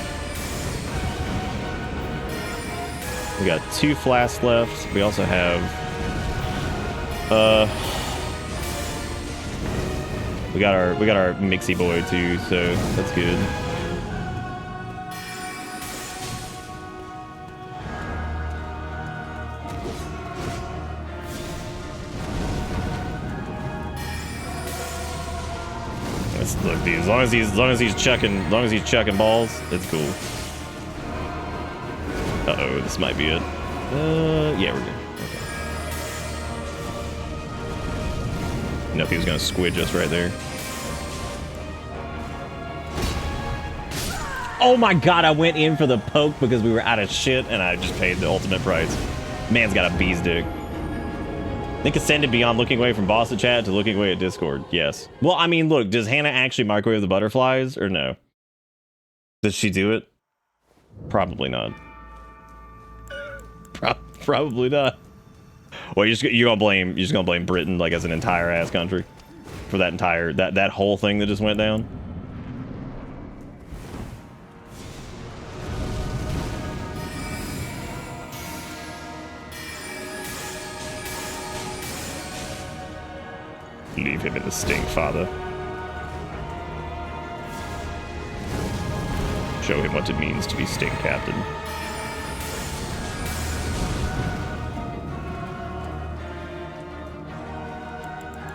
We got 2 flasks left. We also have, we got our mixy boy too, so that's good. Look, dude, as long as he's chucking balls, it's cool. Uh-oh, this might be it. Yeah, we're good. Okay. Nope, he was gonna squidge us right there. Oh my god, I went in for the poke because we were out of shit and I just paid the ultimate price. Man's got a bee's dick. Think ascended beyond looking away from boss at chat to looking away at Discord. Yes. Well, I mean, look, does Hannah actually microwave the butterflies or no? Does she do it? Probably not. Probably not. Well, you're just gonna blame Britain like as an entire ass country for that entire that whole thing that just went down. Leave him in the stink, father. Show him what it means to be stink captain.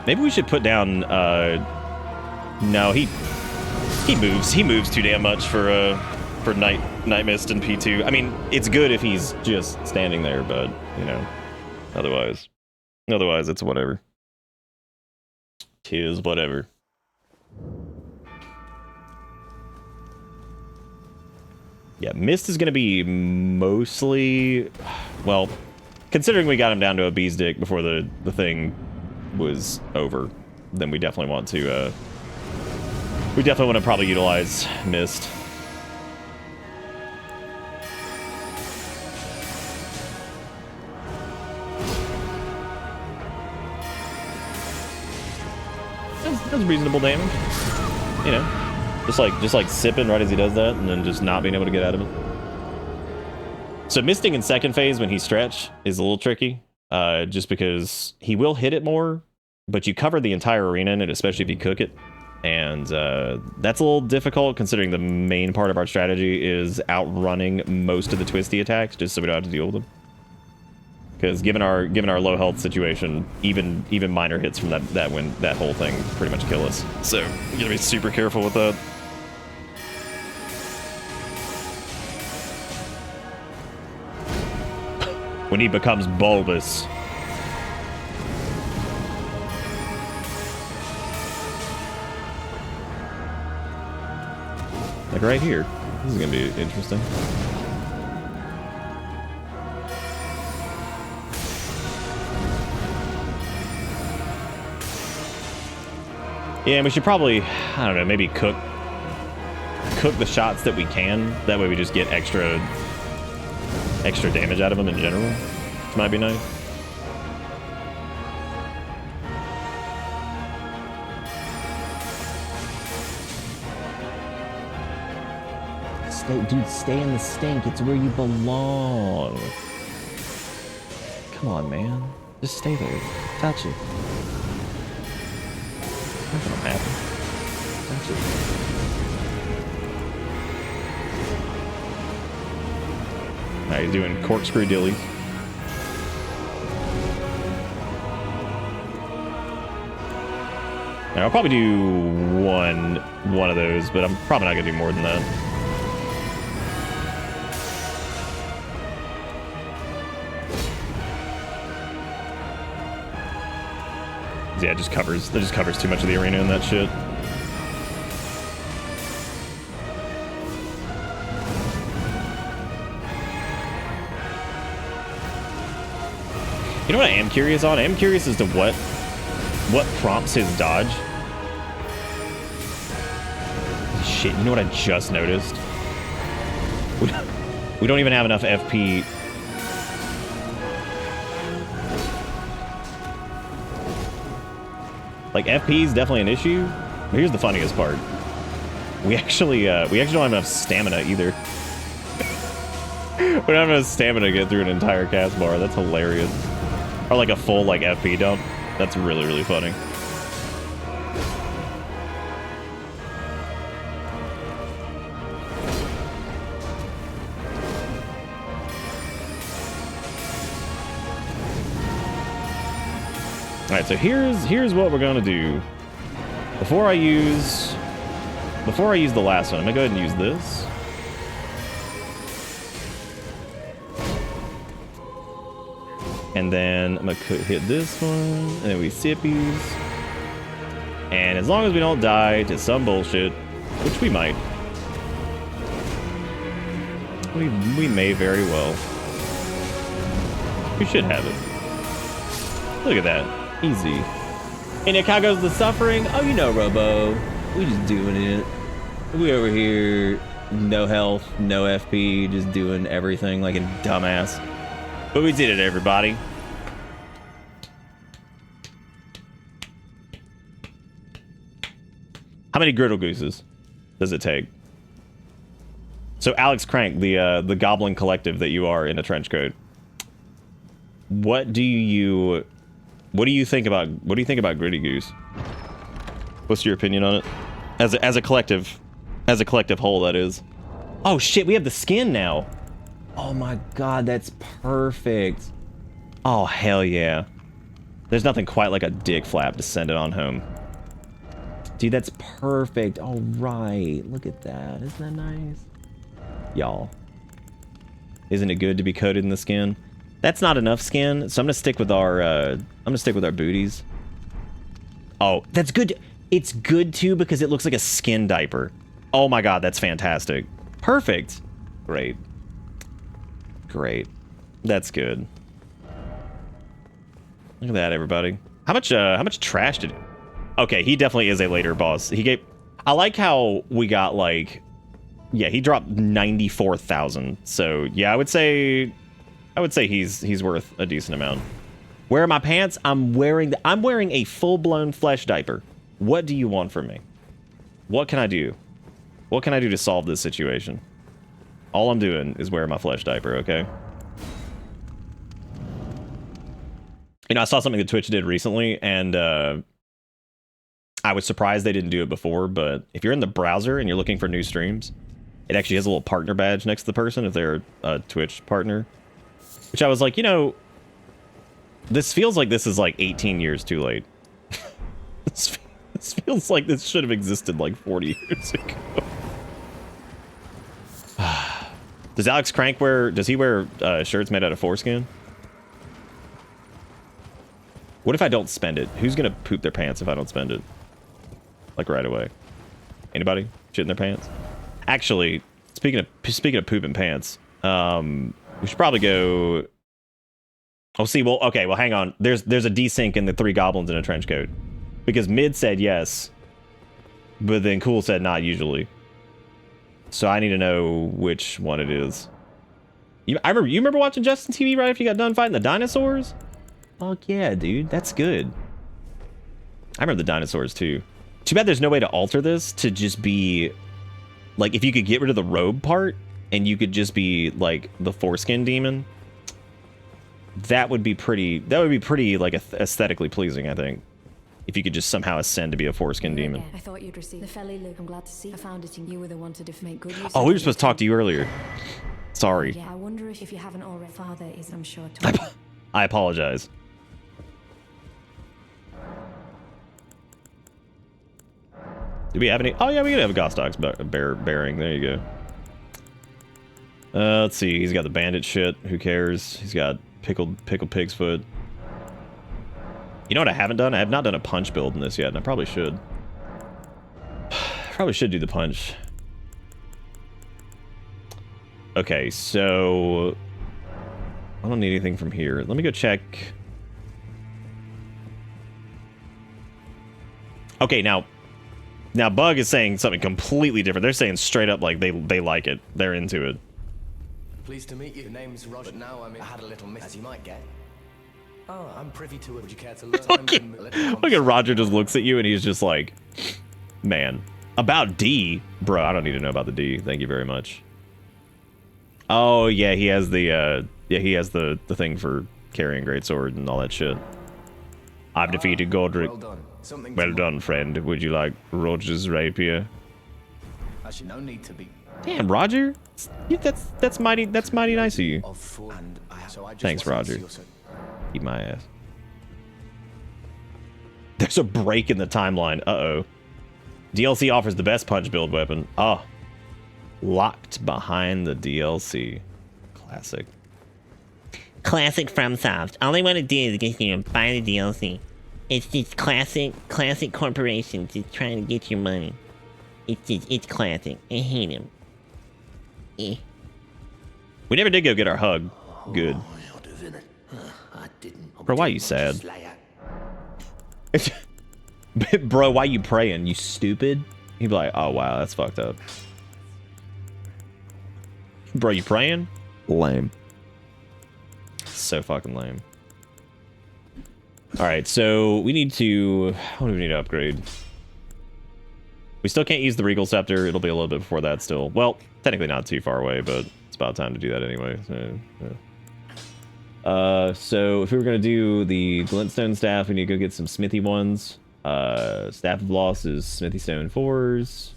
Maybe we should put down, no, he moves too damn much for Night Mist and P2. I mean, it's good if he's just standing there, but, you know, otherwise it's whatever. Tis whatever. Yeah, Mist is going to be mostly, well, considering we got him down to a bee's dick before the thing was over, then we definitely want to probably utilize Mist. That's reasonable damage, you know, just like sipping right as he does that, and then just not being able to get out of it. So misting in second phase when he stretch is a little tricky, just because he will hit it more, but you cover the entire arena in it, especially if you cook it, and that's a little difficult considering the main part of our strategy is outrunning most of the twisty attacks, just so we don't have to deal with them. Because given our low health situation, even minor hits from that whole thing pretty much kill us. So you gotta be super careful with that. When he becomes bulbous. Like right here. This is gonna be interesting. Yeah, and we should probably, I don't know, maybe cook the shots that we can. That way we just get extra damage out of them in general, which might be nice. Stay in the stink. It's where you belong. Come on, man. Just stay there. Touch it. Nothing will happen. Touch it. Alright, he's doing corkscrew dilly. Now, I'll probably do one of those, but I'm probably not gonna do more than that. Yeah, that just covers too much of the arena and that shit. You know what I am curious on? I am curious as to what prompts his dodge. Shit, you know what I just noticed? We don't even have enough FP. Like, FP is definitely an issue, but here's the funniest part. We actually don't have enough stamina either. We don't have enough stamina to get through an entire cast bar. That's hilarious. Or like a full like FP dump. That's really, really funny. All right, so here's what we're gonna do. Before I use the last one, I'm gonna go ahead and use this. And then I'm gonna hit this one, and then we sippies. And as long as we don't die to some bullshit, which we might, we may very well. We should have it. Look at that. Easy. And how goes the suffering? Oh, you know, Robo. We just doing it. We over here, no health, no FP, just doing everything like a dumbass. But we did it, everybody. How many griddle gooses does it take? So Alex Crank, the Goblin Collective that you are in a trench coat. What do you think about Gritty Goose? What's your opinion on it? As a collective whole, that is. Oh shit, we have the skin now. Oh my god, that's perfect. Oh hell yeah. There's nothing quite like a dick flap to send it on home. Dude, that's perfect. All right, look at that. Isn't that nice? Y'all. Isn't it good to be coated in the skin? That's not enough skin, so I'm gonna stick with our booties. Oh, that's good. It's good too because it looks like a skin diaper. Oh my god, that's fantastic. Perfect. Great. Great. That's good. Look at that, everybody. How much trash did... Okay, he definitely is a later boss. He gave... I like how we got, like... Yeah, he dropped 94,000. So, yeah, I would say he's worth a decent amount. Where are my pants? I'm wearing a full-blown flesh diaper. What do you want from me? What can I do? What can I do to solve this situation? All I'm doing is wearing my flesh diaper, okay? You know, I saw something that Twitch did recently, and I was surprised they didn't do it before, but if you're in the browser and you're looking for new streams, it actually has a little partner badge next to the person if they're a Twitch partner. Which I was like, you know, this feels like this is like 18 years too late. This feels like this should have existed like 40 years ago. Does Alex Crank wear... Does he wear shirts made out of foreskin? What if I don't spend it? Who's gonna poop their pants if I don't spend it? Like right away. Anybody shit in their pants? Actually, speaking of pooping pants, we should probably go... Oh, see, well, okay, well, hang on. There's a desync in the 3 goblins in a trench coat. Because Mid said yes, but then Cool said not usually. So I need to know which one it is. You remember watching Justin TV right after you got done fighting the dinosaurs? Fuck yeah, dude. That's good. I remember the dinosaurs, too. Too bad there's no way to alter this to just be... Like, if you could get rid of the robe part, and you could just be, like, the foreskin demon, that would be pretty, like, aesthetically pleasing, I think. If you could just somehow ascend to be a foreskin demon. I thought you'd receive the felly look. I'm glad to see. I found it in you were the one to make good use. Oh, we were supposed to talk to you earlier. Sorry. Yeah, I wonder if you haven't already. Father is, I'm sure. I apologize. Do we have any? Oh yeah, we could have a Gostox bearing. There you go. Let's see. He's got the bandit shit. Who cares? He's got pickled pig's foot. You know what I haven't done? I have not done a punch build in this yet, and I probably should. Probably should do the punch. Okay, so I don't need anything from here. Let me go check. Okay, now Bug is saying something completely different. They're saying straight up like they like it. They're into it. Pleased to meet you. Name's Roger. But now I had a little miss, as you might get. Oh, I'm privy to it. Would you care to learn? Look at Roger just looks at you and he's just like, man. About D? Bro, I don't need to know about the D. Thank you very much. Oh, yeah, he has the, the thing for carrying greatsword and all that shit. I've defeated Godric. Well done, friend. Would you like Roger's rapier? Actually, no need to be. Damn, Roger. That's mighty nice of you. Thanks, Roger. Eat my ass. There's a break in the timeline. Uh-oh. DLC offers the best punch build weapon. Oh. Locked behind the DLC. Classic. Classic FromSoft. All they want to do is get you to buy the DLC. It's just classic corporations just trying to get your money. It's classic. I hate them. Eh. We never did go get our hug. Good. Bro, why are you sad? Bro, why you praying? You stupid? He'd be like, oh wow, that's fucked up. Bro, you praying? Lame. So fucking lame. Alright, so we need to... What do we need to upgrade? We still can't use the Regal Scepter. It'll be a little bit before that still. Well, technically not too far away, but it's about time to do that anyway. So if we were going to do the Glintstone Staff, we need to go get some Smithy ones. Staff of Loss is Smithy Stone 4s.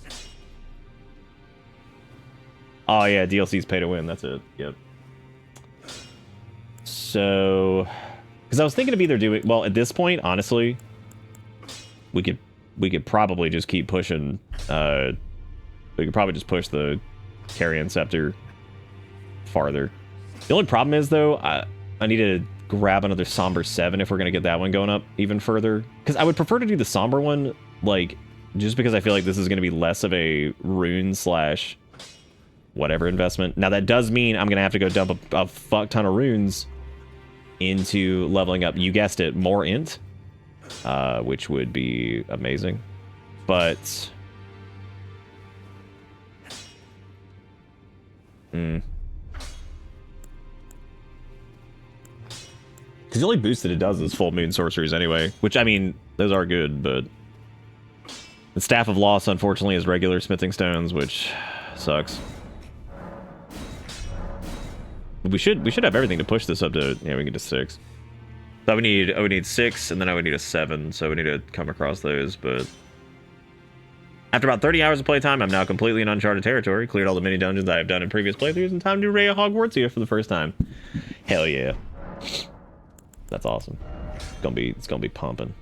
Oh yeah, DLC's pay to win. That's it. Yep. So, because I was thinking of either doing, well, at this point, honestly, we could probably just keep pushing. We could probably just push the Carrion Scepter farther. The only problem is though, I need to grab another Somber 7 if we're gonna get that one going up even further. Because I would prefer to do the Somber one, like, just because I feel like this is gonna be less of a rune slash whatever investment. Now that does mean I'm gonna have to go dump a fuck ton of runes into leveling up, you guessed it, more int, which would be amazing. But because the only boost that it does is full moon sorceries anyway, which, I mean, those are good, but the Staff of Loss unfortunately is regular smithing stones, which sucks. We should have everything to push this up to, yeah, we can get to 6. So I would need 6, and then I would need a 7, so we need to come across those, but after about 30 hours of playtime, I'm now completely in uncharted territory, cleared all the mini dungeons I have done in previous playthroughs, and time to raid Hogwarts here for the first time. Hell yeah. That's awesome. It's gonna be pumping.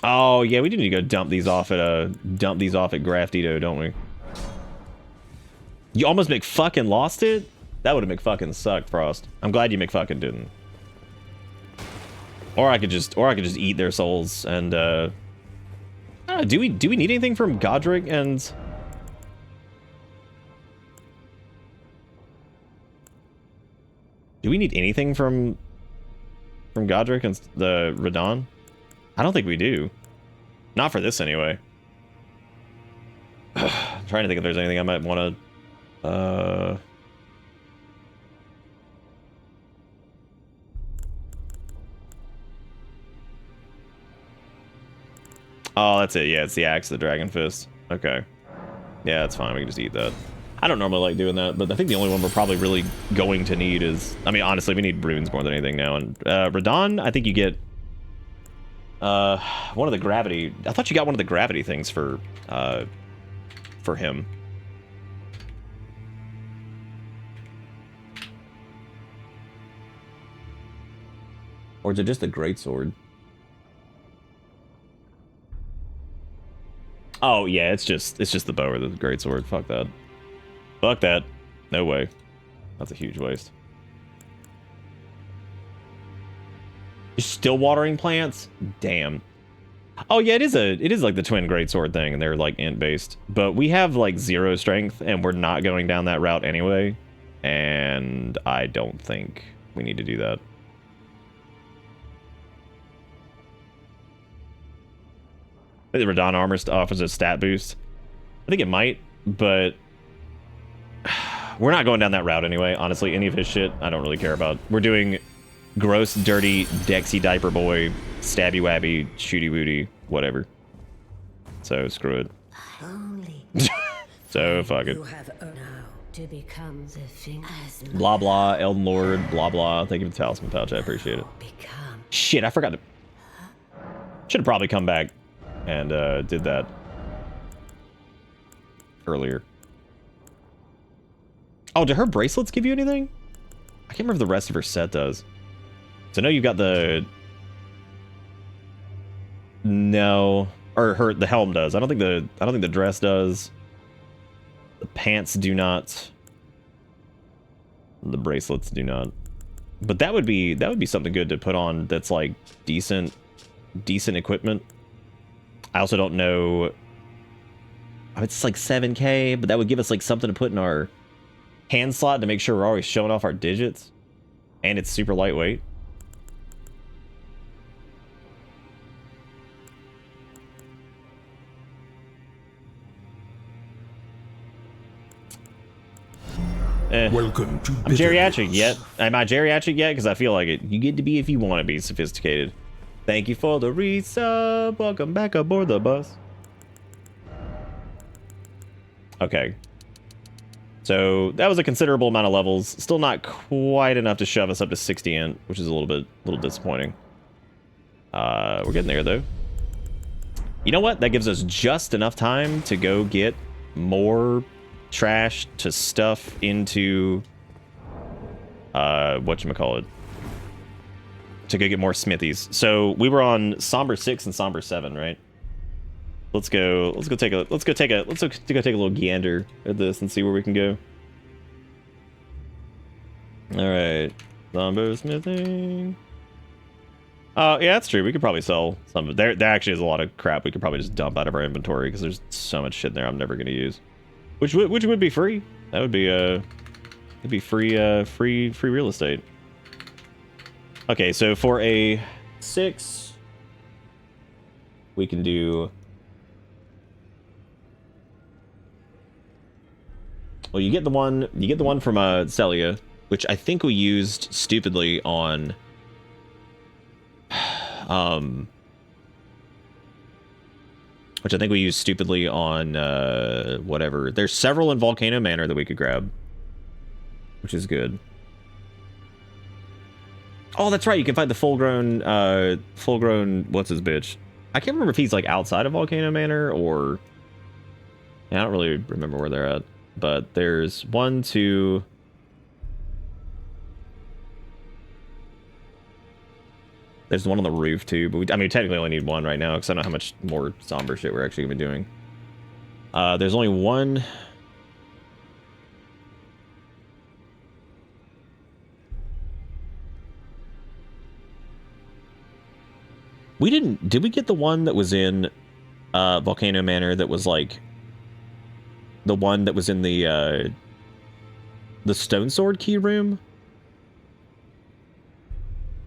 Oh yeah, we do need to go dump these off at Graftito, don't we? You almost McFucking lost it? That would have McFucking sucked, Frost. I'm glad you McFucking didn't. Or I could just eat their souls and I don't know, do we need anything from Godric and do we need anything from Godric and the Radon? I don't think we do. Not for this, anyway. I'm trying to think if there's anything I might want to... Oh, that's it. Yeah, it's the Axe of the Dragon Fist. Okay. Yeah, that's fine. We can just eat that. I don't normally like doing that, but I think the only one we're probably really going to need is... I mean, honestly, we need runes more than anything now. And Radon, I think you get... one of the gravity... I thought you got one of the gravity things for him. Or is it just a greatsword? Oh, yeah, it's just the bow or the greatsword. Fuck that. Fuck that. No way. That's a huge waste. You're still watering plants? Damn. Oh yeah, it is like the twin greatsword thing, and they're like int based. But we have like 0 strength, and we're not going down that route anyway. And I don't think we need to do that. The Radon armor offers a stat boost. I think it might, but we're not going down that route anyway. Honestly, any of his shit, I don't really care about. We're doing gross, dirty, Dexy diaper boy, stabby wabby, shooty wooty, whatever. So screw it. So fuck it. To become the thing as Blah blah, Elden Lord, blah blah. Thank you for the talisman pouch, I appreciate it. Shit, I forgot to. Should have probably come back and did that earlier. Oh, do her bracelets give you anything? I can't remember if the rest of her set does. So I know you got the. No, or the helm does. I don't think the dress does. The pants do not. The bracelets do not. But that would be something good to put on. That's like decent equipment. I also don't know. It's like 7K, but that would give us like something to put in our hand slot to make sure we're always showing off our digits, and it's super lightweight. Welcome to I'm geriatric yet. Am I geriatric yet? Because I feel like it. You get to be if you want to be sophisticated. Thank you for the resub. Welcome back aboard the bus. Okay. So that was a considerable amount of levels. Still not quite enough to shove us up to 60 int, which is a little disappointing. We're getting there though. You know what? That gives us just enough time to go get more trash to stuff into whatchamacallit, to go get more smithies. So we were on Somber 6 and Somber 7, right? Let's go take a little gander at this and see where we can go. All right, Somber smithing. Yeah, that's true. We could probably sell some of it. There actually is a lot of crap we could probably just dump out of our inventory because there's so much shit in there I'm never going to use. Which would be free. That would be it'd be free real estate. Okay, so for a 6, we can do. Well, you get the one from Celia, which I think we used stupidly on. Which I think we used stupidly on whatever. There's several in Volcano Manor that we could grab, which is good. Oh, that's right. You can find the full-grown what's his bitch? I can't remember if he's like outside of Volcano Manor or. Yeah, I don't really remember where they're at, but there's 1, 2. There's the one on the roof, too. But I mean, we technically only need one right now, because I don't know how much more somber shit we're actually going to be doing. There's only one. Did we get the one that was in Volcano Manor that was like the one that was in the Stone Sword key room?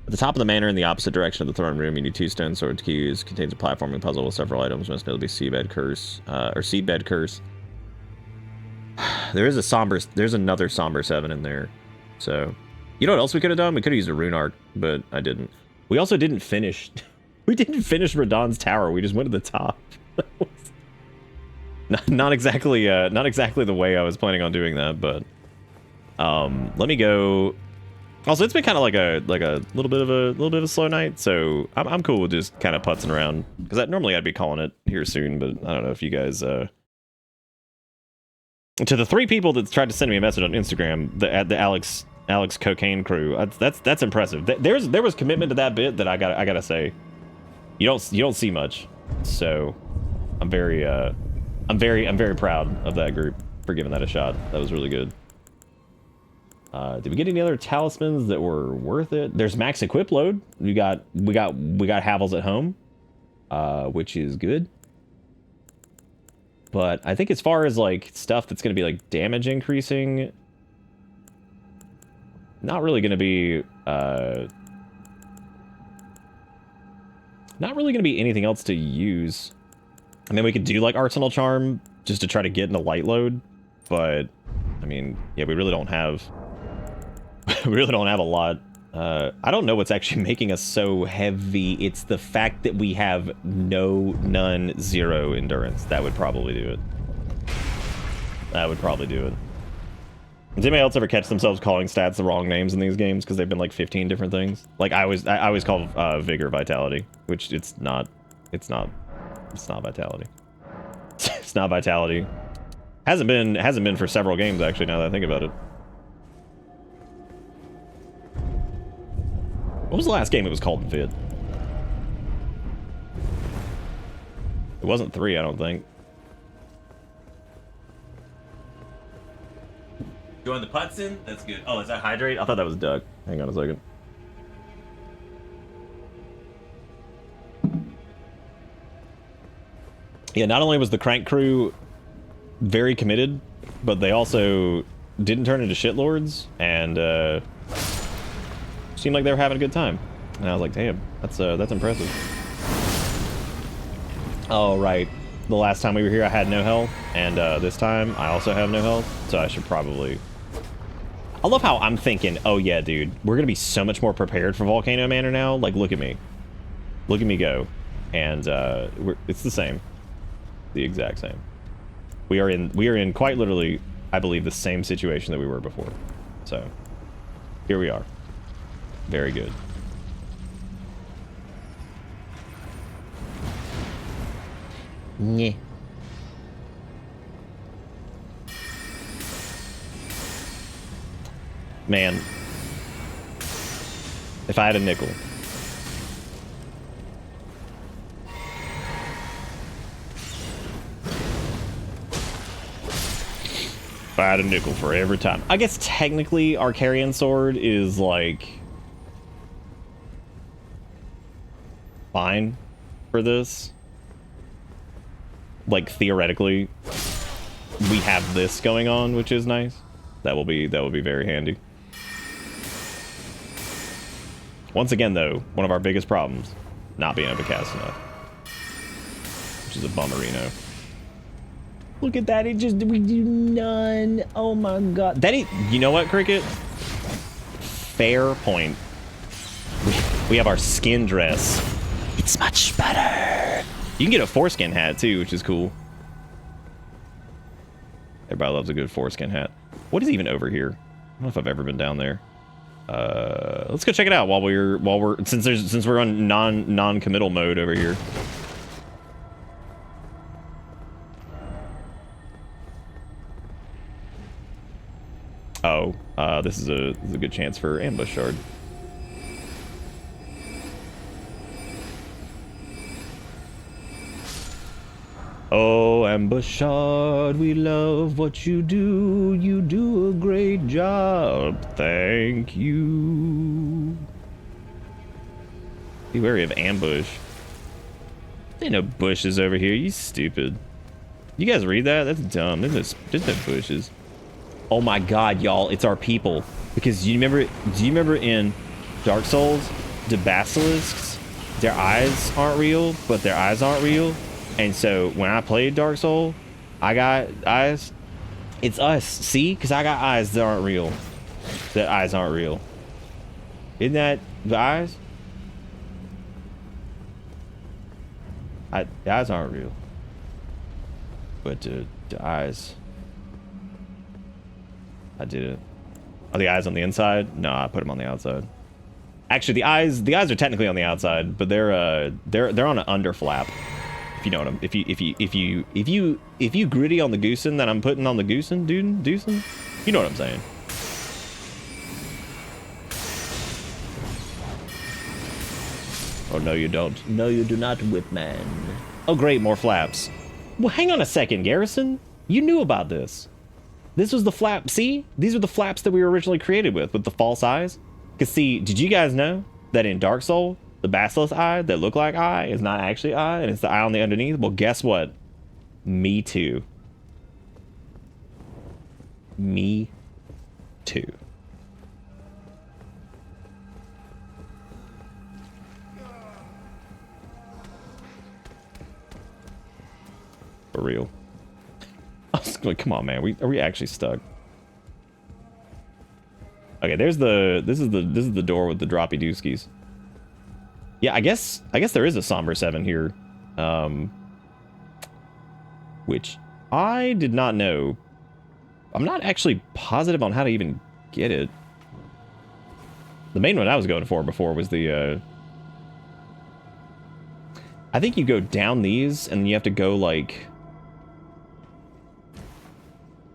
At the top of the manor in the opposite direction of the throne room, you need 2 stone sword keys. Contains a platforming puzzle with several items. Must be Seabed Curse, or Seabed Curse. There's another Somber 7 in there. So, you know what else we could have done? We could have used a rune arc, but I didn't. We also didn't finish. We didn't finish Radon's tower. We just went to the top. not exactly the way I was planning on doing that, but let me go. Also, it's been kind of like a little bit of a slow night, so I'm cool with just kind of putzing around, because normally I'd be calling it here soon, but I don't know if you guys. To the 3 people that tried to send me a message on Instagram, the Alex Cocaine Crew, that's impressive. There was commitment to that bit that I gotta say, you don't see much, so I'm very proud of that group for giving that a shot. That was really good. Did we get any other talismans that were worth it? There's max equip load. We got Havels at home, which is good. But I think as far as like stuff that's going to be like damage increasing, not really going to be anything else to use. I mean, we could do like Arsenal Charm just to try to get into light load, but I mean, yeah, we really don't have we really don't have a lot. I don't know what's actually making us so heavy. It's the fact that we have none, zero endurance. That would probably do it. That would probably do it. Does anybody else ever catch themselves calling stats the wrong names in these games because they've been like 15 different things? Like I always call vigor vitality, which it's not vitality. It's not vitality. Hasn't been for several games actually, now that I think about it. What was the last game it was called in Vid? It wasn't 3, I don't think. Join the putts in? That's good. Oh, is that Hydrate? I thought that was Doug. Hang on a second. Yeah, not only was the Crank crew very committed, but they also didn't turn into shitlords, and seemed like they were having a good time. And I was like, damn, that's impressive. Oh, right. The last time we were here, I had no health, and this time I also have no health, so I should probably... I love how I'm thinking, oh yeah, dude, we're gonna be so much more prepared for Volcano Manor now. Like, look at me. Look at me go. And it's the same. The exact same. We are in quite literally, I believe, the same situation that we were before. So, here we are. Very good. Yeah. Man. If I had a nickel. If I had a nickel for every time. I guess technically our carrion sword is like... fine for this. Like theoretically, we have this going on, which is nice. That will be very handy. Once again, though, one of our biggest problems, not being able to cast enough, which is a bummerino. Look at that! We do none. Oh my god! You know what, Cricket? Fair point. We have our skin dress. It's much better. You can get a foreskin hat too, which is cool. Everybody loves a good foreskin hat. What is even over here? I don't know if I've ever been down there. Let's go check it out while we're since we're on non-committal mode over here. Oh, this is a good chance for ambush shard. Oh, ambush shard, we love what you do. You do a great job. Thank you. Be wary of ambush. There ain't no bushes over here. You stupid. You guys read that? That's dumb. There's no bushes. Oh my god, y'all, it's our people. Because do you remember in Dark Souls, the basilisks, their eyes aren't real, but their eyes aren't real? And so when I played Dark Souls, I got eyes. It's us, see? Because I got eyes that aren't real. That eyes aren't real. Isn't that the eyes? The eyes aren't real. But the eyes... I did it. Are the eyes on the inside? No, I put them on the outside. Actually, the eyes are technically on the outside, but they're on an under flap. If you know what I'm, if you gritty on the goosen that I'm putting on the goosen, dude, deucin, you know what I'm saying. Oh no, you don't. No, you do not, Whipman. Oh great, more flaps. Well, hang on a second, Garrison. You knew about this. This was the flap. See, these are the flaps that we were originally created with the false eyes. Cause see, did you guys know that in Dark Souls, the basilisk eye that look like eye is not actually eye, and it's the eye on the underneath? Well, guess what? Me too. Me too. For real. I was like, come on, man. Are we actually stuck? Okay, this is the door with the droppy dooskies. Yeah, I guess there is a Somber 7 here. Which I did not know. I'm not actually positive on how to even get it. The main one I was going for before was the I think you go down these and you have to go like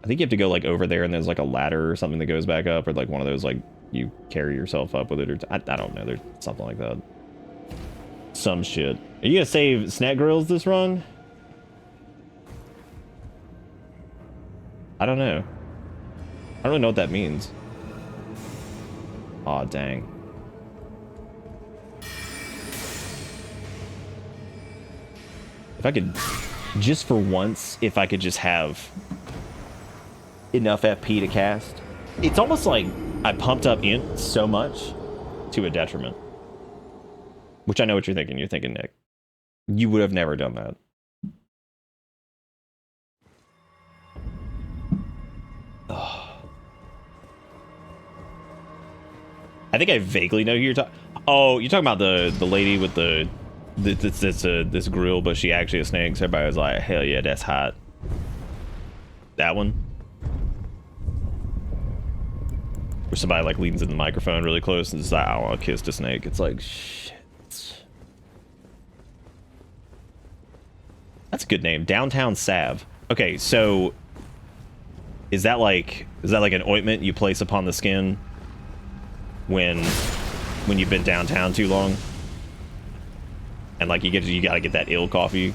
I think you have to go like over there and there's like a ladder or something that goes back up, or like one of those like you carry yourself up with it, or I don't know, there's something like that. Some shit. Are you gonna save snack grills this run? I don't know. I don't really know what that means. Aw, dang. If I could, just for once, if I could just have enough FP to cast. It's almost like I pumped up Int so much to a detriment. Which I know what you're thinking. You're thinking, Nick, you would have never done that. Oh. I think I vaguely know who you're talking. Oh, you're talking about the lady with this grill, but she actually a snake. So everybody was like, hell yeah, that's hot. That one? Where somebody like leans in the microphone really close and is like, I want to kiss the snake. It's like, shit. That's a good name. Downtown Salve. Okay, so is that like an ointment you place upon the skin when you've been downtown too long? And like you gotta get that ill coffee.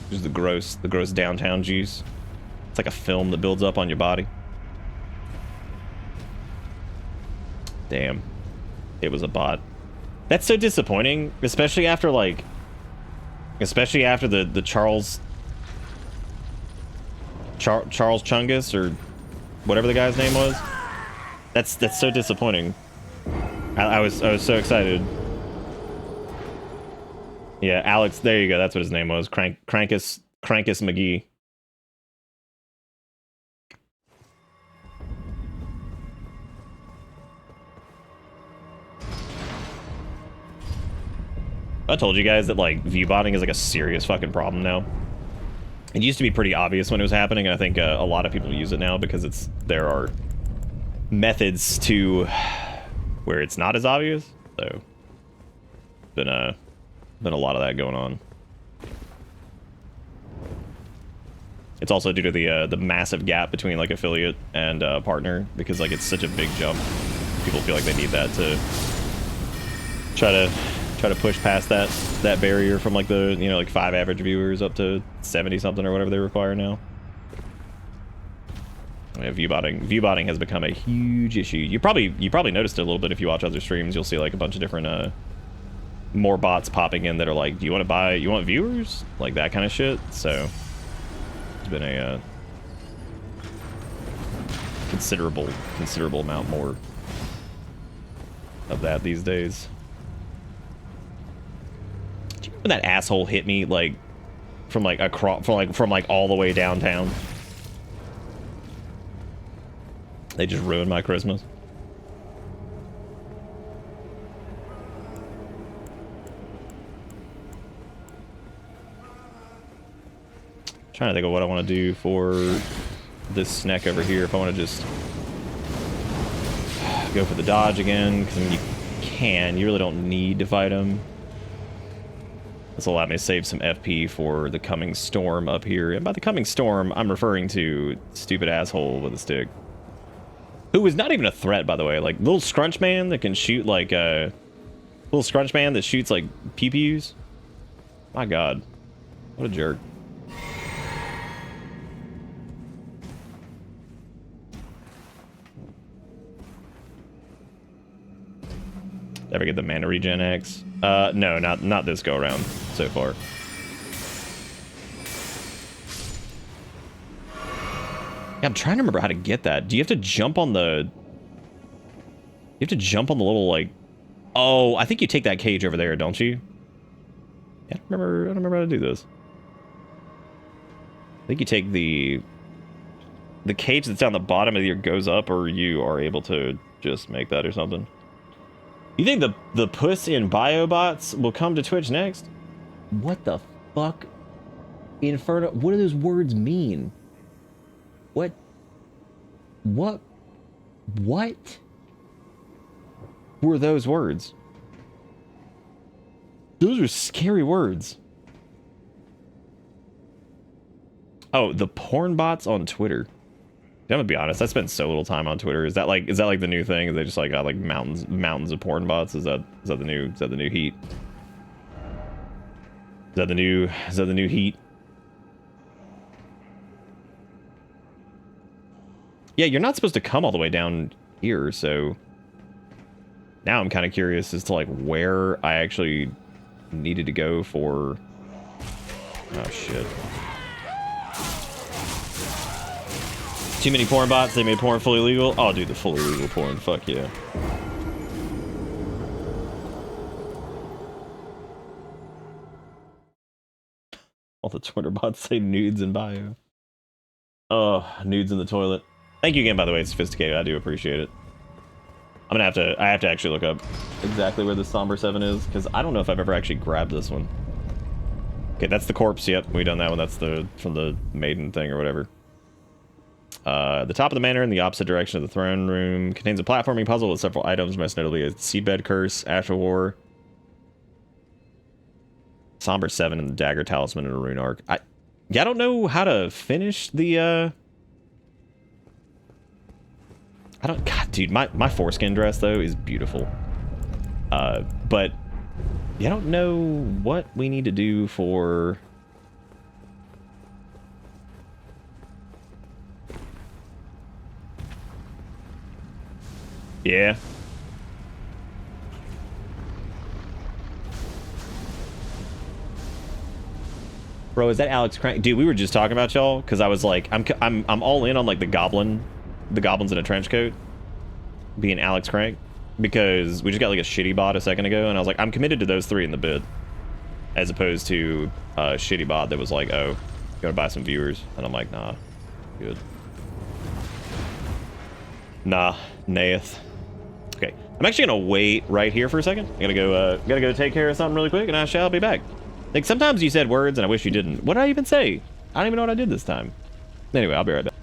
Just the gross downtown juice. It's like a film that builds up on your body. Damn. It was a bot. That's so disappointing, especially after the Charles Chungus or whatever the guy's name was. That's so disappointing. I was so excited. Yeah, Alex, there you go. That's what his name was. Crankus McGee. I told you guys that like view botting is like a serious fucking problem now. It used to be pretty obvious when it was happening, and I think a lot of people use it now because there are methods to where it's not as obvious. So been a lot of that going on. It's also due to the massive gap between like affiliate and partner, because like it's such a big jump. People feel like they need that to try to push past that barrier from like the, you know, like 5 average viewers up to 70 something or whatever they require now. Yeah, view botting has become a huge issue. You probably noticed it a little bit if you watch other streams. You'll see like a bunch of different more bots popping in that are like, do you want viewers? Like that kind of shit. So it's been a considerable amount more of that these days. Do you remember that asshole hit me like from like all the way downtown? They just ruined my Christmas. Trying to think of what I want to do for this snack over here. If I want to just go for the dodge again, because I mean you really don't need to fight him. This will allow me to save some FP for the coming storm up here. And by the coming storm, I'm referring to stupid asshole with a stick. Who is not even a threat, by the way. Like, little scrunch man that can shoot, like, little scrunch man that shoots, like, PPUs. My god. What a jerk. Ever get the mana regen X? No, not this go around so far. Yeah, I'm trying to remember how to get that. Do you have to jump on the... You have to jump on the little, like... Oh, I think you take that cage over there, don't you? Yeah, I don't remember how to do this. I think you take the cage that's down the bottom of your goes up, or you are able to just make that or something. You think the puss in biobots will come to Twitch next? What the fuck? Inferno, what do those words mean? What? What were those words? Those are scary words. Oh, the porn bots on Twitter. I'm gonna be honest, I spent so little time on Twitter. Is that like the new thing? Is they just like got like mountains of porn bots? Is that the new heat? Is that the new heat? Yeah, you're not supposed to come all the way down here, so now I'm kind of curious as to like where I actually needed to go for. Oh shit. Too many porn bots, they made porn fully legal. Oh dude, the fully legal porn, fuck yeah. All the Twitter bots say nudes in bio. Oh, nudes in the toilet. Thank you again, by the way, it's sophisticated. I do appreciate it. I have to actually look up exactly where the Somber 7 is, because I don't know if I've ever actually grabbed this one. Okay, that's the corpse. Yep, we done that one. That's from the maiden thing or whatever. The top of the manor in the opposite direction of the throne room contains a platforming puzzle with several items, most notably a seabed curse, Ash of War, Somber 7, and the dagger talisman and a rune arc. I don't know how to finish the God, dude, my foreskin dress though is beautiful. But yeah, I don't know what we need to do for. Yeah. Bro, is that Alex Crank? Dude, we were just talking about y'all because I was like, I'm all in on like the goblins in a trench coat being Alex Crank, because we just got like a shitty bot a second ago, and I was like, I'm committed to those three in the bid, as opposed to a shitty bot that was like, oh, gotta buy some viewers, and I'm like, nah, good. Nah, naeth. Okay, I'm actually gonna wait right here for a second. I gotta go take care of something really quick, and I shall be back. Like, sometimes you said words and I wish you didn't. What did I even say? I don't even know what I did this time. Anyway, I'll be right back.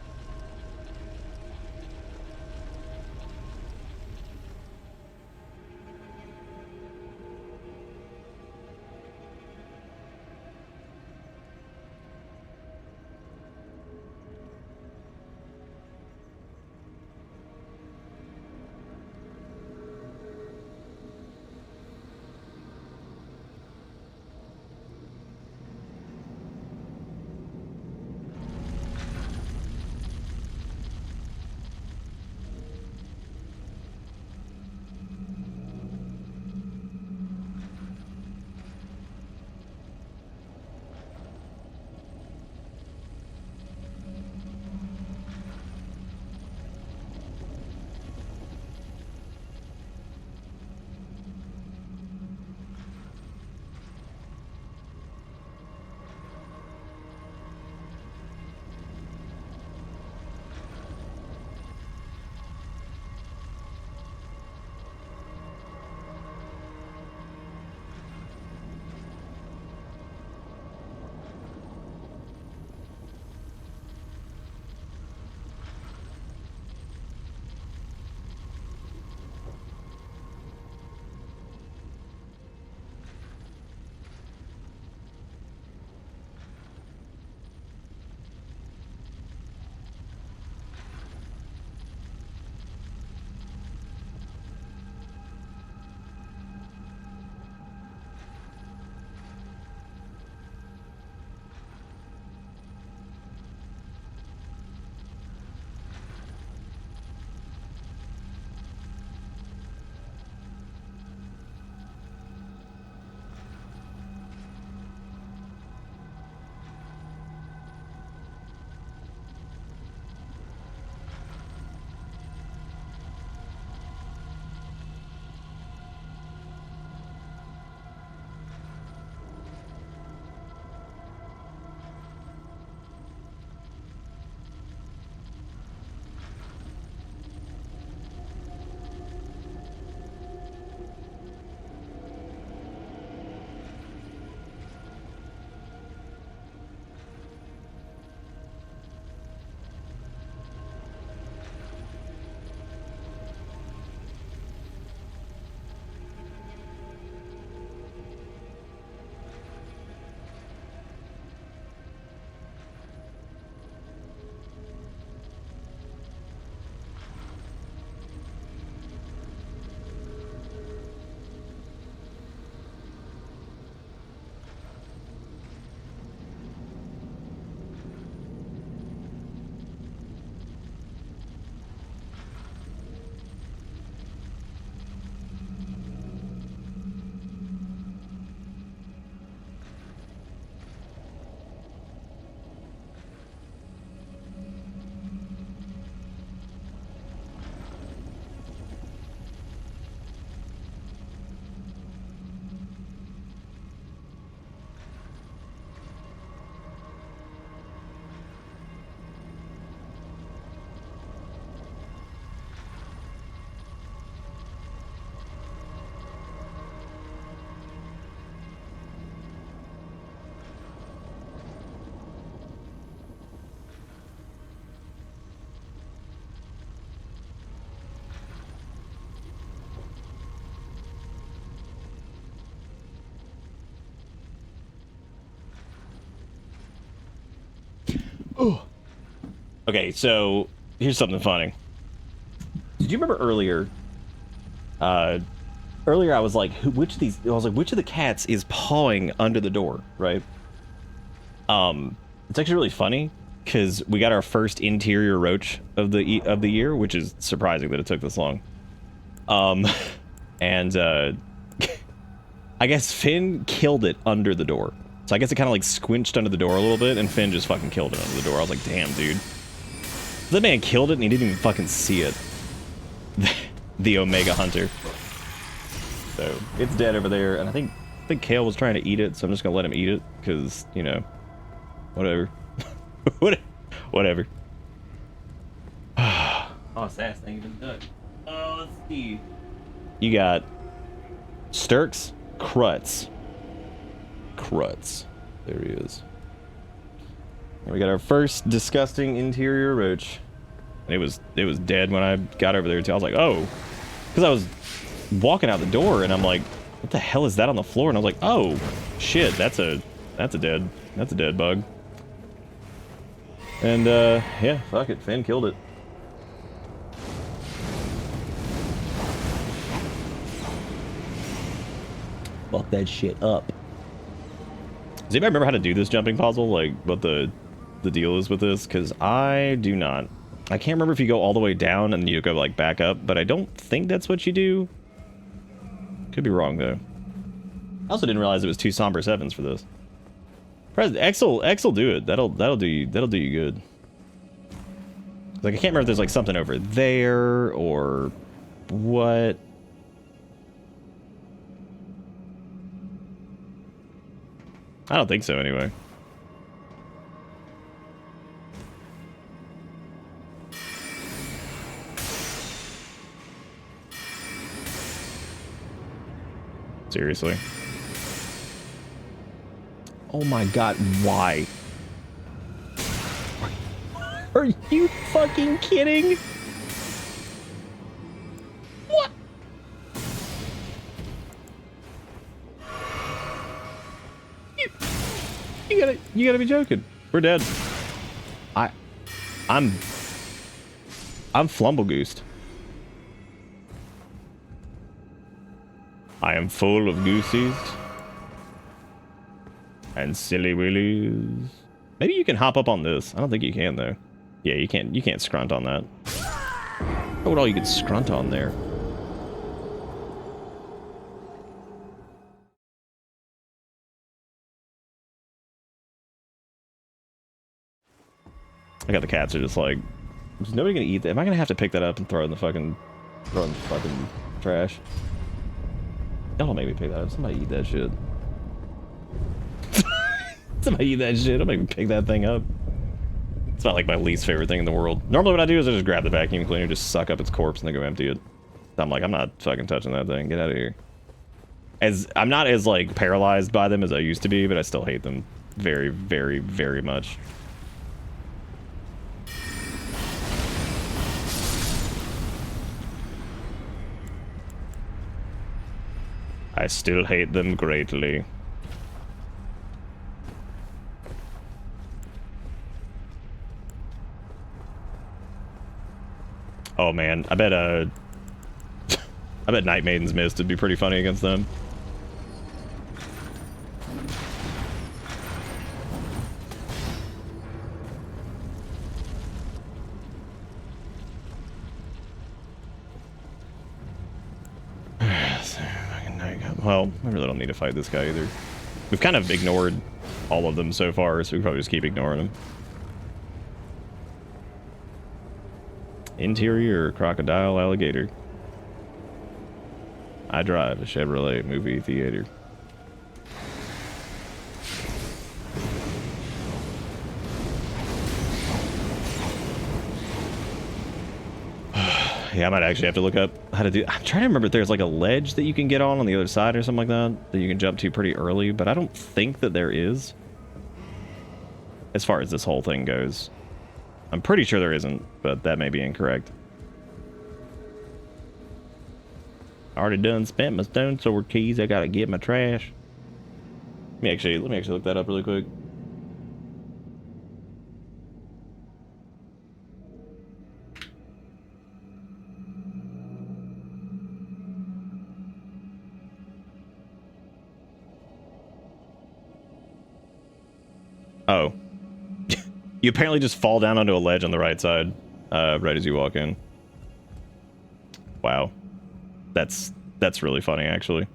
Okay, so here's something funny. Did you remember earlier? Earlier I was like, which of the cats is pawing under the door, right? It's actually really funny because we got our first interior roach of the year, which is surprising that it took this long. And I guess Finn killed it under the door. So I guess it kind of like squinched under the door a little bit, and Finn just fucking killed it under the door. I was like, damn, dude. That man killed it, and he didn't even fucking see it. The Omega Hunter. So it's dead over there, and I think Kale was trying to eat it, so I'm just gonna let him eat it, because, you know, whatever. Whatever. Oh, Sass ain't even done. Oh, let's see. You got Sturks, Krutz. There he is. And we got our first disgusting interior roach. And it was dead when I got over there too. I was like, oh, because I was walking out the door and I'm like, what the hell is that on the floor? And I was like, oh shit, that's a dead bug. And yeah, fuck it, Finn killed it. Fuck that shit up. Does anybody remember how to do this jumping puzzle? Like, what the deal is with this? Because I do not. I can't remember if you go all the way down and you go, like, back up, but I don't think that's what you do. Could be wrong, though. I also didn't realize it was 2 Somber 7s for this. X'll do it. That'll do you good. Like, I can't remember if there's, like, something over there, or what. I don't think so, anyway. Seriously. Oh my god, why? Are you fucking kidding? What? You gotta be joking. We're dead. I'm flumblegoosed. I am full of goosies and silly willies. Maybe you can hop up on this. I don't think you can though. Yeah, you can't scrunt on that. Oh, all you can scrunt on there. I got the cats are just like, is nobody gonna eat that? Am I gonna have to pick that up and throw it in the fucking trash? Don't make me pick that up. Somebody eat that shit. Somebody eat that shit. Don't make me pick that thing up. It's not like my least favorite thing in the world. Normally what I do is I just grab the vacuum cleaner, just suck up its corpse, and then go empty it. I'm like, I'm not fucking touching that thing. Get out of here. I'm not as like paralyzed by them as I used to be, but I still hate them very, very, very much. I still hate them greatly. Oh man, I bet I bet Night Maiden's Mist would be pretty funny against them. Well, I really don't need to fight this guy either. We've kind of ignored all of them so far, so we probably just keep ignoring them. Interior, crocodile, alligator. I drive a Chevrolet movie theater. Yeah, I might actually have to look up how to do. I'm trying to remember if there's like a ledge that you can get on the other side or something like that you can jump to pretty early, but I don't think that there is. As far as this whole thing goes, I'm pretty sure there isn't, but that may be incorrect. Already done spent my stone sword keys. I gotta get my trash. Let me actually look that up really quick. Oh. You apparently just fall down onto a ledge on the right side, right as you walk in. Wow. That's really funny, actually.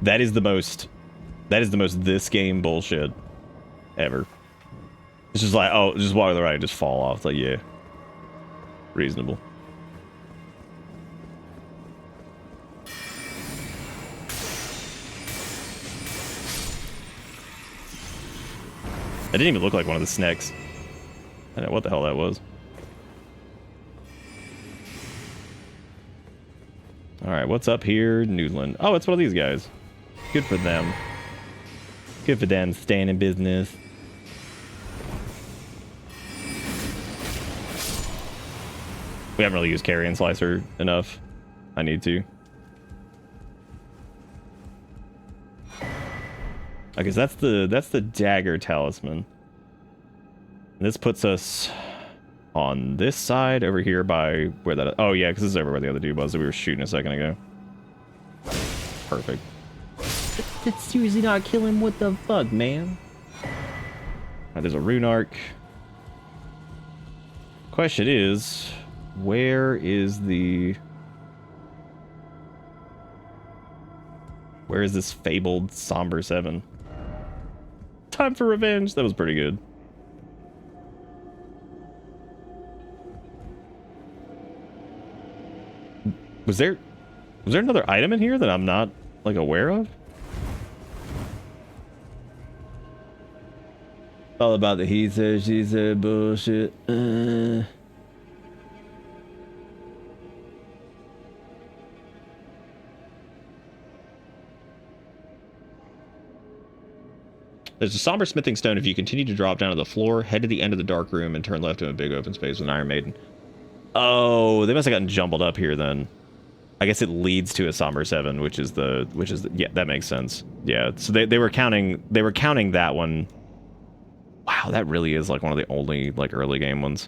That is the most this game bullshit ever. It's just like, oh, just walk to the right and just fall off. It's like, yeah. Reasonable. It didn't even look like one of the snakes. I don't know what the hell that was. Alright, what's up here? Newland. Oh, it's one of these guys. Good for them. Good for them staying in business. We haven't really used Carrion Slicer enough. I need to. Okay, so that's the dagger talisman. And this puts us on this side over here by where that... Oh, yeah, because this is over where the other dude was that we were shooting a second ago. Perfect. That's seriously not killing. What the fuck, man? Right, there's a rune arc. Question is, where is the... Where is this fabled Somber 7? Time for revenge. That was pretty good. Was there another item in here that I'm not like aware of? All about the he said, she said bullshit. There's a somber smithing stone. If you continue to drop down to the floor, head to the end of the dark room and turn left to a big open space with an Iron Maiden. Oh, they must have gotten jumbled up here then. I guess it leads to a somber 7, which is the yeah, that makes sense. Yeah, so they were counting that one. Wow, that really is like one of the only like early game ones.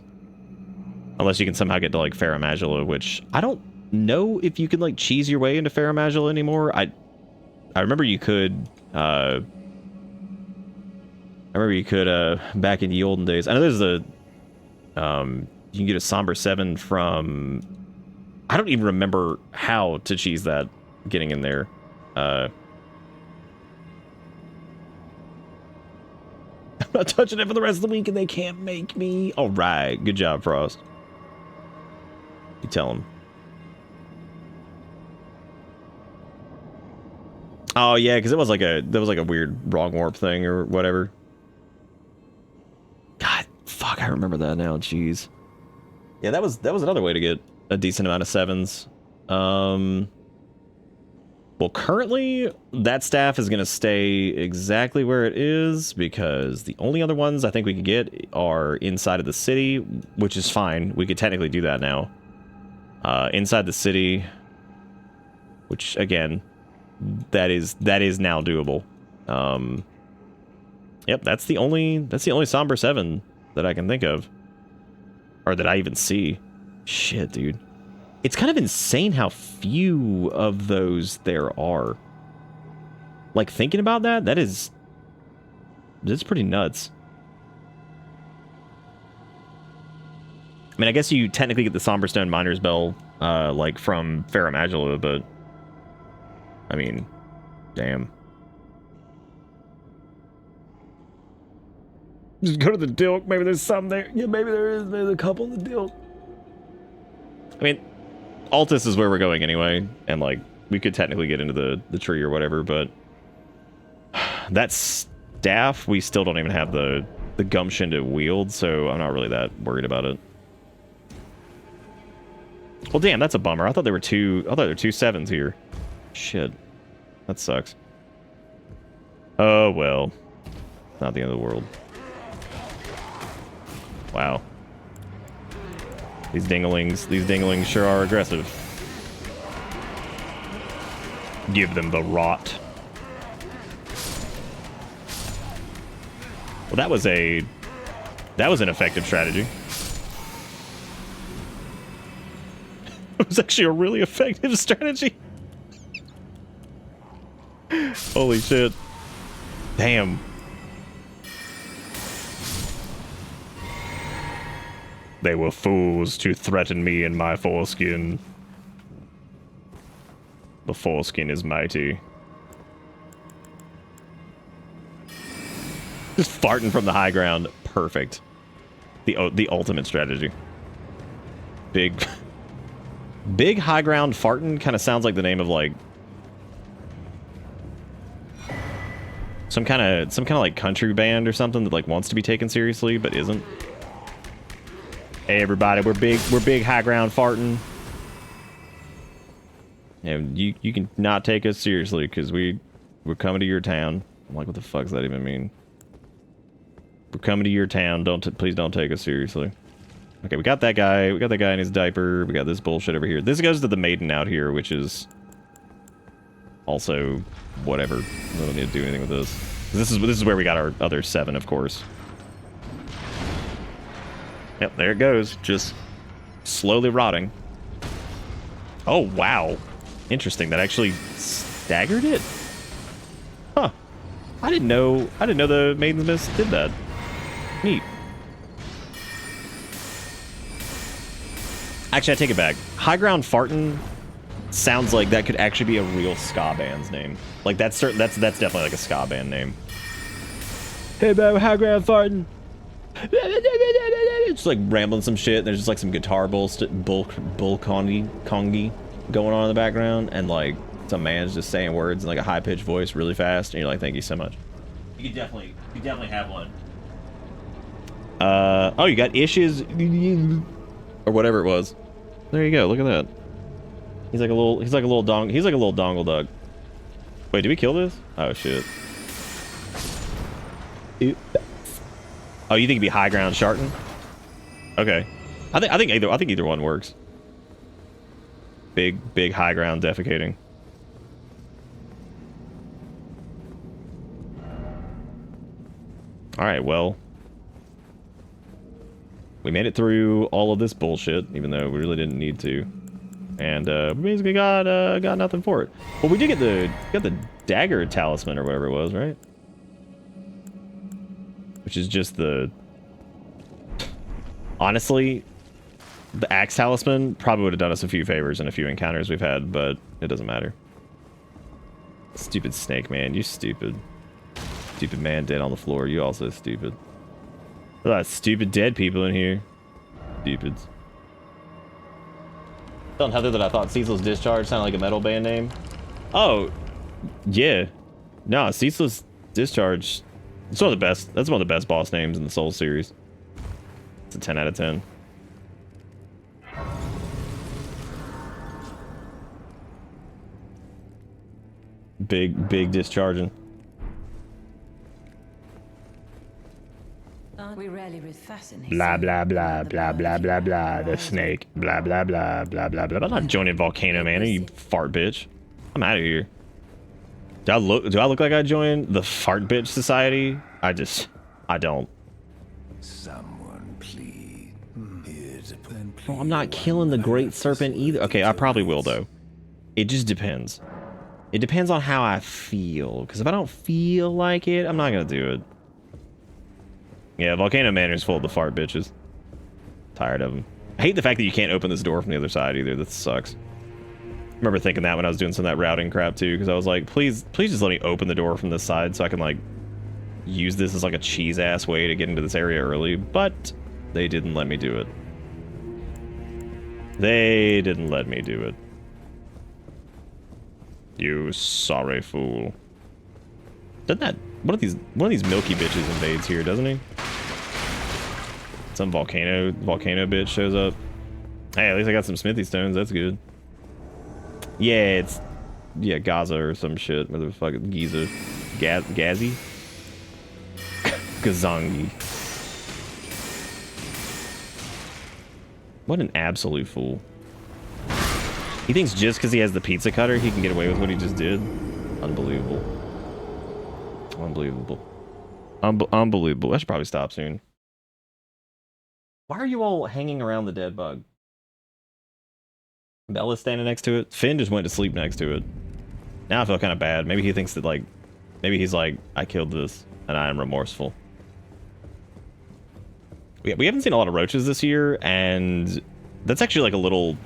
Unless you can somehow get to like Faramagula, which I don't know if you can like cheese your way into Faramagula anymore. I remember you could back in the olden days. I know there's a you can get a somber 7 from, I don't even remember how to cheese that getting in there. I'm not touching it for the rest of the week and they can't make me. All right, good job, Frost. You tell him. Oh yeah, because there was like a weird wrong warp thing or whatever. God, fuck, I remember that now. Jeez. Yeah, that was another way to get a decent amount of 7s. Well, currently that staff is gonna stay exactly where it is because the only other ones I think we could get are inside of the city, which is fine. We could technically do that now. Inside the city, which again, that is now doable. Yep, that's the only somber 7 that I can think of, or that I even see. Shit, dude, it's kind of insane how few of those there are. Like thinking about that's pretty nuts. I mean, I guess you technically get the Somberstone Miner's Bell, like from Faramagula, but I mean, damn. Just go to the Dilk. Maybe there's some there. Yeah, maybe there is. There's a couple in the Dilk. I mean, Altus is where we're going anyway, and like we could technically get into the tree or whatever, but that staff we still don't even have the gumption to wield, so I'm not really that worried about it. Well, damn, that's a bummer. I thought there were two 7s here. Shit, that sucks. Oh well, not the end of the world. Wow. These dinglings sure are aggressive. Give them the rot. Well, that was an effective strategy. It was actually a really effective strategy. Holy shit. Damn. They were fools to threaten me in my foreskin. The foreskin is mighty. Just farting from the high ground. Perfect. The ultimate strategy. Big high ground farting kind of sounds like the name of like some kind of like country band or something that like wants to be taken seriously but isn't. Hey everybody, we're big high ground farting. And you can not take us seriously because we're coming to your town. I'm like, what the fuck does that even mean? We're coming to your town. Please don't take us seriously. Okay, we got that guy. We got that guy in his diaper. We got this bullshit over here. This goes to the maiden out here, which is also whatever. I don't need to do anything with this. This is where we got our other 7, of course. Yep, there it goes. Just slowly rotting. Oh wow, interesting. That actually staggered it. Huh. I didn't know the Maiden's Mist did that. Neat. Actually, I take it back. High Ground Fartin' sounds like that could actually be a real ska band's name. Like that's definitely like a ska band name. Hey man, High Ground Fartin'. It's like rambling some shit. There's just like some guitar bull congy going on in the background, and like some man's just saying words in like a high pitched voice really fast, and you're like, thank you so much. You could definitely have one. Oh, you got issues or whatever it was. There you go. Look at that. He's like a little dongle dog. Wait, did we kill this? Oh shit. Oh, you think it'd be high ground shartin? Okay. I think either one works. Big high ground defecating. All right, well, we made it through all of this bullshit, even though we really didn't need to, and we basically got nothing for it. Well, we did got the dagger talisman or whatever it was, right? Which is just the... Honestly, the axe talisman probably would have done us a few favors in a few encounters we've had, but it doesn't matter. Stupid snake man, you stupid. Stupid man dead on the floor, you also stupid. A lot of stupid dead people in here. Stupids. Telling Heather that I thought Ceasel's Discharge sounded like a metal band name. Oh, yeah. No, Ceasel's Discharge... It's one of the best. That's one of the best boss names in the Souls series. It's a 10 out of 10. Big discharging. We rarely read fascinating. Blah blah blah blah blah blah blah. The snake. Blah blah blah blah blah blah. I'm not joining Volcano Man, you fart bitch. I'm out of here. Do I look like I joined the fart bitch society? I don't. Someone please. Oh, I'm not killing the great serpent either. Okay, I probably will though. It just depends. It depends on how I feel. Because if I don't feel like it, I'm not gonna do it. Yeah, Volcano Manor's full of the fart bitches. Tired of them. I hate the fact that you can't open this door from the other side either. That sucks. I remember thinking that when I was doing some of that routing crap too, because I was like, please just let me open the door from this side so I can like use this as like a cheese ass way to get into this area early, but they didn't let me do it. They didn't let me do it. You sorry fool. Doesn't that one of these milky bitches invades here, doesn't he? Some volcano bitch shows up. Hey, at least I got some smithy stones, that's good. Yeah, it's Gaza or some shit. Whether the fuck Giza. Gazi? Gazangi. What an absolute fool. He thinks just because he has the pizza cutter, he can get away with what he just did. Unbelievable. Unbelievable. Unbelievable. I should probably stop soon. Why are you all hanging around the dead bug? Bella's standing next to it. Finn just went to sleep next to it. Now I feel kind of bad. Maybe he thinks that, like, Maybe he's like, I killed this, and I am remorseful. We haven't seen a lot of roaches this year, and that's actually like a little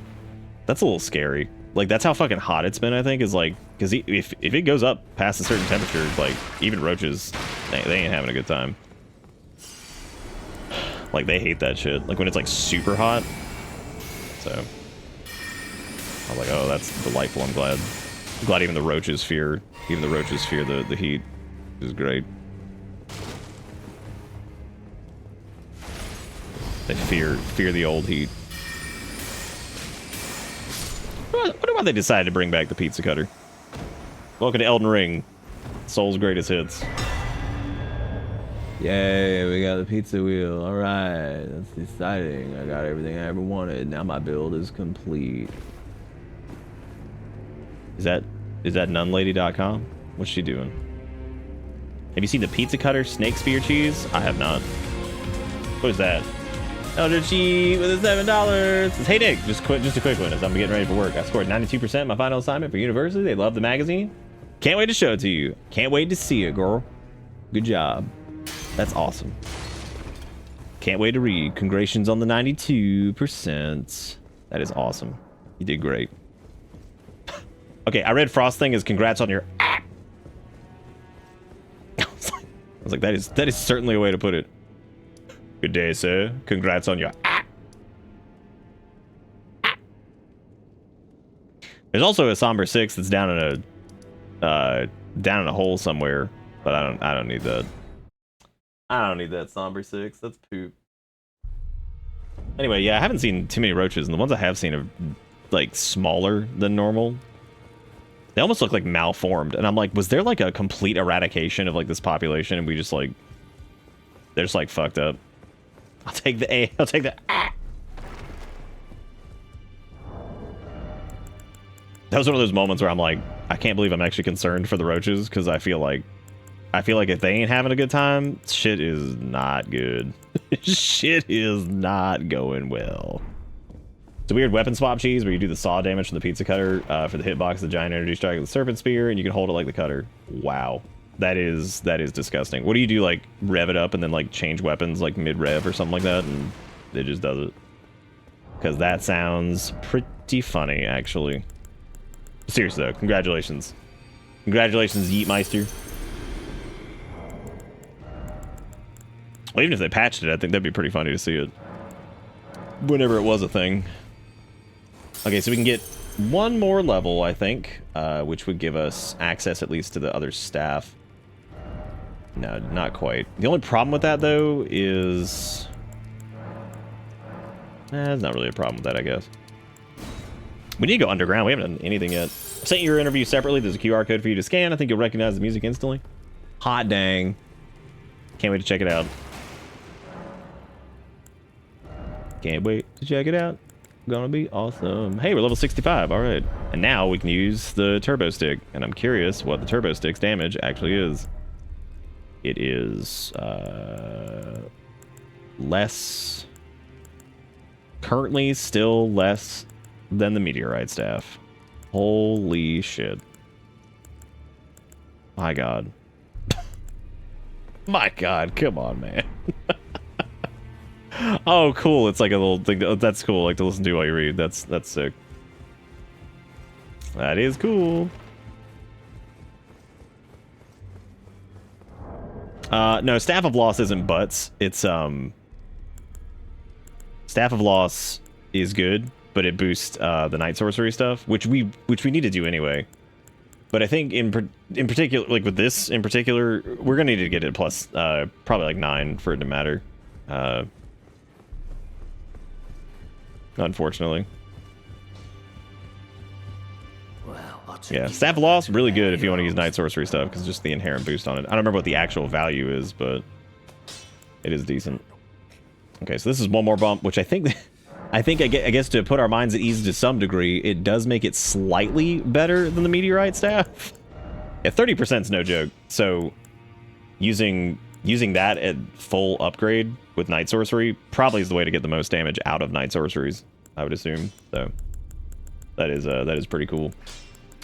scary. Like, that's how fucking hot it's been, I think, is like, because if it goes up past a certain temperature, like, even roaches, they ain't having a good time. Like, they hate that shit. Like, when it's like super hot. So I was like, oh, that's delightful. I'm glad even the roaches fear the heat. Which is great. They fear the old heat. I wonder why they decided to bring back the pizza cutter. Welcome to Elden Ring, Soul's greatest hits. Yay, we got the pizza wheel. All right, that's exciting. I got everything I ever wanted. Now my build is complete. Is that nunlady.com? What's she doing? Have you seen the pizza cutter snake spear cheese? I have not. What is that? Elder Cheat with a $7. Says, hey Nick, just a quick one as I'm getting ready for work. I scored 92% in my final assignment for university. They love the magazine. Can't wait to show it to you. Can't wait to see it, girl. Good job. That's awesome. Can't wait to read. Congratulations on the 92%. That is awesome. You did great. Okay, I read Frost thing as congrats on your app. I was like, that is certainly a way to put it. Good day, sir. Congrats on your app. There's also a Somber 6 that's down in a hole somewhere, but I don't need that. I don't need that Somber 6. That's poop. Anyway, yeah, I haven't seen too many roaches, and the ones I have seen are like smaller than normal. They almost look like malformed, and I'm like, was there like a complete eradication of like this population, and we just like they're just like fucked up? I'll take the A. I'll take the A. That was one of those moments where I'm like, I can't believe I'm actually concerned for the roaches, because I feel like if they ain't having a good time, shit is not good. Shit is not going well. It's a weird weapon swap cheese where you do the saw damage from the pizza cutter for the hitbox, the giant energy strike with the serpent spear, and you can hold it like the cutter. Wow. That is disgusting. What do you do, like rev it up and then like change weapons like mid-rev or something like that, and it just does it? Because that sounds pretty funny, actually. Seriously though, congratulations. Congratulations, Yeetmeister. Well, even if they patched it, I think that'd be pretty funny to see it. Whenever it was a thing. Okay, so we can get one more level, I think, which would give us access at least to the other staff. No, not quite. The only problem with that, though, is... there's not really a problem with that, I guess. We need to go underground. We haven't done anything yet. I sent your interview separately. There's a QR code for you to scan. I think you'll recognize the music instantly. Hot dang. Can't wait to check it out. Can't wait to check it out. Gonna be awesome. Hey, we're level 65. All right. And now we can use the turbo stick. And I'm curious what the turbo stick's damage actually is. It is less. Currently still less than the meteorite staff. Holy shit. My god. My god, come on, man. Oh, cool. It's like a little thing. That's cool, like to listen to while you read. That's sick. That is cool. No, Staff of Loss isn't butts. It's Staff of Loss is good, but it boosts the Night Sorcery stuff, which we need to do anyway. But I think in particular, like with this in particular, we're gonna need to get it plus probably like 9 for it to matter. Unfortunately. Yeah, Staff of Loss, really good if you want to use Night Sorcery stuff, because just the inherent boost on it. I don't remember what the actual value is, but it is decent. Okay, so this is one more bump, which I think, I guess to put our minds at ease to some degree, it does make it slightly better than the Meteorite Staff. Yeah, 30% is no joke. So using that at full upgrade with Night Sorcery probably is the way to get the most damage out of Night Sorceries, I would assume. So that is pretty cool.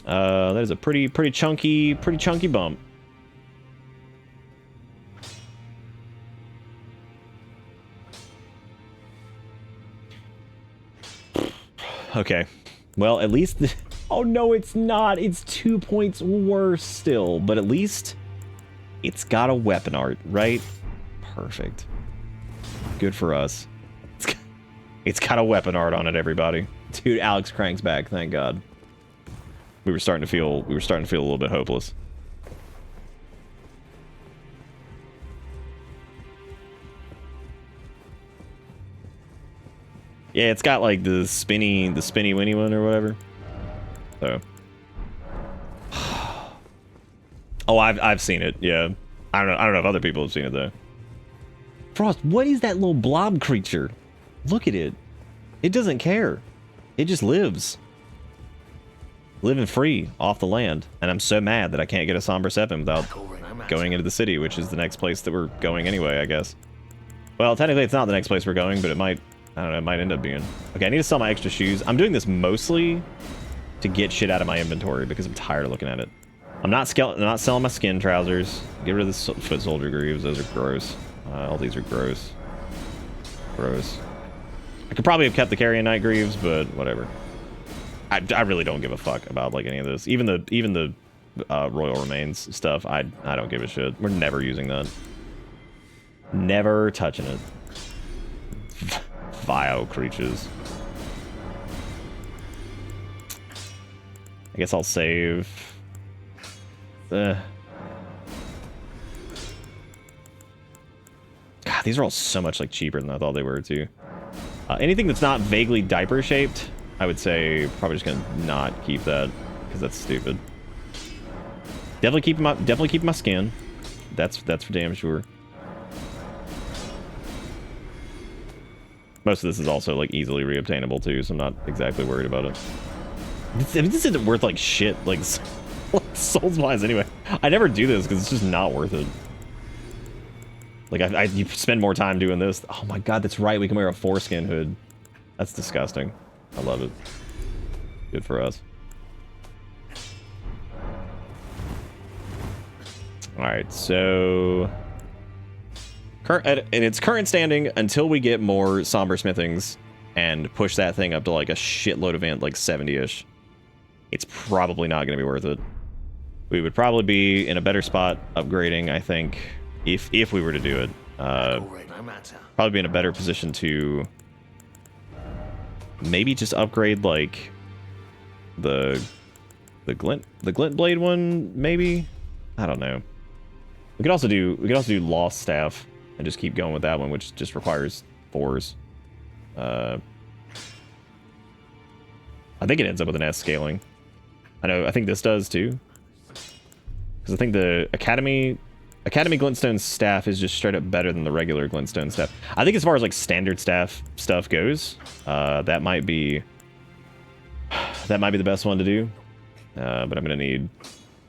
That is a pretty chunky bump. Okay. Well, at least... Oh, no, it's not. It's 2 points worse still. But at least it's got a weapon art, right? Perfect. Good for us. It's got a weapon art on it, everybody. Dude, Alex Crank's back, thank God. We were starting to feel a little bit hopeless. Yeah, it's got like the spinny winny one or whatever. So. Oh, I've seen it. Yeah. I don't know if other people have seen it though. Frost, what is that little blob creature? Look at it. It doesn't care. It just lives. Living free off the land. And I'm so mad that I can't get a Somber 7 without going into the city, which is the next place that we're going anyway, I guess. Well, technically it's not the next place we're going, but it might, I don't know, it might end up being. Okay, I need to sell my extra shoes. I'm doing this mostly to get shit out of my inventory because I'm tired of looking at it. I'm not selling my skin trousers. Get rid of the foot soldier greaves. Those are gross. All these are gross. Gross. I could probably have kept the carrion knight greaves, but whatever. I really don't give a fuck about like any of this. Even the royal remains stuff. I don't give a shit. We're never using that. Never touching it. Vile creatures. I guess I'll save. God, these are all so much like cheaper than I thought they were too. Anything that's not vaguely diaper shaped, I would say probably just gonna not keep that because that's stupid. Definitely keep my skin. That's for damn sure. Most of this is also like easily reobtainable too, so I'm not exactly worried about it. This isn't worth like shit, like souls wise anyway. I never do this because it's just not worth it. Like you spend more time doing this. Oh my god, that's right. We can wear a foreskin hood. That's disgusting. I love it. Good for us. All right, so in its current standing, until we get more somber smithings and push that thing up to like a shitload of like 70-ish, it's probably not going to be worth it. We would probably be in a better spot upgrading, I think, if we were to do it. Probably be in a better position to maybe just upgrade like the glint blade one, maybe. I don't know. We could also do lost staff and just keep going with that one, which just requires 4s. I think it ends up with an S scaling. I think this does too. Because I think the Academy Glintstone staff is just straight up better than the regular Glintstone staff. I think as far as like standard staff stuff goes, that might be the best one to do. But I'm gonna need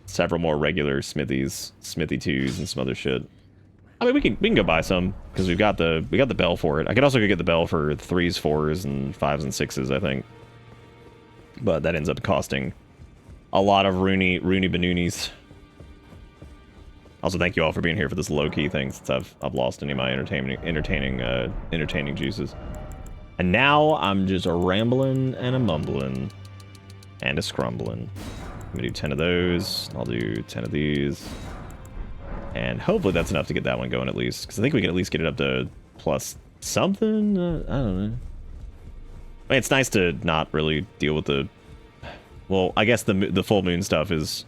several more regular smithy 2s and some other shit. I mean, we can go buy some because we got the bell for it. I could also go get the bell for 3s, 4s, and 5s and 6s, I think. But that ends up costing a lot of Rooney Banoonies. Also, thank you all for being here for this low-key thing, since I've lost any of my entertaining juices. And now I'm just a rambling and a mumbling and a scrumbling. I'm gonna do 10 of those. I'll do 10 of these. And hopefully that's enough to get that one going at least, because I think we can at least get it up to plus something. I don't know. I mean, it's nice to not really deal with the... Well, I guess the full moon stuff is...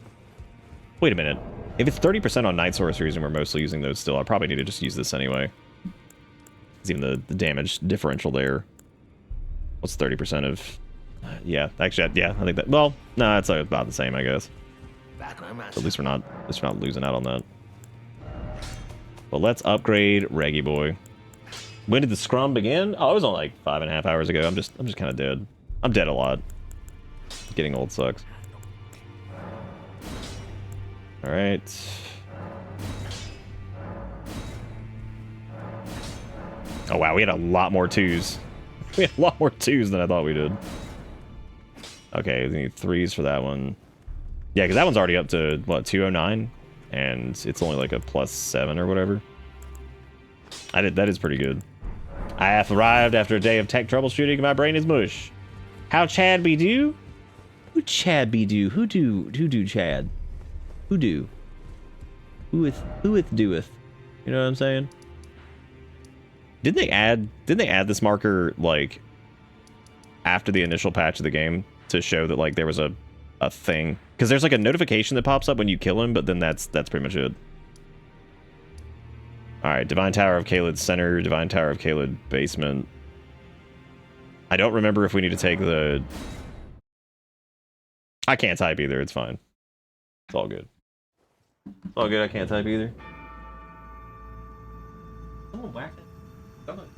Wait a minute. If it's 30% on night sorceries and we're mostly using those still, I probably need to just use this anyway. It's even the damage differential there. What's 30% of... Yeah, actually, yeah, I think that... Well, no, it's about the same, I guess. At least we're not losing out on that. But let's upgrade Reggie Boy. When did the scrum begin? Oh, it was only like 5.5 hours ago. I'm just kind of dead. I'm dead a lot. Getting old sucks. All right. Oh wow, we had a lot more 2s. We had a lot more 2s than I thought we did. Okay, we need 3s for that one. Yeah, because that one's already up to what, 209, and it's only like a +7 or whatever. That is pretty good. I have arrived after a day of tech troubleshooting. My brain is mush. How Chad be do? Who Chad be do? Who do Chad? Who do? Who with doeth? You know what I'm saying? Didn't they add this marker like after the initial patch of the game to show that like there was a thing? Because there's like a notification that pops up when you kill him, but then that's pretty much it. Alright, Divine Tower of Caelid Center, Divine Tower of Caelid Basement. I don't remember if we need to take the... I can't type either, it's fine. It's all good. It's all good, I can't type either. Someone whack it. Come on.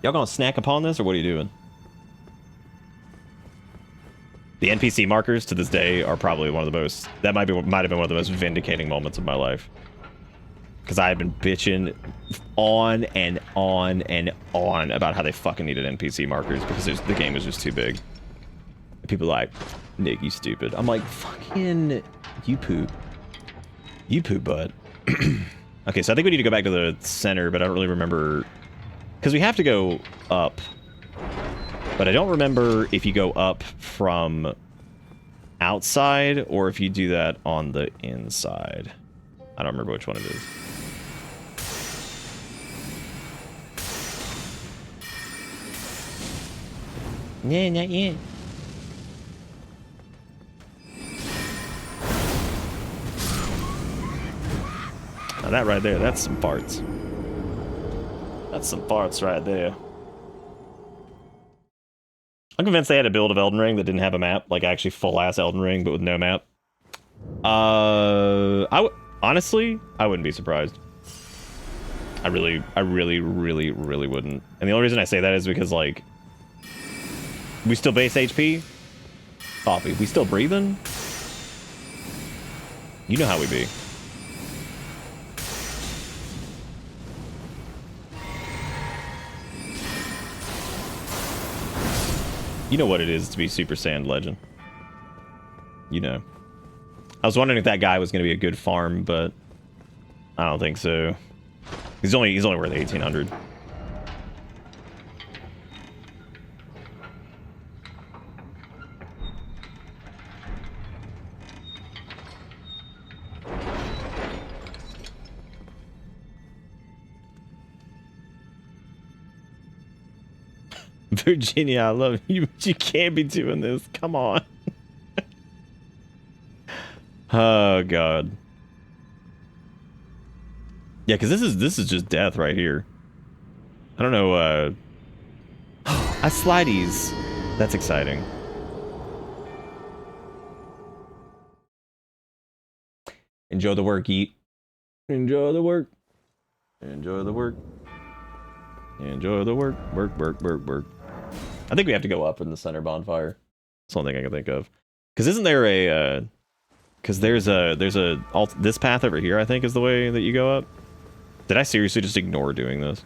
Y'all gonna snack upon this, or what are you doing? The NPC markers to this day are probably one of the most... That might have been one of the most vindicating moments of my life. Because I had been bitching on and on and on about how they fucking needed NPC markers because the game was just too big. And people are like, Nick, you stupid. I'm like, fucking, you poop. You poop, bud. Okay, so I think we need to go back to the center, but I don't really remember... Because we have to go up. But I don't remember if you go up from outside or if you do that on the inside. I don't remember which one it is. No, not yet. Now that right there, that's some parts. That's some parts right there. I'm convinced they had a build of Elden Ring that didn't have a map, like actually full-ass Elden Ring, but with no map. Honestly, I wouldn't be surprised. I really wouldn't. And the only reason I say that is because, like, we still base HP? Coffee. We still breathing? You know how we be. You know what it is to be Super Saiyan Legend. You know. I was wondering if that guy was going to be a good farm, but I don't think so. He's only worth 1,800. Virginia, I love you, but you can't be doing this. Come on. Oh god. Yeah, because this is just death right here. I don't know. I slideys. That's exciting. Enjoy the work, eat. Enjoy the work. Enjoy the work. Enjoy the work. Work. I think we have to go up in the center bonfire. That's the only thing I can think of. Because isn't there a... Because there's a... This path over here, I think, is the way that you go up. Did I seriously just ignore doing this?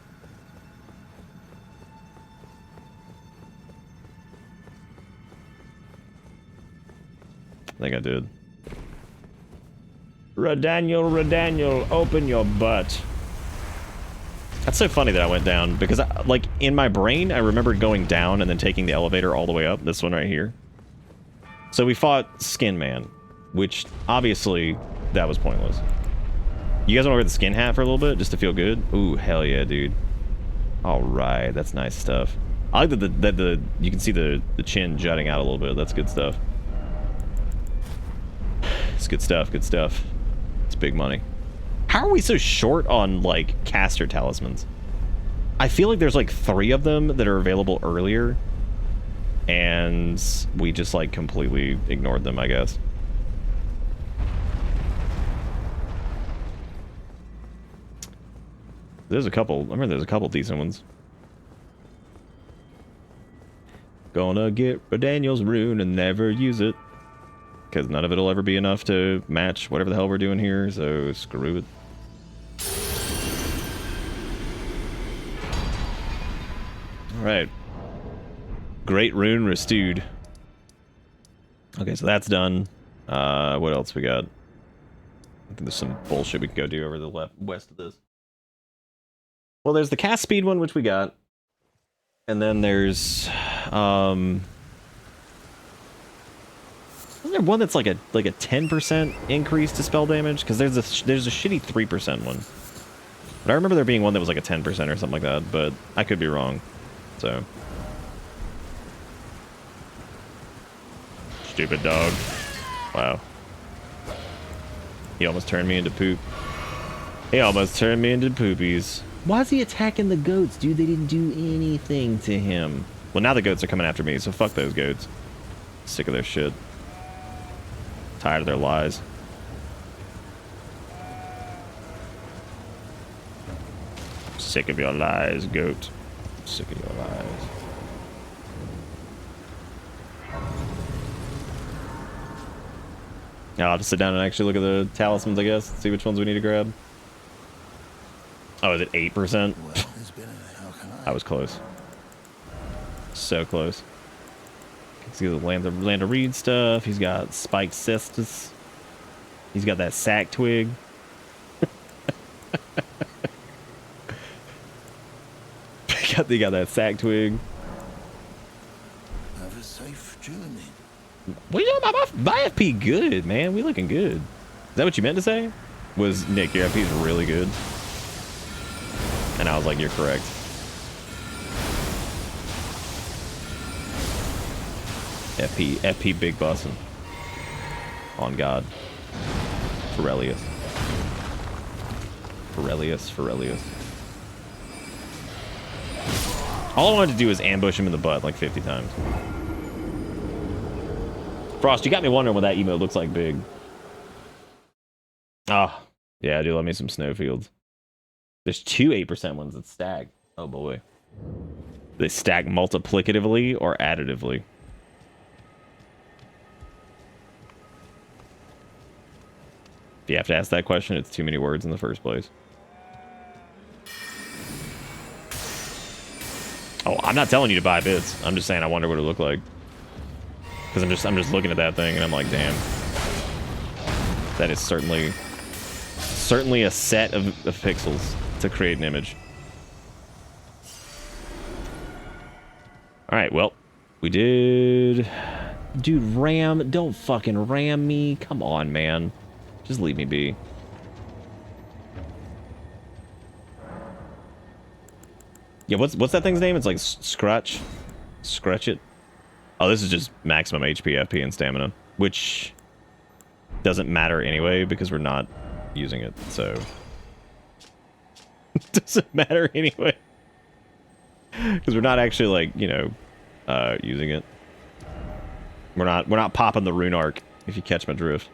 I think I did. Redaniel, open your butt. That's so funny that I went down, because, like, in my brain, I remember going down and then taking the elevator all the way up. This one right here. So we fought Skin Man, which, obviously, that was pointless. You guys want to wear the skin hat for a little bit, just to feel good? Ooh, hell yeah, dude. Alright, that's nice stuff. I like that you can see the chin jutting out a little bit. That's good stuff. It's good stuff, good stuff. It's big money. How are we so short on, like, caster talismans? I feel like there's, like, 3 of them that are available earlier. And we just, like, completely ignored them, I guess. There's a couple. I remember there's a couple decent ones. Gonna get Daniel's rune and never use it. Because none of it will ever be enough to match whatever the hell we're doing here, so screw it. Alright. Great rune restored. Okay, so that's done. What else we got? I think there's some bullshit we can go do over the west of this. Well, there's the cast speed one, which we got. And then there's isn't there one that's like a 10% increase to spell damage? Because there's a shitty 3% one. But I remember there being one that was like a 10% or something like that, but I could be wrong. So stupid dog. Wow. He almost turned me into poop. He almost turned me into poopies. Why is he attacking the goats, dude? They didn't do anything to him. Well, now the goats are coming after me, so fuck those goats. Sick of their shit. Tired of their lies. Sick of your lies, goat. Sick of your lies. I'll have to sit down and actually look at the talismans, I guess. See which ones we need to grab. Oh, is it 8%? I was close. So close. He's got the Land of Reed stuff. He's got Spiked Cestus. He's got that sack twig. They got that sack twig. Have a safe journey. What are you talking about? My FP good, man. We looking good. Is that what you meant to say? Was Nick, your FP is really good? And I was like, you're correct. FP big bussin'. On God. Ferelius. All I wanted to do is ambush him in the butt like 50 times. Frost, you got me wondering what that emote looks like big. Ah, yeah, I do love me some snowfields. There's two 8% ones that stack. Oh boy. They stack multiplicatively or additively. If you have to ask that question, it's too many words in the first place. Oh, I'm not telling you to buy bits. I'm just saying I wonder what it looked like. Because I'm just looking at that thing and I'm like, damn. That is certainly a set of pixels to create an image. Alright, well, we did... Dude, ram, don't fucking ram me. Come on, man. Just leave me be. Yeah, what's that thing's name? It's like Scratch it. Oh, this is just maximum HP, FP, and stamina, which doesn't matter anyway because we're not using it. So it doesn't matter anyway because we're not actually like using it. We're not popping the rune arc if you catch my drift.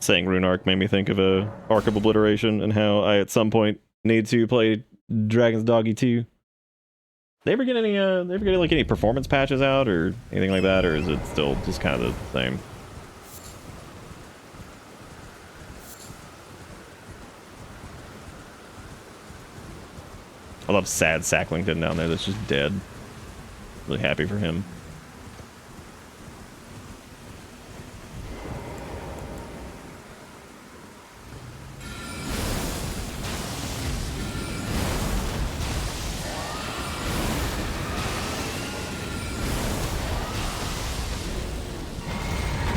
Saying rune arc made me think of a Arc of Obliteration and how I at some point need to play Dragon's Doggy 2. They ever get any performance patches out or anything like that, or is it still just kind of the same? I love sad Sacklington down there that's just dead. Really happy for him.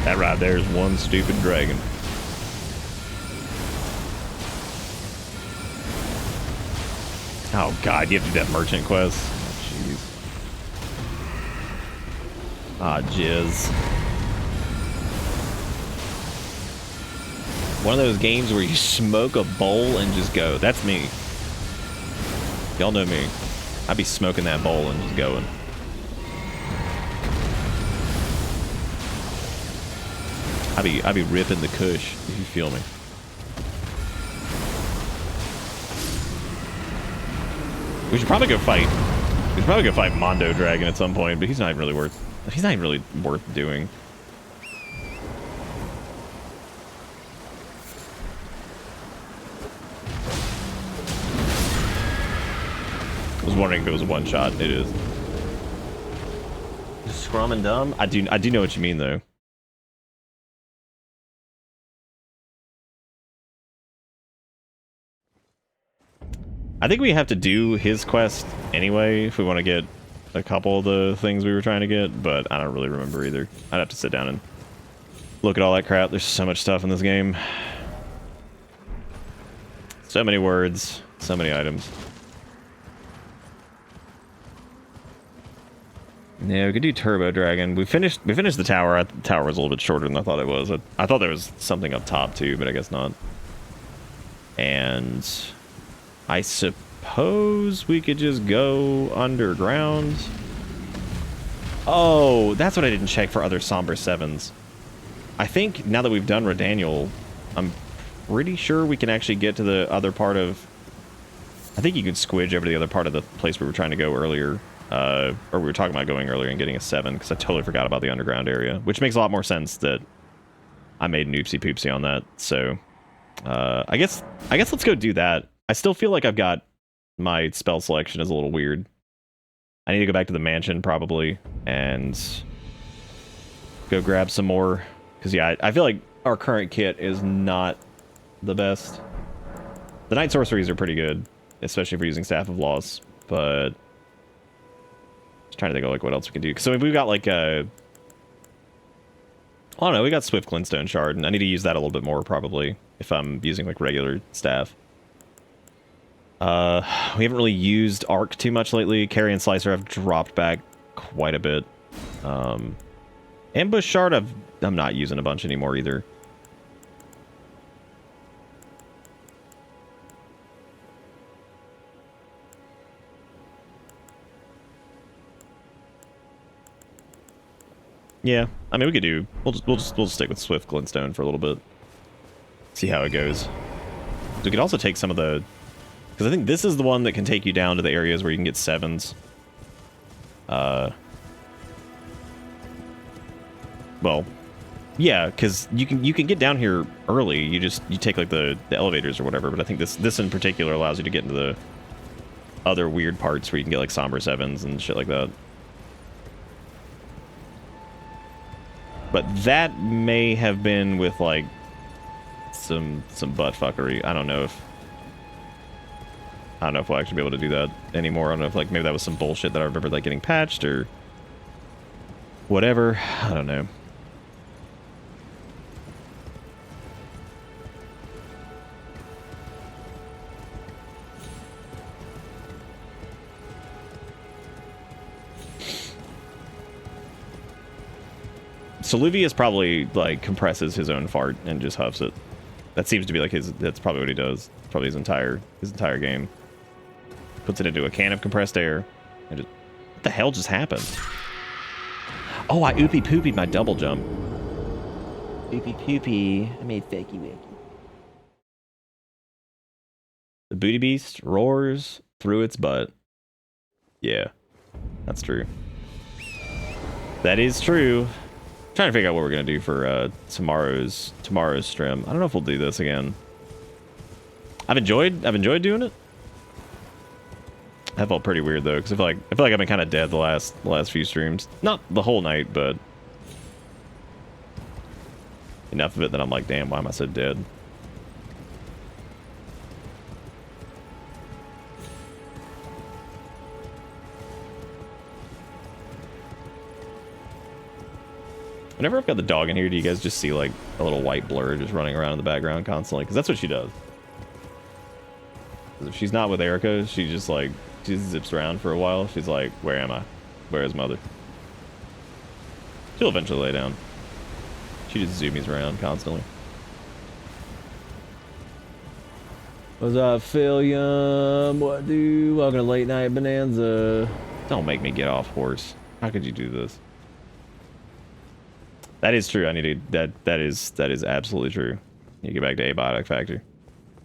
That right there is one stupid dragon. Oh god, you have to do that merchant quest. Jeez. Ah, jizz. One of those games where you smoke a bowl and just go. That's me. Y'all know me. I'd be smoking that bowl and just going. I'd be ripping the kush, if you feel me. We should probably go fight Mondo Dragon at some point, but he's not even really worth doing. I was wondering if it was a one shot. It is. Scrum and dumb? I do know what you mean though. I think we have to do his quest anyway if we want to get a couple of the things we were trying to get, but I don't really remember either. I'd have to sit down and look at all that crap. There's so much stuff in this game. So many words, so many items. Yeah, we could do Turbo Dragon. We finished the tower. The tower was a little bit shorter than I thought it was. I thought there was something up top too, but I guess not. And I suppose we could just go underground. Oh, that's what I didn't check for other Somber 7s. I think now that we've done Redaniel, I'm pretty sure we can actually get to the other part of... I think you could squidge over to the other part of the place we were trying to go earlier. Or we were talking about going earlier and getting a 7, because I totally forgot about the underground area, which makes a lot more sense that I made an oopsie poopsie on that. So I guess let's go do that. I still feel like I've got my spell selection is a little weird. I need to go back to the mansion probably and go grab some more, because yeah, I feel like our current kit is not the best. The night sorceries are pretty good, especially if we're using Staff of Loss, but just trying to think of like what else we can do. So we've got like I don't know, we got Swift Glintstone Shard, and I need to use that a little bit more probably if I'm using like regular staff. We haven't really used Arc too much lately. Carry and Slicer have dropped back quite a bit. Ambush Shard I'm not using a bunch anymore either. Yeah, I mean we could do. We'll just stick with Swift Glintstone for a little bit. See how it goes. We could also take some of the, because I think this is the one that can take you down to the areas where you can get 7s. Well, yeah, because you can get down here early. You take like the elevators or whatever. But I think this in particular allows you to get into the other weird parts where you can get like Somber 7s and shit like that. But that may have been with like some butt fuckery. I don't know if we'll actually be able to do that anymore. I don't know if like maybe that was some bullshit that I remember like getting patched or whatever. I don't know. So Luvius probably like compresses his own fart and just huffs it. That seems to be like that's probably what he does. Probably his entire game. Puts it into a can of compressed air and just, what the hell just happened? Oh, I oopie poopied my double jump. Oopie poopy. I made fakey wicky. The booty beast roars through its butt. Yeah, that's true. That is true. Trying to figure out what we're gonna do for tomorrow's stream. I don't know if we'll do this again. I've enjoyed doing it. That felt pretty weird though, because I feel like I've been kind of dead the last few streams. Not the whole night, but enough of it that I'm like, damn, why am I so dead? Whenever I've got the dog in here, do you guys just see like a little white blur just running around in the background constantly? Because that's what she does. 'Cause if she's not with Erica, she just like, she zips around for a while. She's like, where am I? Where is mother? She'll eventually lay down. She just zoomies around constantly. What's up, Philium? What do? Welcome to Late Night Bonanza. Don't make me get off horse. How could you do this? That is true. I need to. That is absolutely true. You get back to Abiotic Factory,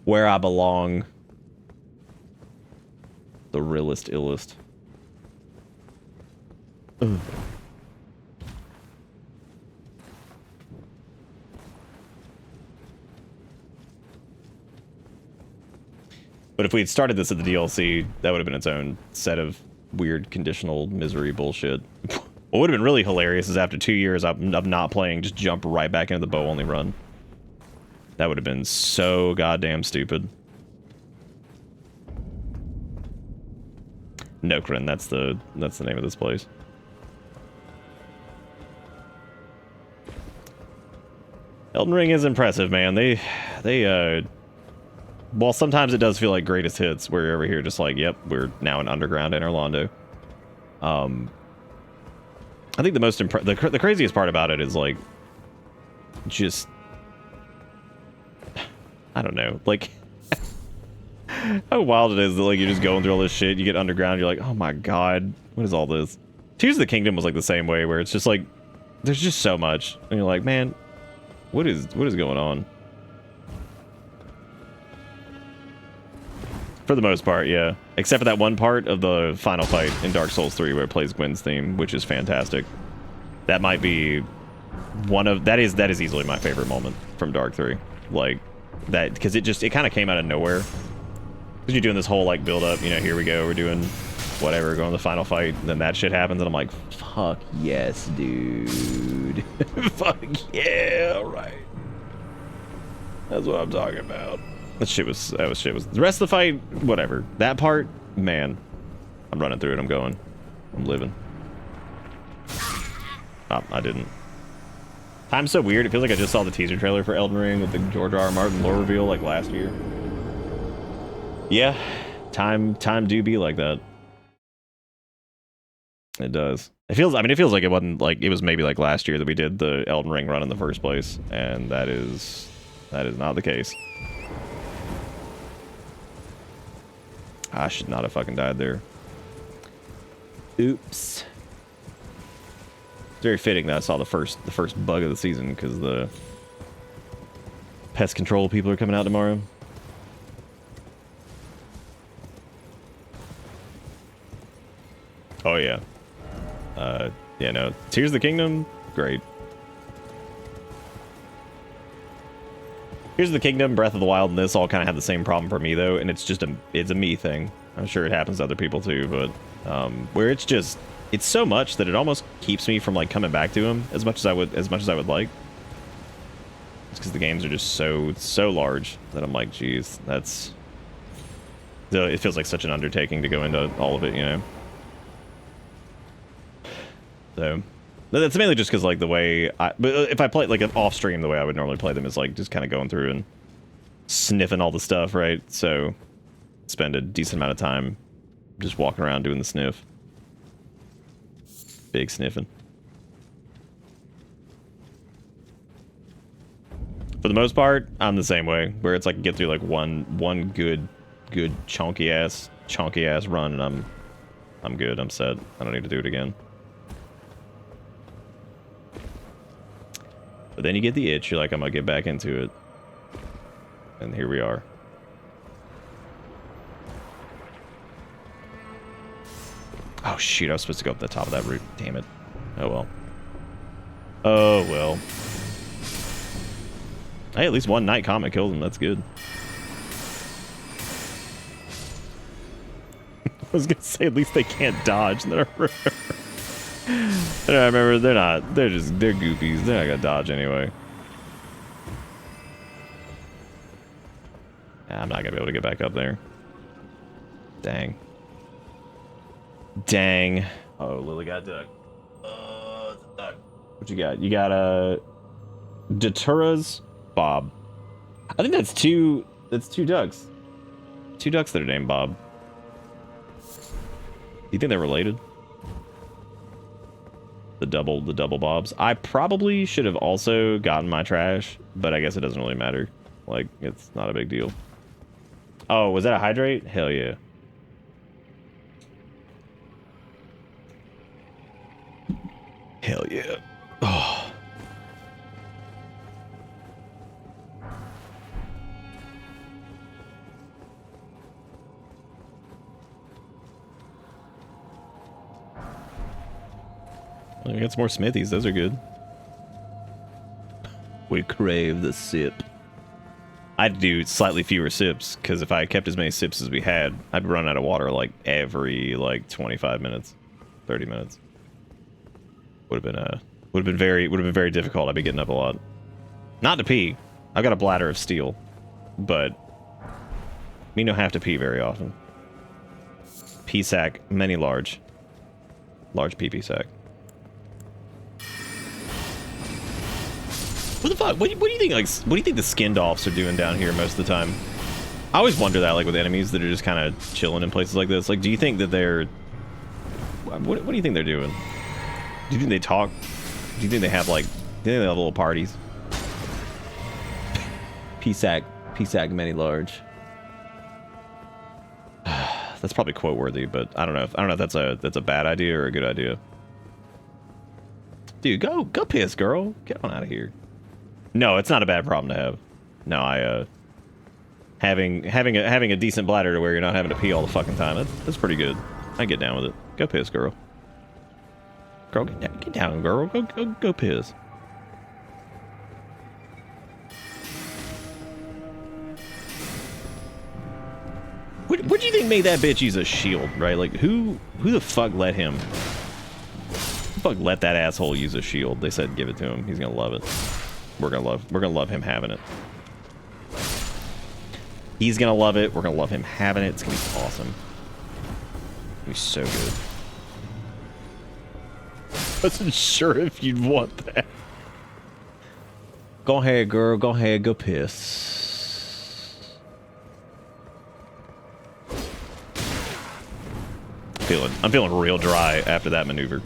where I belong. The realest, illest. Ugh. But if we had started this at the DLC, that would have been its own set of weird conditional misery bullshit. What would have been really hilarious is after 2 years of not playing, just jump right back into the bow only run. That would have been so goddamn stupid. Nokrin, that's the name of this place. Elden Ring is impressive, man. They while sometimes it does feel like greatest hits, where you're over here just like, yep, we're now in underground in Orlando. I think the most the craziest part about it is like just I don't know, like how wild it is that like you're just going through all this shit, you get underground, you're like, oh my god, what is all this? Tears of the Kingdom was like the same way, where it's just like there's just so much, and you're like, man, what is going on? For the most part, yeah. Except for that one part of the final fight in Dark Souls 3 where it plays Gwen's theme, which is fantastic. That might be one of that is easily my favorite moment from Dark 3. Like that, because it kind of came out of nowhere. Because you're doing this whole like build up, you know, here we go, we're doing whatever, going to the final fight, and then that shit happens, and I'm like, fuck yes, dude. Fuck yeah, alright. That's what I'm talking about. That shit was the rest of the fight, whatever. That part, man, I'm running through it, I'm going. I'm living. Oh, I didn't. Time's so weird, it feels like I just saw the teaser trailer for Elden Ring with the George R. R. Martin lore reveal like last year. Yeah, time do be like that. It does. It feels like it wasn't like, it was maybe like last year that we did the Elden Ring run in the first place, and that is not the case. I should not have fucking died there. Oops. It's very fitting that I saw the first bug of the season, because the pest control people are coming out tomorrow. Oh yeah. Yeah, no. Tears of the Kingdom, great. Tears of the Kingdom, Breath of the Wild, and this all kind of have the same problem for me though, and it's a me thing. I'm sure it happens to other people too, but where it's so much that it almost keeps me from like coming back to them as much as I would like. It's because the games are just so large that I'm like, geez, it feels like such an undertaking to go into all of it, you know. So that's mainly just because like the way but if I play like an off stream, the way I would normally play them is like just kind of going through and sniffing all the stuff, right? So spend a decent amount of time just walking around doing the sniff. Big sniffing. For the most part, I'm the same way, where it's like get through like one good chunky ass run, and I'm good. I'm set. I don't need to do it again. But then you get the itch. You're like, I'm gonna get back into it, and here we are. Oh shoot! I was supposed to go up the top of that route. Damn it. Oh well. Oh well. Hey, at least one night comet killed him. That's good. I was gonna say at least they can't dodge. And I remember they're not. They're goofies. They're not gonna dodge anyway. I'm not gonna be able to get back up there. Dang. Dang. Oh, Lily got duck. It's a duck. What you got? You got Datura's Bob. I think that's two ducks. Two ducks that are named Bob. Do you think they're related? The double Bobs. I probably should have also gotten my trash, but I guess it doesn't really matter. Like, it's not a big deal. Oh, was that a hydrate? Hell yeah. Hell yeah. Oh. We got some more smithies. Those are good. We crave the sip. I'd do slightly fewer sips, because if I kept as many sips as we had, I'd run out of water like every like 25 minutes, 30 minutes. Would have been very difficult. I'd be getting up a lot. Not to pee. I've got a bladder of steel, but me don't have to pee very often. P sack, many large. Large PP sack. What the fuck? What do you think? Like, what do you think the skinned offs are doing down here most of the time? I always wonder that, like with enemies that are just kind of chilling in places like this. Like, do you think that they're? What do you think they're doing? Do you think they talk? Do you think they have like? Do you think they have little parties? P sack, many large. That's probably quote worthy, but I don't know. If that's a bad idea or a good idea. Dude, go piss, girl. Get on out of here. No, it's not a bad problem to have. No, having a decent bladder to where you're not having to pee all the fucking time. That's pretty good. I get down with it. Go piss, girl. Girl, get down, girl. Go piss. What do you think made that bitch use a shield, right? Like, who the fuck let him? Who the fuck let that asshole use a shield? They said give it to him. He's gonna love it. We're gonna love him having it. He's gonna love it. We're gonna love him having it. It's gonna be awesome. It's gonna be so good. Wasn't sure if you'd want that. Go ahead, girl. Go ahead. Go piss. I'm feeling real dry after that maneuver.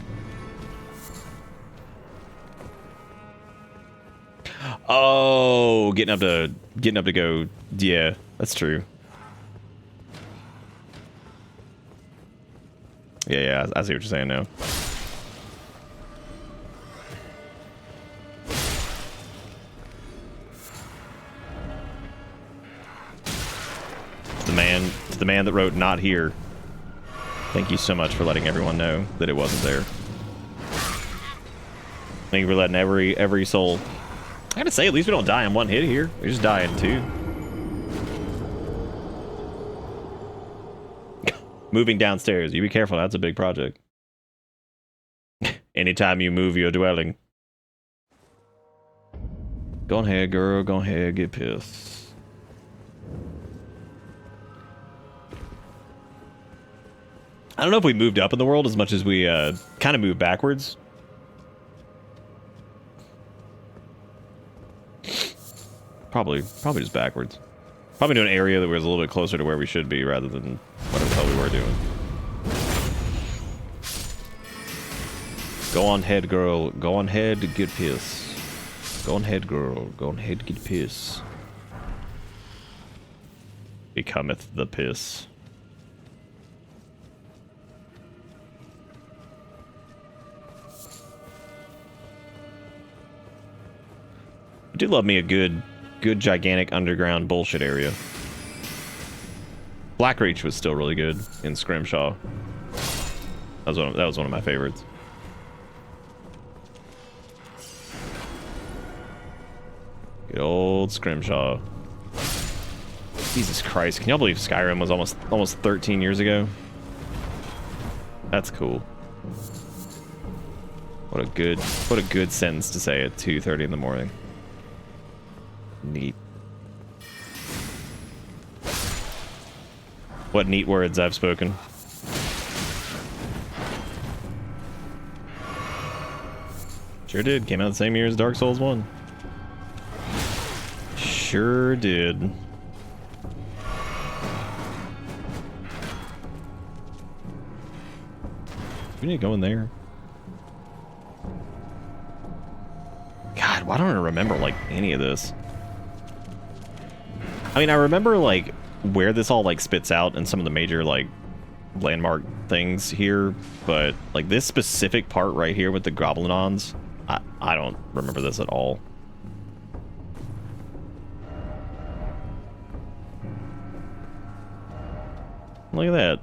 Oh, getting up to go. Yeah, that's true. Yeah, I see what you're saying now. To the man that wrote "not here." Thank you so much for letting everyone know that it wasn't there. Thank you for letting every soul. I gotta say, at least we don't die in one hit here. We just die in two. Moving downstairs. You be careful. That's a big project. Anytime you move your dwelling. Go ahead, girl. Go ahead. Get pissed. I don't know if we moved up in the world as much as we kind of moved backwards. Probably just backwards. Probably to an area that was a little bit closer to where we should be rather than whatever the hell we were doing. Go on head, girl. Go on head, get piss. Go on head, girl. Go on head, get piss. Becometh the piss. I do love me a good gigantic underground bullshit area. Blackreach was still really good in Scrimshaw. That was one of my favorites. Good old Scrimshaw. Jesus Christ, can y'all believe Skyrim was almost 13 years ago? That's cool. What a good sentence to say at 2:30 in the morning. Neat. What neat words I've spoken. Sure did. Came out the same year as Dark Souls 1. Sure did. We need to go in there. God, why don't I remember, like, any of this? I mean, I remember, like, where this all, like, spits out and some of the major, like, landmark things here, but, like, this specific part right here with the Goblinons, I don't remember this at all. Look at that.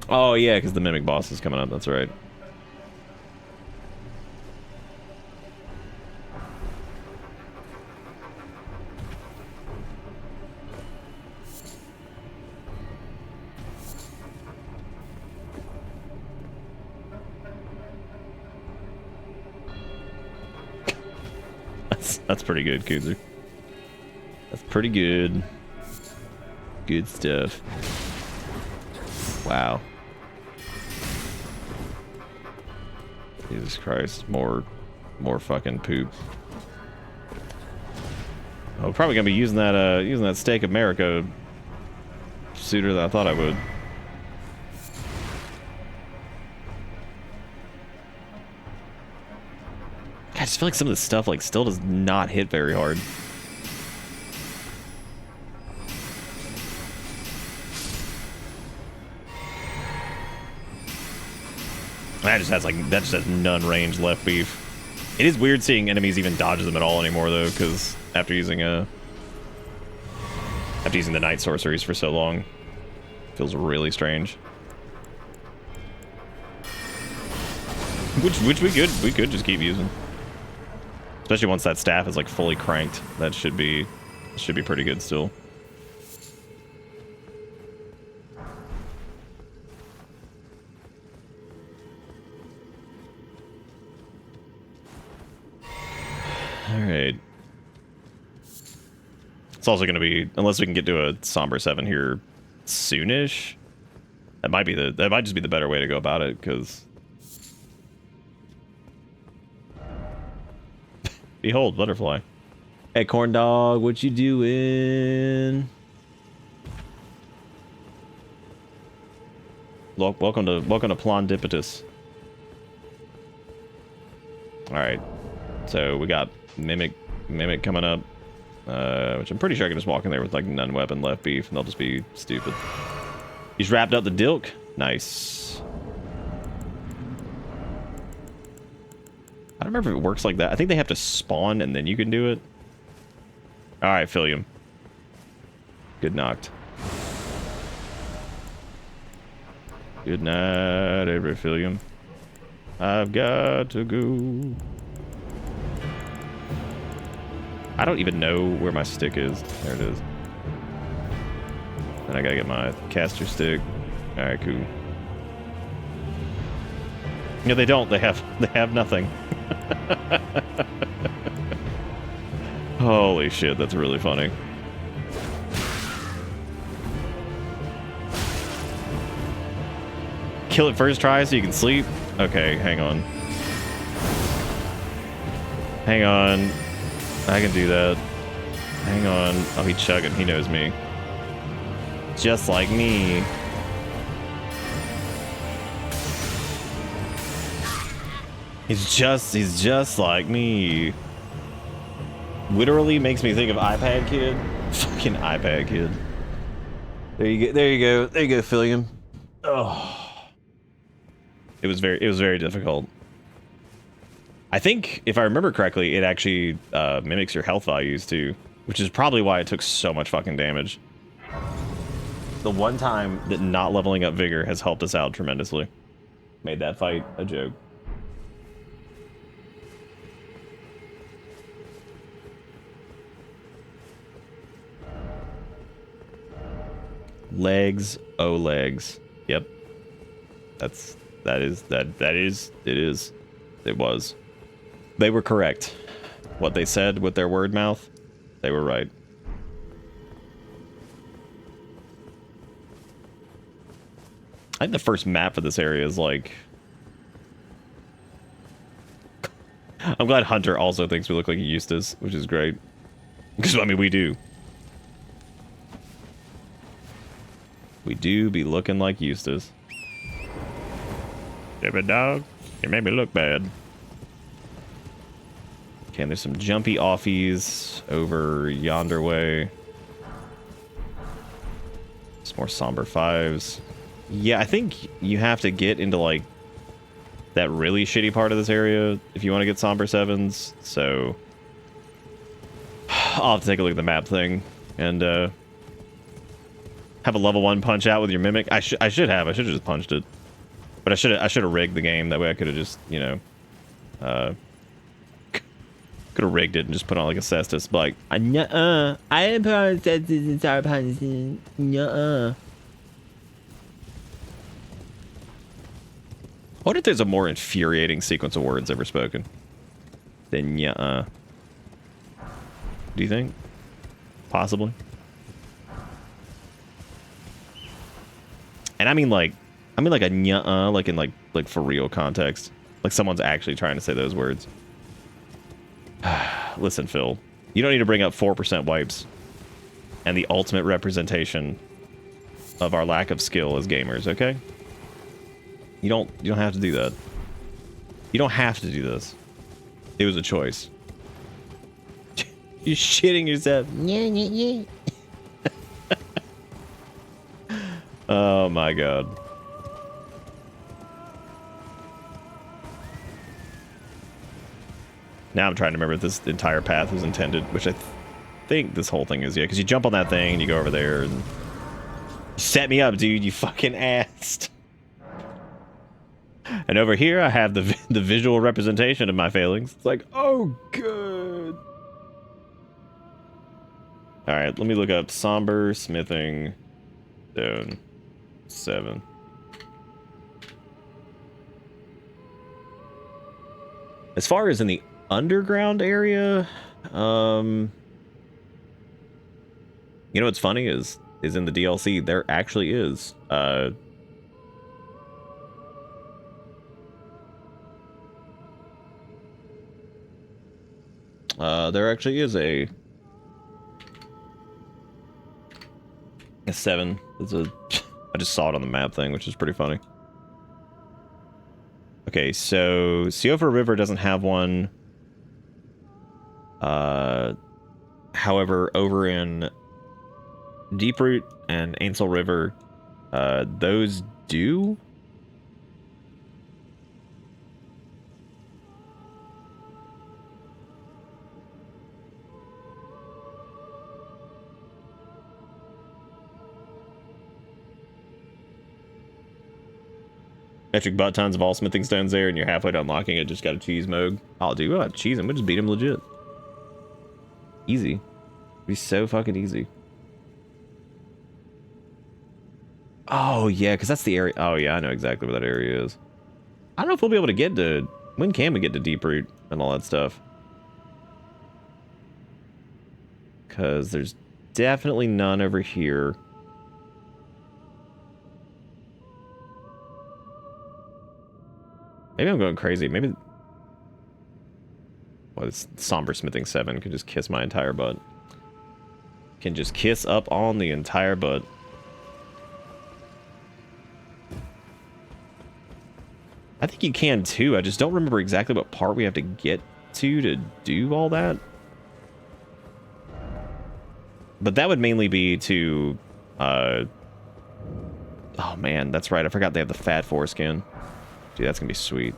Oh, yeah, because the Mimic boss is coming up, that's right. That's pretty good, Kuzer. That's pretty good. Good stuff. Wow. Jesus Christ. More fucking poop. I'm probably gonna be using that Steak America sooner than I thought I would. I just feel like some of this stuff like still does not hit very hard. That just has none range left beef. It is weird seeing enemies even dodge them at all anymore though, because after using the night sorceries for so long, feels really strange. Which we could just keep using. Especially once that staff is like fully cranked. That should be pretty good still. All right. It's also going to be, unless we can get to a Somber 7 here soonish. That might just be the better way to go about it, because behold, butterfly. Hey, corn dog, what you doing? Welcome to Plondipitus. All right, so we got Mimic coming up, which I'm pretty sure I can just walk in there with like none weapon left beef, and they'll just be stupid. He's wrapped up the Dilk. Nice. I don't remember if it works like that. I think they have to spawn and then you can do it. All right, Philium. Good knocked. Good night, every Philium. I've got to go. I don't even know where my stick is. There it is. Then I gotta get my caster stick. All right, cool. No, they don't. They have nothing. Holy shit, that's really funny. Kill it first try so you can sleep? Okay, hang on. Hang on. I can do that. Hang on. Oh, he's chugging. He knows me. Just like me. He's just like me. Literally makes me think of iPad Kid. Fucking iPad Kid. There you go. There you go. There you go, Philium. Oh. It was very difficult. I think, if I remember correctly, it actually mimics your health values too, which is probably why it took so much fucking damage. The one time that not leveling up Vigor has helped us out tremendously. Made that fight a joke. Legs, oh legs. Yep. It was. They were correct. What they said with their word mouth, they were right. I think the first map for this area is like... I'm glad Hunter also thinks we look like Eustace, which is great. Because, I mean, we do. We do be looking like Eustace. Stupid dog. You made me look bad. Okay, and there's some jumpy offies over yonder way. Some more somber 5s. Yeah, I think you have to get into, like, that really shitty part of this area if you want to get somber 7s. So, I'll have to take a look at the map thing and have a level 1 punch out with your Mimic. I should have just punched it. But I should have rigged the game. That way I could have just, you know, could have rigged it and just put on like a Cestus. But like, nuh-uh. I didn't put on Cestus and start punching. Nuh-uh. I wonder if there's a more infuriating sequence of words ever spoken than nuh-uh. Do you think? Possibly. And I mean like a like in like for real context. Like someone's actually trying to say those words. Listen, Phil, you don't need to bring up 4% wipes and the ultimate representation of our lack of skill as gamers, okay? You don't have to do that. You don't have to do this. It was a choice. You're shitting yourself. Yeah. Oh my god. Now I'm trying to remember if this entire path was intended, which I think this whole thing is, yeah, because you jump on that thing and you go over there and... You set me up, dude, you fucking assed. And over here I have the visual representation of my failings. It's like, oh, good. Alright, let me look up Somber Smithing Stone 7. As far as in the underground area, you know what's funny is in the DLC there actually is there actually is a 7. It's a I just saw it on the map thing, which is pretty funny. Okay, so Siofa River doesn't have one. However, over in Deeproot and Ainsel River, those do. Metric butt tons of all smithing stones there, and you're halfway to unlocking it. Just got a cheese mode. Oh, dude, we'll have cheese and we'll just beat him legit. Easy. It'd be so fucking easy. Oh, yeah, because that's the area. Oh, yeah, I know exactly where that area is. I don't know if we'll be able to get to... When can we get to Deeproot and all that stuff? Because there's definitely none over here. Maybe I'm going crazy. Maybe... Well, this Somber Smithing 7 could just kiss my entire butt. Can just kiss up on the entire butt. I think you can too. I just don't remember exactly what part we have to get to do all that. But that would mainly be to... Oh man, that's right. I forgot they have the fat foreskin. Dude, that's gonna be sweet.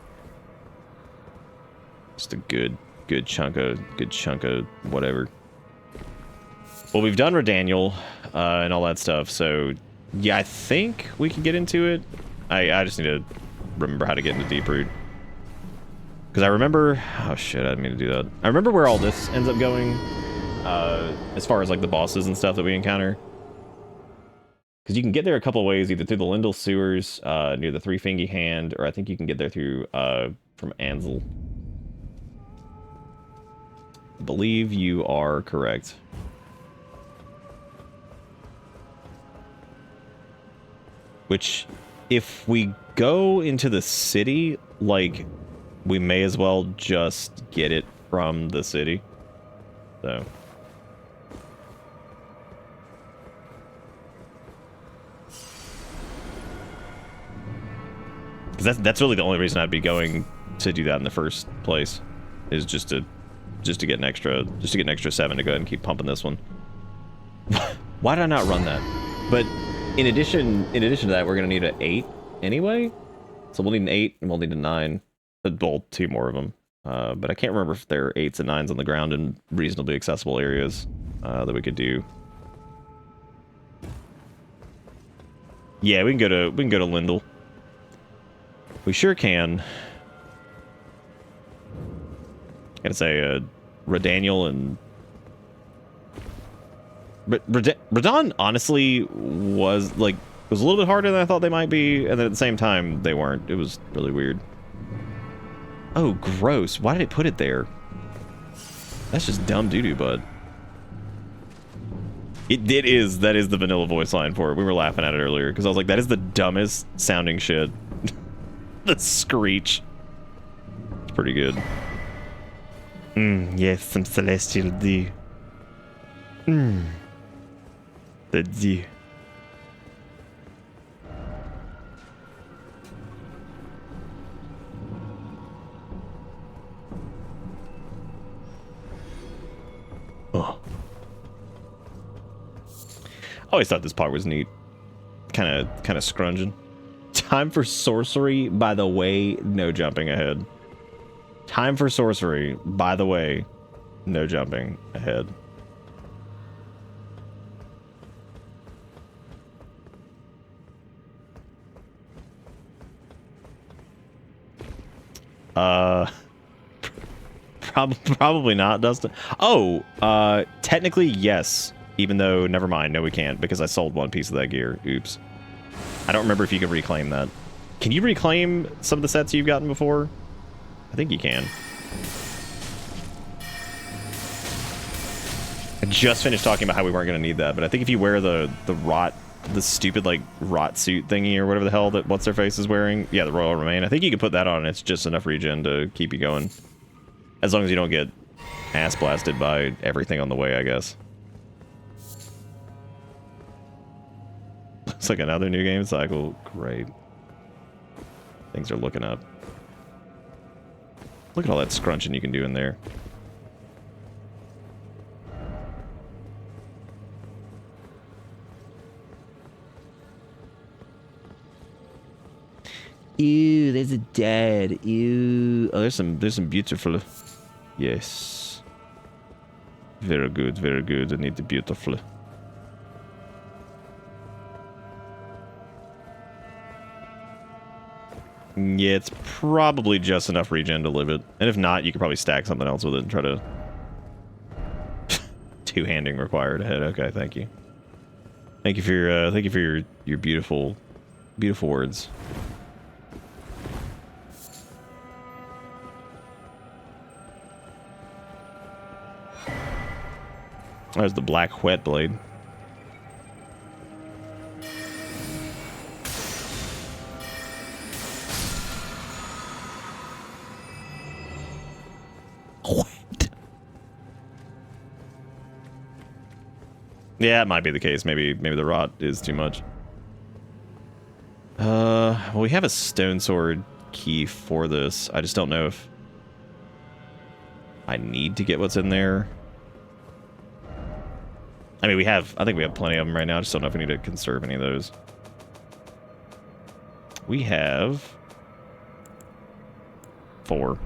Just a good chunk of whatever. Well, we've done Redaniel and all that stuff, so yeah, I think we can get into it. I just need to remember how to get into Deeproot. Because I remember... Oh shit, I didn't mean to do that. I remember where all this ends up going, as far as like the bosses and stuff that we encounter. Because you can get there a couple of ways, either through the Lindell sewers near the Three Fingy Hand, or I think you can get there through from Ansel. I believe you are correct. Which, if we go into the city, like, we may as well just get it from the city. So... Because that's really the only reason I'd be going to do that in the first place, is just to get an extra 7 to go ahead and keep pumping this one. Why did I not run that? But in addition to that, we're gonna need an 8 anyway. So we'll need an 8 and we'll need a 9. Well, 2 more of them. But I can't remember if there are 8s and 9s on the ground in reasonably accessible areas that we could do. Yeah, we can go to Lindell. We sure can. Gotta say, Redaniel and... Radon, honestly, was a little bit harder than I thought they might be, and then at the same time, they weren't. It was really weird. Oh, gross. Why did it put it there? That's just dumb doo-doo, bud. That is the vanilla voice line for it. We were laughing at it earlier because I was like, that is the dumbest sounding shit. The screech. It's pretty good. Yes, some celestial dew. The dew. Oh. I always thought this part was neat. Kind of scrunging. Time for sorcery, by the way, no jumping ahead. Time for sorcery, by the way, no jumping ahead. Probably not, Dustin. Oh, technically yes. Even though, never mind. No, we can't because I sold one piece of that gear. Oops. I don't remember if you can reclaim that. Can you reclaim some of the sets you've gotten before? I think you can. I just finished talking about how we weren't going to need that, but I think if you wear the stupid like rot suit thingy or whatever the hell that what's their face is wearing, yeah, the Royal Remain. I think you can put that on and it's just enough regen to keep you going, as long as you don't get ass blasted by everything on the way, I guess. Looks like another new game cycle. Great. Things are looking up. Look at all that scrunching you can do in there. Ew, there's a dead. Ew. Oh, there's some beautiful. Yes. Very good, very good. I need the beautiful. Yeah, it's probably just enough regen to live it. And if not, you could probably stack something else with it and try to... Two-handing required ahead. Okay, thank you. Thank you for your beautiful words. There's the black whet blade. What? Yeah, it might be the case. Maybe the rot is too much. Well, we have a stone sword key for this. I just don't know if I need to get what's in there. I mean, I think we have plenty of them right now. I just don't know if we need to conserve any of those. We have 4.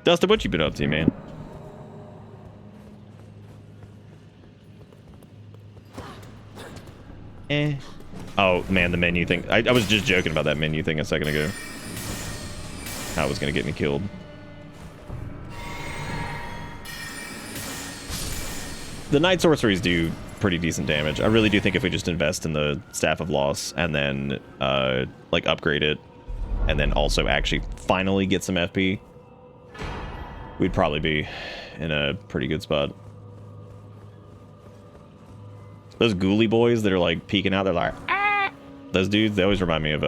Dustin, what you been up to, man? Oh, man, the menu thing. I was just joking about that menu thing a second ago. How it was going to get me killed. The Night Sorceries do pretty decent damage. I really do think if we just invest in the Staff of Loss and then, like, upgrade it, and then also actually finally get some FP, we'd probably be in a pretty good spot. Those ghoulie boys that are, like, peeking out, they're like, ah! Those dudes, they always remind me of,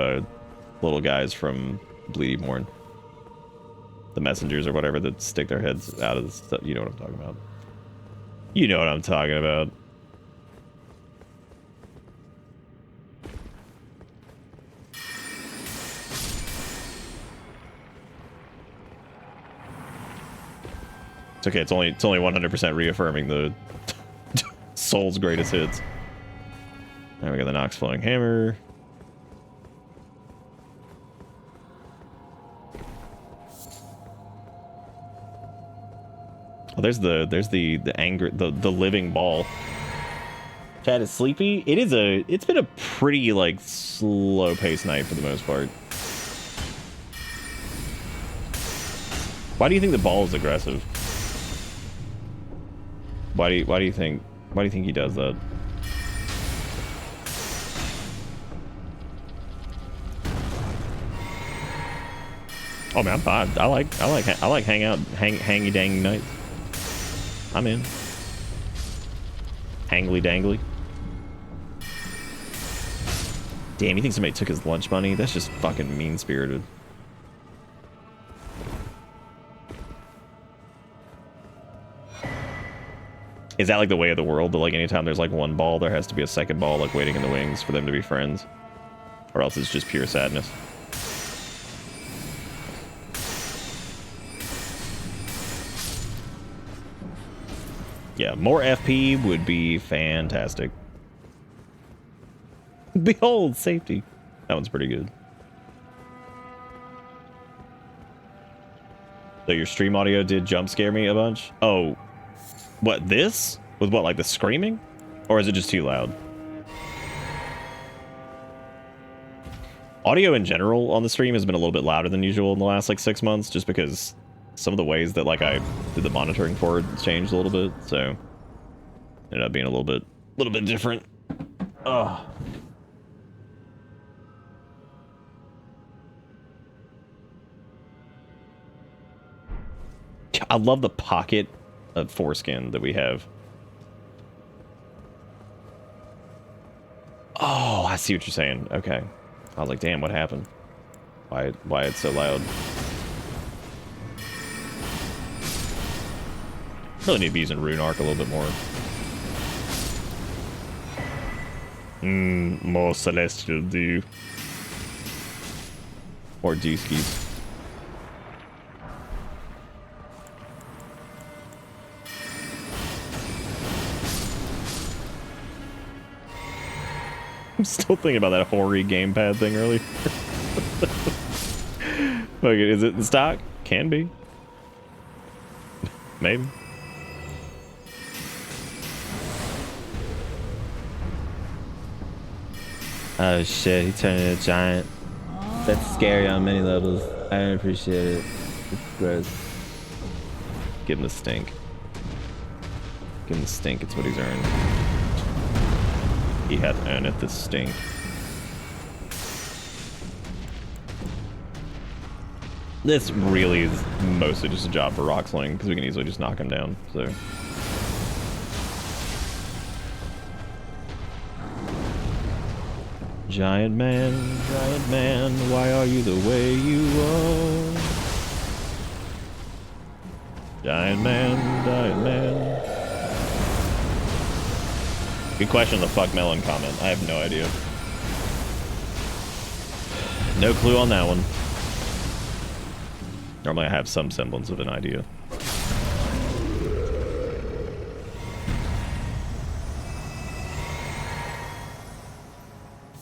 little guys from Bleedy Morn. The messengers or whatever that stick their heads out of the stuff. You know what I'm talking about. You know what I'm talking about. It's okay. It's only 100% reaffirming the Soul's greatest hits. Now we got the Nox Flowing Hammer. Oh, there's the anger, the living ball. Chad is sleepy. It's been a pretty like slow paced night for the most part. Why do you think the ball is aggressive? Why do you think he does that? Oh man, I'm fine. I like hangy dang nights. I'm in. Hangly dangly. Damn, you think somebody took his lunch money? That's just fucking mean spirited. Is that like the way of the world? That like anytime there's like one ball, there has to be a second ball like waiting in the wings for them to be friends? Or else it's just pure sadness. Yeah, more FP would be fantastic. Behold, safety. That one's pretty good. So your stream audio did jump scare me a bunch? Oh, what, this? With what, like the screaming? Or is it just too loud? Audio in general on the stream has been a little bit louder than usual in the last like 6 months, just because some of the ways that like I did the monitoring for it changed a little bit, so ended up being a little bit different. Ugh. I love the pocket of foreskin that we have. Oh, I see what you're saying. Okay. I was like, damn, what happened? Why it's so loud? Really need to be using Rune Arc a little bit more. More Celestial Dew. Or Dewskis. I'm still thinking about that hoary gamepad thing earlier. Like, is it in stock? Can be. Maybe. Oh shit, he turned into a giant. That's scary on many levels. I don't appreciate it. It's gross. Give him the stink. Give him the stink, it's what he's earned. He hath earned the stink. This really is mostly just a job for Roxling, because we can easily just knock him down, so. Giant man, why are you the way you are? Giant man. Good question on the fuck melon comment. I have no idea. No clue on that one. Normally I have some semblance of an idea.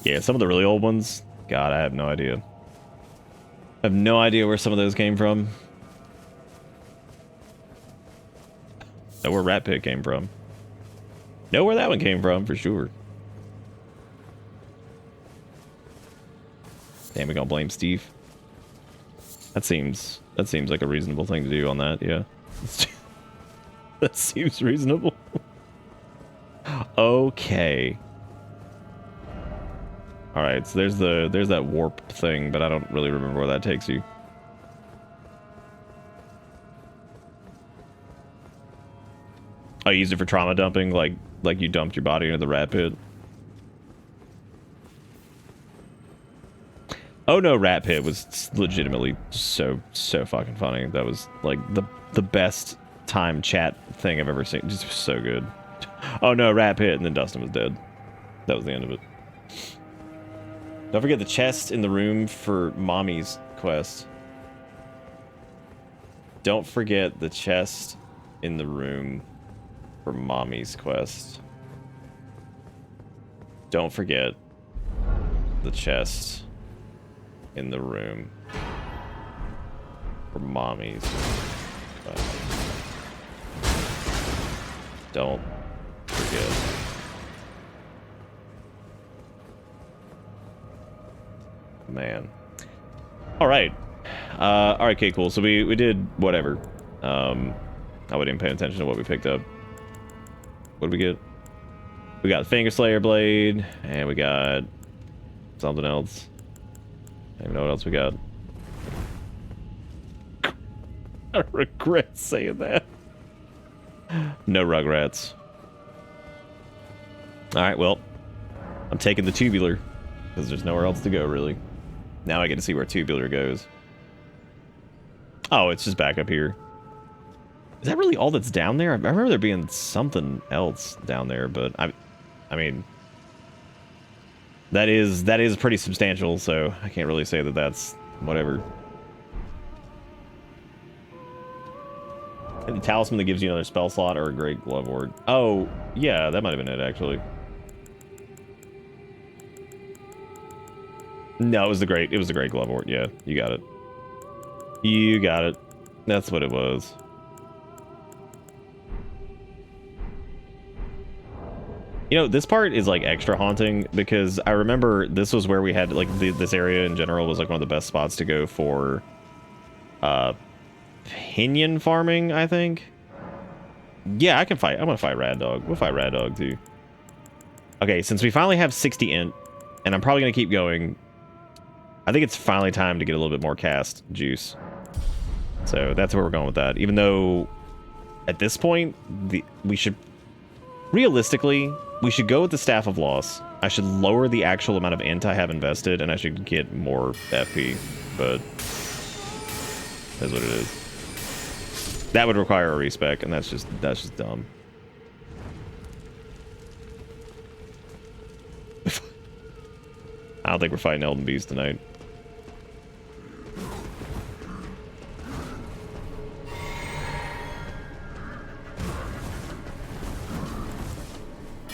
Yeah, some of the really old ones, God, I have no idea. I have no idea where some of those came from. Know where Rat Pit came from. Know where that one came from, for sure. Damn, we gonna blame Steve? That seems like a reasonable thing to do on that, yeah. That seems reasonable. Okay. Alright, so there's that warp thing, but I don't really remember where that takes you. I used it for trauma dumping, like you dumped your body into the rat pit. Oh no, Rat Pit was legitimately so fucking funny. That was like the best time chat thing I've ever seen. Just so good. Oh no, Rat Pit, and then Dustin was dead. That was the end of it. Don't forget the chest in the room for Mommy's quest. Don't forget the chest in the room for Mommy's quest. Don't forget the chest in the room for Mommy's quest. Don't forget. Man. Alright. Alright, okay, cool. So we did whatever. I wasn't even paying attention to what we picked up. What did we get? We got the Finger Slayer Blade, and we got something else. I don't even know what else we got. I regret saying that. No Rugrats. Alright, well. I'm taking the tubular. Because there's nowhere else to go, really. Now I get to see where tubular goes. Oh, it's just back up here. Is that really all that's down there? I remember there being something else down there, but I mean, that is pretty substantial, so I can't really say that that's whatever. And the talisman that gives you another spell slot or a great glove ward. Oh, yeah, that might have been it, actually. No, it was the great glove ward. Yeah, you got it. You got it. That's what it was. You know, this part is like extra haunting because I remember this was where we had like this area in general was like one of the best spots to go for pinion farming, I think. Yeah, I can fight. I'm gonna fight Rad Dog. We'll fight Rad Dog too. Okay, since we finally have 60 int, and I'm probably gonna keep going, I think it's finally time to get a little bit more cast juice. So that's where we're going with that. Even though at this point, we should realistically, we should go with the Staff of Loss. I should lower the actual amount of int I have invested, and I should get more FP. But that's what it is. That would require a respec, and that's just dumb. I don't think we're fighting Elden Beast tonight.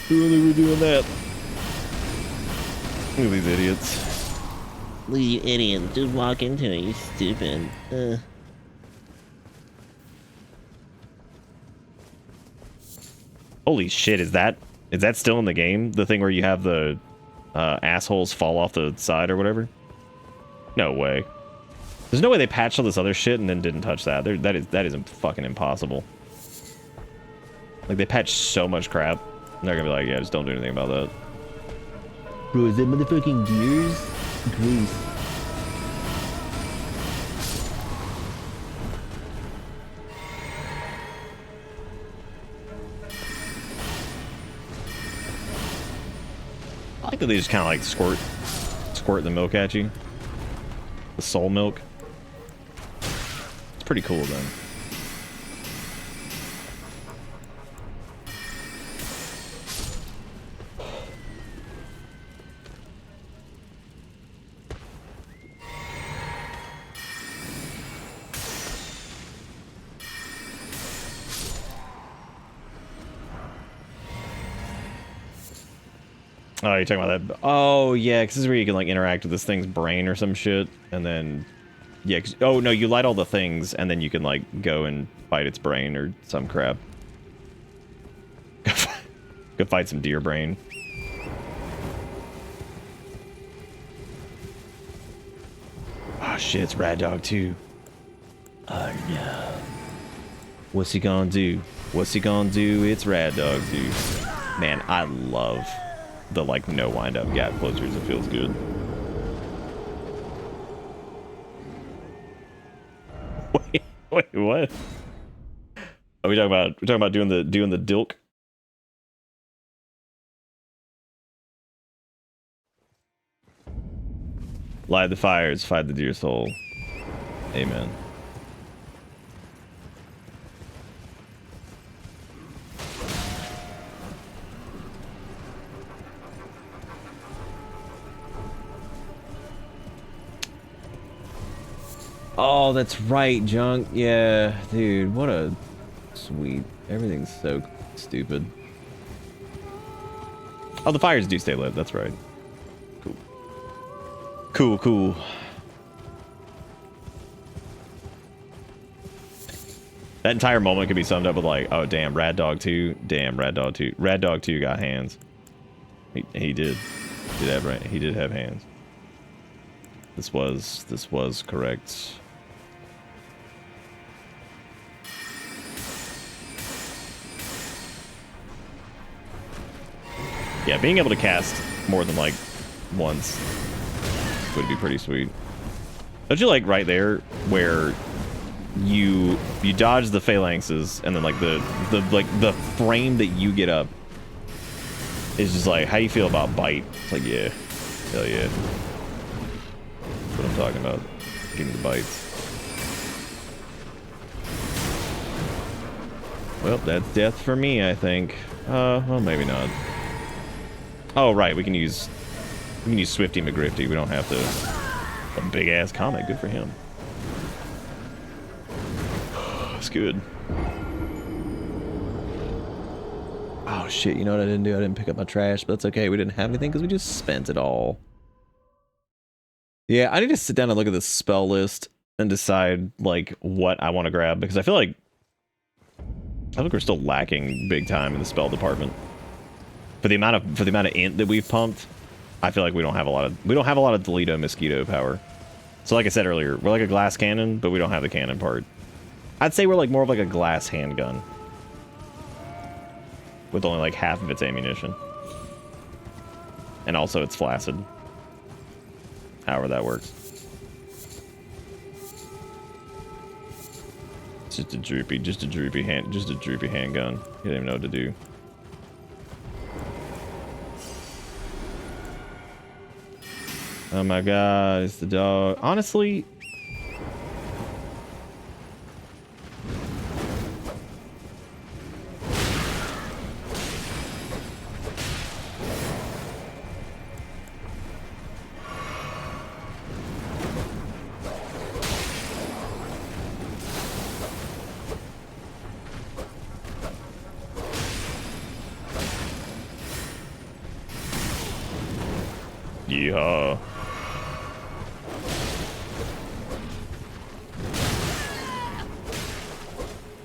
Really, we're doing that. Look at these idiots. Look at you idiot. Just walk into it, you stupid. Holy shit, is that still in the game? The thing where you have the assholes fall off the side or whatever? No way. There's no way they patched all this other shit and then didn't touch that. That is fucking impossible. Like, they patched so much crap. They're gonna be like, yeah, just don't do anything about that. Bro, is that motherfucking gears? Grease. I like that they just kind of like squirt the milk at you. The soul milk. It's pretty cool then. Oh, you're talking about that? Oh, yeah, because this is where you can, like, interact with this thing's brain or some shit, and then... Yeah, oh, no, you light all the things, and then you can, like, go and fight its brain or some crap. Go fight some deer brain. Oh, shit, it's Rad Dog, too. Oh, no. What's he gonna do? What's he gonna do? It's Rad Dog, dude. Man, I love... the like no wind up gap closers. It feels good. Wait, what? Are we talking about? We're talking about doing the dilk. Light the fires, fight the deer soul. Amen. Oh, that's right, Junk. Yeah, dude, what a sweet. Everything's so stupid. Oh, the fires do stay lit. That's right. Cool. Cool, cool. That entire moment could be summed up with like, oh, damn, Rad Dog 2. Damn, Rad Dog 2. Rad Dog 2 got hands. He did. He did have hands. This was correct. Yeah, being able to cast more than like once would be pretty sweet. Don't you like right there where you dodge the phalanxes, and then like the frame that you get up is just like, how you feel about bite? It's like, yeah, hell yeah. That's what I'm talking about. Getting the bites. Well, that's death for me, I think. Well, maybe not. Oh, right, we can use Swifty McGrifty. We don't have to. A big ass comic, good for him. That's good. Oh shit, you know what I didn't do? I didn't pick up my trash, but that's okay. We didn't have anything because we just spent it all. Yeah, I need to sit down and look at the spell list and decide like what I want to grab, because I feel like we're still lacking big time in the spell department. For the amount of int that we've pumped, I feel like we don't have a lot of Deleto mosquito power. So like I said earlier, we're like a glass cannon, but we don't have the cannon part. I'd say we're like more of like a glass handgun with only like half of its ammunition. And also it's flaccid. However that works. It's just a droopy handgun. You don't even know what to do. Oh my god, it's the dog. Honestly, yeah.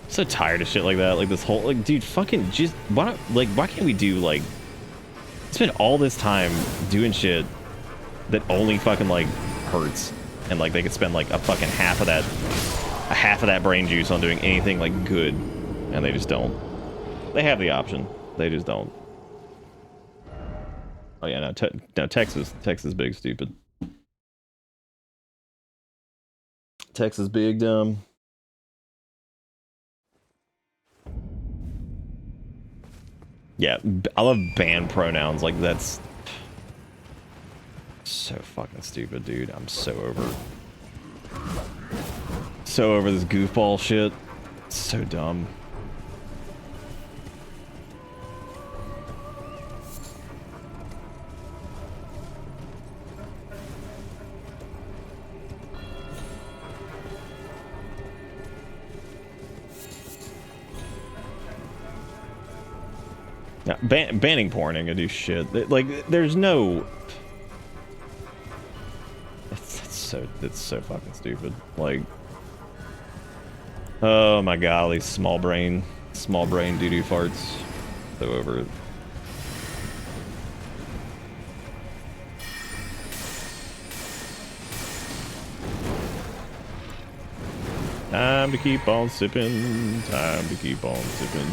So tired of shit like that. Like this whole, like, dude, fucking just why can't we do like spend all this time doing shit that only fucking like hurts, and like they could spend like a fucking half of that brain juice on doing anything like good, and they just don't. They have the option, they just don't. Oh yeah, no, Texas big stupid. Texas big dumb. Yeah, I love banned pronouns. Like, that's so fucking stupid, dude. I'm so over this goofball shit. It's so dumb. Yeah, banning porn ain't gonna do shit. Like, there's no. It's so fucking stupid. Like, oh my god, these small brain doo-doo farts. So over it. Time to keep on sipping. Time to keep on sipping.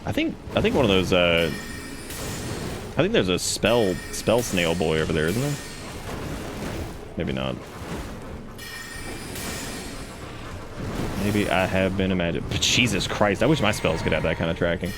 I think one of those I think there's a spell snail boy over there, isn't there? Maybe not. Maybe I have been imagined. But Jesus Christ, I wish my spells could have that kind of tracking.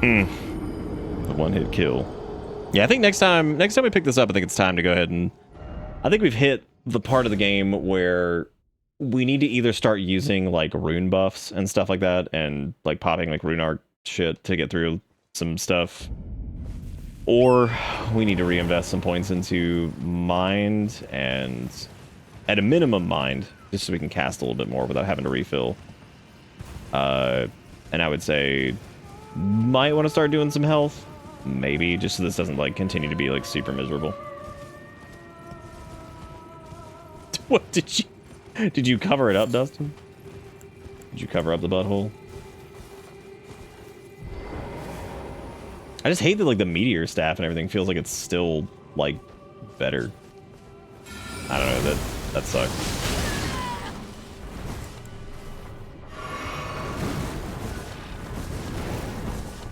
The one-hit kill. Yeah, I think next time we pick this up, I think it's time to go ahead and... I think we've hit the part of the game where we need to either start using, like, rune buffs and stuff like that, and, like, popping, like, rune art shit to get through some stuff. Or we need to reinvest some points into mind, and at a minimum mind, just so we can cast a little bit more without having to refill. And I would say... might want to start doing some health, maybe, just so this doesn't like continue to be like super miserable. What did you cover it up, Dustin? Did you cover up the butthole? I just hate that like the meteor staff and everything feels like it's still like better. I don't know, that sucks.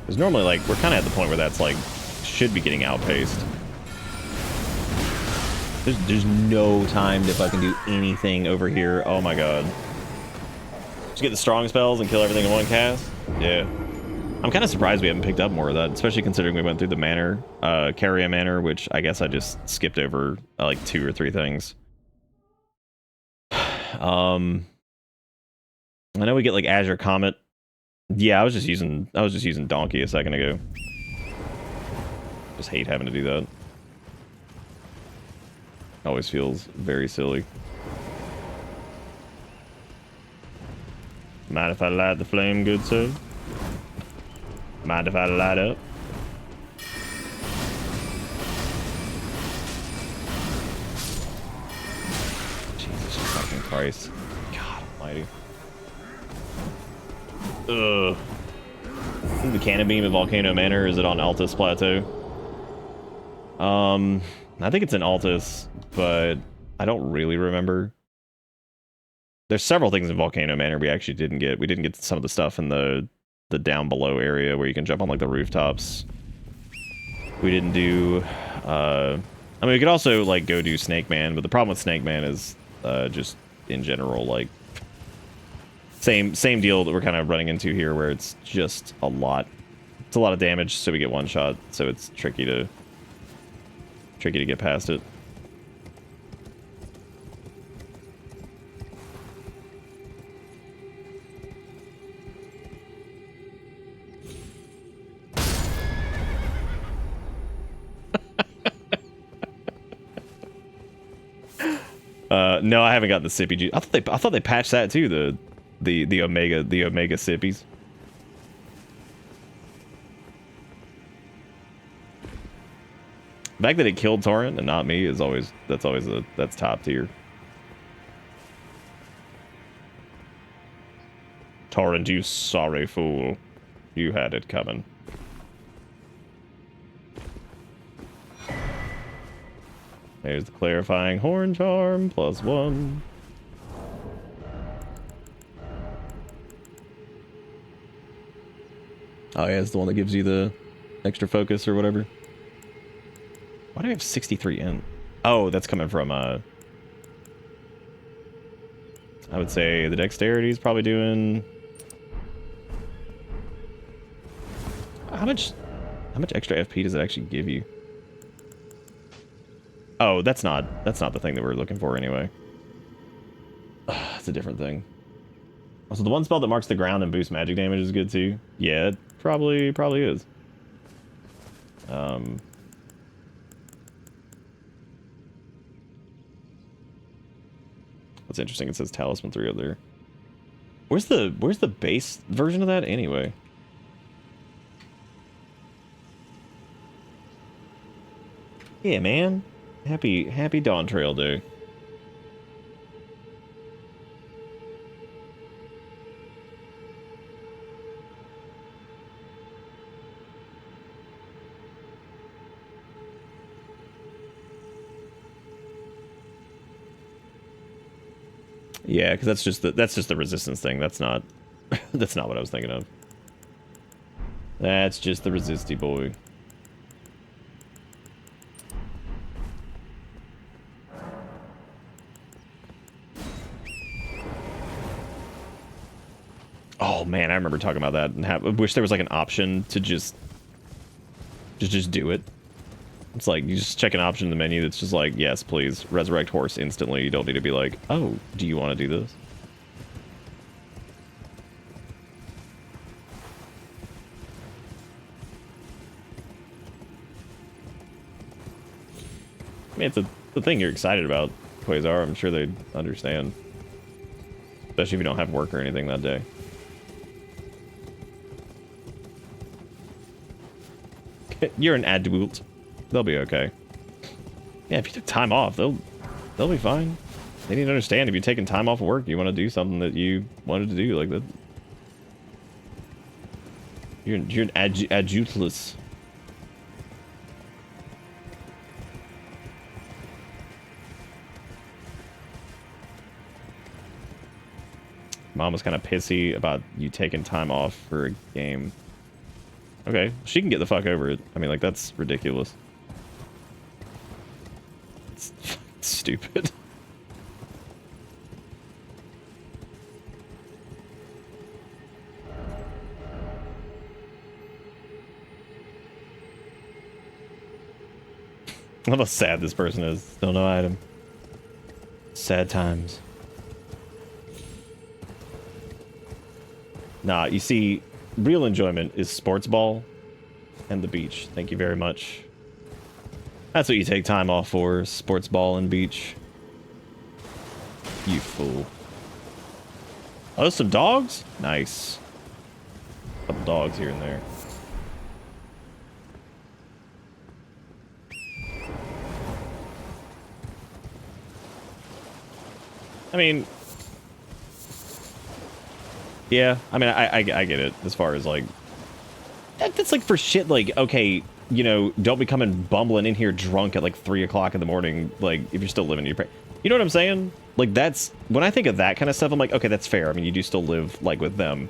Because normally like we're kind of at the point where that's like should be getting outpaced. There's no time to fucking do anything over here. Oh my god. Just get the strong spells and kill everything in one cast? Yeah. I'm kind of surprised we haven't picked up more of that, especially considering we went through the manor, Carrier Manor, which I guess I just skipped over like 2 or 3 things. I know we get like Azure Comet. Yeah, I was just using Donkey a second ago. Just hate having to do that. Always feels very silly. Mind if I light the flame, good sir? Mind if I light up? Jesus fucking Christ. God almighty. Ugh. The Cannon Beam at Volcano Manor, is it on Altus Plateau? I think it's in Altus, but I don't really remember. There's several things in Volcano Manor we actually didn't get. We didn't get some of the stuff in the down below area where you can jump on like the rooftops. We didn't do I mean we could also like go do Snake Man, but the problem with Snake Man is just in general like same deal that we're kind of running into here where it's just a lot. It's a lot of damage, so we get one shot, so it's tricky to get past it. No, I haven't got the sippy juice. I thought they patched that too. The omega sippies. The fact that it killed Torrent and not me is that's top tier. Torrent, you sorry fool. You had it coming. There's the clarifying horn charm, +1. Oh yeah, it's the one that gives you the extra focus or whatever. Why do I have 63 in? Oh, that's coming from, I would say the dexterity is probably doing... How much extra FP does it actually give you? Oh, that's not the thing that we're looking for anyway. It's a different thing. Also, the one spell that marks the ground and boosts magic damage is good too. Yeah, it probably is. That's interesting. It says Talisman 3 up there. Where's the base version of that anyway? Yeah, man. Happy Dawn Trail Day. Yeah, because that's just the resistance thing. That's not that's not what I was thinking of. That's just the resisty boy. Oh man, I remember talking about that and I wish there was like an option to just do it. It's like you just check an option in the menu that's just like, yes, please, resurrect horse instantly. You don't need to be like, oh, do you want to do this? I mean, it's the thing you're excited about, Quasar. I'm sure they'd understand. Especially if you don't have work or anything that day. You're an adult. They'll be okay. Yeah, if you took time off, they'll be fine. They need to understand if you're taking time off of work, you want to do something that you wanted to do like that. You're an adultless. mom was kind of pissy about you taking time off for a game. Okay, she can get the fuck over it. I mean, like, that's ridiculous. It's stupid. I love how sad this person is. Still no item. Sad times. Nah, you see, real enjoyment is sports ball and the beach. Thank you very much. That's what you take time off for, sports ball and beach. You fool. Oh, some dogs? Nice. Couple dogs here and there. I mean, yeah, I mean, I get it as far as like, that's like for shit like, okay, you know, don't be coming bumbling in here drunk at like 3 o'clock in the morning, like if you're still living, you know what I'm saying? Like that's, when I think of that kind of stuff, I'm like, okay, that's fair. I mean, you do still live like with them.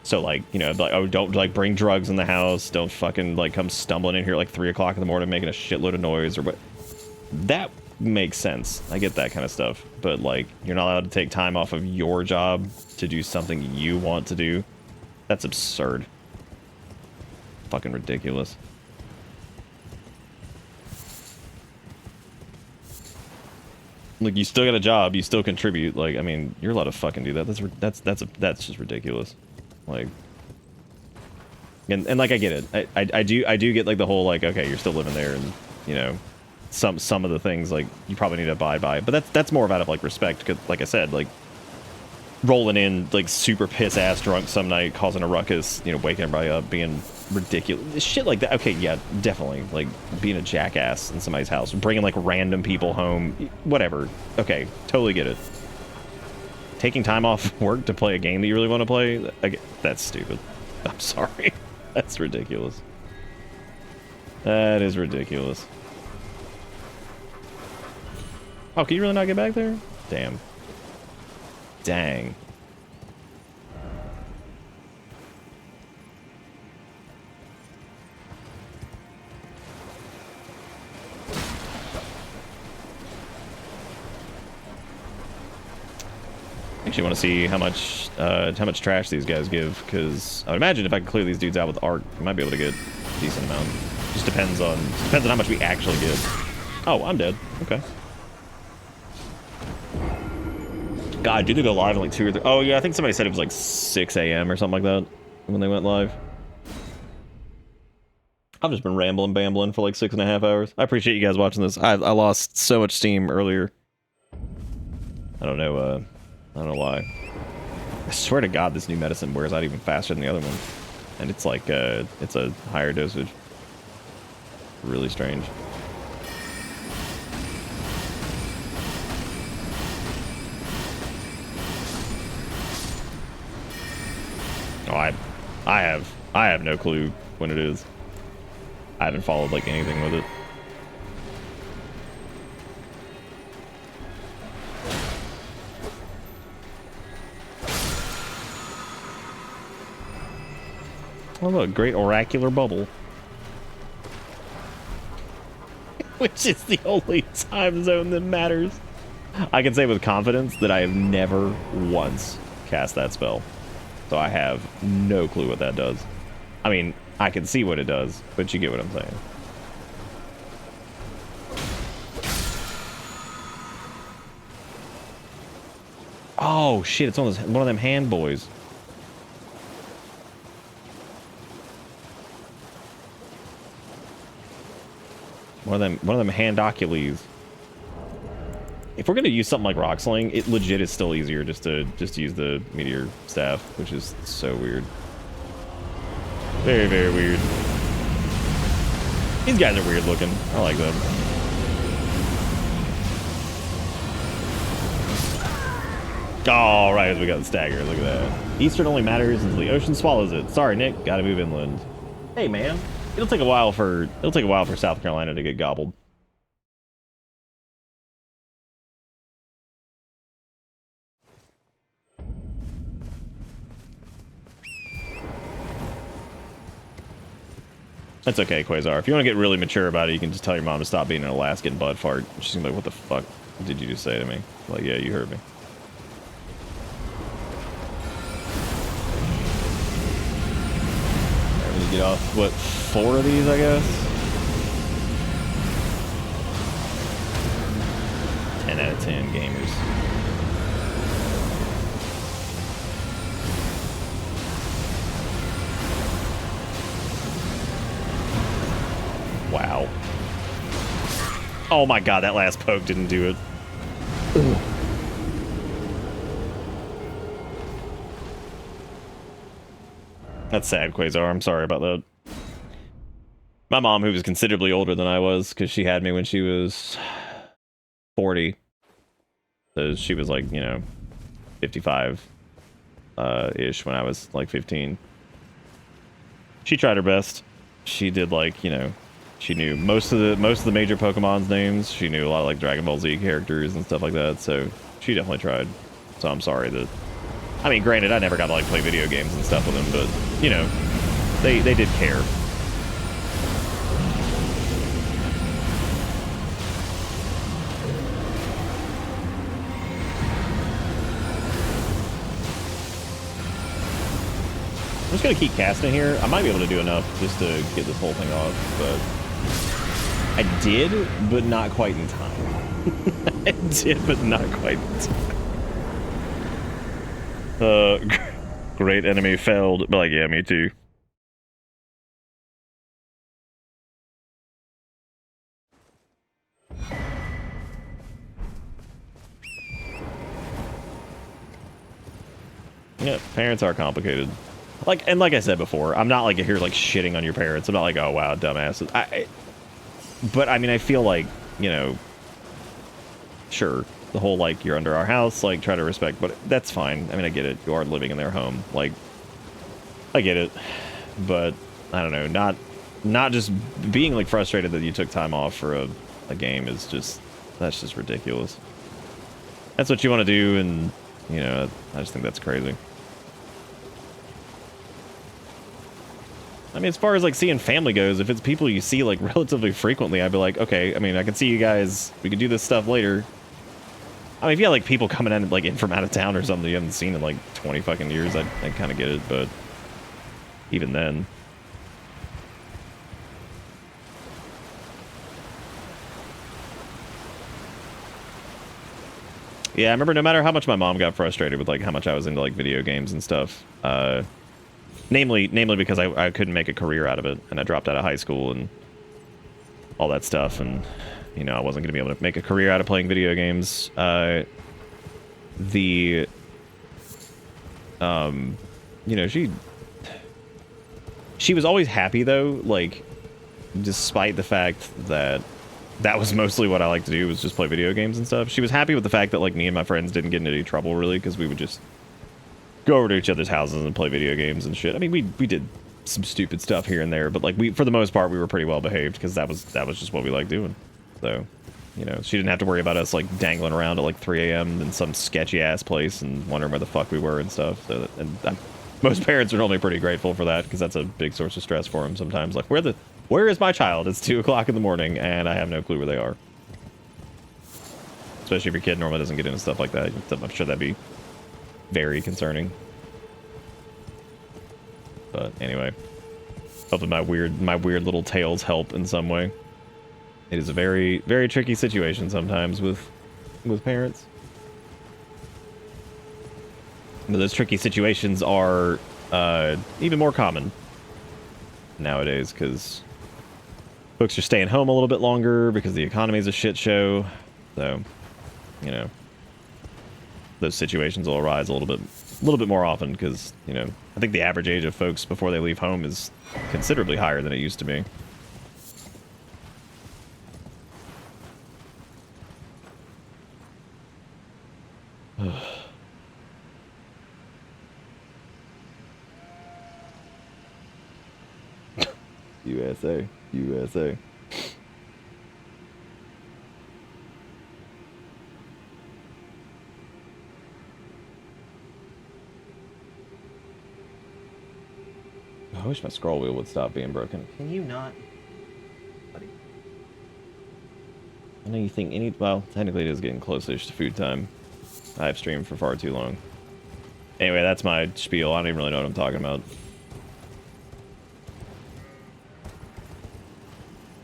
So like, you know, like, oh, don't like bring drugs in the house. Don't fucking like come stumbling in here at like 3 o'clock in the morning making a shitload of noise or what. That makes sense. I get that kind of stuff. But like, you're not allowed to take time off of your job to do something you want to do. That's absurd. Fucking ridiculous. Like, you still got a job, you still contribute. Like, I mean, you're allowed to fucking do that. That's just ridiculous. Like, and like, I get it. I do get like the whole like, okay, you're still living there, and you know, some of the things like you probably need to abide by. But that's more out of like respect, because like I said, like rolling in like super piss ass drunk some night, causing a ruckus, you know, waking everybody up, being ridiculous shit like that. Okay, yeah, definitely, like being a jackass in somebody's house, bringing like random people home, whatever. Okay, totally get it. Taking time off work to play a game that you really want to play, that's stupid. I'm sorry. That's ridiculous. That is ridiculous. Oh, can you really not get back there? Damn. Dang. Actually want to see how much trash these guys give, because I would imagine if I can clear these dudes out with art, we might be able to get a decent amount. Just depends on how much we actually get. Oh, I'm dead. Okay. God, do they go live in like 2 or 3? Oh yeah, I think somebody said it was like 6 a.m. or something like that when they went live. I've just been bambling for like 6.5 hours. I appreciate you guys watching this. I lost so much steam earlier. I don't know why. I swear to God, this new medicine wears out even faster than the other one. And it's like, it's a higher dosage. Really strange. Oh, I have no clue when it is. I haven't followed like anything with it. Oh look, great oracular bubble. Which is the only time zone that matters. I can say with confidence that I have never once cast that spell. So I have no clue what that does. I mean, I can see what it does, but you get what I'm saying. Oh shit, it's one of them hand boys. One of them hand ocules. If we're gonna use something like rock sling, it legit is still easier just to use the meteor staff, which is so weird. Very, very weird. These guys are weird looking. I like them. All right, we got the stagger. Look at that. Eastern only matters until the ocean swallows it. Sorry, Nick. Gotta move inland. Hey, man. It'll take a while for South Carolina to get gobbled. That's okay, Quasar. If you want to get really mature about it, you can just tell your mom to stop being an Alaskan butt fart. She's gonna be like, what the fuck did you just say to me? Like, yeah, you heard me. I'm gonna get off, what, 4 of these, I guess? 10 out of 10 gamers. Wow. Oh my god, that last poke didn't do it. Ugh. That's sad, Quasar. I'm sorry about that. My mom, who was considerably older than I was, because she had me when she was 40. So she was like, you know, 55-ish when I was like 15. She tried her best. She did like, you know, she knew most of the major Pokemon's names. She knew a lot of like Dragon Ball Z characters and stuff like that. So she definitely tried. So I'm sorry that. I mean, granted, I never got to like play video games and stuff with them, but you know, they did care. I'm just gonna keep casting here. I might be able to do enough just to get this whole thing off, but I did, but not quite in time. I did, but not quite in time. Great enemy failed, but like, yeah, me too. Yeah, parents are complicated. Like, and like I said before, I'm not like here like shitting on your parents. I'm not like, oh wow, dumbasses. But I mean, I feel like, you know, sure, the whole like you're under our house, like try to respect, but that's fine. I mean, I get it. You are living in their home, like I get it. But I don't know, not just being like frustrated that you took time off for a game is just, that's just ridiculous. That's what you want to do, and you know, I just think that's crazy. I mean, as far as like seeing family goes, if it's people you see like relatively frequently, I'd be like, okay, I mean, I can see you guys, we can do this stuff later. I mean, if you had like people coming in like in from out of town or something you haven't seen in like 20 fucking years, I kind of get it, but even then. Yeah, I remember no matter how much my mom got frustrated with like how much I was into like video games and stuff, namely because I couldn't make a career out of it, and I dropped out of high school and all that stuff, and you know, I wasn't gonna be able to make a career out of playing video games. You know, she was always happy though, like despite the fact that that was mostly what I like to do, was just play video games and stuff. She was happy with the fact that like me and my friends didn't get into any trouble really, because we would just go over to each other's houses and play video games and shit. I mean, we did some stupid stuff here and there, but like for the most part, we were pretty well behaved, because that was just what we liked doing. So, you know, she didn't have to worry about us like dangling around at like 3 a.m. in some sketchy ass place and wondering where the fuck we were and stuff. So, most parents are normally pretty grateful for that, because that's a big source of stress for them sometimes. Like, where is my child? It's 2 o'clock in the morning and I have no clue where they are. Especially if your kid normally doesn't get into stuff like that. I'm sure that'd be very concerning. But anyway, hopefully my weird little tales help in some way. It is a very, very tricky situation sometimes with parents. But those tricky situations are even more common nowadays, because folks are staying home a little bit longer because the economy is a shit show. So, you know, those situations will arise a little bit more often, because, you know, I think the average age of folks before they leave home is considerably higher than it used to be. USA, USA. Oh wish my scroll wheel would stop being broken. Can you not? Buddy. I know you think any... Well, technically it is getting close-ish to food time. I've streamed for far too long. Anyway, that's my spiel. I don't even really know what I'm talking about.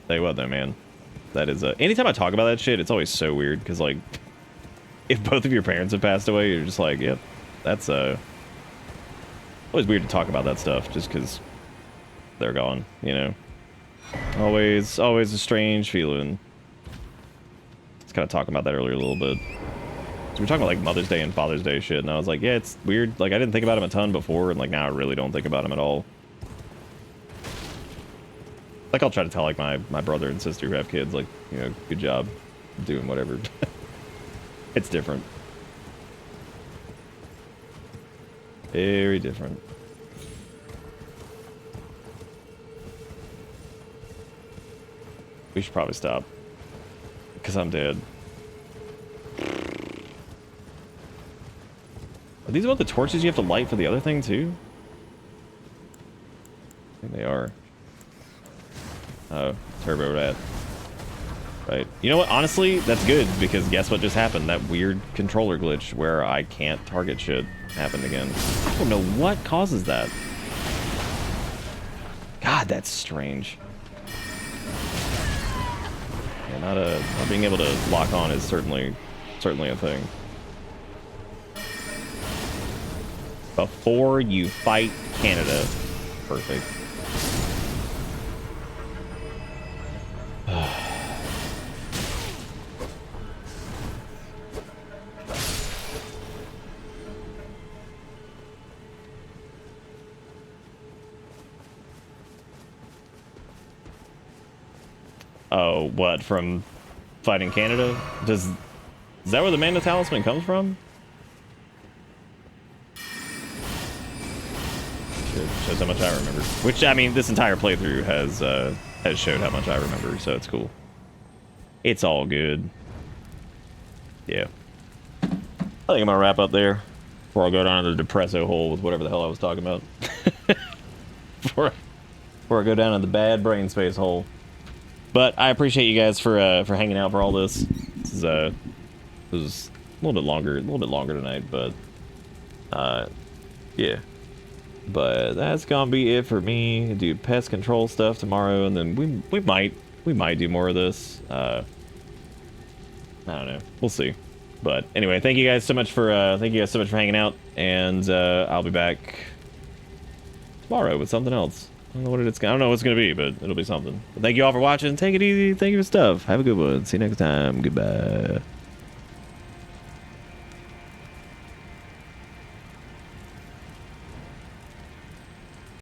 Tell you what, though, man. That is... anytime I talk about that shit, it's always so weird. Because, like, if both of your parents have passed away, you're just like, yep, that's... always weird to talk about that stuff, just because they're gone, you know? Always a strange feeling. Just kind of talking about that earlier a little bit. So we're talking about, like, Mother's Day and Father's Day shit, and I was like, yeah, it's weird. Like, I didn't think about them a ton before, and, like, now I really don't think about them at all. Like, I'll try to tell, like, my brother and sister who have kids, like, you know, good job doing whatever. It's different. Very different. We should probably stop. Because I'm dead. Are these about the torches you have to light for the other thing, too? I think they are. Oh, turbo rat. Right. You know what? Honestly, that's good, because guess what just happened? That weird controller glitch where I can't target shit happened again. I don't know what causes that. God, that's strange. Yeah, not being able to lock on is certainly a thing. Before you fight Canada. Perfect. Oh, what, from fighting Canada? Is that where the Mana Talisman comes from? Shows how much I remember. Which, I mean, this entire playthrough has showed how much I remember, so it's cool. It's all good. Yeah. I think I'm gonna wrap up there before I go down to the depresso hole with whatever the hell I was talking about. before I go down to the bad brain space hole. But I appreciate you guys for hanging out for all this. This is it was a little bit longer tonight, but yeah. But that's gonna be it for me. Do pest control stuff tomorrow, and then we might do more of this. I don't know. We'll see. But anyway, thank you guys so much for hanging out, and I'll be back tomorrow with something else. I don't know what it's gonna be, but it'll be something. But thank you all for watching. Take it easy. Thank you for stuff. Have a good one. See you next time. Goodbye.